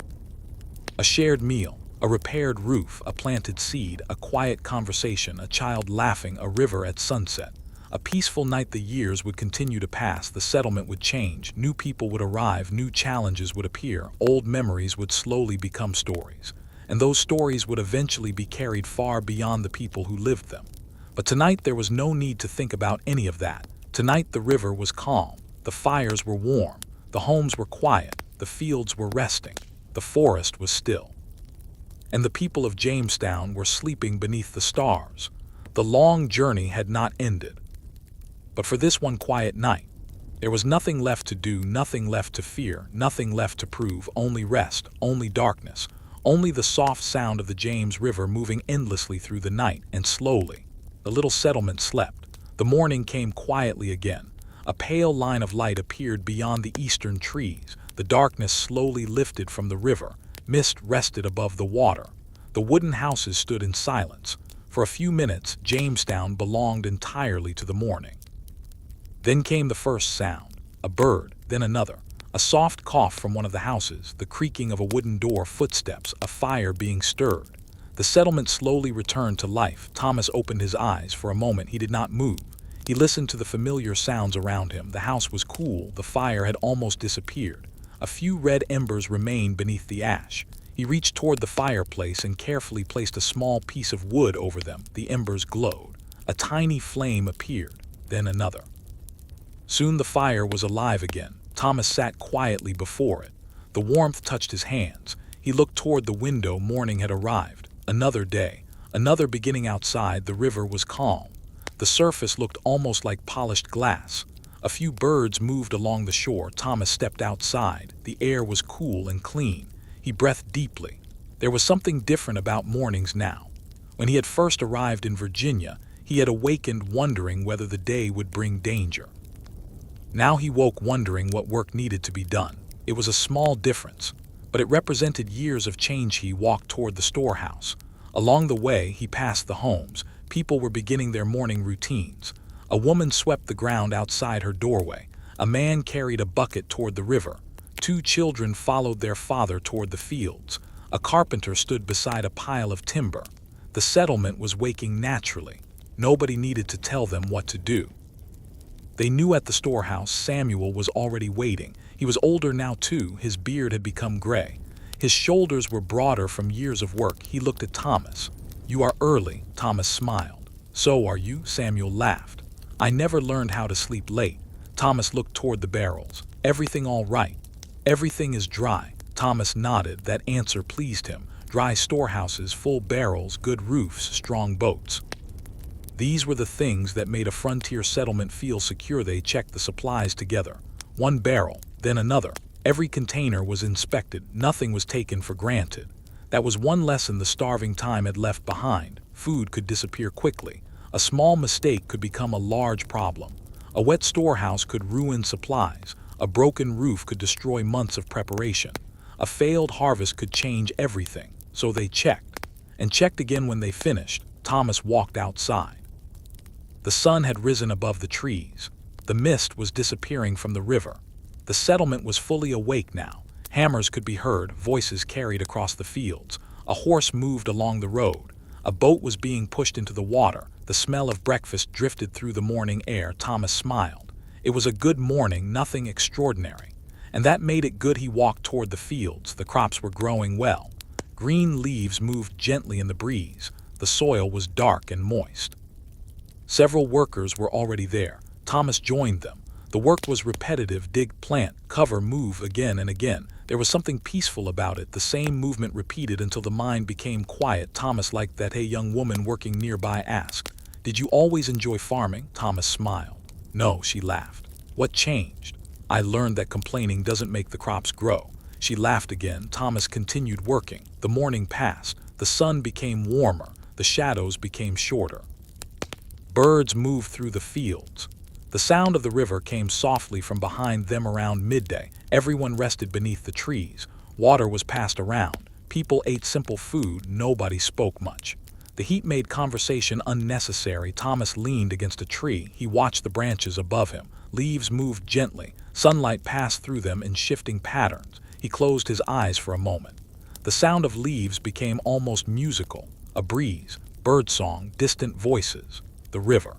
Speaker 1: a shared meal, a repaired roof, a planted seed, a quiet conversation, a child laughing, a river at sunset. A peaceful night. The years would continue to pass. The settlement would change. New people would arrive. New challenges would appear. Old memories would slowly become stories. And those stories would eventually be carried far beyond the people who lived them. But tonight there was no need to think about any of that. Tonight the river was calm. The fires were warm. The homes were quiet. The fields were resting. The forest was still. And the people of Jamestown were sleeping beneath the stars. The long journey had not ended. But for this one quiet night, there was nothing left to do, nothing left to fear, nothing left to prove, only rest, only darkness, only the soft sound of the James River moving endlessly through the night. And slowly, the little settlement slept. The morning came quietly again. A pale line of light appeared beyond the eastern trees. The darkness slowly lifted from the river. Mist rested above the water. The wooden houses stood in silence. For a few minutes, Jamestown belonged entirely to the morning. Then came the first sound, a bird, then another, a soft cough from one of the houses, the creaking of a wooden door, footsteps, a fire being stirred. The settlement slowly returned to life. Thomas opened his eyes. For a moment he did not move. He listened to the familiar sounds around him. The house was cool. The fire had almost disappeared. A few red embers remained beneath the ash. He reached toward the fireplace and carefully placed a small piece of wood over them. The embers glowed. A tiny flame appeared, then another. Soon the fire was alive again. Thomas sat quietly before it. The warmth touched his hands. He looked toward the window. Morning had arrived. Another day, another beginning. Outside, the river was calm. The surface looked almost like polished glass. A few birds moved along the shore. Thomas stepped outside. The air was cool and clean. He breathed deeply. There was something different about mornings now. When he had first arrived in Virginia, he had awakened wondering whether the day would bring danger. Now he woke wondering what work needed to be done. It was a small difference, but it represented years of change. He walked toward the storehouse. Along the way, he passed the homes. People were beginning their morning routines. A woman swept the ground outside her doorway. A man carried a bucket toward the river. Two children followed their father toward the fields. A carpenter stood beside a pile of timber. The settlement was waking naturally. Nobody needed to tell them what to do. They knew at the storehouse Samuel was already waiting. He was older now too. His beard had become gray. His shoulders were broader from years of work. He looked at Thomas. "You are early," Thomas smiled. "So are you," Samuel laughed. "I never learned how to sleep late." Thomas looked toward the barrels. "Everything all right?" "Everything is dry." Thomas nodded. That answer pleased him. Dry storehouses, full barrels, good roofs, strong boats. These were the things that made a frontier settlement feel secure. They checked the supplies together. One barrel, then another. Every container was inspected. Nothing was taken for granted. That was one lesson the starving time had left behind. Food could disappear quickly. A small mistake could become a large problem. A wet storehouse could ruin supplies. A broken roof could destroy months of preparation. A failed harvest could change everything. So they checked, and checked again. When they finished, Thomas walked outside. The sun had risen above the trees. The mist was disappearing from the river. The settlement was fully awake now. Hammers could be heard, voices carried across the fields. A horse moved along the road. A boat was being pushed into the water. The smell of breakfast drifted through the morning air. Thomas smiled. It was a good morning, nothing extraordinary. And that made it good. He walked toward the fields. The crops were growing well. Green leaves moved gently in the breeze. The soil was dark and moist. Several workers were already there. Thomas joined them. The work was repetitive: dig, plant, cover, move again and again. There was something peaceful about it, the same movement repeated until the mind became quiet. Thomas liked that. A young woman working nearby asked, "Did you always enjoy farming?" Thomas smiled. "No," she laughed. "What changed?" "I learned that complaining doesn't make the crops grow." She laughed again. Thomas continued working. The morning passed. The sun became warmer. The shadows became shorter. Birds moved through the fields. The sound of the river came softly from behind them. Around midday, everyone rested beneath the trees. Water was passed around. People ate simple food. Nobody spoke much. The heat made conversation unnecessary. Thomas leaned against a tree. He watched the branches above him. Leaves moved gently. Sunlight passed through them in shifting patterns. He closed his eyes for a moment. The sound of leaves became almost musical. A breeze, birdsong, distant voices. The river.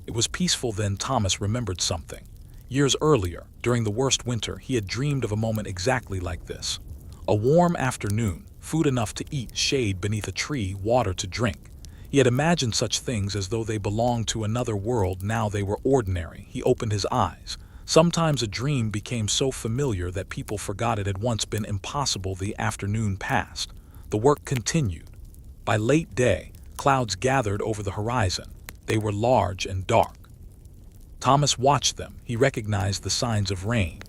Speaker 1: It was peaceful then. Thomas remembered something. Years earlier, during the worst winter, he had dreamed of a moment exactly like this. A warm afternoon, food enough to eat, shade beneath a tree, water to drink. He had imagined such things as though they belonged to another world. Now they were ordinary. He opened his eyes. Sometimes a dream became so familiar that people forgot it had once been impossible. The afternoon passed. The work continued. By late day, clouds gathered over the horizon. They were large and dark. Thomas watched them. He recognized the signs of rain.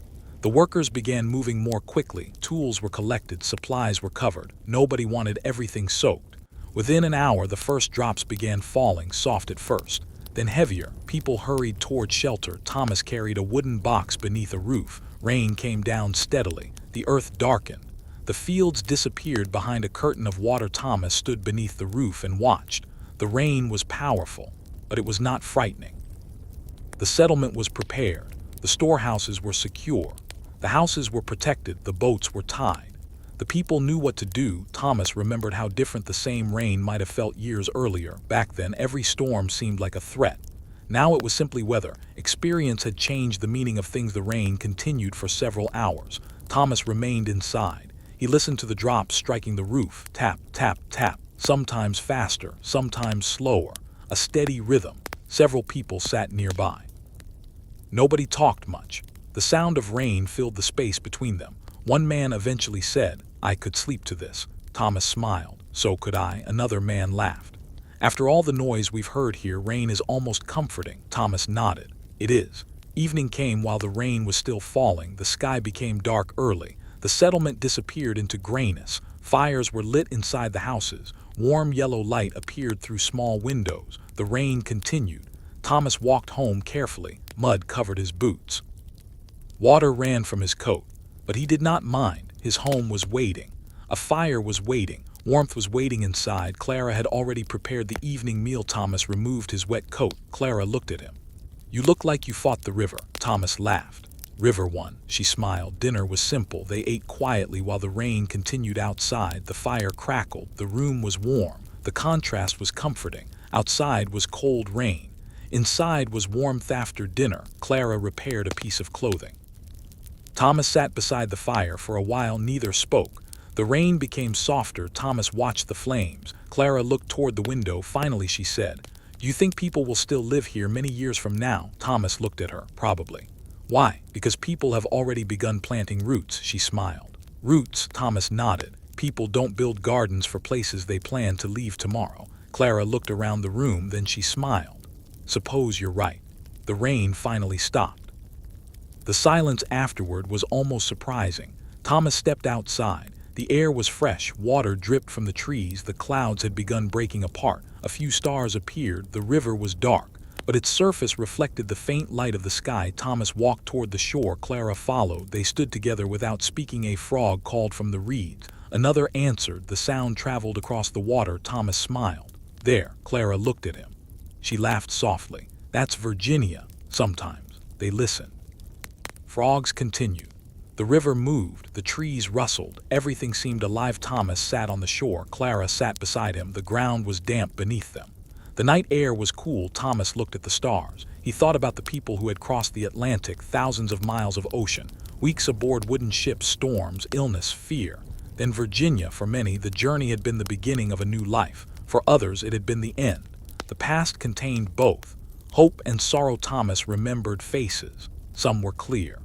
Speaker 1: The workers began moving more quickly. Tools were collected. Supplies were covered. Nobody wanted everything soaked. Within an hour, the first drops began falling, soft at first, then heavier. People hurried toward shelter. Thomas carried a wooden box beneath a roof. Rain came down steadily. The earth darkened. The fields disappeared behind a curtain of water. Thomas stood beneath the roof and watched. The rain was powerful, but it was not frightening. The settlement was prepared. The storehouses were secure. The houses were protected. The boats were tied. The people knew what to do. Thomas remembered how different the same rain might have felt years earlier. Back then, every storm seemed like a threat. Now it was simply weather. Experience had changed the meaning of things. The rain continued for several hours. Thomas remained inside. He listened to the drops striking the roof. Tap, tap, tap. Sometimes faster, sometimes slower. A steady rhythm. Several people sat nearby. Nobody talked much. The sound of rain filled the space between them. One man eventually said, "I could sleep to this." Thomas smiled. "So could I." Another man laughed. "After all the noise we've heard here, rain is almost comforting." Thomas nodded. "It is." Evening came while the rain was still falling. The sky became dark early. The settlement disappeared into grayness. Fires were lit inside the houses. Warm yellow light appeared through small windows. The rain continued. Thomas walked home carefully. Mud covered his boots. Water ran from his coat, but he did not mind. His home was waiting. A fire was waiting. Warmth was waiting inside. Clara had already prepared the evening meal. Thomas removed his wet coat. Clara looked at him. "You look like you fought the river." Thomas laughed. "River won." She smiled. Dinner was simple. They ate quietly while the rain continued outside. The fire crackled. The room was warm. The contrast was comforting. Outside was cold rain. Inside was warmth. After dinner, Clara repaired a piece of clothing. Thomas sat beside the fire. For a while neither spoke. The rain became softer. Thomas watched the flames. Clara looked toward the window. Finally she said, "Do you think people will still live here many years from now?" Thomas looked at her. "Probably." "Why?" "Because people have already begun planting roots." She smiled. "Roots?" Thomas nodded. "People don't build gardens for places they plan to leave tomorrow." Clara looked around the room, then she smiled. "Suppose you're right." The rain finally stopped. The silence afterward was almost surprising. Thomas stepped outside. The air was fresh. Water dripped from the trees. The clouds had begun breaking apart. A few stars appeared. The river was dark, but its surface reflected the faint light of the sky. Thomas walked toward the shore. Clara followed. They stood together without speaking. A frog called from the reeds. Another answered. The sound traveled across the water. Thomas smiled. "There." Clara looked at him. She laughed softly. "That's Virginia." Sometimes. They listened. Frogs continued. The river moved, the trees rustled, everything seemed alive. Thomas sat on the shore, Clara sat beside him, the ground was damp beneath them. The night air was cool. Thomas looked at the stars. He thought about the people who had crossed the Atlantic, thousands of miles of ocean, weeks aboard wooden ships, storms, illness, fear. Then Virginia, for many, the journey had been the beginning of a new life. For others, it had been the end. The past contained both hope and sorrow. Thomas remembered faces. Some were clear.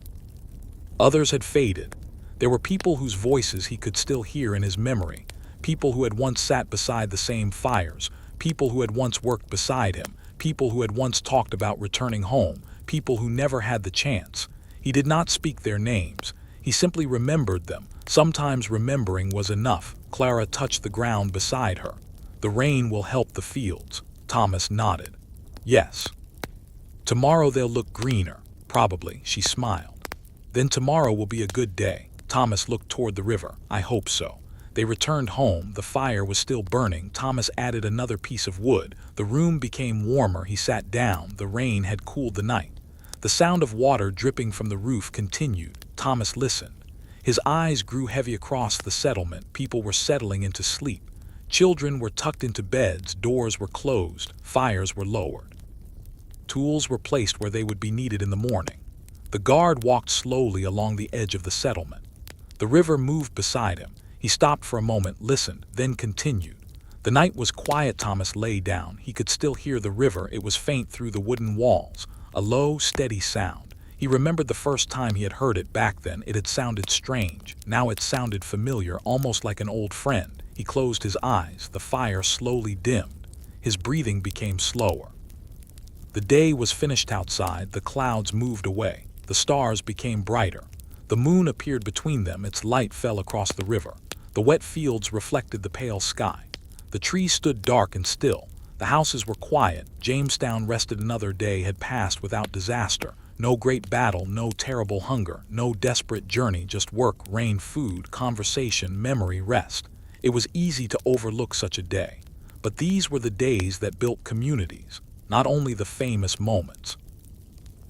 Speaker 1: Others had faded. There were people whose voices he could still hear in his memory, people who had once sat beside the same fires, people who had once worked beside him, people who had once talked about returning home, people who never had the chance. He did not speak their names. He simply remembered them. Sometimes remembering was enough. Clara touched the ground beside her. The rain will help the fields. Thomas nodded. Yes. Tomorrow they'll look greener. Probably, she smiled. Then tomorrow will be a good day. Thomas looked toward the river. I hope so. They returned home. The fire was still burning. Thomas added another piece of wood. The room became warmer. He sat down. The rain had cooled the night. The sound of water dripping from the roof continued. Thomas listened. His eyes grew heavy across the settlement. People were settling into sleep. Children were tucked into beds. Doors were closed. Fires were lowered. Tools were placed where they would be needed in the morning. The guard walked slowly along the edge of the settlement. The river moved beside him. He stopped for a moment, listened, then continued. The night was quiet. Thomas lay down. He could still hear the river. It was faint through the wooden walls, a low, steady sound. He remembered the first time he had heard it. Back then, it had sounded strange. Now it sounded familiar, almost like an old friend. He closed his eyes. The fire slowly dimmed. His breathing became slower. The day was finished outside. The clouds moved away. The stars became brighter. The moon appeared between them. Its light fell across the river. The wet fields reflected the pale sky. The trees stood dark and still. The houses were quiet. Jamestown rested. Another day had passed without disaster. No great battle, no terrible hunger, no desperate journey, just work, rain, food, conversation, memory, rest. It was easy to overlook such a day. But these were the days that built communities, not only the famous moments,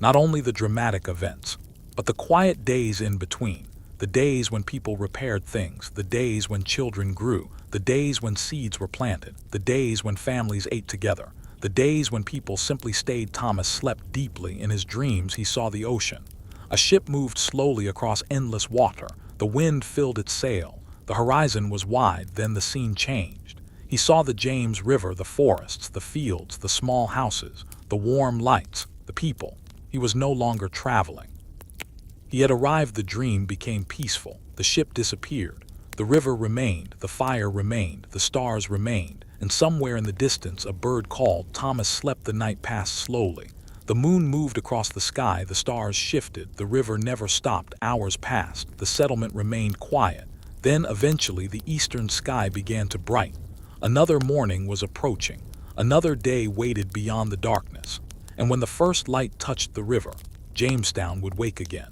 Speaker 1: not only the dramatic events, but the quiet days in between. The days when people repaired things, the days when children grew, the days when seeds were planted, the days when families ate together, the days when people simply stayed. Thomas slept deeply. In his dreams he saw the ocean. A ship moved slowly across endless water. The wind filled its sail. The horizon was wide. Then the scene changed. He saw the James River, the forests, the fields, the small houses, the warm lights, the people. He was no longer traveling. He had arrived. The dream became peaceful. The ship disappeared. The river remained. The fire remained. The stars remained. And somewhere in the distance a bird called. Thomas slept. The night passed slowly. The moon moved across the sky. The stars shifted. The river never stopped. Hours passed. The settlement remained quiet. Then eventually the eastern sky began to brighten. Another morning was approaching. Another day waited beyond the darkness. And when the first light touched the river, Jamestown would wake again.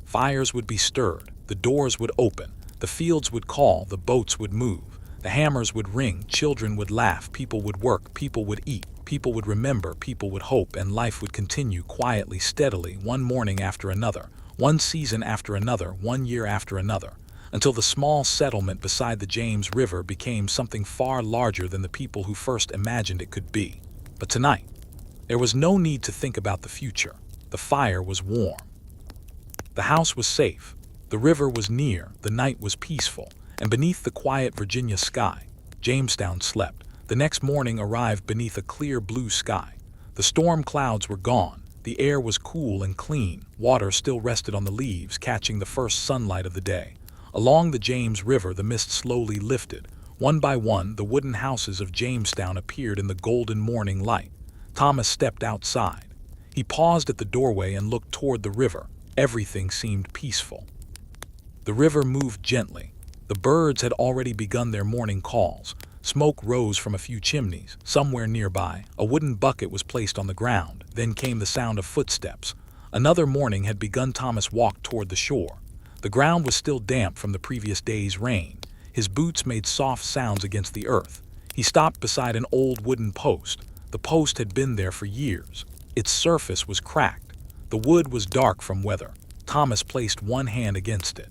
Speaker 1: Fires would be stirred, the doors would open, the fields would call, the boats would move, the hammers would ring, children would laugh, people would work, people would eat, people would remember, people would hope, and life would continue quietly, steadily, one morning after another, one season after another, one year after another, until the small settlement beside the James River became something far larger than the people who first imagined it could be. But tonight, there was no need to think about the future. The fire was warm. The house was safe. The river was near. The night was peaceful. And beneath the quiet Virginia sky, Jamestown slept. The next morning arrived beneath a clear blue sky. The storm clouds were gone. The air was cool and clean. Water still rested on the leaves, catching the first sunlight of the day. Along the James River, the mist slowly lifted. One by one, the wooden houses of Jamestown appeared in the golden morning light. Thomas stepped outside. He paused at the doorway and looked toward the river. Everything seemed peaceful. The river moved gently. The birds had already begun their morning calls. Smoke rose from a few chimneys. Somewhere nearby, a wooden bucket was placed on the ground. Then came the sound of footsteps. Another morning had begun. Thomas walked toward the shore. The ground was still damp from the previous day's rain. His boots made soft sounds against the earth. He stopped beside an old wooden post. The post had been there for years. Its surface was cracked. The wood was dark from weather. Thomas placed one hand against it.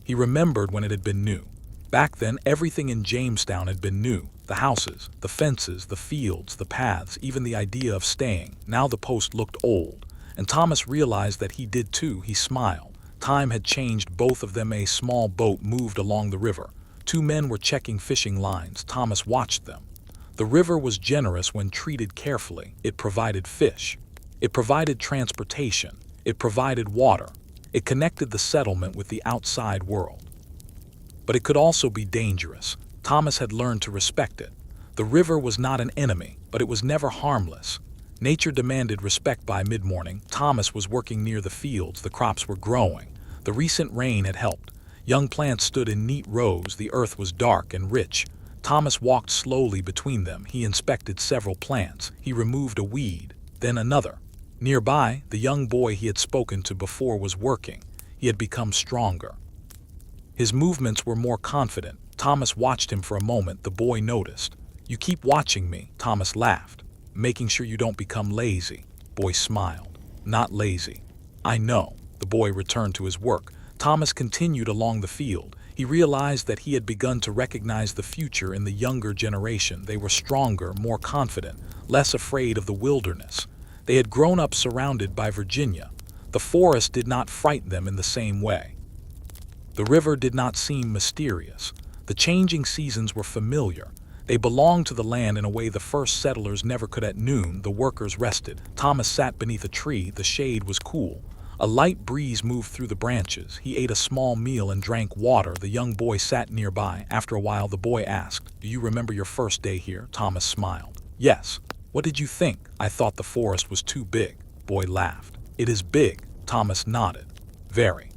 Speaker 1: He remembered when it had been new. Back then, everything in Jamestown had been new. The houses, the fences, the fields, the paths, even the idea of staying. Now the post looked old, and Thomas realized that he did too. He smiled. Time had changed both of them. A small boat moved along the river. Two men were checking fishing lines. Thomas watched them. The river was generous when treated carefully. It provided fish. It provided transportation. It provided water. It connected the settlement with the outside world. But it could also be dangerous. Thomas had learned to respect it. The river was not an enemy, but it was never harmless. Nature demanded respect. By mid-morning, Thomas was working near the fields. The crops were growing. The recent rain had helped. Young plants stood in neat rows. The earth was dark and rich. Thomas walked slowly between them. He inspected several plants. He removed a weed, then another. Nearby, the young boy he had spoken to before was working. He had become stronger. His movements were more confident. Thomas watched him for a moment. The boy noticed. "You keep watching me," Thomas laughed. "Making sure you don't become lazy." Boy smiled. "Not lazy." "I know." The boy returned to his work. Thomas continued along the field. He realized that he had begun to recognize the future in the younger generation. They were stronger, more confident, less afraid of the wilderness. They had grown up surrounded by Virginia. The forest did not frighten them in the same way. The river did not seem mysterious. The changing seasons were familiar. They belonged to the land in a way the first settlers never could. At noon, the workers rested. Thomas sat beneath a tree. The shade was cool. A light breeze moved through the branches. He ate a small meal and drank water. The young boy sat nearby. After a while, the boy asked, "Do you remember your first day here?" Thomas smiled. "Yes." "What did you think?" "I thought the forest was too big." Boy laughed. "It is big." Thomas nodded. "Very."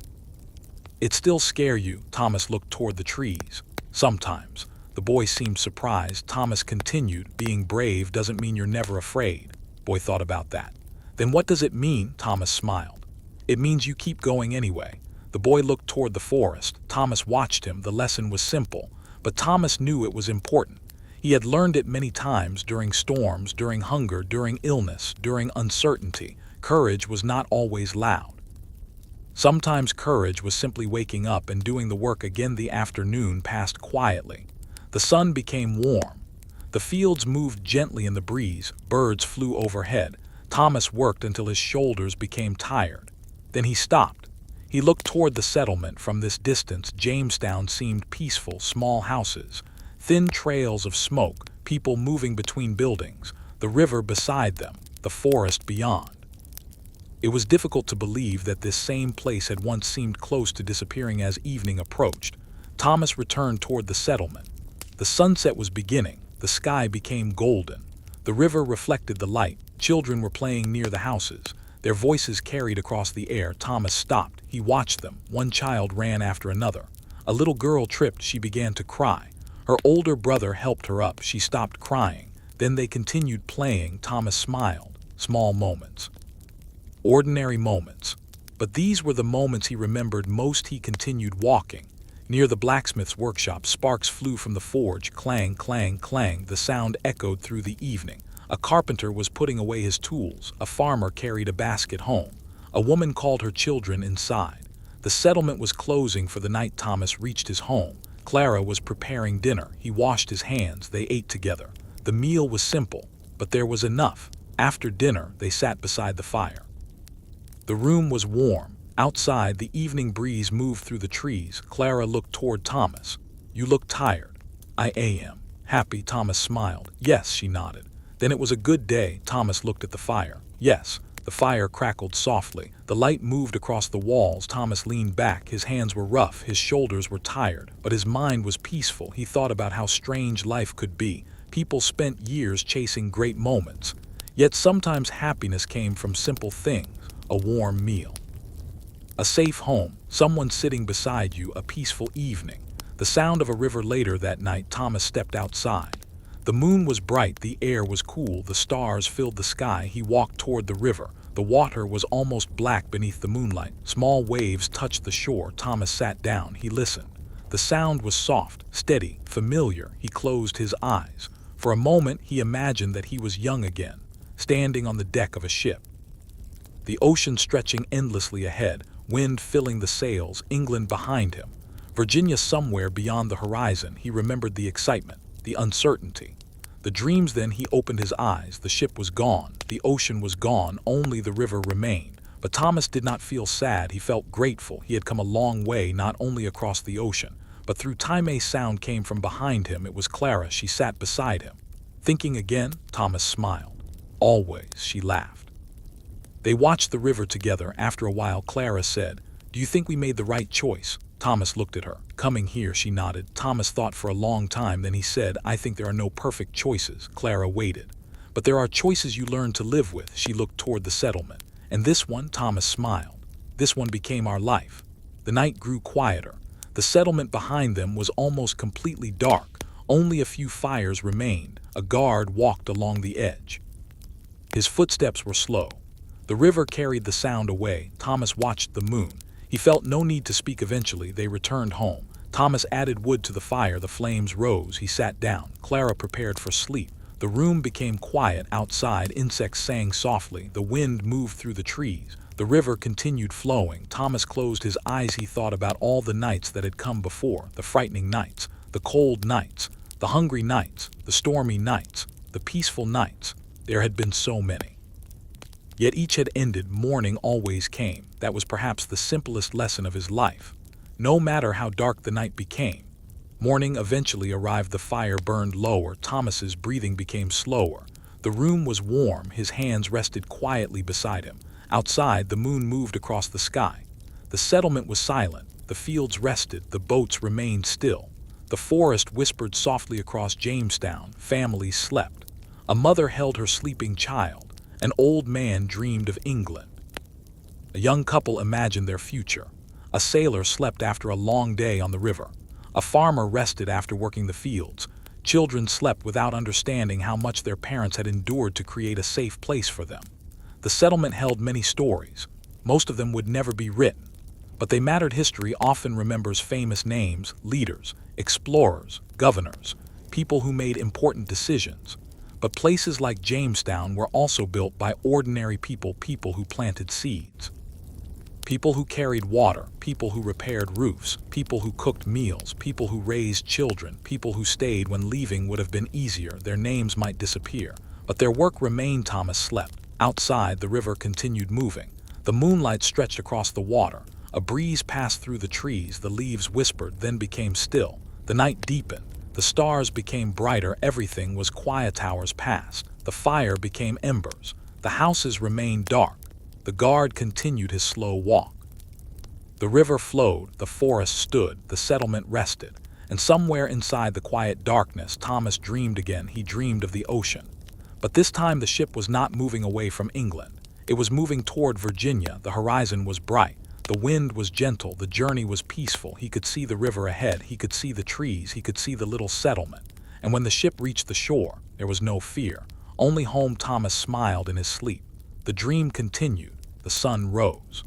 Speaker 1: "It still scare you?" Thomas looked toward the trees. "Sometimes." The boy seemed surprised. Thomas continued, "Being brave doesn't mean you're never afraid." Boy thought about that. "Then what does it mean?" Thomas smiled. "It means you keep going anyway." The boy looked toward the forest. Thomas watched him. The lesson was simple, but Thomas knew it was important. He had learned it many times, during storms, during hunger, during illness, during uncertainty. Courage was not always loud. Sometimes courage was simply waking up and doing the work again. The afternoon passed quietly. The sun became warm. The fields moved gently in the breeze. Birds flew overhead. Thomas worked until his shoulders became tired. Then he stopped. He looked toward the settlement. From this distance, Jamestown seemed peaceful. Small houses, thin trails of smoke, people moving between buildings, the river beside them, the forest beyond. It was difficult to believe that this same place had once seemed close to disappearing. As evening approached, Thomas returned toward the settlement. The sunset was beginning. The sky became golden. The river reflected the light. Children were playing near the houses. Their voices carried across the air. Thomas stopped. He watched them. One child ran after another. A little girl tripped. She began to cry. Her older brother helped her up. She stopped crying. Then they continued playing. Thomas smiled. Small moments. Ordinary moments. But these were the moments he remembered most. He continued walking. Near the blacksmith's workshop, sparks flew from the forge. Clang, clang, clang. The sound echoed through the evening. A carpenter was putting away his tools. A farmer carried a basket home. A woman called her children inside. The settlement was closing for the night. Thomas reached his home. Clara was preparing dinner. He washed his hands. They ate together. The meal was simple, but there was enough. After dinner, they sat beside the fire. The room was warm. Outside, the evening breeze moved through the trees. Clara looked toward Thomas. "You look tired." "I am." "Happy?" Thomas smiled. "Yes," she nodded. "Then it was a good day." Thomas looked at the fire. "Yes." The fire crackled softly. The light moved across the walls. Thomas leaned back. His hands were rough. His shoulders were tired. But his mind was peaceful. He thought about how strange life could be. People spent years chasing great moments. Yet sometimes happiness came from simple things. A warm meal, a safe home, someone sitting beside you, a peaceful evening. The sound of a river. Later that night, Thomas stepped outside. The moon was bright, the air was cool, the stars filled the sky. He walked toward the river. The water was almost black beneath the moonlight. Small waves touched the shore. Thomas sat down. He listened. The sound was soft, steady, familiar. He closed his eyes. For a moment, he imagined that he was young again, standing on the deck of a ship. The ocean stretching endlessly ahead, wind filling the sails, England behind him. Virginia somewhere beyond the horizon. He remembered the excitement, the uncertainty. The dreams. Then he opened his eyes. The ship was gone, the ocean was gone, only the river remained. But Thomas did not feel sad, he felt grateful. He had come a long way, not only across the ocean, but through time. A sound came from behind him. It was Clara. She sat beside him. Thinking again? Thomas smiled. Always, she laughed. They watched the river together. After a while, Clara said, "Do you think we made the right choice?" Thomas looked at her. "Coming here," she nodded. Thomas thought for a long time, then he said, "I think there are no perfect choices." Clara waited. "But there are choices you learn to live with." She looked toward the settlement. "And this one?" Thomas smiled. "This one became our life." The night grew quieter. The settlement behind them was almost completely dark. Only a few fires remained. A guard walked along the edge. His footsteps were slow. The river carried the sound away. Thomas watched the moon. He felt no need to speak. Eventually, they returned home. Thomas added wood to the fire. The flames rose. He sat down. Clara prepared for sleep. The room became quiet. Outside, insects sang softly. The wind moved through the trees. The river continued flowing. Thomas closed his eyes. He thought about all the nights that had come before, the frightening nights, the cold nights, the hungry nights, the stormy nights, the peaceful nights. There had been so many. Yet each had ended. Morning always came. That was perhaps the simplest lesson of his life. No matter how dark the night became, morning eventually arrived. The fire burned lower. Thomas's breathing became slower. The room was warm. His hands rested quietly beside him. Outside, the moon moved across the sky. The settlement was silent. The fields rested. The boats remained still. The forest whispered softly across Jamestown. Families slept. A mother held her sleeping child. An old man dreamed of England. A young couple imagined their future. A sailor slept after a long day on the river. A farmer rested after working the fields. Children slept without understanding how much their parents had endured to create a safe place for them. The settlement held many stories. Most of them would never be written, but they mattered. History often remembers famous names, leaders, explorers, governors, people who made important decisions. But places like Jamestown were also built by ordinary people, people who planted seeds, people who carried water, people who repaired roofs, people who cooked meals, people who raised children, people who stayed when leaving would have been easier. Their names might disappear, but their work remained. Thomas slept. Outside, the river continued moving. The moonlight stretched across the water. A breeze passed through the trees. The leaves whispered, then became still. The night deepened. The stars became brighter. Everything was quiet. Hours passed. The fire became embers. The houses remained dark. The guard continued his slow walk. The river flowed. The forest stood. The settlement rested. And somewhere inside the quiet darkness, Thomas dreamed again. He dreamed of the ocean. But this time the ship was not moving away from England. It was moving toward Virginia. The horizon was bright. The wind was gentle. The journey was peaceful. He could see the river ahead. He could see the trees. He could see the little settlement. And when the ship reached the shore, there was no fear. Only home. Thomas smiled in his sleep. The dream continued. The sun rose.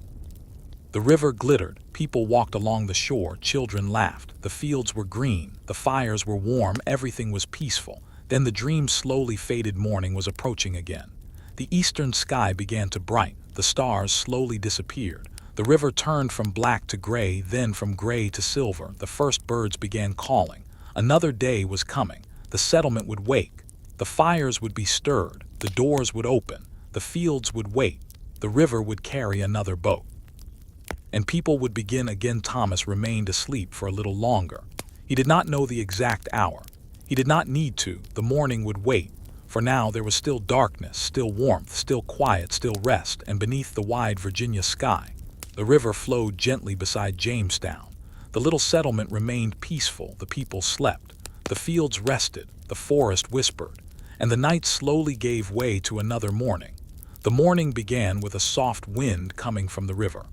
Speaker 1: The river glittered. People walked along the shore. Children laughed. The fields were green. The fires were warm. Everything was peaceful. Then the dream slowly faded. Morning was approaching again. The eastern sky began to brighten. The stars slowly disappeared. The river turned from black to gray, then from gray to silver. The first birds began calling. Another day was coming. The settlement would wake. The fires would be stirred. The doors would open. The fields would wait. The river would carry another boat. And people would begin again. Thomas remained asleep for a little longer. He did not know the exact hour. He did not need to. The morning would wait. For now there was still darkness, still warmth, still quiet, still rest, and beneath the wide Virginia sky, the river flowed gently beside Jamestown. The little settlement remained peaceful. The people slept. The fields rested. The forest whispered. And the night slowly gave way to another morning. The morning began with a soft wind coming from the river.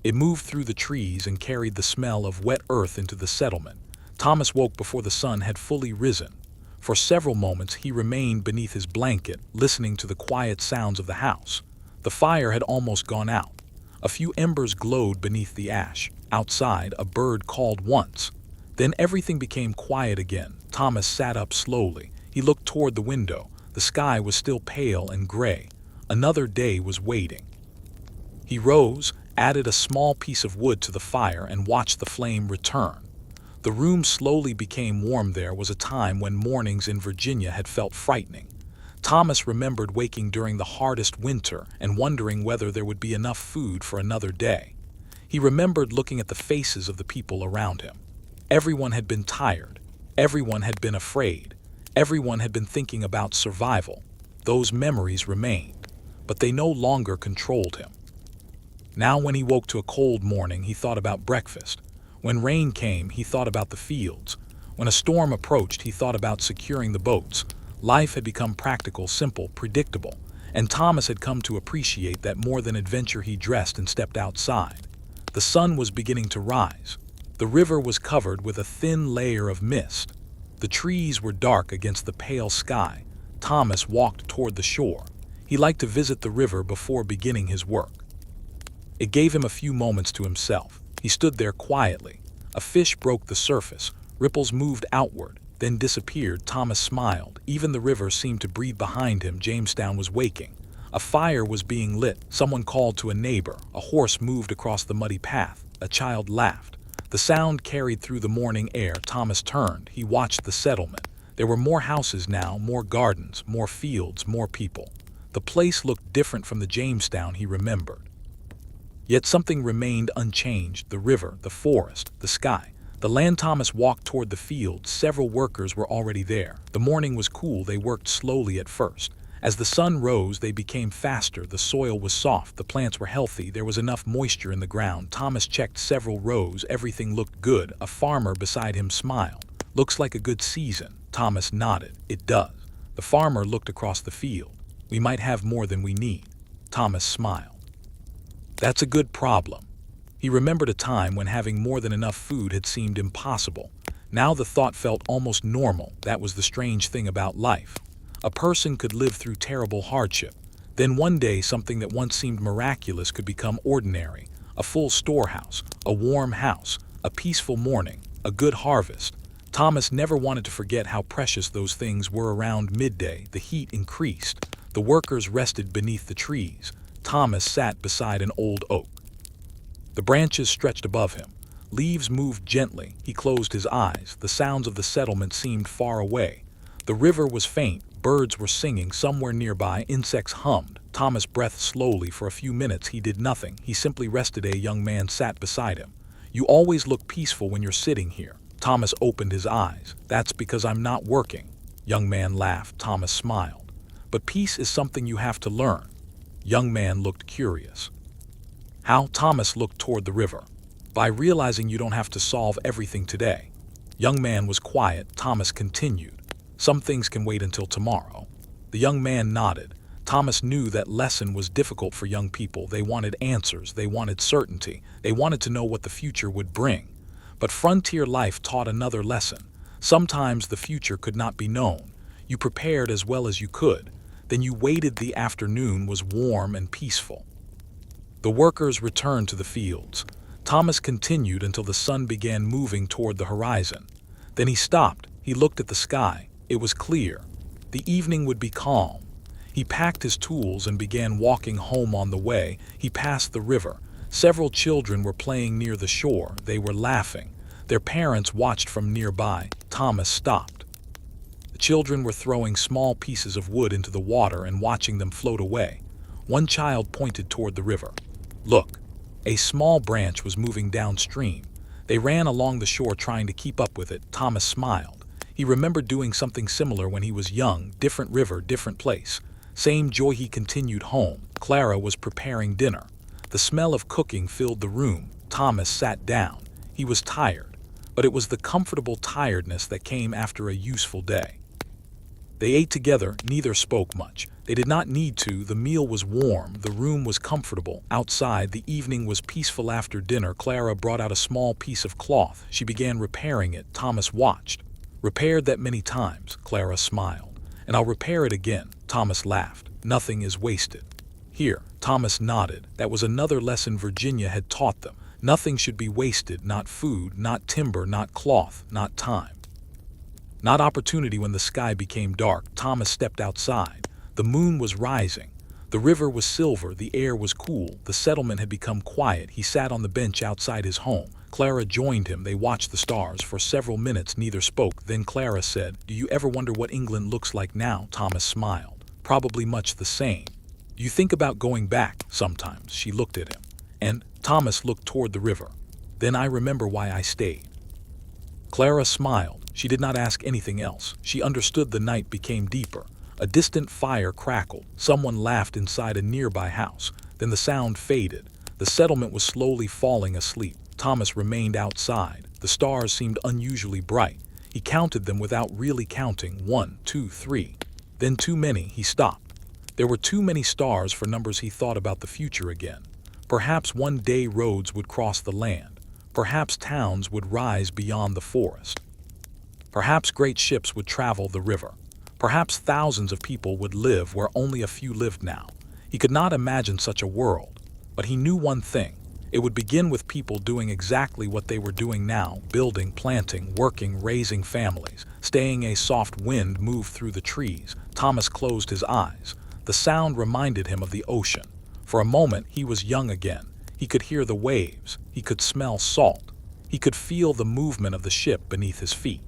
Speaker 1: It moved through the trees and carried the smell of wet earth into the settlement. Thomas woke before the sun had fully risen. For several moments he remained beneath his blanket, listening to the quiet sounds of the house. The fire had almost gone out. A few embers glowed beneath the ash. Outside, a bird called once. Then everything became quiet again. Thomas sat up slowly. He looked toward the window. The sky was still pale and gray. Another day was waiting. He rose, added a small piece of wood to the fire, and watched the flame return. The room slowly became warm. There was a time when mornings in Virginia had felt frightening. Thomas remembered waking during the hardest winter and wondering whether there would be enough food for another day. He remembered looking at the faces of the people around him. Everyone had been tired. Everyone had been afraid. Everyone had been thinking about survival. Those memories remained, but they no longer controlled him. Now when he woke to a cold morning, he thought about breakfast. When rain came, he thought about the fields. When a storm approached, he thought about securing the boats. Life had become practical, simple, predictable, and Thomas had come to appreciate that more than adventure. He dressed and stepped outside. The sun was beginning to rise. The river was covered with a thin layer of mist. The trees were dark against the pale sky. Thomas walked toward the shore. He liked to visit the river before beginning his work. It gave him a few moments to himself. He stood there quietly. A fish broke the surface. Ripples moved outward, then disappeared. Thomas smiled. Even the river seemed to breathe behind him. Jamestown was waking. A fire was being lit. Someone called to a neighbor. A horse moved across the muddy path. A child laughed. The sound carried through the morning air. Thomas turned. He watched the settlement. There were more houses now, more gardens, more fields, more people. The place looked different from the Jamestown he remembered. Yet something remained unchanged: the river, the forest, the sky. The land. Thomas walked toward the fields. Several workers were already there. The morning was cool. They worked slowly at first. As the sun rose, they became faster. The soil was soft. The plants were healthy. There was enough moisture in the ground. Thomas checked several rows. Everything looked good. A farmer beside him smiled. "Looks like a good season." Thomas nodded. "It does." The farmer looked across the field. "We might have more than we need." Thomas smiled. "That's a good problem." He remembered a time when having more than enough food had seemed impossible. Now the thought felt almost normal. That was the strange thing about life. A person could live through terrible hardship. Then one day something that once seemed miraculous could become ordinary. A full storehouse, a warm house, a peaceful morning, a good harvest. Thomas never wanted to forget how precious those things were. Around midday, the heat increased. The workers rested beneath the trees. Thomas sat beside an old oak. The branches stretched above him. Leaves moved gently. He closed his eyes. The sounds of the settlement seemed far away. The river was faint. Birds were singing somewhere nearby. Insects hummed. Thomas breathed slowly. For a few minutes he did nothing. He simply rested. A young man sat beside him. "You always look peaceful when you're sitting here." Thomas opened his eyes. "That's because I'm not working." Young man laughed. Thomas smiled. "But peace is something you have to learn." Young man looked curious. "How?" Thomas looked toward the river. "By realizing you don't have to solve everything today." Young man was quiet. Thomas continued. "Some things can wait until tomorrow." The young man nodded. Thomas knew that lesson was difficult for young people. They wanted answers. They wanted certainty. They wanted to know what the future would bring. But frontier life taught another lesson. Sometimes the future could not be known. You prepared as well as you could. Then you waited. The afternoon was warm and peaceful. The workers returned to the fields. Thomas continued until the sun began moving toward the horizon. Then he stopped. He looked at the sky. It was clear. The evening would be calm. He packed his tools and began walking home. On the way, he passed the river. Several children were playing near the shore. They were laughing. Their parents watched from nearby. Thomas stopped. The children were throwing small pieces of wood into the water and watching them float away. One child pointed toward the river. "Look." A small branch was moving downstream. They ran along the shore trying to keep up with it. Thomas smiled. He remembered doing something similar when he was young. Different river, different place. Same joy. He continued home. Clara was preparing dinner. The smell of cooking filled the room. Thomas sat down. He was tired, but it was the comfortable tiredness that came after a useful day. They ate together. Neither spoke much. They did not need to. The meal was warm. The room was comfortable. Outside, the evening was peaceful. After dinner, Clara brought out a small piece of cloth. She began repairing it. Thomas watched. "Repaired that many times?" Clara smiled. "And I'll repair it again." Thomas laughed. "Nothing is wasted." "Here." Thomas nodded. That was another lesson Virginia had taught them. Nothing should be wasted. Not food, not timber, not cloth, not time. Not opportunity. When the sky became dark, Thomas stepped outside. The moon was rising. The river was silver, the air was cool, the settlement had become quiet. He sat on the bench outside his home. Clara joined him. They watched the stars. For several minutes neither spoke. Then Clara said, "Do you ever wonder what England looks like now?" Thomas smiled. "Probably much the same." "Do you think about going back?" "Sometimes." She looked at him. And Thomas looked toward the river. "Then I remember why I stayed." Clara smiled. She did not ask anything else. She understood. The night became deeper. A distant fire crackled. Someone laughed inside a nearby house. Then the sound faded. The settlement was slowly falling asleep. Thomas remained outside. The stars seemed unusually bright. He counted them without really counting. 1, 2, 3. Then too many. He stopped. There were too many stars for numbers. He thought about the future again. Perhaps one day roads would cross the land. Perhaps towns would rise beyond the forest. Perhaps great ships would travel the river. Perhaps thousands of people would live where only a few lived now. He could not imagine such a world, but he knew one thing. It would begin with people doing exactly what they were doing now, building, planting, working, raising families. Staying. A soft wind moved through the trees. Thomas closed his eyes. The sound reminded him of the ocean. For a moment he was young again. He could hear the waves. He could smell salt. He could feel the movement of the ship beneath his feet.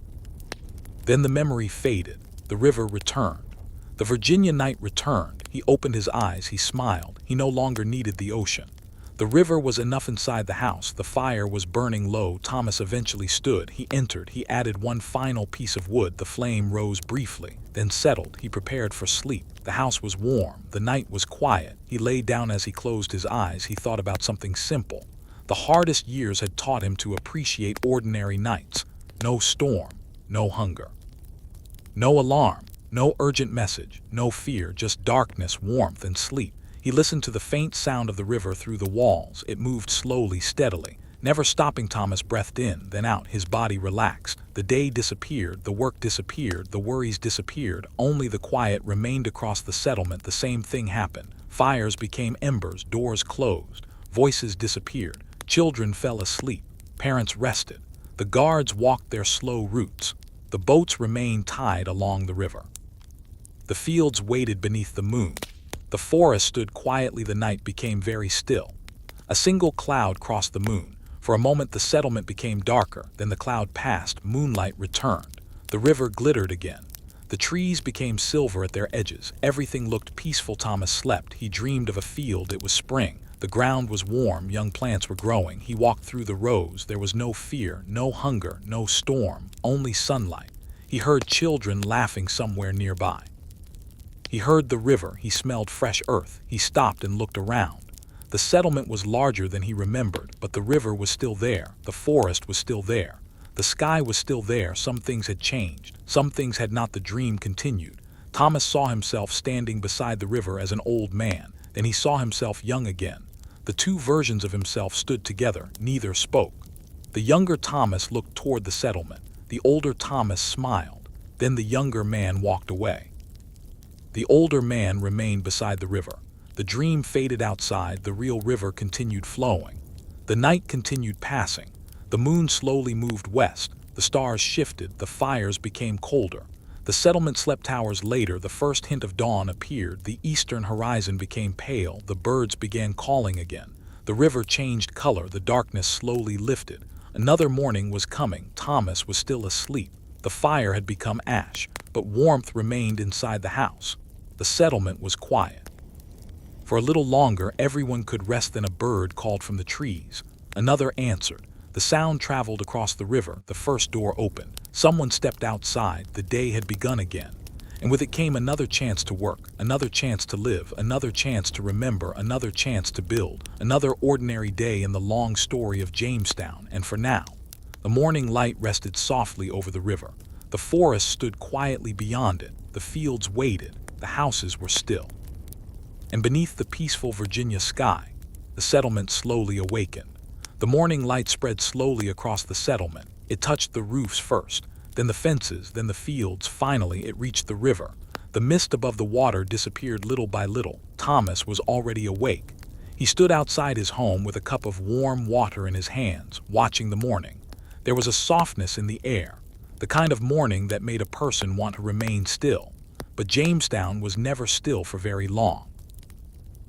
Speaker 1: Then the memory faded. The river returned. The Virginia night returned. He opened his eyes. He smiled. He no longer needed the ocean. The river was enough inside the house. The fire was burning low. Thomas eventually stood. He entered. He added one final piece of wood. The flame rose briefly, then settled. He prepared for sleep. The house was warm. The night was quiet. He lay down. As he closed his eyes, he thought about something simple. The hardest years had taught him to appreciate ordinary nights. No storm, no hunger. No alarm, no urgent message, no fear, just darkness, warmth, and sleep. He listened to the faint sound of the river through the walls. It moved slowly, steadily, never stopping. Thomas breathed in, then out. His body relaxed. The day disappeared, the work disappeared, the worries disappeared. Only the quiet remained across the settlement. The same thing happened. Fires became embers, doors closed, voices disappeared. Children fell asleep, parents rested. The guards walked their slow routes. The boats remained tied along the river. The fields waited beneath the moon. The forest stood quietly. The night became very still. A single cloud crossed the moon. For a moment the settlement became darker. Then the cloud passed. Moonlight returned. The river glittered again. The trees became silver at their edges. Everything looked peaceful. Thomas slept. He dreamed of a field. It was spring. The ground was warm. Young plants were growing. He walked through the rows. There was no fear, no hunger, no storm, only sunlight. He heard children laughing somewhere nearby. He heard the river. He smelled fresh earth. He stopped and looked around. The settlement was larger than he remembered, but the river was still there. The forest was still there. The sky was still there. Some things had changed. Some things had not. The dream continued. Thomas saw himself standing beside the river as an old man. Then he saw himself young again. The two versions of himself stood together. Neither spoke. The younger Thomas looked toward the settlement. The older Thomas smiled. Then the younger man walked away. The older man remained beside the river. The dream faded outside. The real river continued flowing. The night continued passing. The moon slowly moved west. The stars shifted. The fires became colder. The settlement slept. Hours later, the first hint of dawn appeared. The eastern horizon became pale. The birds began calling again. The river changed color. The darkness slowly lifted. Another morning was coming. Thomas was still asleep. The fire had become ash, but warmth remained inside the house. The settlement was quiet. For a little longer, everyone could rest. Then a bird called from the trees. Another answered. The sound traveled across the river. The first door opened. Someone stepped outside. The day had begun again. And with it came another chance to work, another chance to live, another chance to remember, another chance to build, another ordinary day in the long story of Jamestown. And for now, the morning light rested softly over the river. The forest stood quietly beyond it. The fields waited. The houses were still. And beneath the peaceful Virginia sky, the settlement slowly awakened. The morning light spread slowly across the settlement. It touched the roofs first, then the fences, then the fields. Finally, it reached the river. The mist above the water disappeared little by little. Thomas was already awake. He stood outside his home with a cup of warm water in his hands, watching the morning. There was a softness in the air, the kind of morning that made a person want to remain still. But Jamestown was never still for very long.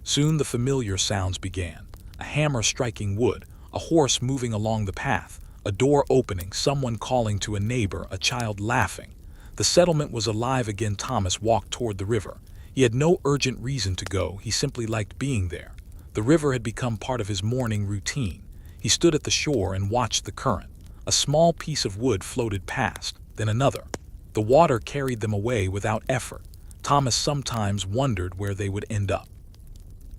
Speaker 1: Soon the familiar sounds began. A hammer striking wood, a horse moving along the path, a door opening, someone calling to a neighbor, a child laughing. The settlement was alive again. Thomas walked toward the river. He had no urgent reason to go, he simply liked being there. The river had become part of his morning routine. He stood at the shore and watched the current. A small piece of wood floated past, then another. The water carried them away without effort. Thomas sometimes wondered where they would end up.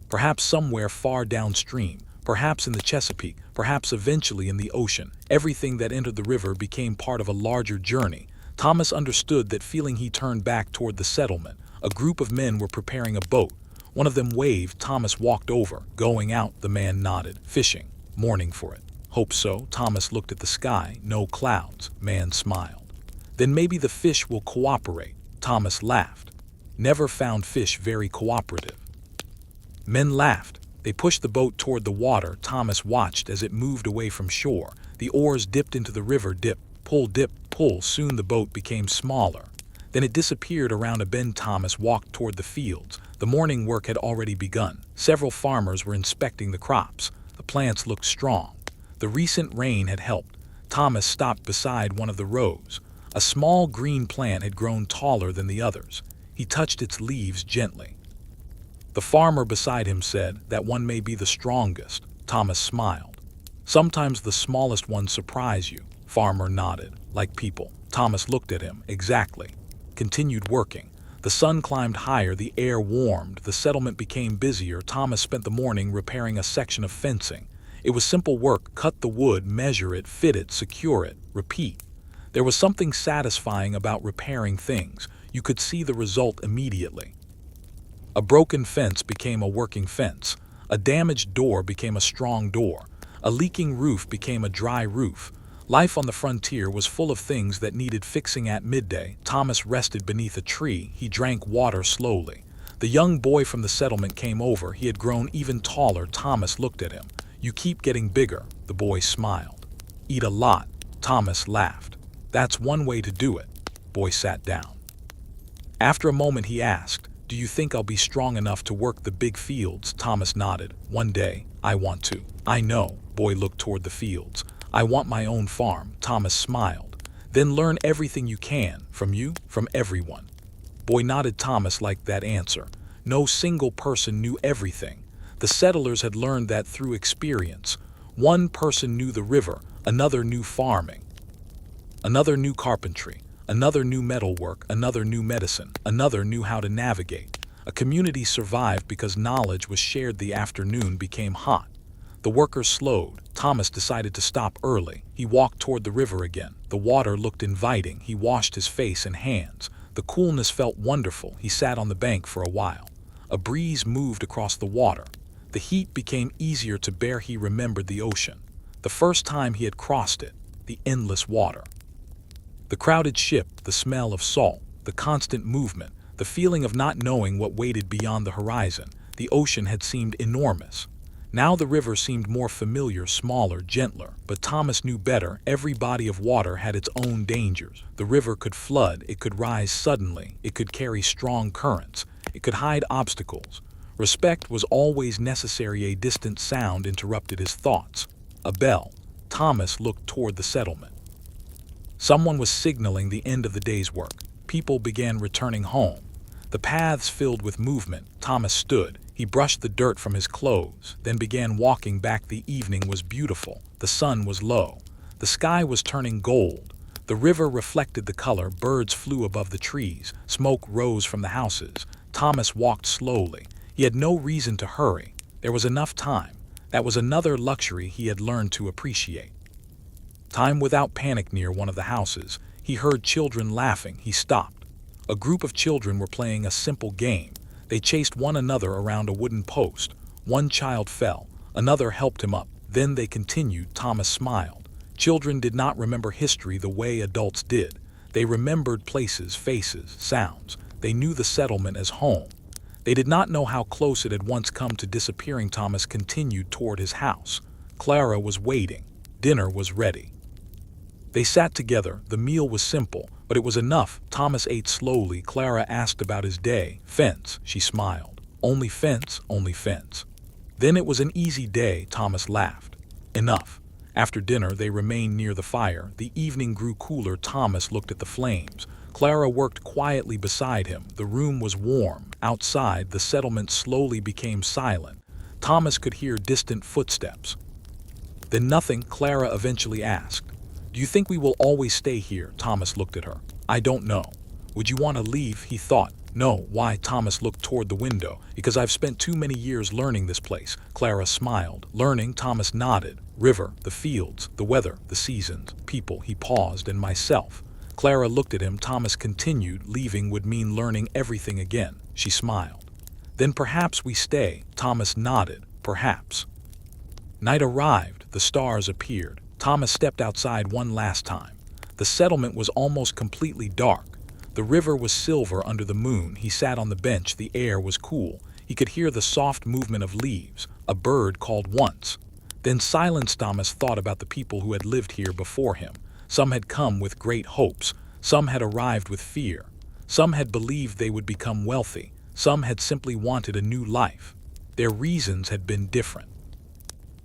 Speaker 1: Perhaps somewhere far downstream, perhaps in the Chesapeake, perhaps eventually in the ocean. Everything that entered the river became part of a larger journey. Thomas understood that feeling. He turned back toward the settlement. A group of men were preparing a boat. One of them waved. Thomas walked over. Going out, the man nodded. Fishing. Morning for it. Hope so. Thomas looked at the sky. No clouds. Man smiled. Then maybe the fish will cooperate. Thomas laughed. Never found fish very cooperative. Men laughed. They pushed the boat toward the water. Thomas watched as it moved away from shore. The oars dipped into the river. Dip, pull, dip, pull. Soon the boat became smaller. Then it disappeared around a bend. Thomas walked toward the fields. The morning work had already begun. Several farmers were inspecting the crops. The plants looked strong. The recent rain had helped. Thomas stopped beside one of the rows. A small green plant had grown taller than the others. He touched its leaves gently. The farmer beside him said, "That one may be the strongest." Thomas smiled. "Sometimes the smallest ones surprise you." Farmer nodded. "Like people." Thomas looked at him. "Exactly." Continued working. The sun climbed higher, the air warmed, the settlement became busier. Thomas spent the morning repairing a section of fencing. It was simple work: cut the wood, measure it, fit it, secure it, repeat. There was something satisfying about repairing things. You could see the result immediately. A broken fence became a working fence. A damaged door became a strong door. A leaking roof became a dry roof. Life on the frontier was full of things that needed fixing. At midday, Thomas rested beneath a tree. He drank water slowly. The young boy from the settlement came over. He had grown even taller. Thomas looked at him. "You keep getting bigger." The boy smiled. "Eat a lot." Thomas laughed. "That's one way to do it." Boy sat down. After a moment he asked, "Do you think I'll be strong enough to work the big fields?" Thomas nodded. "One day, I want to." "I know." Boy looked toward the fields. "I want my own farm." Thomas smiled. "Then learn everything you can. From you, from everyone." Boy nodded. Thomas liked that answer. No single person knew everything. The settlers had learned that through experience. One person knew the river, another knew farming, another knew carpentry, another knew metalwork, another knew medicine, another knew how to navigate. A community survived because knowledge was shared. The afternoon became hot. The workers slowed. Thomas decided to stop early. He walked toward the river again. The water looked inviting. He washed his face and hands. The coolness felt wonderful. He sat on the bank for a while. A breeze moved across the water. The heat became easier to bear. He remembered the ocean. The first time he had crossed it. The endless water. The crowded ship, the smell of salt, the constant movement, the feeling of not knowing what waited beyond the horizon. The ocean had seemed enormous. Now the river seemed more familiar, smaller, gentler. But Thomas knew better. Every body of water had its own dangers. The river could flood, it could rise suddenly, it could carry strong currents, it could hide obstacles. Respect was always necessary. A distant sound interrupted his thoughts. A bell. Thomas looked toward the settlement. Someone was signaling the end of the day's work. People began returning home. The paths filled with movement. Thomas stood. He brushed the dirt from his clothes, then began walking back. The evening was beautiful. The sun was low. The sky was turning gold. The river reflected the color. Birds flew above the trees. Smoke rose from the houses. Thomas walked slowly. He had no reason to hurry. There was enough time. That was another luxury he had learned to appreciate. Time without panic. Near one of the houses, he heard children laughing. He stopped. A group of children were playing a simple game. They chased one another around a wooden post. One child fell. Another helped him up. Then they continued. Thomas smiled. Children did not remember history the way adults did. They remembered places, faces, sounds. They knew the settlement as home. They did not know how close it had once come to disappearing. Thomas continued toward his house. Clara was waiting. Dinner was ready. They sat together. The meal was simple, but it was enough. Thomas ate slowly. Clara asked about his day. "Fence," she smiled. Only fence, only fence. Then it was an easy day, Thomas laughed. Enough. After dinner, they remained near the fire. The evening grew cooler. Thomas looked at the flames. Clara worked quietly beside him. The room was warm. Outside, the settlement slowly became silent. Thomas could hear distant footsteps. Then nothing, Clara eventually asked. Do you think we will always stay here? Thomas looked at her. I don't know. Would you want to leave? He thought. No. Why? Thomas looked toward the window. Because I've spent too many years learning this place. Clara smiled. Learning? Thomas nodded. River, the fields, the weather, the seasons, people. He paused. And myself. Clara looked at him. Thomas continued. Leaving would mean learning everything again. She smiled. Then perhaps we stay. Thomas nodded. Perhaps. Night arrived. The stars appeared. Thomas stepped outside one last time. The settlement was almost completely dark. The river was silver under the moon. He sat on the bench. The air was cool. He could hear the soft movement of leaves. A bird called once. Then silence. Thomas thought about the people who had lived here before him. Some had come with great hopes. Some had arrived with fear. Some had believed they would become wealthy. Some had simply wanted a new life. Their reasons had been different.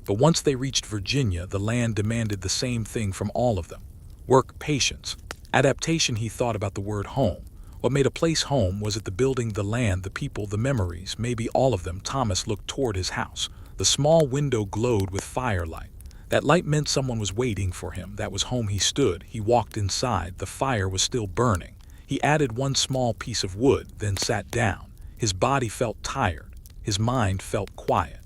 Speaker 1: But once they reached Virginia, the land demanded the same thing from all of them. Work, patience, adaptation. He thought about the word home. What made a place home? Was it the building, the land, the people, the memories, maybe all of them? Thomas looked toward his house. The small window glowed with firelight. That light meant someone was waiting for him. That was home. He stood. He walked inside. The fire was still burning. He added one small piece of wood, then sat down. His body felt tired. His mind felt quiet.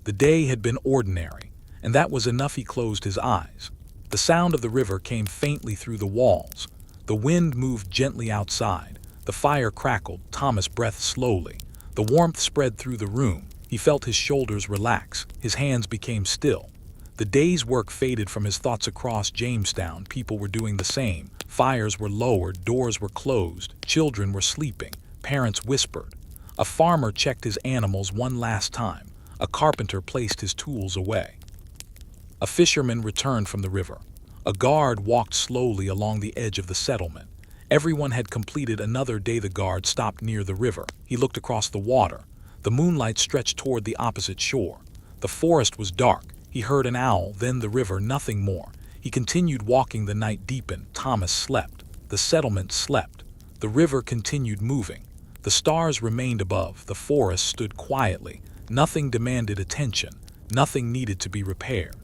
Speaker 1: The day had been ordinary, and that was enough. He closed his eyes. The sound of the river came faintly through the walls. The wind moved gently outside. The fire crackled. Thomas breathed slowly. The warmth spread through the room. He felt his shoulders relax. His hands became still. The day's work faded from his thoughts. Across Jamestown, people were doing the same. Fires were lowered. Doors were closed. Children were sleeping. Parents whispered. A farmer checked his animals one last time. A carpenter placed his tools away. A fisherman returned from the river. A guard walked slowly along the edge of the settlement. Everyone had completed another day. The guard stopped near the river. He looked across the water. The moonlight stretched toward the opposite shore. The forest was dark. He heard an owl, then the river, nothing more. He continued walking. The night deepened. Thomas slept. The settlement slept. The river continued moving. The stars remained above. The forest stood quietly. Nothing demanded attention. Nothing needed to be repaired.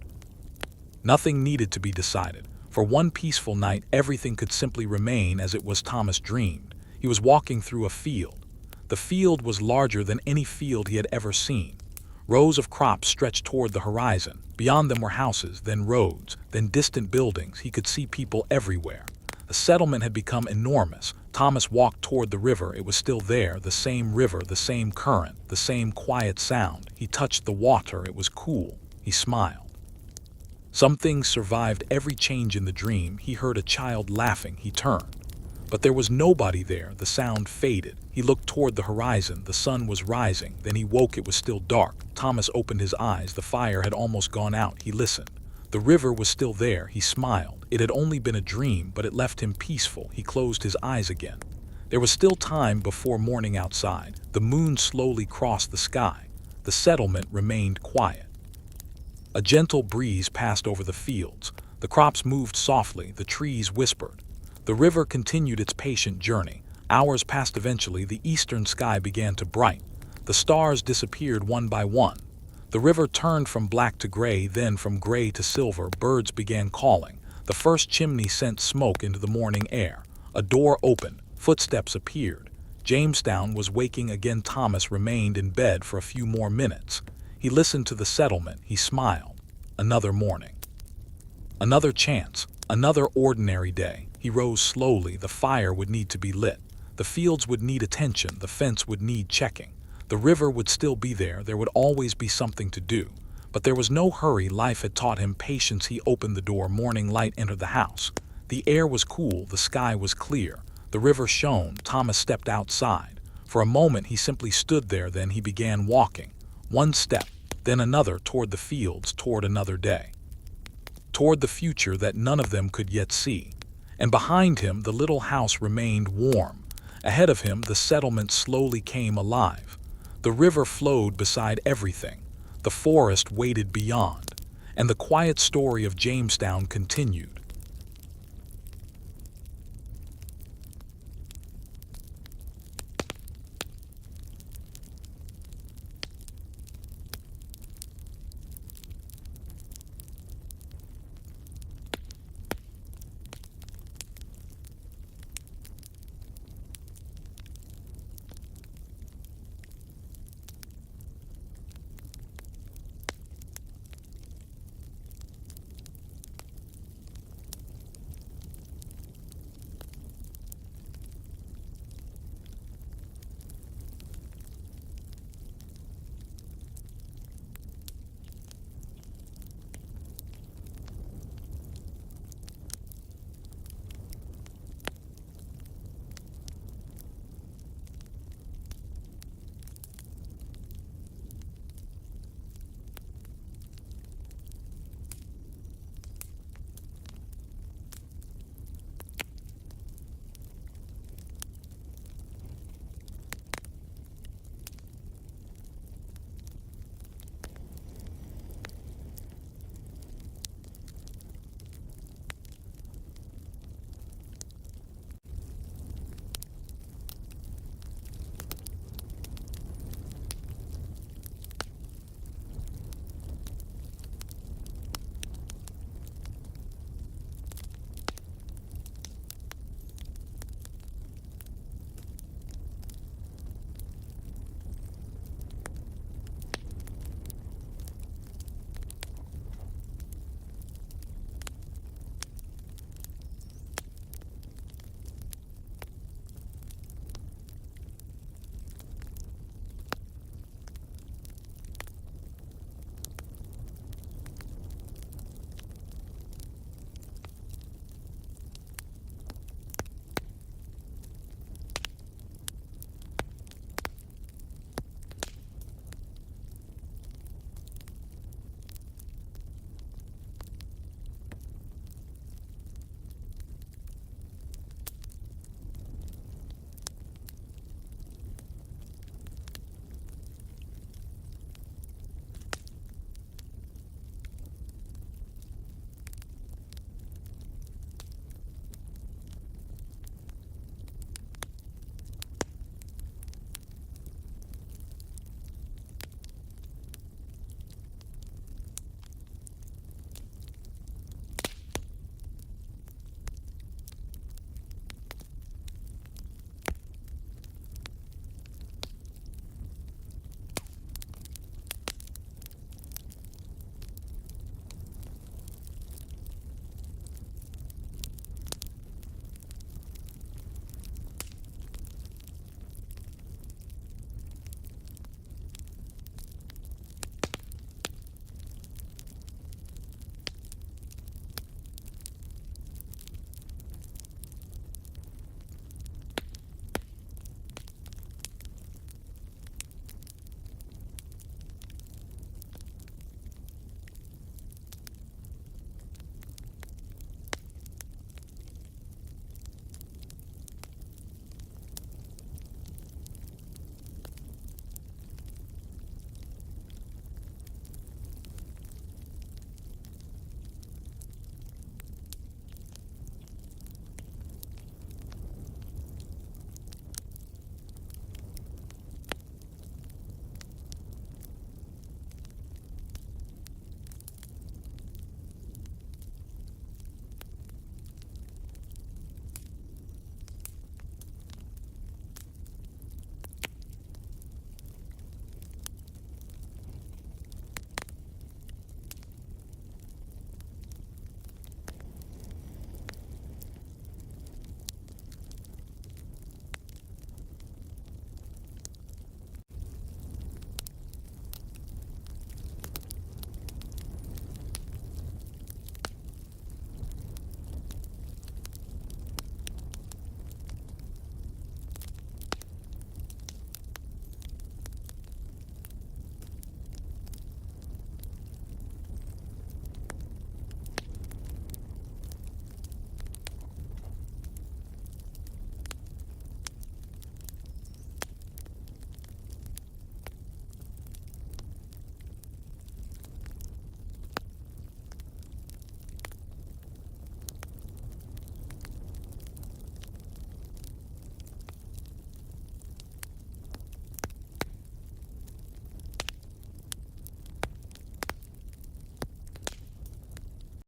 Speaker 1: Nothing needed to be decided. For one peaceful night, everything could simply remain as it was. Thomas dreamed. He was walking through a field. The field was larger than any field he had ever seen. Rows of crops stretched toward the horizon. Beyond them were houses, then roads, then distant buildings. He could see people everywhere. The settlement had become enormous. Thomas walked toward the river. It was still there, the same river, the same current, the same quiet sound. He touched the water. It was cool. He smiled. Some things survived every change in the dream. He heard a child laughing. He turned. But there was nobody there. The sound faded. He looked toward the horizon. The sun was rising. Then he woke. It was still dark. Thomas opened his eyes. The fire had almost gone out. He listened. The river was still there. He smiled. It had only been a dream, but it left him peaceful. He closed his eyes again. There was still time before morning outside. The moon slowly crossed the sky. The settlement remained quiet. A gentle breeze passed over the fields. The crops moved softly. The trees whispered. The river continued its patient journey. Hours passed. Eventually, the eastern sky began to brighten. The stars disappeared one by one. The river turned from black to gray, then from gray to silver. Birds began calling. The first chimney sent smoke into the morning air. A door opened. Footsteps appeared. Jamestown was waking again. Thomas remained in bed for a few more minutes. He listened to the settlement. He smiled. Another morning. Another chance. Another ordinary day. He rose slowly. The fire would need to be lit. The fields would need attention. The fence would need checking. The river would still be there. There would always be something to do. But there was no hurry. Life had taught him patience. He opened the door. Morning light entered the house. The air was cool. The sky was clear. The river shone. Thomas stepped outside. For a moment he simply stood there. Then he began walking. One step, then another, toward the fields, toward another day. Toward the future that none of them could yet see. And behind him the little house remained warm. Ahead of him the settlement slowly came alive. The river flowed beside everything, the forest waited beyond, and the quiet story of Jamestown continued.